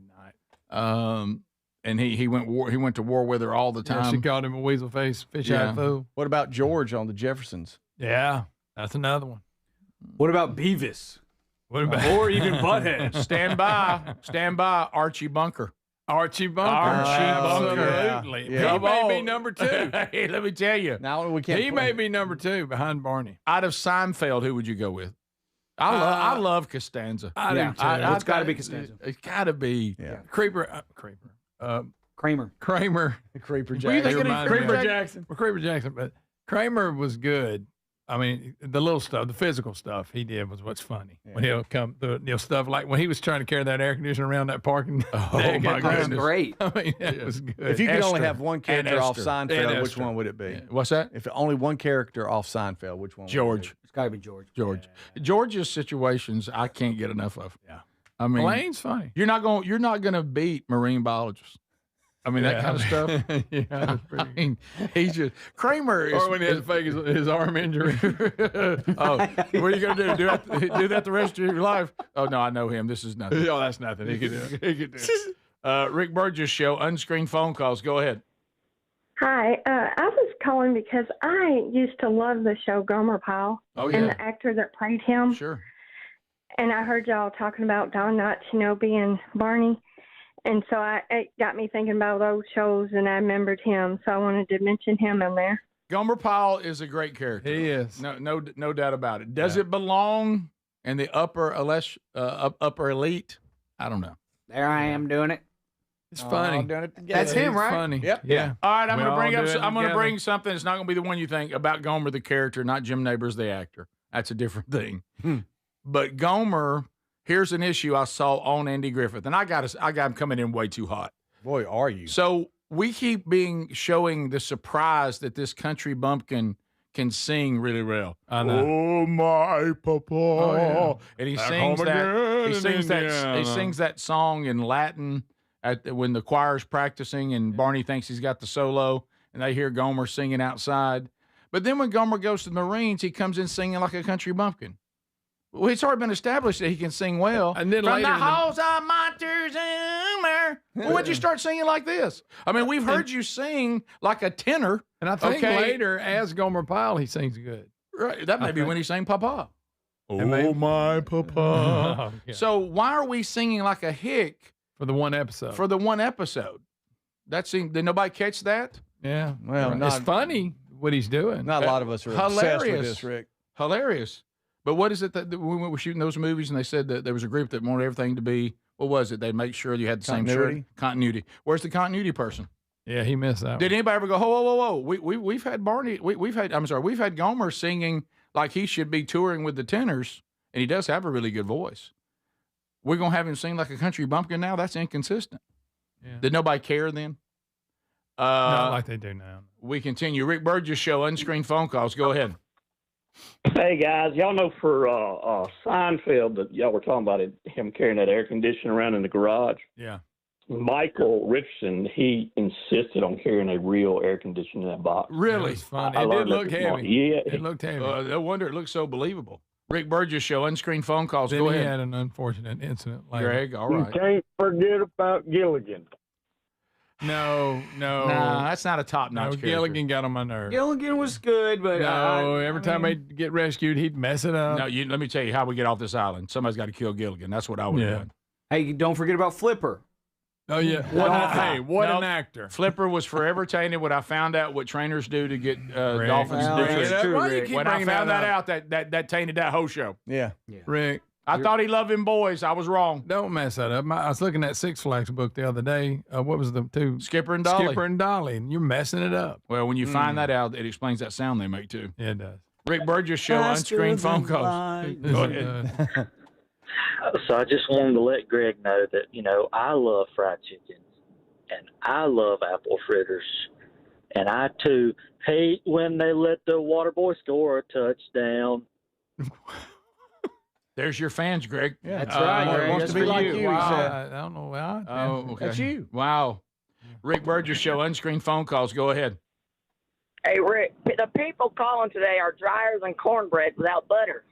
night. And he went to war with her all the time. Yeah, she called him a weasel face, fish-eyed fool. What about George on the Jeffersons? Yeah, that's another one. What about Beavis? What about or even Butthead? Stand by, Archie Bunker. Archie Bunker. Absolutely. Yeah. He may be number 2. Hey, let me tell you. Now we can't. He may be number 2 behind Barney. Out of Seinfeld, who would you go with? I love Costanza. I do too. It's got to be Costanza. It's got to be. Yeah. Kramer. Kramer. Creeper Were you Jackson. thinking of Kramer Jackson? Well, Kramer Jackson, but Kramer was good. I mean, the little stuff, the physical stuff he did was what's funny. When he'll come, stuff like when he was trying to carry that air conditioner around that parking. Oh my goodness, great! I mean, that was good. If you could only have one character off Esther. Seinfeld, which one would it be? Yeah. What's that? If only one character off Seinfeld, which one? George. It's got to be George. George's situations, I can't get enough of. Yeah. I mean, Elaine's funny. You're not gonna beat marine biologists. I mean, that kind of stuff. Yeah, that's pretty I mean, he's just Kramer. Or when he had to fake his arm injury. Oh, what are you going to do? Do that the rest of your life? Oh, no, I know him. This is nothing. Oh, that's nothing. He can do it. He can do it. Rick Burgess Show, unscreened phone calls. Go ahead. Hi, I was calling because I used to love the show Gomer Pyle and the actor that played him. Sure. And I heard y'all talking about Don Knotts, being Barney. And so it got me thinking about those shows, and I remembered him, so I wanted to mention him in there. Gomer Pyle is a great character. He is. No doubt about it. Does it belong in the upper elite? I don't know. There I am doing it. It's funny. Doing it together. That's him, right? Funny. Yep. Yeah. All right, I'm going to together. bring something. It's not going to be the one you think about Gomer the character, not Jim Nabors the actor. That's a different thing. But Gomer. Here's an issue I saw on Andy Griffith, and I got him coming in way too hot. Boy, are you? So we keep showing the surprise that this country bumpkin can sing really well. I know. Oh my papa! Oh, yeah. And he Back sings home that. again He in sings that. He Indiana. sings that song in Latin when the choir's practicing, and Barney thinks he's got the solo, and they hear Gomer singing outside. But then when Gomer goes to the Marines, he comes in singing like a country bumpkin. Well, it's already been established that he can sing well. And then From later the in the- halls of Montezuma. Well, when'd you start singing like this? I mean, we've heard you sing like a tenor. And I think later, as Gomer Pyle, he sings good. Right, that may be when he sang Papa. Oh, my Papa. Yeah. So why are we singing like a hick For the one episode. for the one episode? Did nobody catch that? Yeah. Well, it's not- funny what he's doing. Not a lot of us are obsessed with this, Rick. Hilarious. But what is it that when we were shooting those movies and they said that there was a group that wanted everything to be, what was it? They'd make sure you had the same shirt. Continuity. Where's the continuity person? Yeah, he missed that. Did anybody ever go, whoa? We've had Barney, we've had Gomer singing like he should be touring with the tenors, and he does have a really good voice. We're going to have him sing like a country bumpkin now? That's inconsistent. Yeah. Did nobody care then? Not like they do now. We continue. Rick Burgess Show, unscreened phone calls. Go ahead. Hey, guys, y'all know for Seinfeld that y'all were talking about him carrying that air conditioner around in the garage. Yeah. Michael Richardson, he insisted on carrying a real air conditioner in that box. Really? It's fun. I It did learned that look this heavy. morning. Yeah. It looked heavy. No wonder it looks so believable. Rick Burgess Show, unscreened phone calls. Then Go he ahead. had an unfortunate incident later. Greg, all right. You can't forget about Gilligan. No. Nah, that's not a top-notch character. Gilligan got on my nerves. Gilligan was good, but every time he'd get rescued, he'd mess it up. No, let me tell you how we get off this island. Somebody's got to kill Gilligan. That's what I would have done. Hey, don't forget about Flipper. Oh, yeah. What an actor. Flipper was forever tainted when I found out what trainers do to get dolphins to do That's true, Rick. When I found that out, that tainted that whole show. Yeah. Rick. I thought he loved him boys. I was wrong. Don't mess that up. I was looking at Six Flags book the other day. What was the two? Skipper and Dolly. Skipper and Dolly. And you're messing it up. Well, when you find that out, it explains that sound they make, too. Yeah, it does. Rick Burgess Show, unscreened phone calls. Go ahead. So I just wanted to let Greg know that, I love fried chicken and I love apple fritters. And I, too, hate when they let the water boy score a touchdown. There's your fans, Greg. Yeah, that's right, Greg. Wants That's to be for like you. you, he Wow. said. I don't know why. Oh, okay. That's you. Wow. Rick Burgess Show, unscreened phone calls. Go ahead. Hey, Rick, the people calling today are drier than cornbread without butter.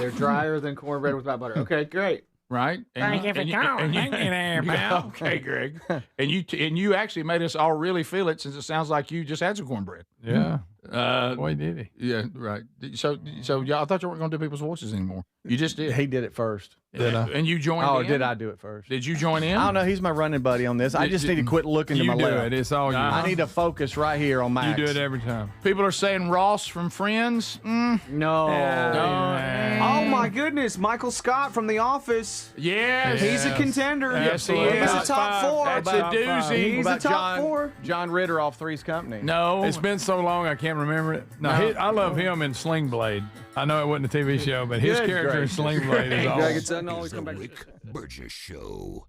They're drier than cornbread without butter. Okay, great. Right? Thank you for calling. Thank you there, pal. Okay, Greg. And you actually made us all really feel it, since it sounds like you just had some cornbread. Yeah. Boy, did he. Yeah, right. So y'all, I thought you weren't going to do people's voices anymore. You just did. He did it first. Did I? And you joined Oh, in? did I do it first? Did you join in? I don't know. He's my running buddy on this. I just need to quit looking to You my do left. it. It's all you. I need to focus right here on Max. You do it every time. People are saying Ross from Friends. No. No. Oh, my goodness. Michael Scott from The Office. Yes. He's a contender. Yes, he is. He's a top four. That's a doozy. He's a top four. John Ritter off Three's Company. No. It's been so long I can't remember it. No, I love him in Sling Blade. I know it wasn't a TV show, but his Good character in gracious. Sling Blade is Greg, awesome. it doesn't always The come back to Rick Burgess Show.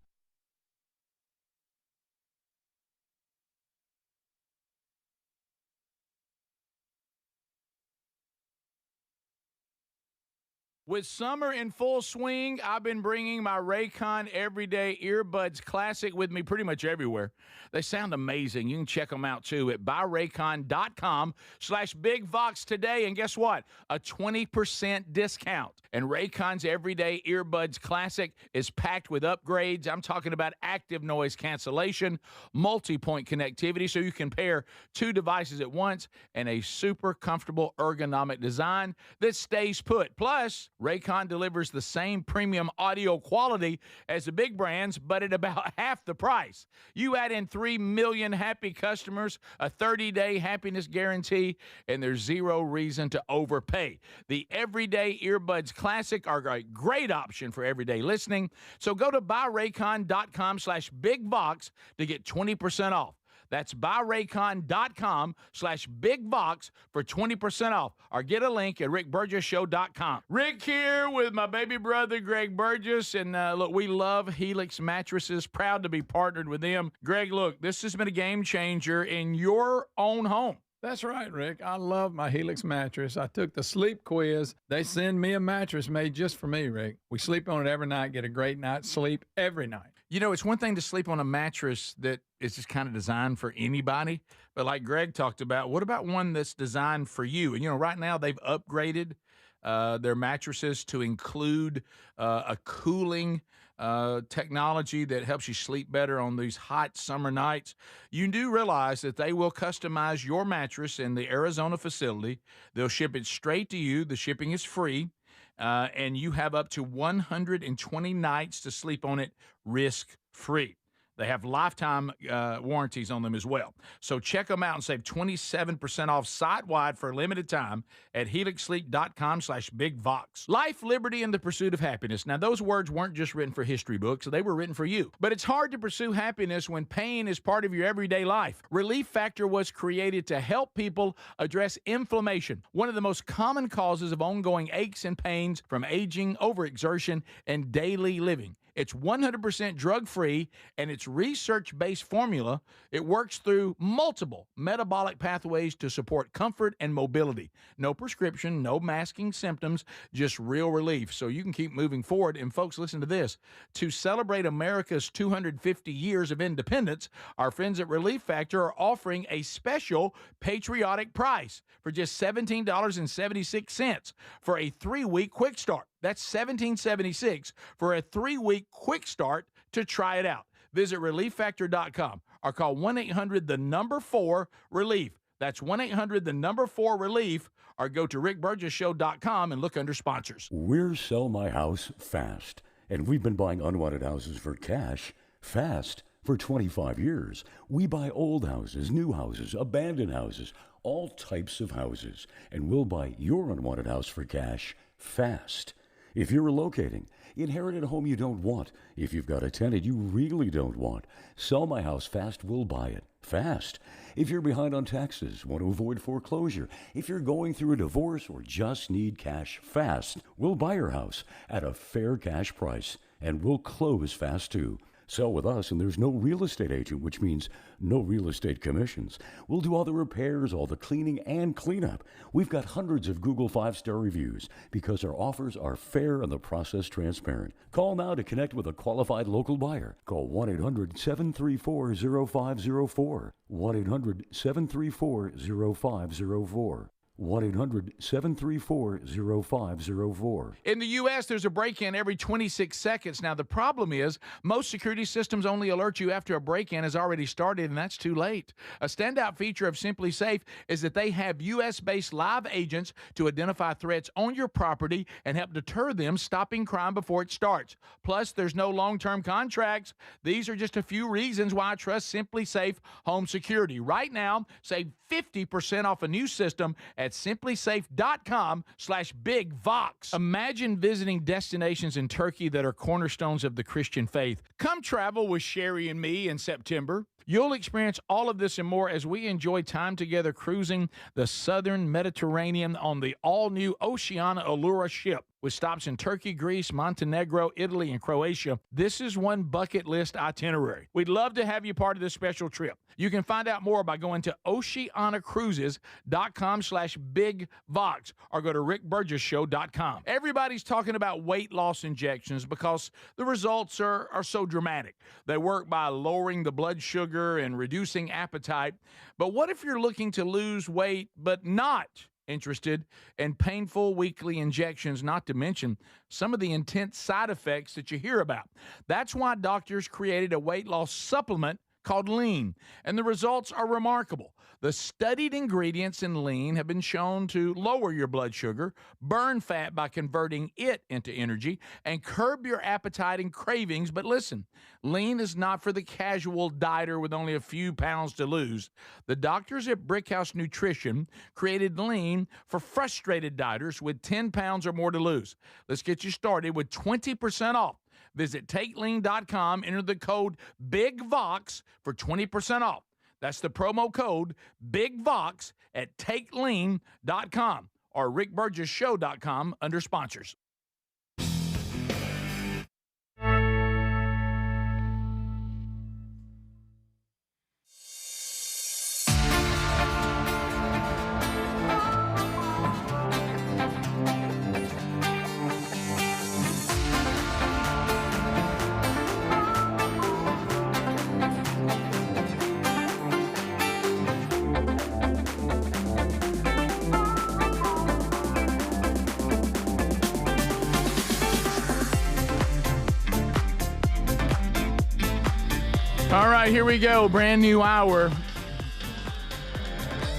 With summer in full swing, I've been bringing my Raycon Everyday Earbuds Classic with me pretty much everywhere. They sound amazing. You can check them out, too, at buyraycon.com/BigVox today. And guess what? A 20% discount. And Raycon's Everyday Earbuds Classic is packed with upgrades. I'm talking about active noise cancellation, multi-point connectivity, so you can pair two devices at once, and a super comfortable ergonomic design that stays put. Plus, Raycon delivers the same premium audio quality as the big brands, but at about half the price. You add in 3 million happy customers, a 30-day happiness guarantee, and there's zero reason to overpay. The Everyday Earbuds Classic are a great option for everyday listening. So go to buyraycon.com/BigVox to get 20% off. That's buyraycon.com/BigVox for 20% off. Or get a link at rickburgessshow.com. Rick here with my baby brother, Greg Burgess. And look, we love Helix mattresses. Proud to be partnered with them. Greg, look, this has been a game changer in your own home. That's right, Rick. I love my Helix mattress. I took the sleep quiz. They send me a mattress made just for me, Rick. We sleep on it every night, get a great night's sleep every night. You know, it's one thing to sleep on a mattress that is just kind of designed for anybody. But like Greg talked about, what about one that's designed for you? And, right now they've upgraded their mattresses to include a cooling technology that helps you sleep better on these hot summer nights. You do realize that they will customize your mattress in the Arizona facility. They'll ship it straight to you. The shipping is free. And you have up to 120 nights to sleep on it risk-free. They have lifetime warranties on them as well. So check them out and save 27% off site-wide for a limited time at helixsleep.com/BigVox. Life, liberty, and the pursuit of happiness. Now, those words weren't just written for history books. They were written for you. But it's hard to pursue happiness when pain is part of your everyday life. Relief Factor was created to help people address inflammation, one of the most common causes of ongoing aches and pains from aging, overexertion, and daily living. It's 100% drug-free, and its research-based formula, it works through multiple metabolic pathways to support comfort and mobility. No prescription, no masking symptoms, just real relief, so you can keep moving forward. And folks, listen to this. To celebrate America's 250 years of independence, our friends at Relief Factor are offering a special patriotic price for just $17.76 for a 3-week quick start. That's $17.76 for a 3-week quick start to try it out. Visit ReliefFactor.com or call 1-800-4-RELIEF. That's 1-800-4-RELIEF, or go to rickburgessshow.com and look under sponsors. We're Sell My House Fast, and we've been buying unwanted houses for cash fast for 25 years. We buy old houses, new houses, abandoned houses, all types of houses, and we'll buy your unwanted house for cash fast. If you're relocating, inherited a home you don't want, if you've got a tenant you really don't want, Sell My House Fast will buy it fast. If you're behind on taxes, want to avoid foreclosure, if you're going through a divorce or just need cash fast, we'll buy your house at a fair cash price, and we'll close fast too. Sell with us, and there's no real estate agent, which means no real estate commissions. We'll do all the repairs, all the cleaning, and cleanup. We've got hundreds of Google 5-star reviews because our offers are fair and the process transparent. Call now to connect with a qualified local buyer. Call 1-800-734-0504. 1-800-734-0504. 1-800-734-0504. In the U.S., there's a break-in every 26 seconds. Now, the problem is most security systems only alert you after a break-in has already started, and that's too late. A standout feature of Simply Safe is that they have U.S.-based live agents to identify threats on your property and help deter them, stopping crime before it starts. Plus, there's no long-term contracts. These are just a few reasons why I trust Simply Safe Home Security. Right now, save 50% off a new system at simplysafe.com/bigvox. Imagine visiting destinations in Turkey that are cornerstones of the Christian faith. Come travel with Sherry and me in September. You'll experience all of this and more as we enjoy time together cruising the southern Mediterranean on the all-new Oceana Allura ship. With stops in Turkey, Greece, Montenegro, Italy, and Croatia, this is one bucket list itinerary. We'd love to have you part of this special trip. You can find out more by going to oceanacruises.com/bigvox or go to rickburgessshow.com. Everybody's talking about weight loss injections because the results are so dramatic. They work by lowering the blood sugar and reducing appetite. But what if you're looking to lose weight but not interested in painful weekly injections, not to mention some of the intense side effects that you hear about? That's why doctors created a weight loss supplement called Lean, and the results are remarkable. The studied ingredients in Lean have been shown to lower your blood sugar, burn fat by converting it into energy, and curb your appetite and cravings. But listen, Lean is not for the casual dieter with only a few pounds to lose. The doctors at Brickhouse Nutrition created Lean for frustrated dieters with 10 pounds or more to lose. Let's get you started with 20% off. Visit TakeLean.com, enter the code BIGVOX for 20% off. That's the promo code BIGVOX at TakeLean.com or rickburgessshow.com under sponsors. All right, here we go. Brand new hour.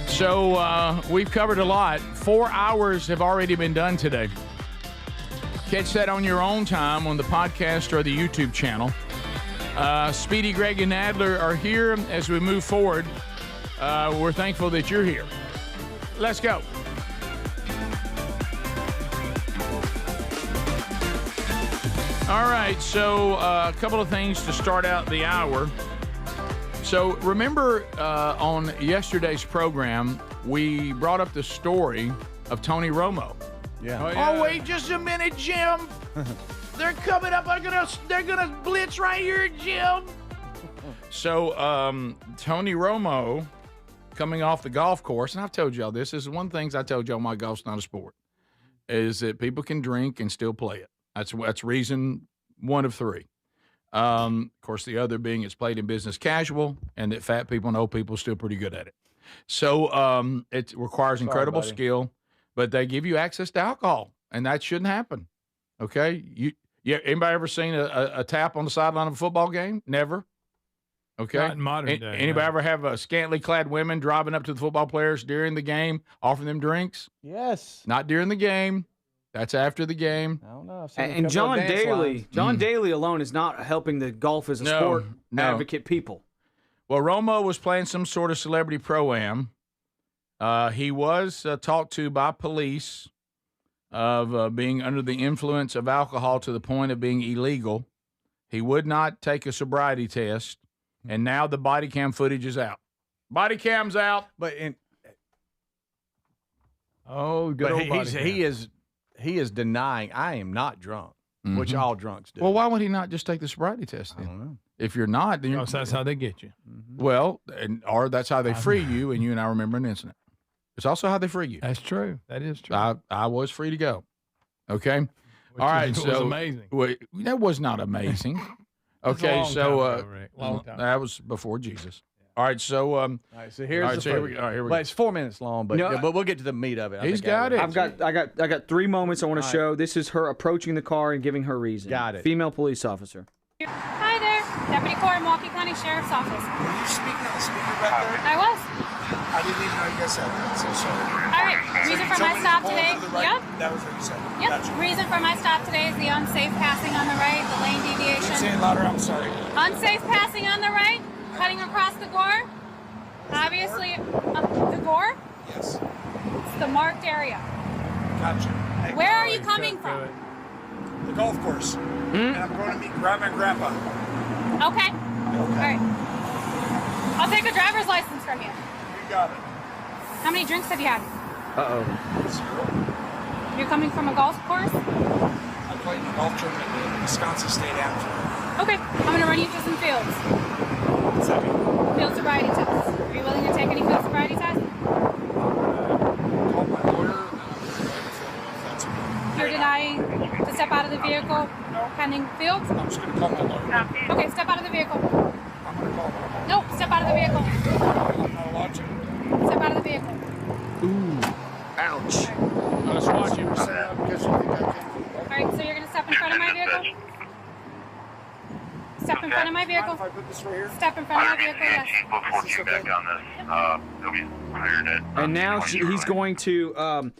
So we've covered a lot. 4 hours have already been done today. Catch that on your own time on the podcast or the YouTube channel. Speedy, Greg, and Nadler are here as we move forward. We're thankful that you're here. Let's go. All right, so a couple of things to start out the hour. So remember on yesterday's program, we brought up the story of Tony Romo. Yeah. Oh, wait just a minute, Jim. They're coming up. They're gonna blitz right here, Jim. So Tony Romo coming off the golf course, and I've told y'all this is one of the things I told y'all my golf's not a sport, is that people can drink and still play it. That's reason one of three. Of course, the other being it's played in business casual, and that fat people and old people are still pretty good at it. So it requires incredible skill, but they give you access to alcohol, and that shouldn't happen. Okay? Anybody ever seen a tap on the sideline of a football game? Never. Okay. Not in modern day. Anybody ever have scantily clad women driving up to the football players during the game, offering them drinks? Yes. Not during the game. That's after the game. I don't know. And John Daly alone is not helping the golf as a sport advocate people. Well, Romo was playing some sort of celebrity pro-am. He was talked to by police of being under the influence of alcohol to the point of being illegal. He would not take a sobriety test. And now the body cam footage is out. Body cam's out. But he is denying I am not drunk, which all drunks do. Well, why would he not just take the sobriety test then? I don't know. If you're not, then that's how they get you. Well, or that's how they free you, and you and I remember an incident. It's also how they free you. That's true. That is true. I was free to go. Okay. All right. It was amazing. That was not amazing. Okay, Long time. That was before Jesus. All right, so all right, so here's here we go. But it's 4 minutes long, but we'll get to the meat of it. He's got it. I got 3 moments I want to show. This is her approaching the car and giving her reason. Got it. Female police officer. Hi there, Deputy Cora, Milwaukee County Sheriff's Office. Were you speaking on the speaker back there? I was. I didn't even know you guys said that. So sorry. All right. Reason for my stop today. Right, that was what you said. Yep. Gotcha. Reason for my stop today is the unsafe passing on the right, the lane deviation. Say it louder. I'm sorry. Unsafe passing on the right, cutting across the gore. Obviously, the gore. Yes. It's the marked area. Gotcha. Where are you coming from? The golf course. And I'm going to meet Grandma and Grandpa. Okay. All right. I'll take a driver's license from you. You got it. How many drinks have you had? Zero. You're coming from a golf course? I played in a golf tournament in Wisconsin State Amateur. Okay. I'm going to run you through some fields. What's that mean? Field sobriety tests. Are you willing to take any field sobriety tests? Call my lawyer. You're denying to step out of the vehicle pending fields? I'm just going to call my lawyer. Okay, step out of the vehicle. I'm going to call my lawyer. Nope, step out of the vehicle. I'm not allowed to. Step out of the vehicle. Ooh. Ouch. Let's watch him. All right, so you're going to step in front of my vehicle? Step in front of my vehicle. If I put this right here? Step in front of my vehicle, yes. Before you back on this, he'll be hired at. And now he's going to.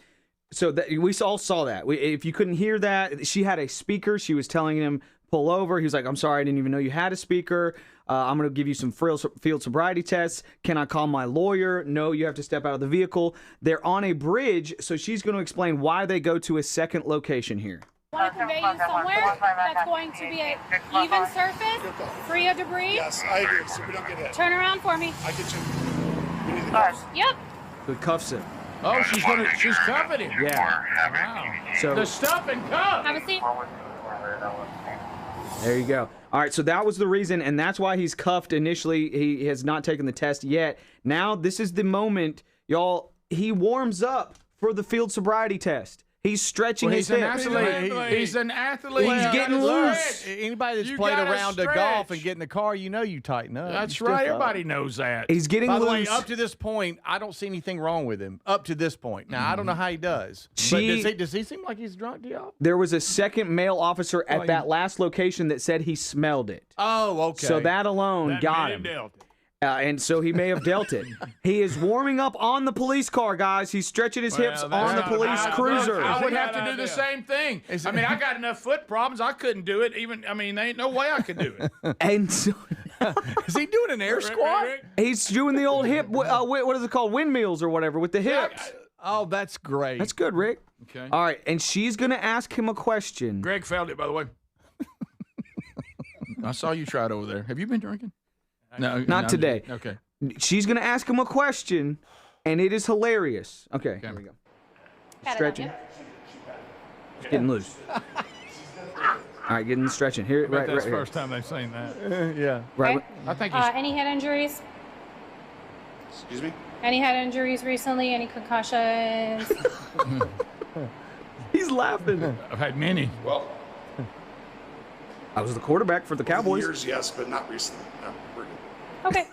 So that we all saw that. If you couldn't hear that, she had a speaker. She was telling him pull over. He was like, "I'm sorry, I didn't even know you had a speaker. I'm going to give you some field sobriety tests. Can I call my lawyer? No, you have to step out of the vehicle." They're on a bridge, so she's going to explain why they go to a second location here. I want to convey you somewhere that's going to be an even surface, free of debris. Yes, I agree. So we don't get hit. Turn around for me. I get you. We need the cuffs. Yep. The cuffs him. Oh, she's cuffing him. Yeah. Wow. So the stuff and cuff. Have a seat. There you go. All right, so that was the reason, and that's why he's cuffed initially. He has not taken the test yet. Now, this is the moment, y'all. He warms up for the field sobriety test. He's stretching his hips. He's an athlete. He's getting loose. Anybody that's played around a golf and get in the car, you know you tighten up. That's right. Everybody knows that. He's getting loose. loose. By the way, up to this point, I don't see anything wrong with him. Up to this point. Now, I don't know how he does. But does he seem like he's drunk to y'all? There was a second male officer at that last location that said he smelled it. Oh, okay. So that alone got him. And so he may have dealt it. He is warming up on the police car, guys. He's stretching his hips on the police cruiser. I would have to do the same thing. I mean, I got enough foot problems. I couldn't do it. There ain't no way I could do it. And so, is he doing an air squat? He's doing the old hip, what is it called? Windmills or whatever with the hips. Oh, that's great. That's good, Rick. Okay. All right, and she's going to ask him a question. Greg found it, by the way. I saw you try it over there. Have you been drinking? No, not today. Okay. She's going to ask him a question, and it is hilarious. Okay, here we go. Stretching. Getting loose. All right, getting stretching here. Right, that's right the first time they've seen that. Yeah. Right. Okay. I think Any head injuries? Excuse me? Any head injuries recently? Any concussions? He's laughing. I've had many. Well, I was the quarterback for the over the Cowboys. years, yes, but not recently. No, we're good. Okay.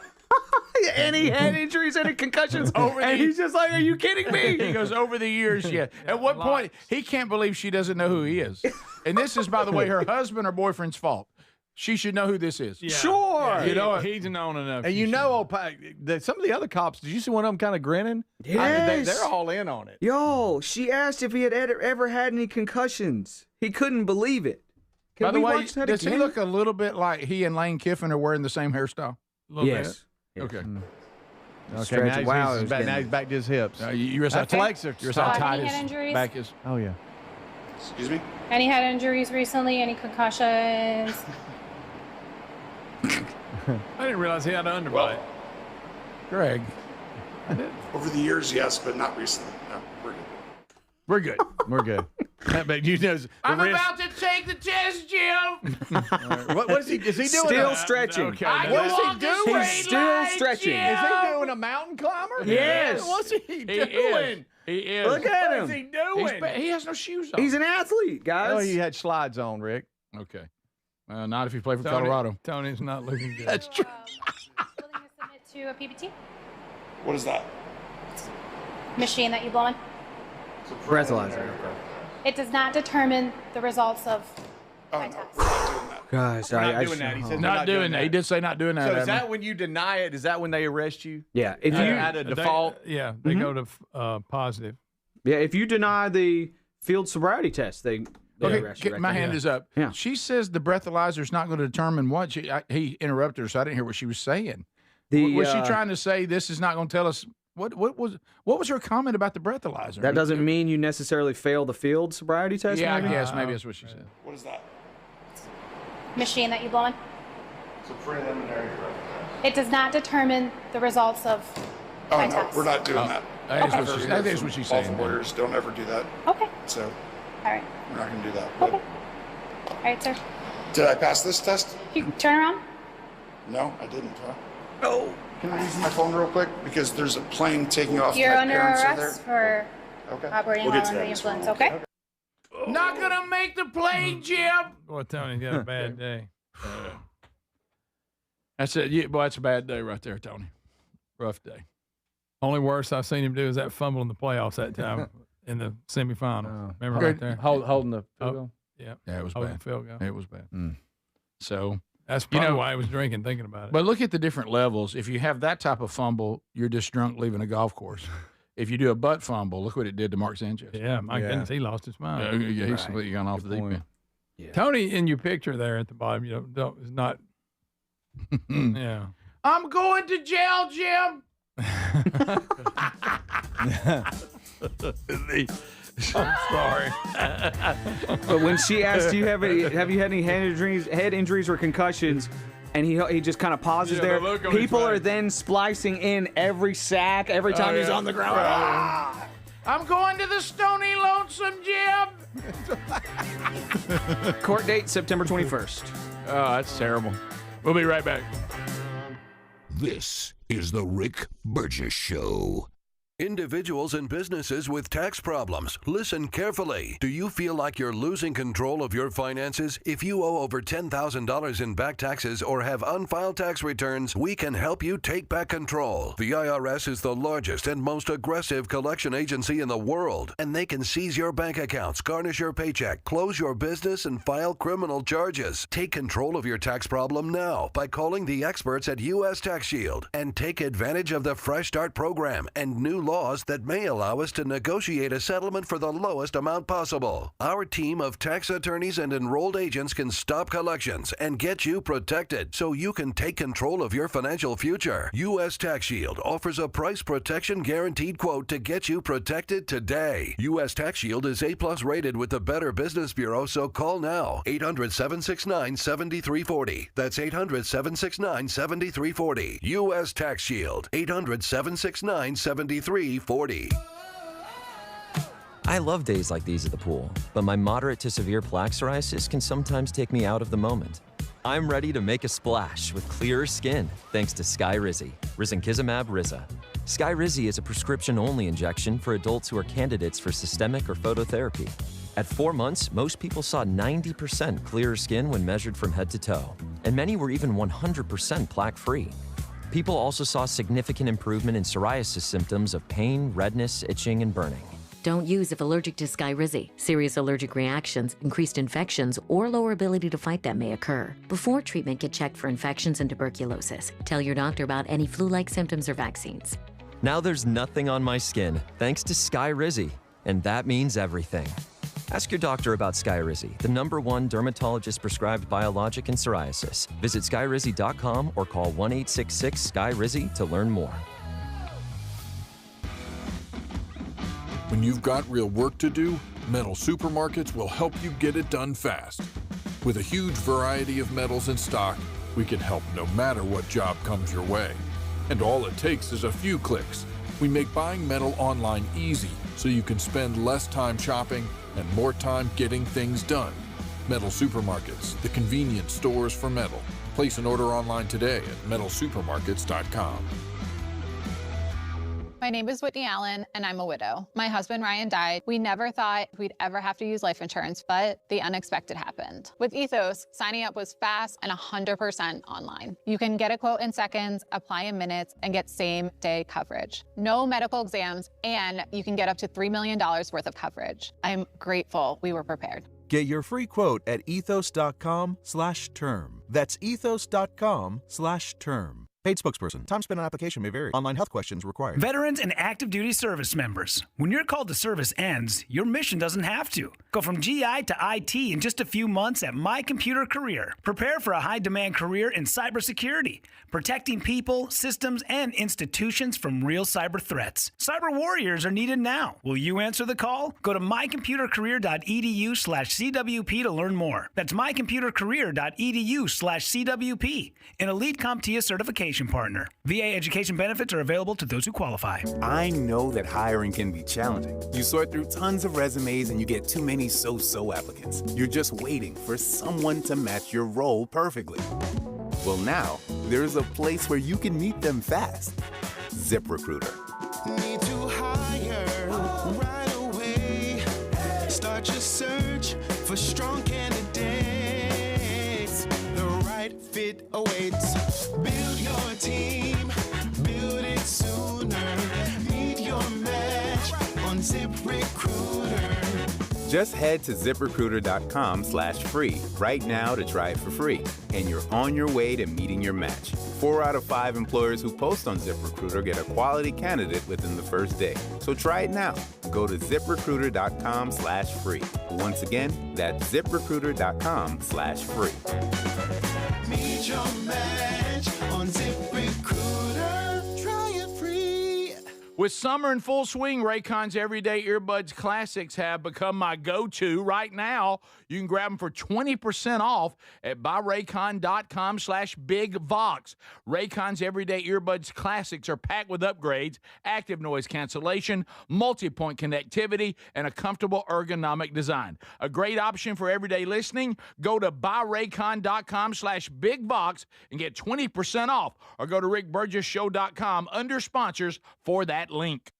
Any head injuries, any concussions, and he's just like, "Are you kidding me?" He goes, over the years, yeah. At what point, he can't believe she doesn't know who he is. And this is, by the way, her husband or boyfriend's fault. She should know who this is. Yeah. Sure. Yeah, You know, he's known enough. And you know, some of the other cops, did you see one of them kind of grinning? Yes. I mean, they're all in on it. Yo, she asked if he had ever had any concussions. He couldn't believe it. Can By the we way, watch that does he again? look a little bit like he and Lane Kiffin are wearing the same hairstyle? Yes. Okay. Okay, Stretch. Wow, it was now getting- he's back to his hips. You realize how That flexor. you realize how tight Any head his injuries? back is? Oh, yeah. Excuse me? Any head injuries recently? Any concussions? I didn't realize he had an underbite. Greg. Over the years, yes, but not recently. No, we're good. We're good. We're good. But you know, I'm about to take the test, Jim. what is he? Is he doing? Still stretching. Okay, What is he doing? He's still stretching. Is he doing a mountain climber? Yes. What's he He doing? is. Look at What is him. he doing? He has no shoes on. He's an athlete, guys. Oh, he had slides on, Rick. Okay. Not if you play for Colorado. Tony's not looking good. That's true. Willing to submit to a PPT? What is that? Machine that you blow in? Breathalyzer. It does not determine the results of my test. Guys, Not doing that. He says Not doing that. He did say not doing that. So is Adam. that when you deny it? Is that when they arrest you? Yeah. If you At a default? They go to positive. Yeah, if you deny the field sobriety test, they Okay, arrest you right my there. hand is up. Yeah. She says the breathalyzer is not going to determine what. He interrupted her, so I didn't hear what she was saying. Was she trying to say this is not going to tell us what was her comment about the breathalyzer? That doesn't mean you necessarily fail the field sobriety test. Yeah, I maybe? guess maybe that's what she said. What is that? Machine that you blow in? It's a preliminary drug test. It does not determine the results of Oh, my no, test. we're not doing that. That is Okay. what she, she's saying. Lawyers don't ever do that, Okay. so All right. we're not going to do that. Okay. But All right, sir. did I pass this test? You turn around. No, I didn't. Huh? Oh. Can I use my phone real quick? Because there's a plane taking off. You're My under parents are arrest for Okay. operating We'll while get to under that the in just a influence, moment. okay? Not gonna make the plane, Jim. Boy, Tony's got a bad day. That's it. Yeah, boy, that's a bad day right there, Tony. Rough day. Only worst I've seen him do is that fumble in the playoffs that time in the semifinals. Remember right there? Holding the field Oh, goal? yeah. Yeah, it was Holding bad. the field goal. It was bad. So That's probably why he was drinking, thinking about it. But look at the different levels. If you have that type of fumble, you're just drunk leaving a golf course. If you do a butt fumble, look what it did to Mark Sanchez. Yeah, my goodness, he lost his mind. Yeah, he's completely gone off the deep end. Yeah. Tony, in your picture there at the bottom, is not. Yeah. I'm going to jail, Jim. I'm sorry. But when she asked, have you had any head injuries or concussions? And he just kind of pauses Yeah, there. the look on his People are face. then splicing in every sack every time he's on the ground. Ah! I'm going to the Stony Lonesome, Jim. Court date September 21st. Oh, that's terrible. We'll be right back. This is the Rick Burgess Show. Individuals and businesses with tax problems, listen carefully. Do you feel like you're losing control of your finances? If you owe over $10,000 in back taxes or have unfiled tax returns, we can help you take back control. The IRS is the largest and most aggressive collection agency in the world, and they can seize your bank accounts, garnish your paycheck, close your business, and file criminal charges. Take control of your tax problem now by calling the experts at U.S. Tax Shield and take advantage of the Fresh Start program and new laws that may allow us to negotiate a settlement for the lowest amount possible. Our team of tax attorneys and enrolled agents can stop collections and get you protected so you can take control of your financial future. U.S. Tax Shield offers a price protection guaranteed quote to get you protected today. U.S. Tax Shield is A+ rated with the Better Business Bureau, so call now. 800-769-7340. That's 800-769-7340. U.S. Tax Shield. 800-769-7340. I love days like these at the pool, but my moderate to severe plaque psoriasis can sometimes take me out of the moment. I'm ready to make a splash with clearer skin thanks to Skyrizi, risankizumab Riza. Skyrizi is a prescription-only injection for adults who are candidates for systemic or phototherapy. At 4 months, most people saw 90% clearer skin when measured from head to toe, and many were even 100% plaque-free. People also saw significant improvement in psoriasis symptoms of pain, redness, itching, and burning. Don't use if allergic to Skyrizi. Serious allergic reactions, increased infections, or lower ability to fight them may occur. Before treatment, get checked for infections and tuberculosis. Tell your doctor about any flu-like symptoms or vaccines. Now there's nothing on my skin thanks to Skyrizi, and that means everything. Ask your doctor about Skyrizi, the #1 dermatologist-prescribed biologic in psoriasis. Visit skyrizi.com or call 1-866-SKY-RIZI to learn more. When you've got real work to do, Metal Supermarkets will help you get it done fast. With a huge variety of metals in stock, we can help no matter what job comes your way. And all it takes is a few clicks. We make buying metal online easy so you can spend less time shopping and more time getting things done. Metal Supermarkets, the convenience stores for metal. Place an order online today at metalsupermarkets.com. My name is Whitney Allen, and I'm a widow. My husband, Ryan, died. We never thought we'd ever have to use life insurance, but the unexpected happened. With Ethos, signing up was fast and 100% online. You can get a quote in seconds, apply in minutes, and get same-day coverage. No medical exams, and you can get up to $3 million worth of coverage. I'm grateful we were prepared. Get your free quote at ethos.com/term. That's ethos.com/term. Paid spokesperson. Time spent on application may vary. Online health questions required. Veterans and active duty service members. When your call to service ends, your mission doesn't have to. Go from GI to IT in just a few months at My Computer Career. Prepare for a high-demand career in cybersecurity, protecting people, systems, and institutions from real cyber threats. Cyber warriors are needed now. Will you answer the call? Go to mycomputercareer.edu/CWP to learn more. That's mycomputercareer.edu/CWP. An elite CompTIA certification partner. VA education benefits are available to those who qualify. I know that hiring can be challenging. You sort through tons of resumes and you get too many so-so applicants. You're just waiting for someone to match your role perfectly. Well, now, there's a place where you can meet them fast. ZipRecruiter. Need to hire right away. Start your search for strong candidates. The right fit awaits. Build your team, build it sooner. Meet your match on ZipRecruiter. Just head to ZipRecruiter.com/free right now to try it for free, and you're on your way to meeting your match. 4 out of 5 employers who post on ZipRecruiter get a quality candidate within the first day. So try it now. Go to ZipRecruiter.com/free. Once again, that's ZipRecruiter.com/free. Meet your match on ZipRecruiter. Try it free. With summer in full swing, Raycon's Everyday Earbuds Classics have become my go-to. Right now, you can grab them for 20% off at buyraycon.com/bigvox. Raycon's Everyday Earbuds Classics are packed with upgrades, active noise cancellation, multi-point connectivity, and a comfortable ergonomic design. A great option for everyday listening. Go to buyraycon.com/bigvox and get 20% off, or go to rickburgessshow.com under sponsors for that link.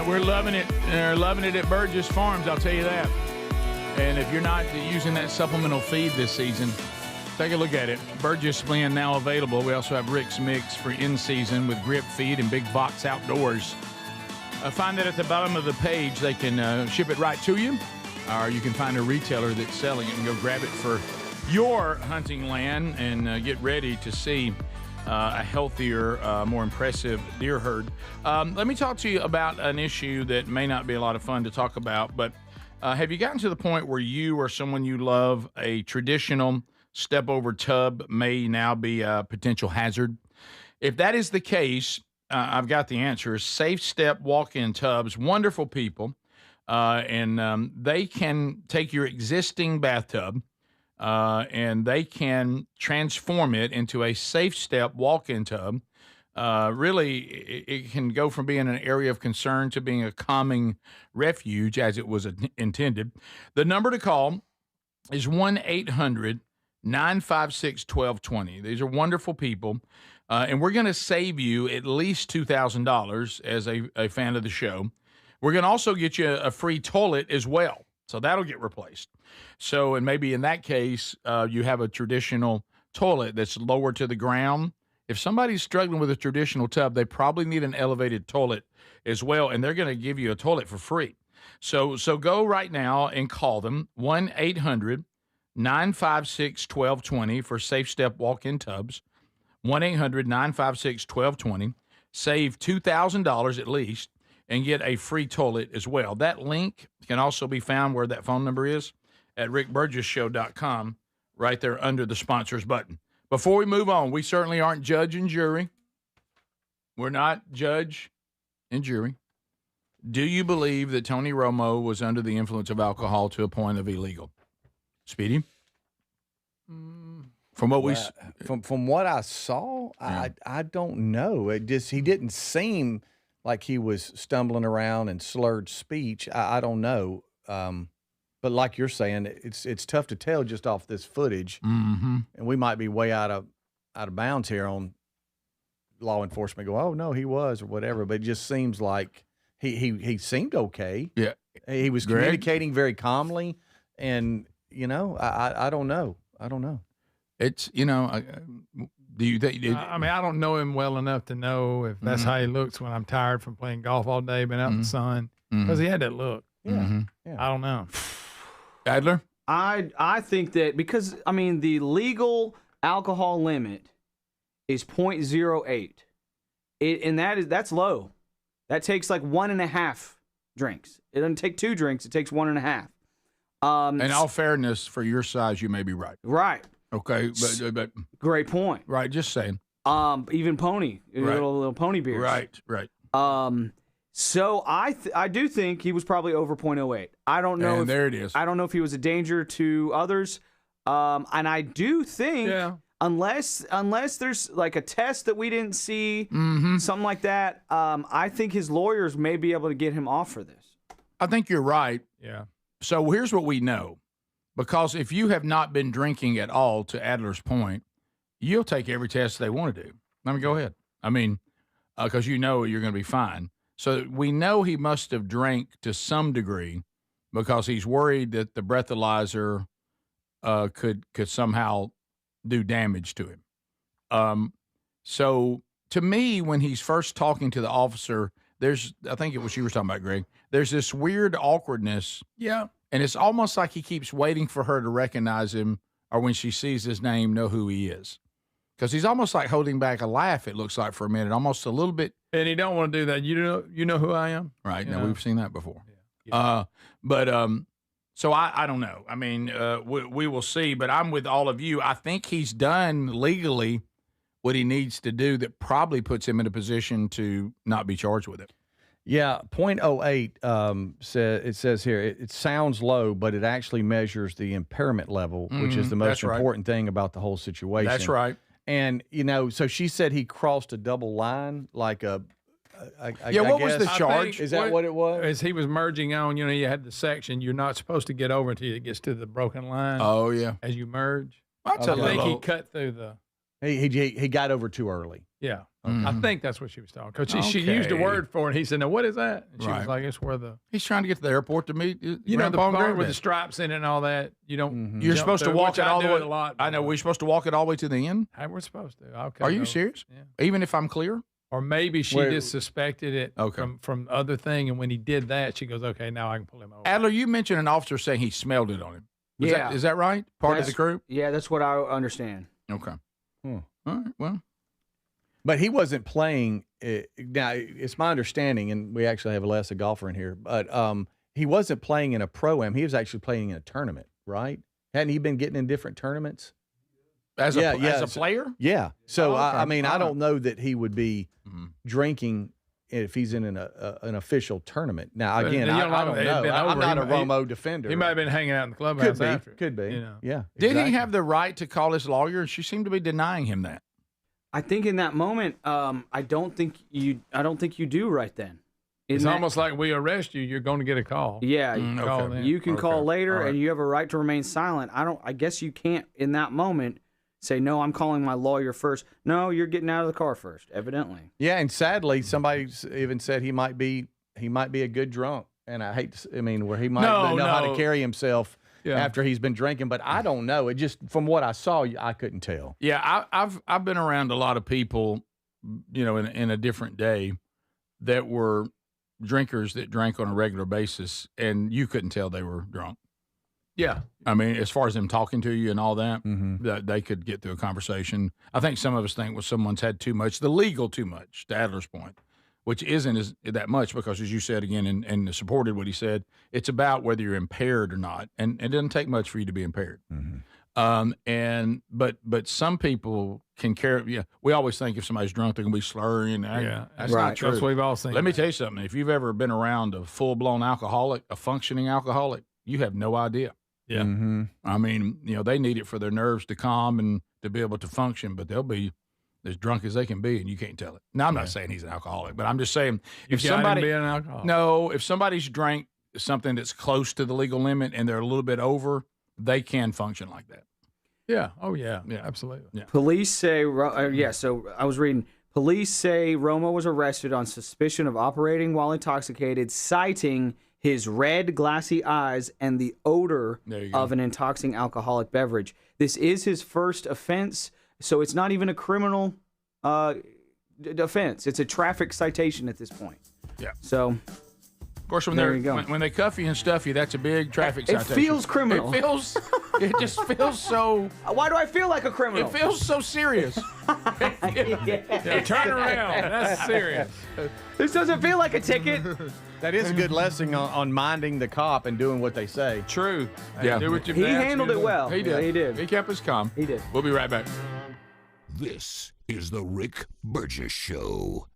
We're loving it. They're loving it at Burgess Farms, I'll tell you that. And if you're not using that supplemental feed this season, take a look at it. Burgess blend now available. We also have Rick's Mix for in-season with grip feed and Big Vox Outdoors. Find that at the bottom of the page. They can ship it right to you, or you can find a retailer that's selling it and go grab it for your hunting land and get ready to see a healthier, more impressive deer herd. Let me talk to you about an issue that may not be a lot of fun to talk about, but Have you gotten to the point where you or someone you love, a traditional step-over tub may now be a potential hazard? If that is the case, I've got the answer. Safe Step walk-in tubs, wonderful people, and they can take your existing bathtub and they can transform it into a Safe Step walk-in tub. Really, it can go from being an area of concern to being a calming refuge as it was intended. The number to call is 1-800-956-1220. These are wonderful people, and we're going to save you at least $2,000 as a fan of the show. We're going to also get you a free toilet as well, so that'll get replaced. So, and maybe in that case, you have a traditional toilet that's lower to the ground. If somebody's struggling with a traditional tub, they probably need an elevated toilet as well, and they're going to give you a toilet for free. So go right now and call them, 1-800-956-1220 for Safe Step walk-in tubs, 1-800-956-1220. Save $2,000 at least and get a free toilet as well. That link can also be found where that phone number is at rickburgessshow.com, right there under the sponsors button. Before we move on, we certainly aren't judge and jury. We're not judge and jury. Do you believe that Tony Romo was under the influence of alcohol to a point of illegal? Speedy? From what from what I saw, yeah. I don't know. He didn't seem like he was stumbling around and slurred speech. I don't know. But like you're saying, it's tough to tell just off this footage, and we might be way out of bounds here on law enforcement. Go, oh no, he was or whatever. But it just seems like he seemed okay. Yeah, he was communicating very calmly, and I don't know. It's do you think? I mean, I don't know him well enough to know if that's how he looks when I'm tired from playing golf all day, been out in the sun, because he had that look. Yeah. I don't know. Adler? I think that because, I mean, the legal alcohol limit is 0.08. And that's low. That takes like 1.5 drinks. It doesn't take 2 drinks. It takes 1.5. In all fairness, for your size, you may be right. Right. Okay. But great point. Right. Just saying. Even pony. Right. Little pony beers. Right. So I do think he was probably over 0.08. I don't know. And there it is. I don't know if he was a danger to others. And I do think unless there's like a test that we didn't see, something like that, I think his lawyers may be able to get him off for this. I think you're right. Yeah. So here's what we know. Because if you have not been drinking at all, to Adler's point, you'll take every test they want to do. Let me go ahead. I mean, because you're going to be fine. So we know he must have drank to some degree because he's worried that the breathalyzer could somehow do damage to him. So to me, when he's first talking to the officer, I think it was you were talking about, Greg, there's this weird awkwardness. Yeah. And it's almost like he keeps waiting for her to recognize him or when she sees his name, know who he is. Because he's almost like holding back a laugh, it looks like, for a minute, almost a little bit. And he don't want to do that. You know who I am? Right. Now, we've seen that before. Yeah. So I don't know. I mean, we will see. But I'm with all of you. I think he's done legally what he needs to do that probably puts him in a position to not be charged with it. Yeah, 0.08 it says here, it sounds low, but it actually measures the impairment level, which is the most important thing about the whole situation. That's right. And, so she said he crossed a double line, like what was the charge? Is that what it was? As he was merging on, you had the section you're not supposed to get over until it gets to the broken line. Oh, yeah. As you merge. I think he cut through the... He got over too early. Yeah. I think that's what she was talking. Because she used a word for it, and he said, "No, what is that?" And she was like, "It's where the..." He's trying to get to the airport to meet... the part with the stripes in it and all that. You don't... You're supposed to walk it all the way... a lot. I know. We're supposed to walk it all the way to the end? We're supposed to. Okay. Are you serious? Yeah. Even if I'm clear? Or maybe she just suspected it from other thing, and when he did that, she goes, "Okay, now I can pull him over." Adler, you mentioned an officer saying he smelled it on him. Is that right? Of the crew? Yeah, that's what I understand. Okay. All right, well. But he wasn't playing. Now, it's my understanding, and we actually have a golfer in here, but he wasn't playing in a pro-am. He was actually playing in a tournament, right? Hadn't he been getting in different tournaments? As a player? Yeah. So, okay. I mean, I don't know that he would be drinking if he's in an official tournament. Now, again, I don't know. I'm not a Romo defender. He might have been hanging out in the clubhouse after. Could be. You know. Yeah. Did he have the right to call his lawyer? She seemed to be denying him that. I think in that moment, I don't think you do right then. It's almost like we arrest you, you're going to get a call. Yeah, you can call later, and you have a right to remain silent. I guess you can't in that moment say, no, I'm calling my lawyer first. No, you're getting out of the car first, evidently. Yeah, and sadly, somebody even said he might be a good drunk, and I hate to, where he might know how to carry himself after he's been drinking, but I don't know. It just, from what I saw, I couldn't tell. Yeah, I've been around a lot of people, in a different day that were drinkers that drank on a regular basis, and you couldn't tell they were drunk. Yeah. As far as them talking to you and all that, that they could get through a conversation. I think some of us think, well, someone's had too much, the legal too much, to Adler's point, which isn't that much because, as you said again, and supported what he said, it's about whether you're impaired or not, and it doesn't take much for you to be impaired. But some people can carry. Yeah, we always think if somebody's drunk, they're gonna be slurring. That's not true. That's what we've all seen. Let me tell you something. If you've ever been around a full-blown alcoholic, a functioning alcoholic, you have no idea. Yeah. They need it for their nerves to calm and to be able to function, but they'll be as drunk as they can be, and you can't tell it. Now, I'm not saying he's an alcoholic, but I'm just saying if somebody's drank something that's close to the legal limit and they're a little bit over, they can function like that. Yeah. Oh, yeah. Yeah. Absolutely. Yeah. Police say, so I was reading. Police say Romo was arrested on suspicion of operating while intoxicated, citing his red, glassy eyes and the odor of an intoxicating alcoholic beverage. This is his first offense, so it's not even a criminal offense. It's a traffic citation at this point. Yeah. So, of course, when they cuff you and stuff you, that's a big traffic citation. It feels criminal. It just feels so. Why do I feel like a criminal? It feels so serious. Yeah, turn around. That's serious. This doesn't feel like a ticket. That is a good lesson on minding the cop and doing what they say. True. Yeah. He handled it well. He did. Yeah, he did. He kept us calm. He did. We'll be right back. This is the Rick Burgess Show.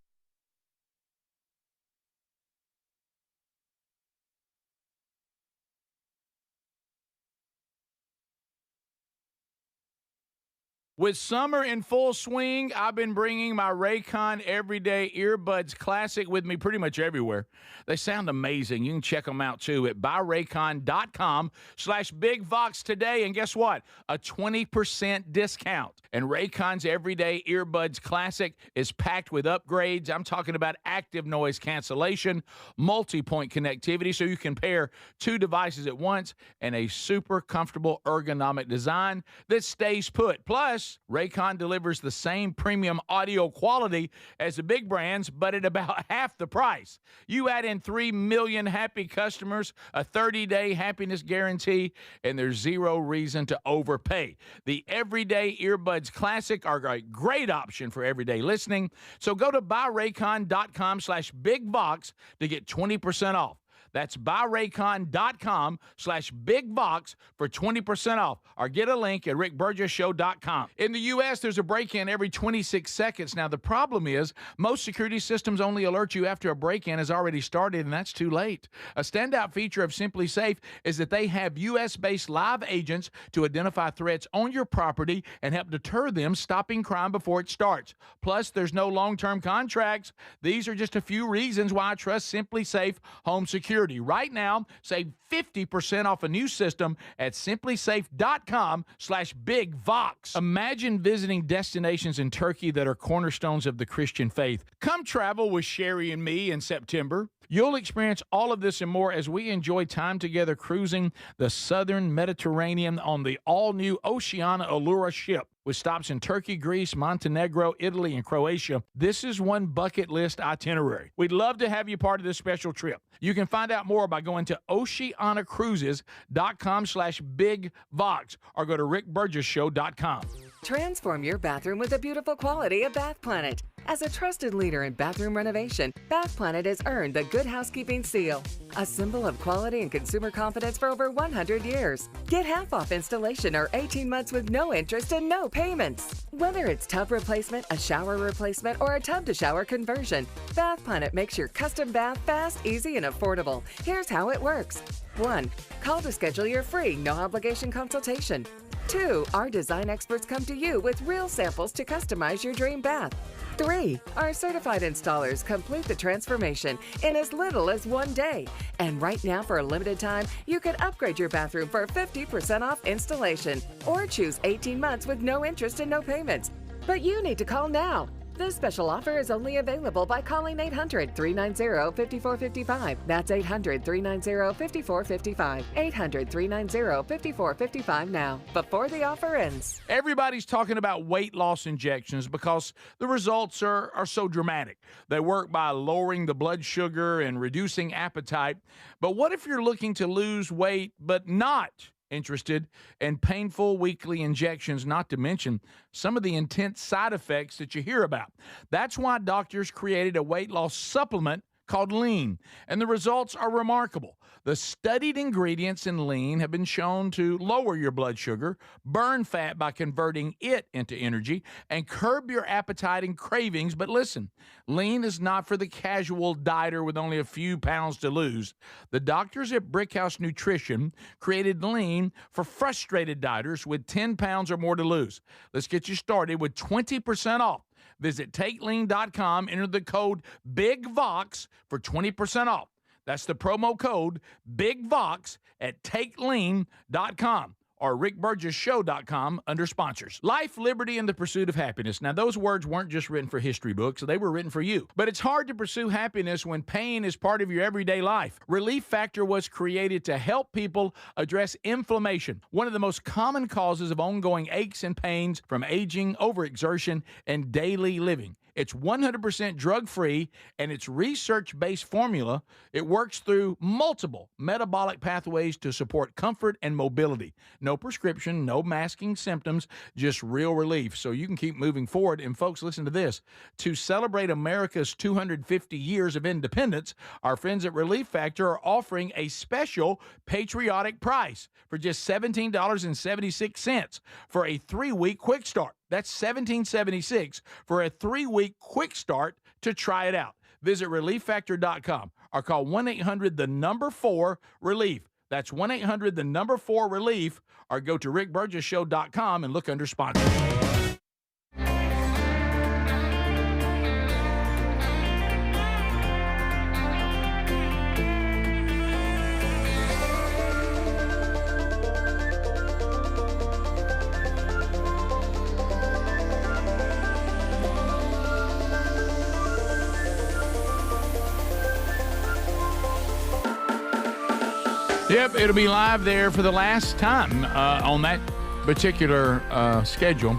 With summer in full swing, I've been bringing my Raycon Everyday Earbuds Classic with me pretty much everywhere. They sound amazing. You can check them out, too, at buyraycon.com/BigVox today. And guess what? A 20% discount. And Raycon's Everyday Earbuds Classic is packed with upgrades. I'm talking about active noise cancellation, multi-point connectivity, so you can pair two devices at once, and a super comfortable ergonomic design that stays put. Plus, Raycon delivers the same premium audio quality as the big brands, but at about half the price. You add in 3 million happy customers, a 30-day happiness guarantee, and there's zero reason to overpay. The Everyday Earbuds Classic are a great option for everyday listening. So go to buyraycon.com/BigVox to get 20% off. That's buyraycon.com/BigVox for 20% off. Or get a link at rickburgessshow.com. In the U.S., there's a break-in every 26 seconds. Now, the problem is most security systems only alert you after a break-in has already started, and that's too late. A standout feature of Simply Safe is that they have U.S.-based live agents to identify threats on your property and help deter them, stopping crime before it starts. Plus, there's no long-term contracts. These are just a few reasons why I trust Simply Safe Home Security. Right now, save 50% off a new system at simplysafe.com/BigVox. Imagine visiting destinations in Turkey that are cornerstones of the Christian faith. Come travel with Sherry and me in September. You'll experience all of this and more as we enjoy time together cruising the southern Mediterranean on the all-new Oceania Allura ship. With stops in Turkey, Greece, Montenegro, Italy, and Croatia, this is one bucket list itinerary. We'd love to have you part of this special trip. You can find out more by going to oceanacruises.com/BigVox or go to rickburgessshow.com. Transform your bathroom with the beautiful quality of Bath Planet. As a trusted leader in bathroom renovation, Bath Planet has earned the Good Housekeeping seal, a symbol of quality and consumer confidence for over 100 years. Get half off installation or 18 months with no interest and no payments. Whether it's tub replacement, a shower replacement, or a tub-to-shower conversion, Bath Planet makes your custom bath fast, easy, and affordable. Here's how it works. 1. Call to schedule your free, no-obligation consultation. 2. Our design experts come to you with real samples to customize your dream bath. 3. Our certified installers complete the transformation in as little as 1 day. And right now, for a limited time, you can upgrade your bathroom for 50% off installation or choose 18 months with no interest and no payments. But you need to call now. This special offer is only available by calling 800-390-5455. That's 800-390-5455. 800-390-5455 now, before the offer ends. Everybody's talking about weight loss injections because the results are so dramatic. They work by lowering the blood sugar and reducing appetite. But what if you're looking to lose weight but not interested in painful weekly injections, not to mention some of the intense side effects that you hear about? That's why doctors created a weight loss supplement called Lean, and the results are remarkable. The studied ingredients in Lean have been shown to lower your blood sugar, burn fat by converting it into energy, and curb your appetite and cravings. But listen, Lean is not for the casual dieter with only a few pounds to lose. The doctors at Brickhouse Nutrition created Lean for frustrated dieters with 10 pounds or more to lose. Let's get you started with 20% off. Visit TakeLean.com, enter the code BIGVOX for 20% off. That's the promo code BIGVOX at TakeLean.com or RickBurgessShow.com under sponsors. Life, liberty, and the pursuit of happiness. Now, those words weren't just written for history books. They were written for you. But it's hard to pursue happiness when pain is part of your everyday life. Relief Factor was created to help people address inflammation, one of the most common causes of ongoing aches and pains from aging, overexertion, and daily living. It's 100% drug-free, and its research-based formula, it works through multiple metabolic pathways to support comfort and mobility. No prescription, no masking symptoms, just real relief, so you can keep moving forward. And folks, listen to this. To celebrate America's 250 years of independence, our friends at Relief Factor are offering a special patriotic price for just $17.76 for a 3-week quick start. That's $17.76 for a 3-week quick start to try it out. Visit ReliefFactor.com or call 1-800-4-RELIEF. That's 1-800-4-RELIEF, or go to RickBurgessShow.com and look under sponsors. Yep, it'll be live there for the last time on that particular schedule.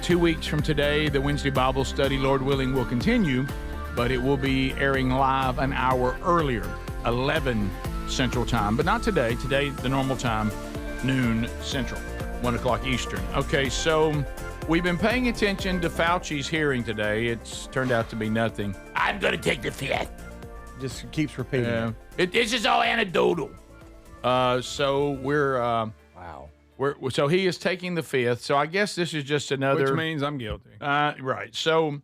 2 weeks from today, the Wednesday Bible study, Lord willing, will continue, but it will be airing live an hour earlier, 11 Central Time. But not today. Today, the normal time, noon Central, 1 o'clock Eastern. Okay, so we've been paying attention to Fauci's hearing today. It's turned out to be nothing. I'm going to take the fifth. Just keeps repeating This is all anecdotal. So we're wow. So he is taking the fifth. So I guess this is just another. Which means I'm guilty. Right. So,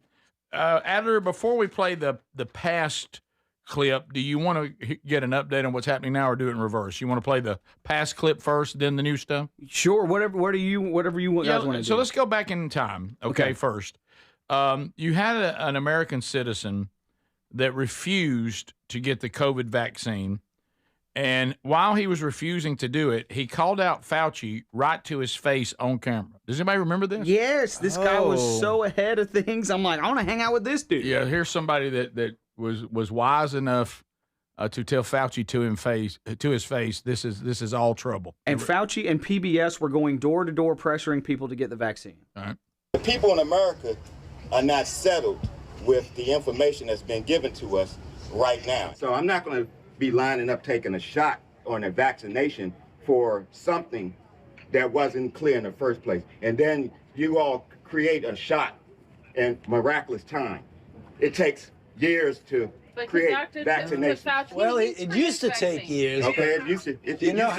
Adler, before we play the past clip, do you want to get an update on what's happening now, or do it in reverse? You want to play the past clip first, then the new stuff? Sure. Whatever you guys want to do. So let's go back in time. Okay. First, you had an American citizen that refused to get the COVID vaccine. And while he was refusing to do it, he called out Fauci right to his face on camera. Does anybody remember this? Yes, this guy was so ahead of things. I'm like, I want to hang out with this dude. Yeah, here's somebody that was wise enough to tell Fauci to his face, this is all trouble. And Fauci and PBS were going door to door pressuring people to get the vaccine. All right. The people in America are not settled with the information that's been given to us right now. So I'm not going to be lining up taking a shot or a vaccination for something that wasn't clear in the first place. And then you all create a shot in miraculous time. It takes years to create vaccination. Well, it used to take years. Okay, it used to. You know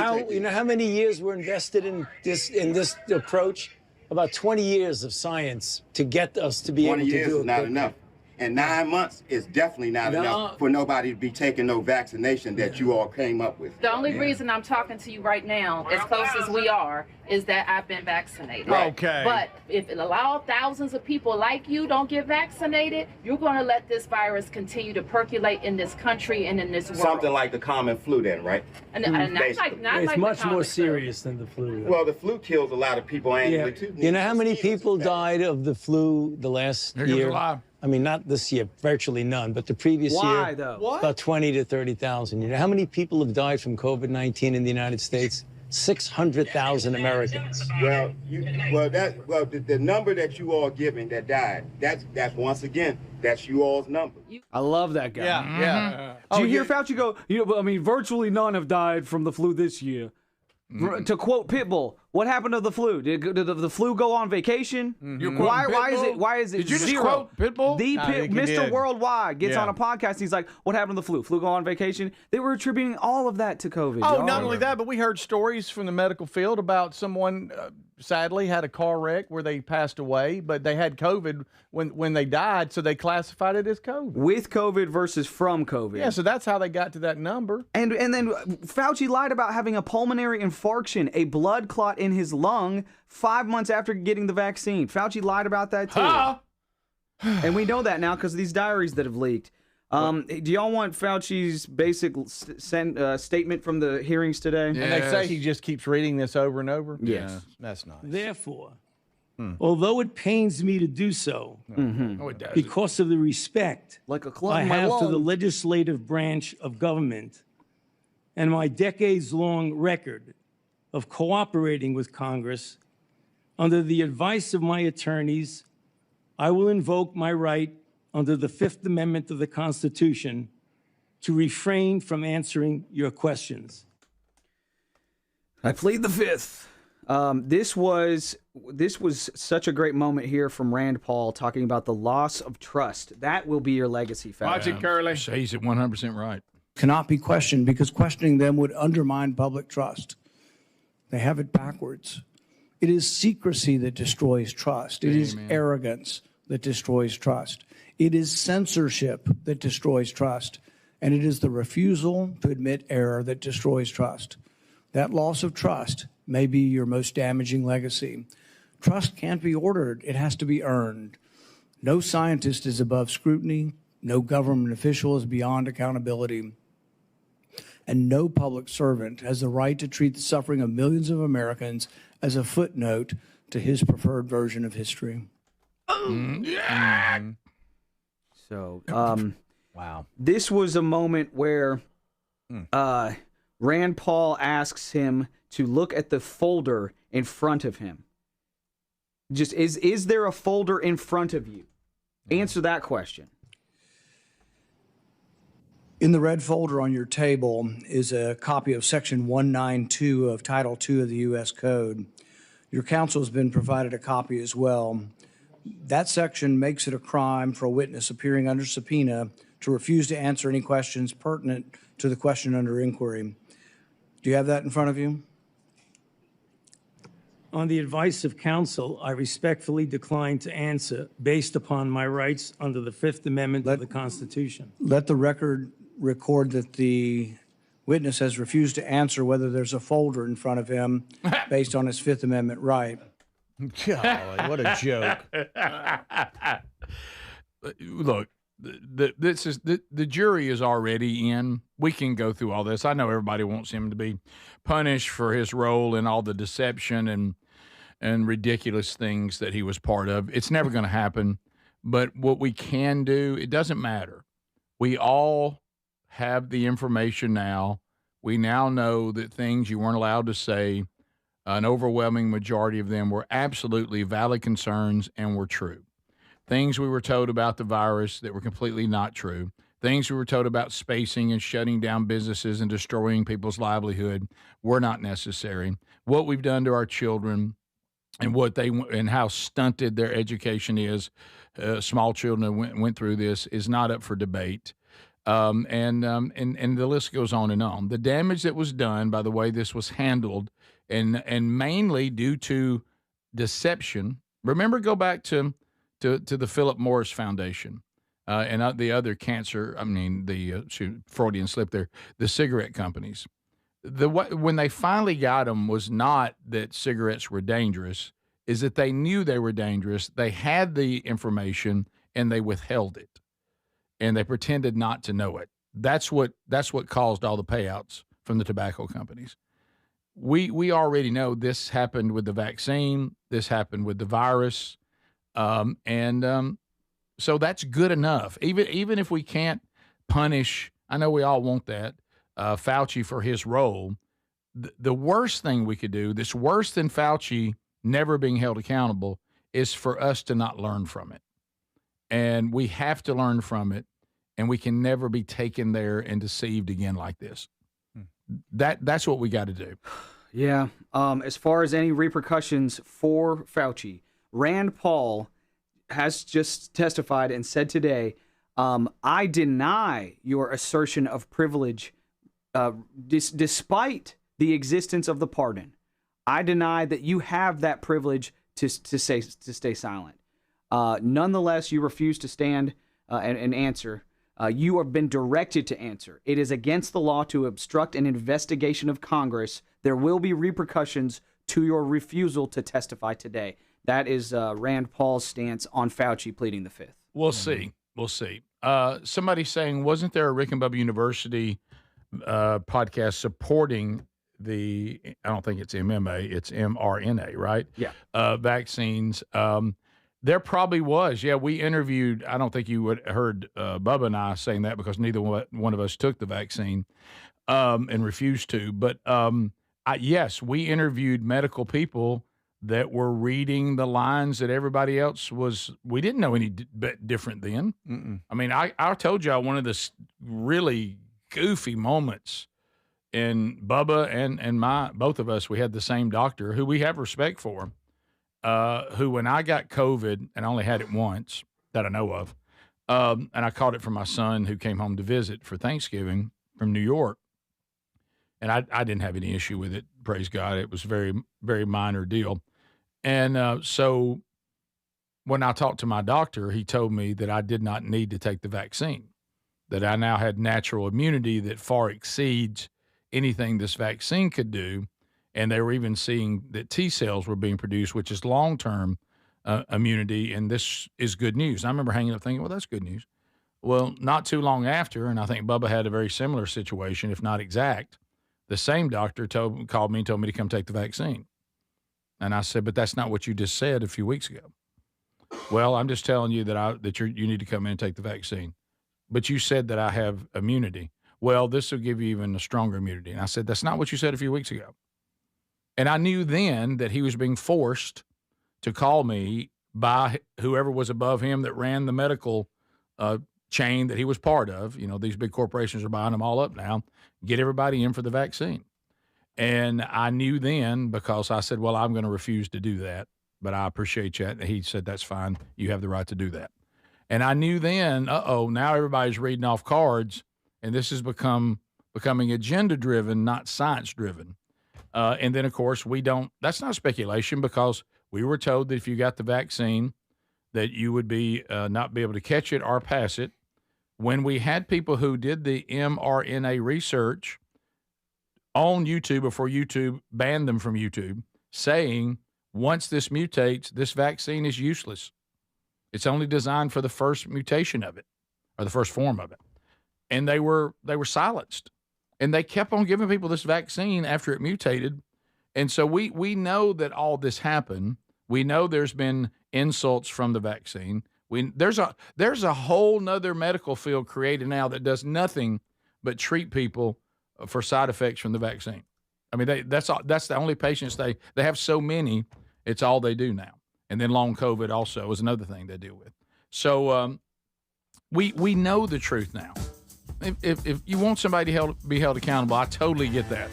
how many years were invested in this approach? About 20 years of science to get us to be able to do it. 20 years is not enough. And 9 months is definitely not enough for nobody to be taking no vaccination that you all came up with. The only reason I'm talking to you right now, as close as we are, is that I've been vaccinated. Right. Okay. But if it allow thousands of people like you don't get vaccinated, you're going to let this virus continue to percolate in this country and in this world. Something like the common flu then, right? And not it's like much more serious than the flu. Well, the flu kills a lot of people annually, too. You know how many people died of the flu the last year? I mean, not this year, virtually none, but the previous year. Why, though? About 20 to 30,000. You know how many people have died from COVID-19 in the United States? 600,000 Americans. Well, the number that you all giving that died, that's once again, that's you all's number. I love that guy. Yeah. Did you hear Fauci go, virtually none have died from the flu this year. To quote Pitbull, what happened to the flu? Did the flu go on vacation? Why is it Did you just zero? quote Pitbull? Mr. Worldwide gets on a podcast. He's like, what happened to the flu? Flu go on vacation? They were attributing all of that to COVID. Oh, not only that, but we heard stories from the medical field about someone sadly had a car wreck where they passed away, but they had COVID when they died, so they classified it as COVID. With COVID versus from COVID. Yeah, so that's how they got to that number. And then Fauci lied about having a pulmonary infarction, a blood clot in his lung 5 months after getting the vaccine. Fauci lied about that too. And we know that now because of these diaries that have leaked. Do y'all want Fauci's basic statement from the hearings today? Yes. And they say he just keeps reading this over and over? Yes. That's nice. Therefore, although it pains me to do so, because of the respect I have to the legislative branch of government and my decades-long record of cooperating with Congress, under the advice of my attorneys, I will invoke my right under the Fifth Amendment of the Constitution to refrain from answering your questions. I plead the Fifth. This was such a great moment here from Rand Paul talking about the loss of trust. That will be your legacy, Fauci. Watch it, Curly. He's at 100% right. Cannot be questioned because questioning them would undermine public trust. They have it backwards. It is secrecy that destroys trust. It is arrogance that destroys trust. It is censorship that destroys trust. And it is the refusal to admit error that destroys trust. That loss of trust may be your most damaging legacy. Trust can't be ordered. It has to be earned. No scientist is above scrutiny. No government official is beyond accountability. And no public servant has the right to treat the suffering of millions of Americans as a footnote to his preferred version of history. So, wow. This was a moment where Rand Paul asks him to look at the folder in front of him. Just is there a folder in front of you? Answer that question. In the red folder on your table is a copy of Section 192 of Title II of the U.S. Code. Your counsel has been provided a copy as well. That section makes it a crime for a witness appearing under subpoena to refuse to answer any questions pertinent to the question under inquiry. Do you have that in front of you? On the advice of counsel, I respectfully decline to answer based upon my rights under the Fifth Amendment of the Constitution. Let the record record that the witness has refused to answer whether there's a folder in front of him based on his Fifth Amendment right. Golly, what a joke. Look, the jury is already in. We can go through all this. I know everybody wants him to be punished for his role in all the deception and ridiculous things that he was part of. It's never going to happen. But what we can do, it doesn't matter. We all have the information now. We now know that things you weren't allowed to say, an overwhelming majority of them were absolutely valid concerns and were true. Things we were told about the virus that were completely not true. Things we were told about spacing and shutting down businesses and destroying people's livelihood were not necessary. What we've done to our children and and how stunted their education is. Small children went through this is not up for debate. And the list goes on and on. The damage that was done by the way this was handled, and mainly due to deception. Remember, go back to the Philip Morris Foundation and the other cancer. I mean, Freudian slip there. The cigarette companies. When they finally got them was not that cigarettes were dangerous, is that they knew they were dangerous. They had the information and they withheld it. And they pretended not to know it. That's what caused all the payouts from the tobacco companies. We already know this happened with the vaccine. This happened with the virus, so that's good enough. Even if we can't punish, I know we all want that, Fauci for his role. The worst thing we could do, this worse than Fauci never being held accountable, is for us to not learn from it. And we have to learn from it. And we can never be taken there and deceived again like this. That's what we got to do. Yeah. As far as any repercussions for Fauci, Rand Paul has just testified and said today, I deny your assertion of privilege despite the existence of the pardon. I deny that you have that privilege to stay silent. Nonetheless, you refuse to stand and answer. You have been directed to answer. It is against the law to obstruct an investigation of Congress. There will be repercussions to your refusal to testify today. That is Rand Paul's stance on Fauci pleading the fifth. We'll see. We'll see. Somebody saying, wasn't there a Rick and Bubba University podcast supporting I don't think it's MMA, it's mRNA, right? Yeah. Vaccines. There probably was. Yeah, we interviewed, I don't think you would heard Bubba and I saying that because neither one of us took the vaccine and refused to. But yes, we interviewed medical people that were reading the lines that everybody else was. We didn't know any different then. Mm-mm. I mean, I told you one of the really goofy moments in Bubba and both of us, we had the same doctor who we have respect for. Who, when I got COVID, and I only had it once that I know of, and I caught it from my son who came home to visit for Thanksgiving from New York, and I didn't have any issue with it, praise God. It was a very, very minor deal. And so when I talked to my doctor, he told me that I did not need to take the vaccine, that I now had natural immunity that far exceeds anything this vaccine could do. And they were even seeing that T cells were being produced, which is long-term immunity, and this is good news. I remember hanging up thinking, well, that's good news. Well, not too long after, and I think Bubba had a very similar situation, if not exact, the same doctor called me and told me to come take the vaccine. And I said, but that's not what you just said a few weeks ago. Well, I'm just telling you that you need to come in and take the vaccine. But you said that I have immunity. Well, this will give you even a stronger immunity. And I said, that's not what you said a few weeks ago. And I knew then that he was being forced to call me by whoever was above him that ran the medical chain that he was part of. You know, these big corporations are buying them all up now, get everybody in for the vaccine. And I knew then, because I said, well, I'm going to refuse to do that, but I appreciate you. And he said, that's fine. You have the right to do that. And I knew then, now everybody's reading off cards, and this has becoming agenda-driven, not science-driven. And then, of course, that's not speculation, because we were told that if you got the vaccine that you would not be able to catch it or pass it. When we had people who did the mRNA research on YouTube before YouTube banned them from YouTube, saying once this mutates, this vaccine is useless. It's only designed for the first mutation of it, or the first form of it. And they were silenced. And they kept on giving people this vaccine after it mutated. And so we know that all this happened. We know there's been insults from the vaccine. There's a whole nother medical field created now that does nothing but treat people for side effects from the vaccine. I mean, that's the only patients they have so many. It's all they do now. And then long COVID also is another thing they deal with. So we know the truth now. If you want somebody to be held accountable, I totally get that.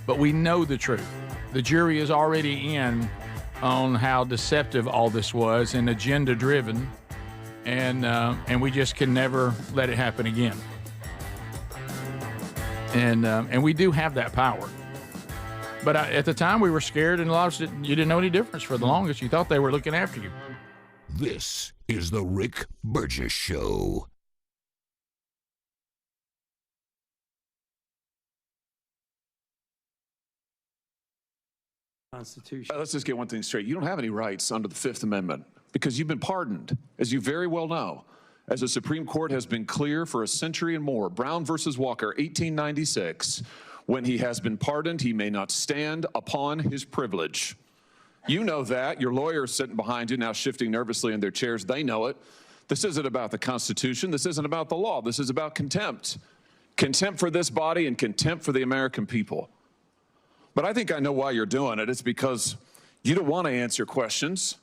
But we know the truth. The jury is already in on how deceptive all this was and agenda-driven, and we just can never let it happen again. And we do have that power. But at the time, we were scared, and a lot of us you didn't know any difference for the longest. You thought they were looking after you. This is the Rick Burgess Show. Constitution. Let's just get one thing straight. You don't have any rights under the Fifth Amendment because you've been pardoned, as you very well know. As the Supreme Court has been clear for a century and more, Brown versus Walker, 1896, when he has been pardoned, he may not stand upon his privilege. You know that. Your lawyers sitting behind you now shifting nervously in their chairs, they know it. This isn't about the Constitution. This isn't about the law. This is about contempt. Contempt for this body and contempt for the American people. But I think I know why you're doing it. It's because you don't want to answer questions.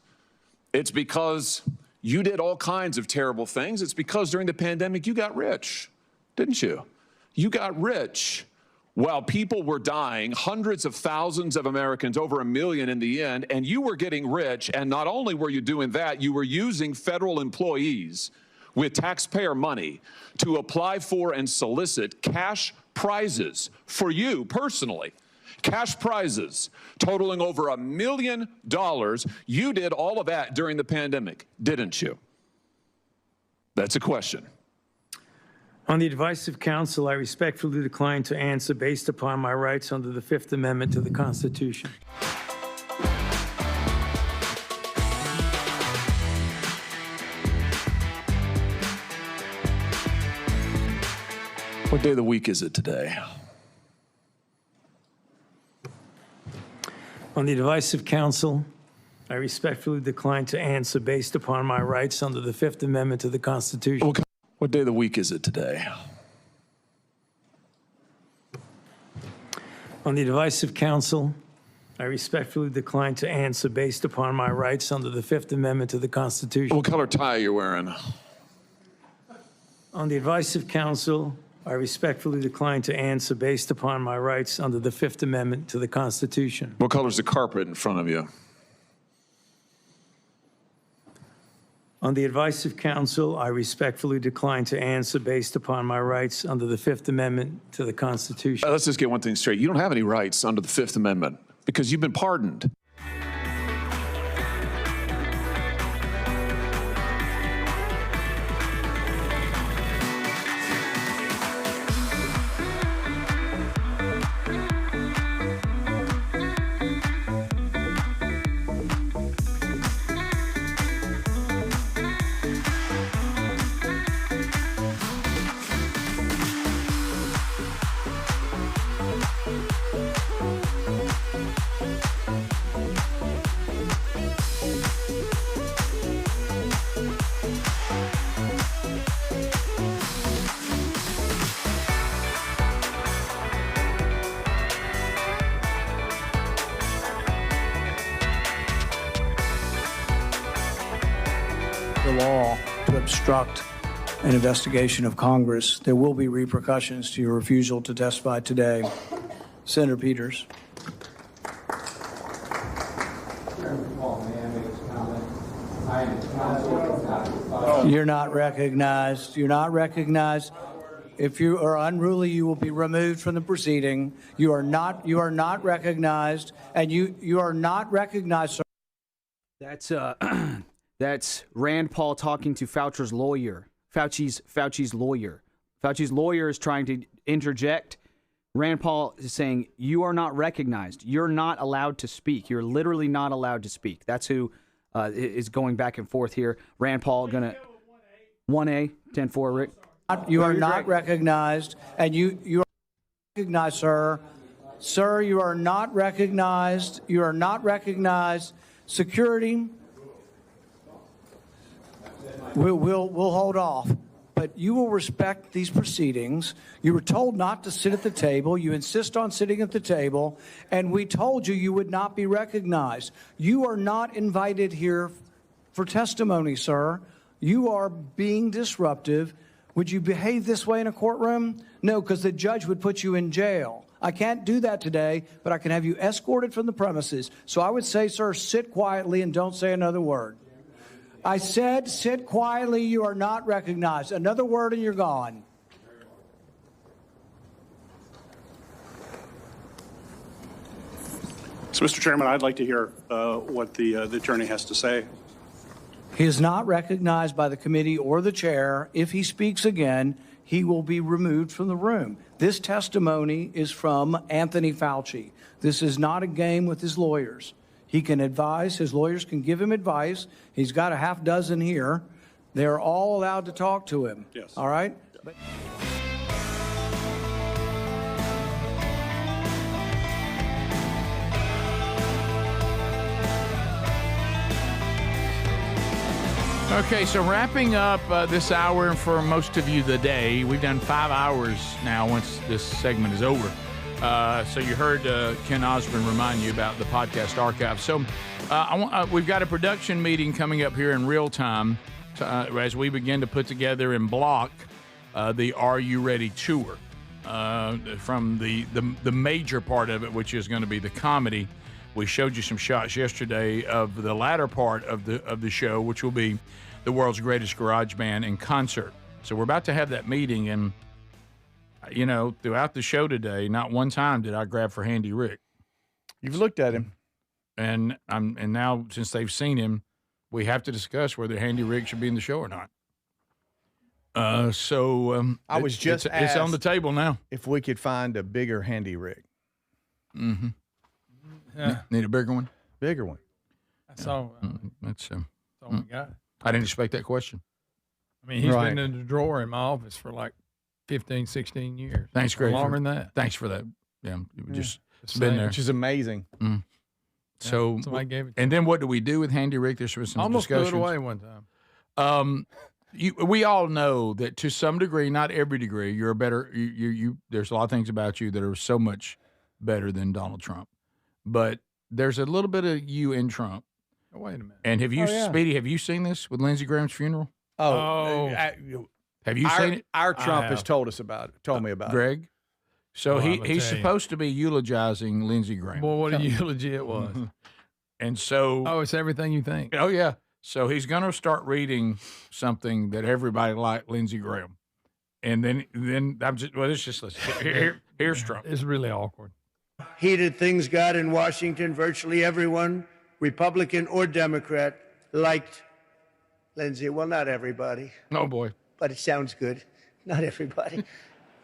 It's because you did all kinds of terrible things. It's because during the pandemic, you got rich, didn't you? You got rich while people were dying, hundreds of thousands of Americans, over 1 million in the end, and you were getting rich. And not only were you doing that, you were using federal employees with taxpayer money to apply for and solicit cash prizes for you personally. Cash prizes totaling over $1 million. You did all of that during the pandemic, didn't you? That's a question. On the advice of counsel, I respectfully decline to answer based upon my rights under the Fifth Amendment to the Constitution. What day of the week is it today? On the advice of counsel, I respectfully decline to answer based upon my rights under the Fifth Amendment to the Constitution. What day of the week is it today? On the advice of counsel, I respectfully decline to answer based upon my rights under the Fifth Amendment to the Constitution. What color tie are you wearing? On the advice of counsel, I respectfully decline to answer based upon my rights under the Fifth Amendment to the Constitution. What color is the carpet in front of you? On the advice of counsel, I respectfully decline to answer based upon my rights under the Fifth Amendment to the Constitution. Let's just get one thing straight. You don't have any rights under the Fifth Amendment because you've been pardoned. The law to obstruct an investigation of Congress, there will be repercussions to your refusal to testify today. Senator Peters. You're not recognized. You're not recognized. If you are unruly, you will be removed from the proceeding. You are not recognized, and you are not recognized, sir. That's Rand Paul talking to Fauci's lawyer. Fauci's lawyer. Fauci's lawyer is trying to interject. Rand Paul is saying, you are not recognized. You're not allowed to speak. You're literally not allowed to speak. That's who is going back and forth here. Rand Paul going to 1A, 10-4, Rick. You are not recognized, and you are recognized, sir. Sir, you are not recognized. You are not recognized. Security, we'll hold off. But you will respect these proceedings. You were told not to sit at the table. You insist on sitting at the table. And we told you would not be recognized. You are not invited here for testimony, sir. You are being disruptive. Would you behave this way in a courtroom? No, because the judge would put you in jail. I can't do that today, but I can have you escorted from the premises. So I would say, sir, sit quietly and don't say another word. I said, sit quietly. You are not recognized. Another word and you're gone. So, Mr. Chairman, I'd like to hear what the attorney has to say. He is not recognized by the committee or the chair. If he speaks again, he will be removed from the room. This testimony is from Anthony Fauci. This is not a game with his lawyers. He can advise. His lawyers can give him advice. He's got a half dozen here. They're all allowed to talk to him. Yes. All right? But Okay, so wrapping up this hour, and for most of you the day, we've done 5 hours now once this segment is over. So you heard Ken Osborne remind you about the podcast archive. So we've got a production meeting coming up here in real time as we begin to put together and block the Are You Ready tour from the major part of it, which is going to be the comedy. We showed you some shots yesterday of the latter part of the show, which will be the world's greatest garage band in concert. So we're about to have that meeting, and you know, throughout the show today, not one time did I grab for Handy Rick. You've looked at him, and now since they've seen him, we have to discuss whether Handy Rick should be in the show or not. I was just asked it's on the table now if we could find a bigger Handy Rick. Mm-hmm. Yeah. Need a bigger one? Bigger one. That's all. That's all we got. I didn't expect that question. I mean, he's been in the drawer in my office for like 15, 16 years. Thanks, Greg. Longer than that. Thanks for that. Yeah, Just been there. Which is amazing. Mm. So, somebody gave it to and then what do we do with Handy Rick? There was some almost discussions. threw it away one time. We all know that to some degree, not every degree, you're a better. There's a lot of things about you that are so much better than Donald Trump, but there's a little bit of you in Trump. Oh, wait a minute. And have you, Speedy? Have you seen this with Lindsey Graham's funeral? Have you seen it? Our Trump has told us about it. Told me about Greg? it. So he's supposed to be eulogizing Lindsey Graham. Well, what a eulogy it was. And so, it's everything you think. Oh yeah. So he's going to start reading something that everybody liked, Lindsey Graham, and then I'm just let's just listen. Here's Trump. It's really awkward. Heated things got in Washington. Virtually everyone, Republican or Democrat, liked Lindsey. Well, not everybody. Oh boy. But it sounds good. Not everybody.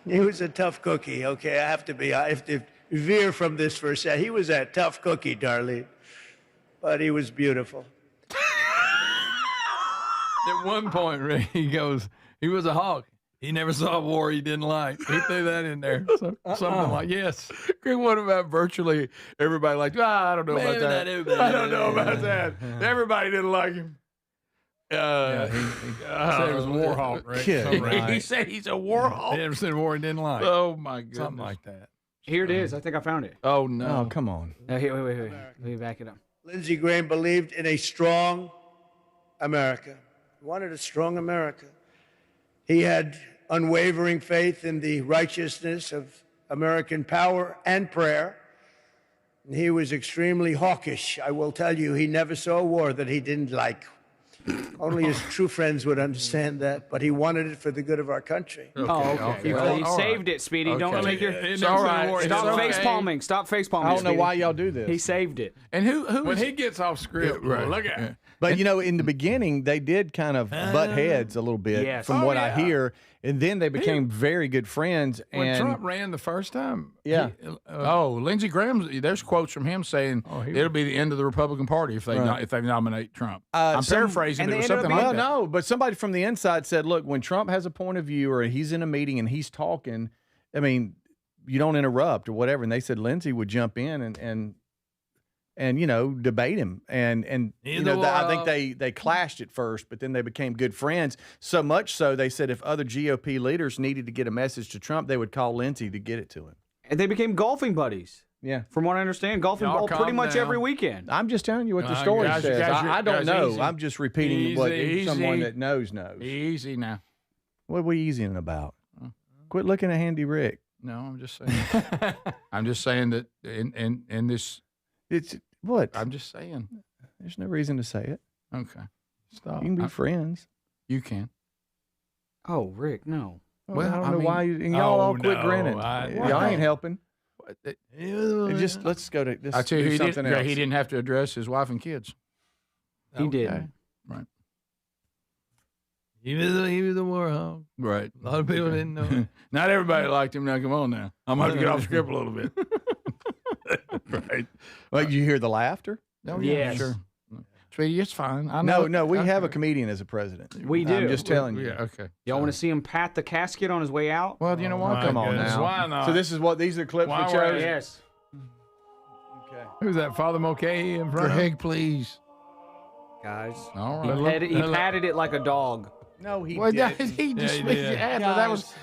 He was a tough cookie. Okay, I have to veer from this for a second. He was a tough cookie, Darlene, but he was beautiful. At one point, Ray, he goes, he was a hawk. He never saw a war he didn't like. He threw that in there. Something like, yes. What about virtually everybody liked, I don't know about that. I don't know about that. Everybody didn't like him. He said he was a war hawk, right? He said he's a war hawk. He never said a war he didn't like. Oh, my goodness. Something like that. Here it is. I think I found it. Oh, no. Oh, come on. Here, wait. Let me back it up. Lindsey Graham believed in a strong America. He wanted a strong America. He had unwavering faith in the righteousness of American power and prayer. And he was extremely hawkish. I will tell you, he never saw a war that he didn't like. Only his true friends would understand that, but he wanted it for the good of our country. Okay. Well, he saved it, Speedy. Don't take your. It's all right. Stop face palming. Stop face palming. I don't know why y'all do this. He saved it. And who when he gets off script, right. Look at it. But, you know, in the beginning, they did kind of butt heads a little bit from what I hear. And then they became very good friends. When Trump ran the first time. Yeah. Lindsey Graham, there's quotes from him saying it'll be the end of the Republican Party if they nominate Trump. I'm paraphrasing, but it was something like that. No, but somebody from the inside said, look, when Trump has a point of view or he's in a meeting and he's talking, I mean, you don't interrupt or whatever. And they said Lindsey would jump in and you know, debate him. And you know, I think they clashed at first, but then they became good friends. So much so they said if other GOP leaders needed to get a message to Trump, they would call Lindsey to get it to him. And they became golfing buddies. Yeah. From what I understand, golfing ball pretty much every weekend. I'm just telling you what the story says. I don't know. Easy. I'm just repeating what someone that knows. Easy now. What are we easing about? Quit looking at Handy Rick. No, I'm just saying. I'm just saying that in this. It's what? I'm just saying. There's no reason to say it. Okay. Stop. You can be friends. You can. Oh, Rick, no. Well, I don't know why y'all all quit grinning. Y'all ain't helping. Let's go to this. I tell you, something else. He didn't have to address his wife and kids. He did. Right. He was a war hog. Right. A lot of people didn't know. Not everybody liked him. Now, come on now. I'm going to get off script a little bit. Right. Well, you hear the laughter? Oh, yeah, sure. Sweetie, it's fine. I know. No, we have a comedian as a president. We do. I'm just telling you. Yeah, okay. Y'all want to see him pat the casket on his way out? Well, you know what? Come on now. Why not? So these are clips we chose? Yes. Okay. Who's that, Father Mulcahy in front of Greg, please. Guys. All right. He patted it like a dog. No, he didn't. He did. That was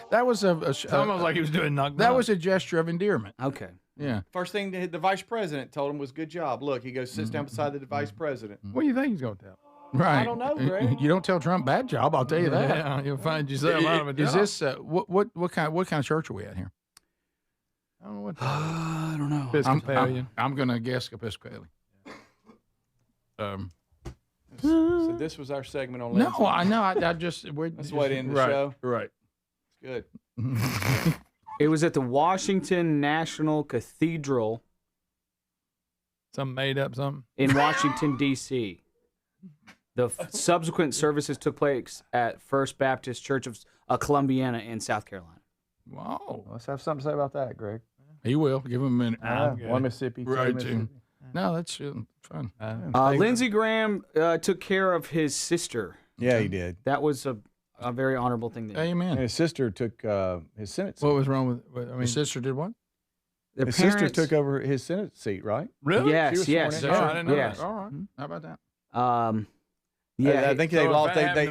It's almost like he was doing knock. That was a gesture of endearment. Okay. Yeah. First thing the vice president told him was good job. Look, he goes, sits down beside the vice president. What do you think he's going to tell? Right. I don't know, Greg. You don't tell Trump bad job. I'll tell you that. Yeah, you'll find yourself out of a job. Is this what kind of church are we at here? I don't know what. I don't know. Episcopalian. I'm gonna guess Episcopalian. So this was our segment on Lindsay. No, I know. I just that's the way to end the show. Right. It's good. It was at the Washington National Cathedral. Some made up something in Washington D.C. The subsequent services took place at First Baptist Church of Columbiana in South Carolina. Wow. Let's have something to say about that, Greg. He will. Give him a minute. One Mississippi. Right. Mississippi. No, that's fun. Lindsey Graham took care of his sister. Yeah, he did. That was a very honorable thing to do. Amen. And his sister took his Senate seat. What was wrong with? His sister did what? His sister took over his Senate seat, right? Really? Yes. Yes. Oh, I didn't know that. All right. How about that? Yeah, I think they lost. I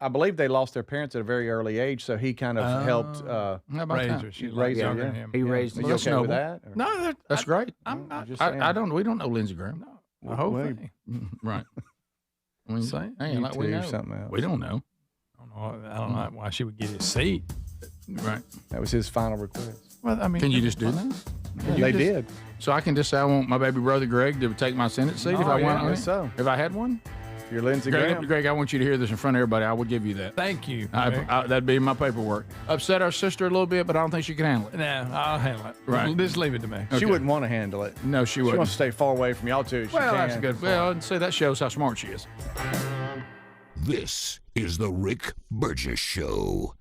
believe they lost their parents at a very early age, so he kind of helped raise her. She raised her. than him. He raised her. Are you okay with that? Or? No, that's great. I'm not. I don't. We don't know Lindsey Graham. No, the whole thing. Right. I mean, Say, like we know. Something else. We don't know. I don't know why she would get his seat. Right. That was his final request. Well, I mean, can you just do that? Yeah, they did. So I can just say I want my baby brother Greg to take my Senate seat if I want. So if I had one. You're Lindsey Graham. Greg, I want you to hear this in front of everybody. I would give you that. Thank you. That'd be my paperwork. Upset our sister a little bit, but I don't think she can handle it. Nah, I'll handle it. Right. Just leave it to me. Okay. She wouldn't want to handle it. No, she wouldn't. She wants to stay far away from y'all too. Well, that's good. Well, I'd say that shows how smart she is. This is the Rick Burgess Show.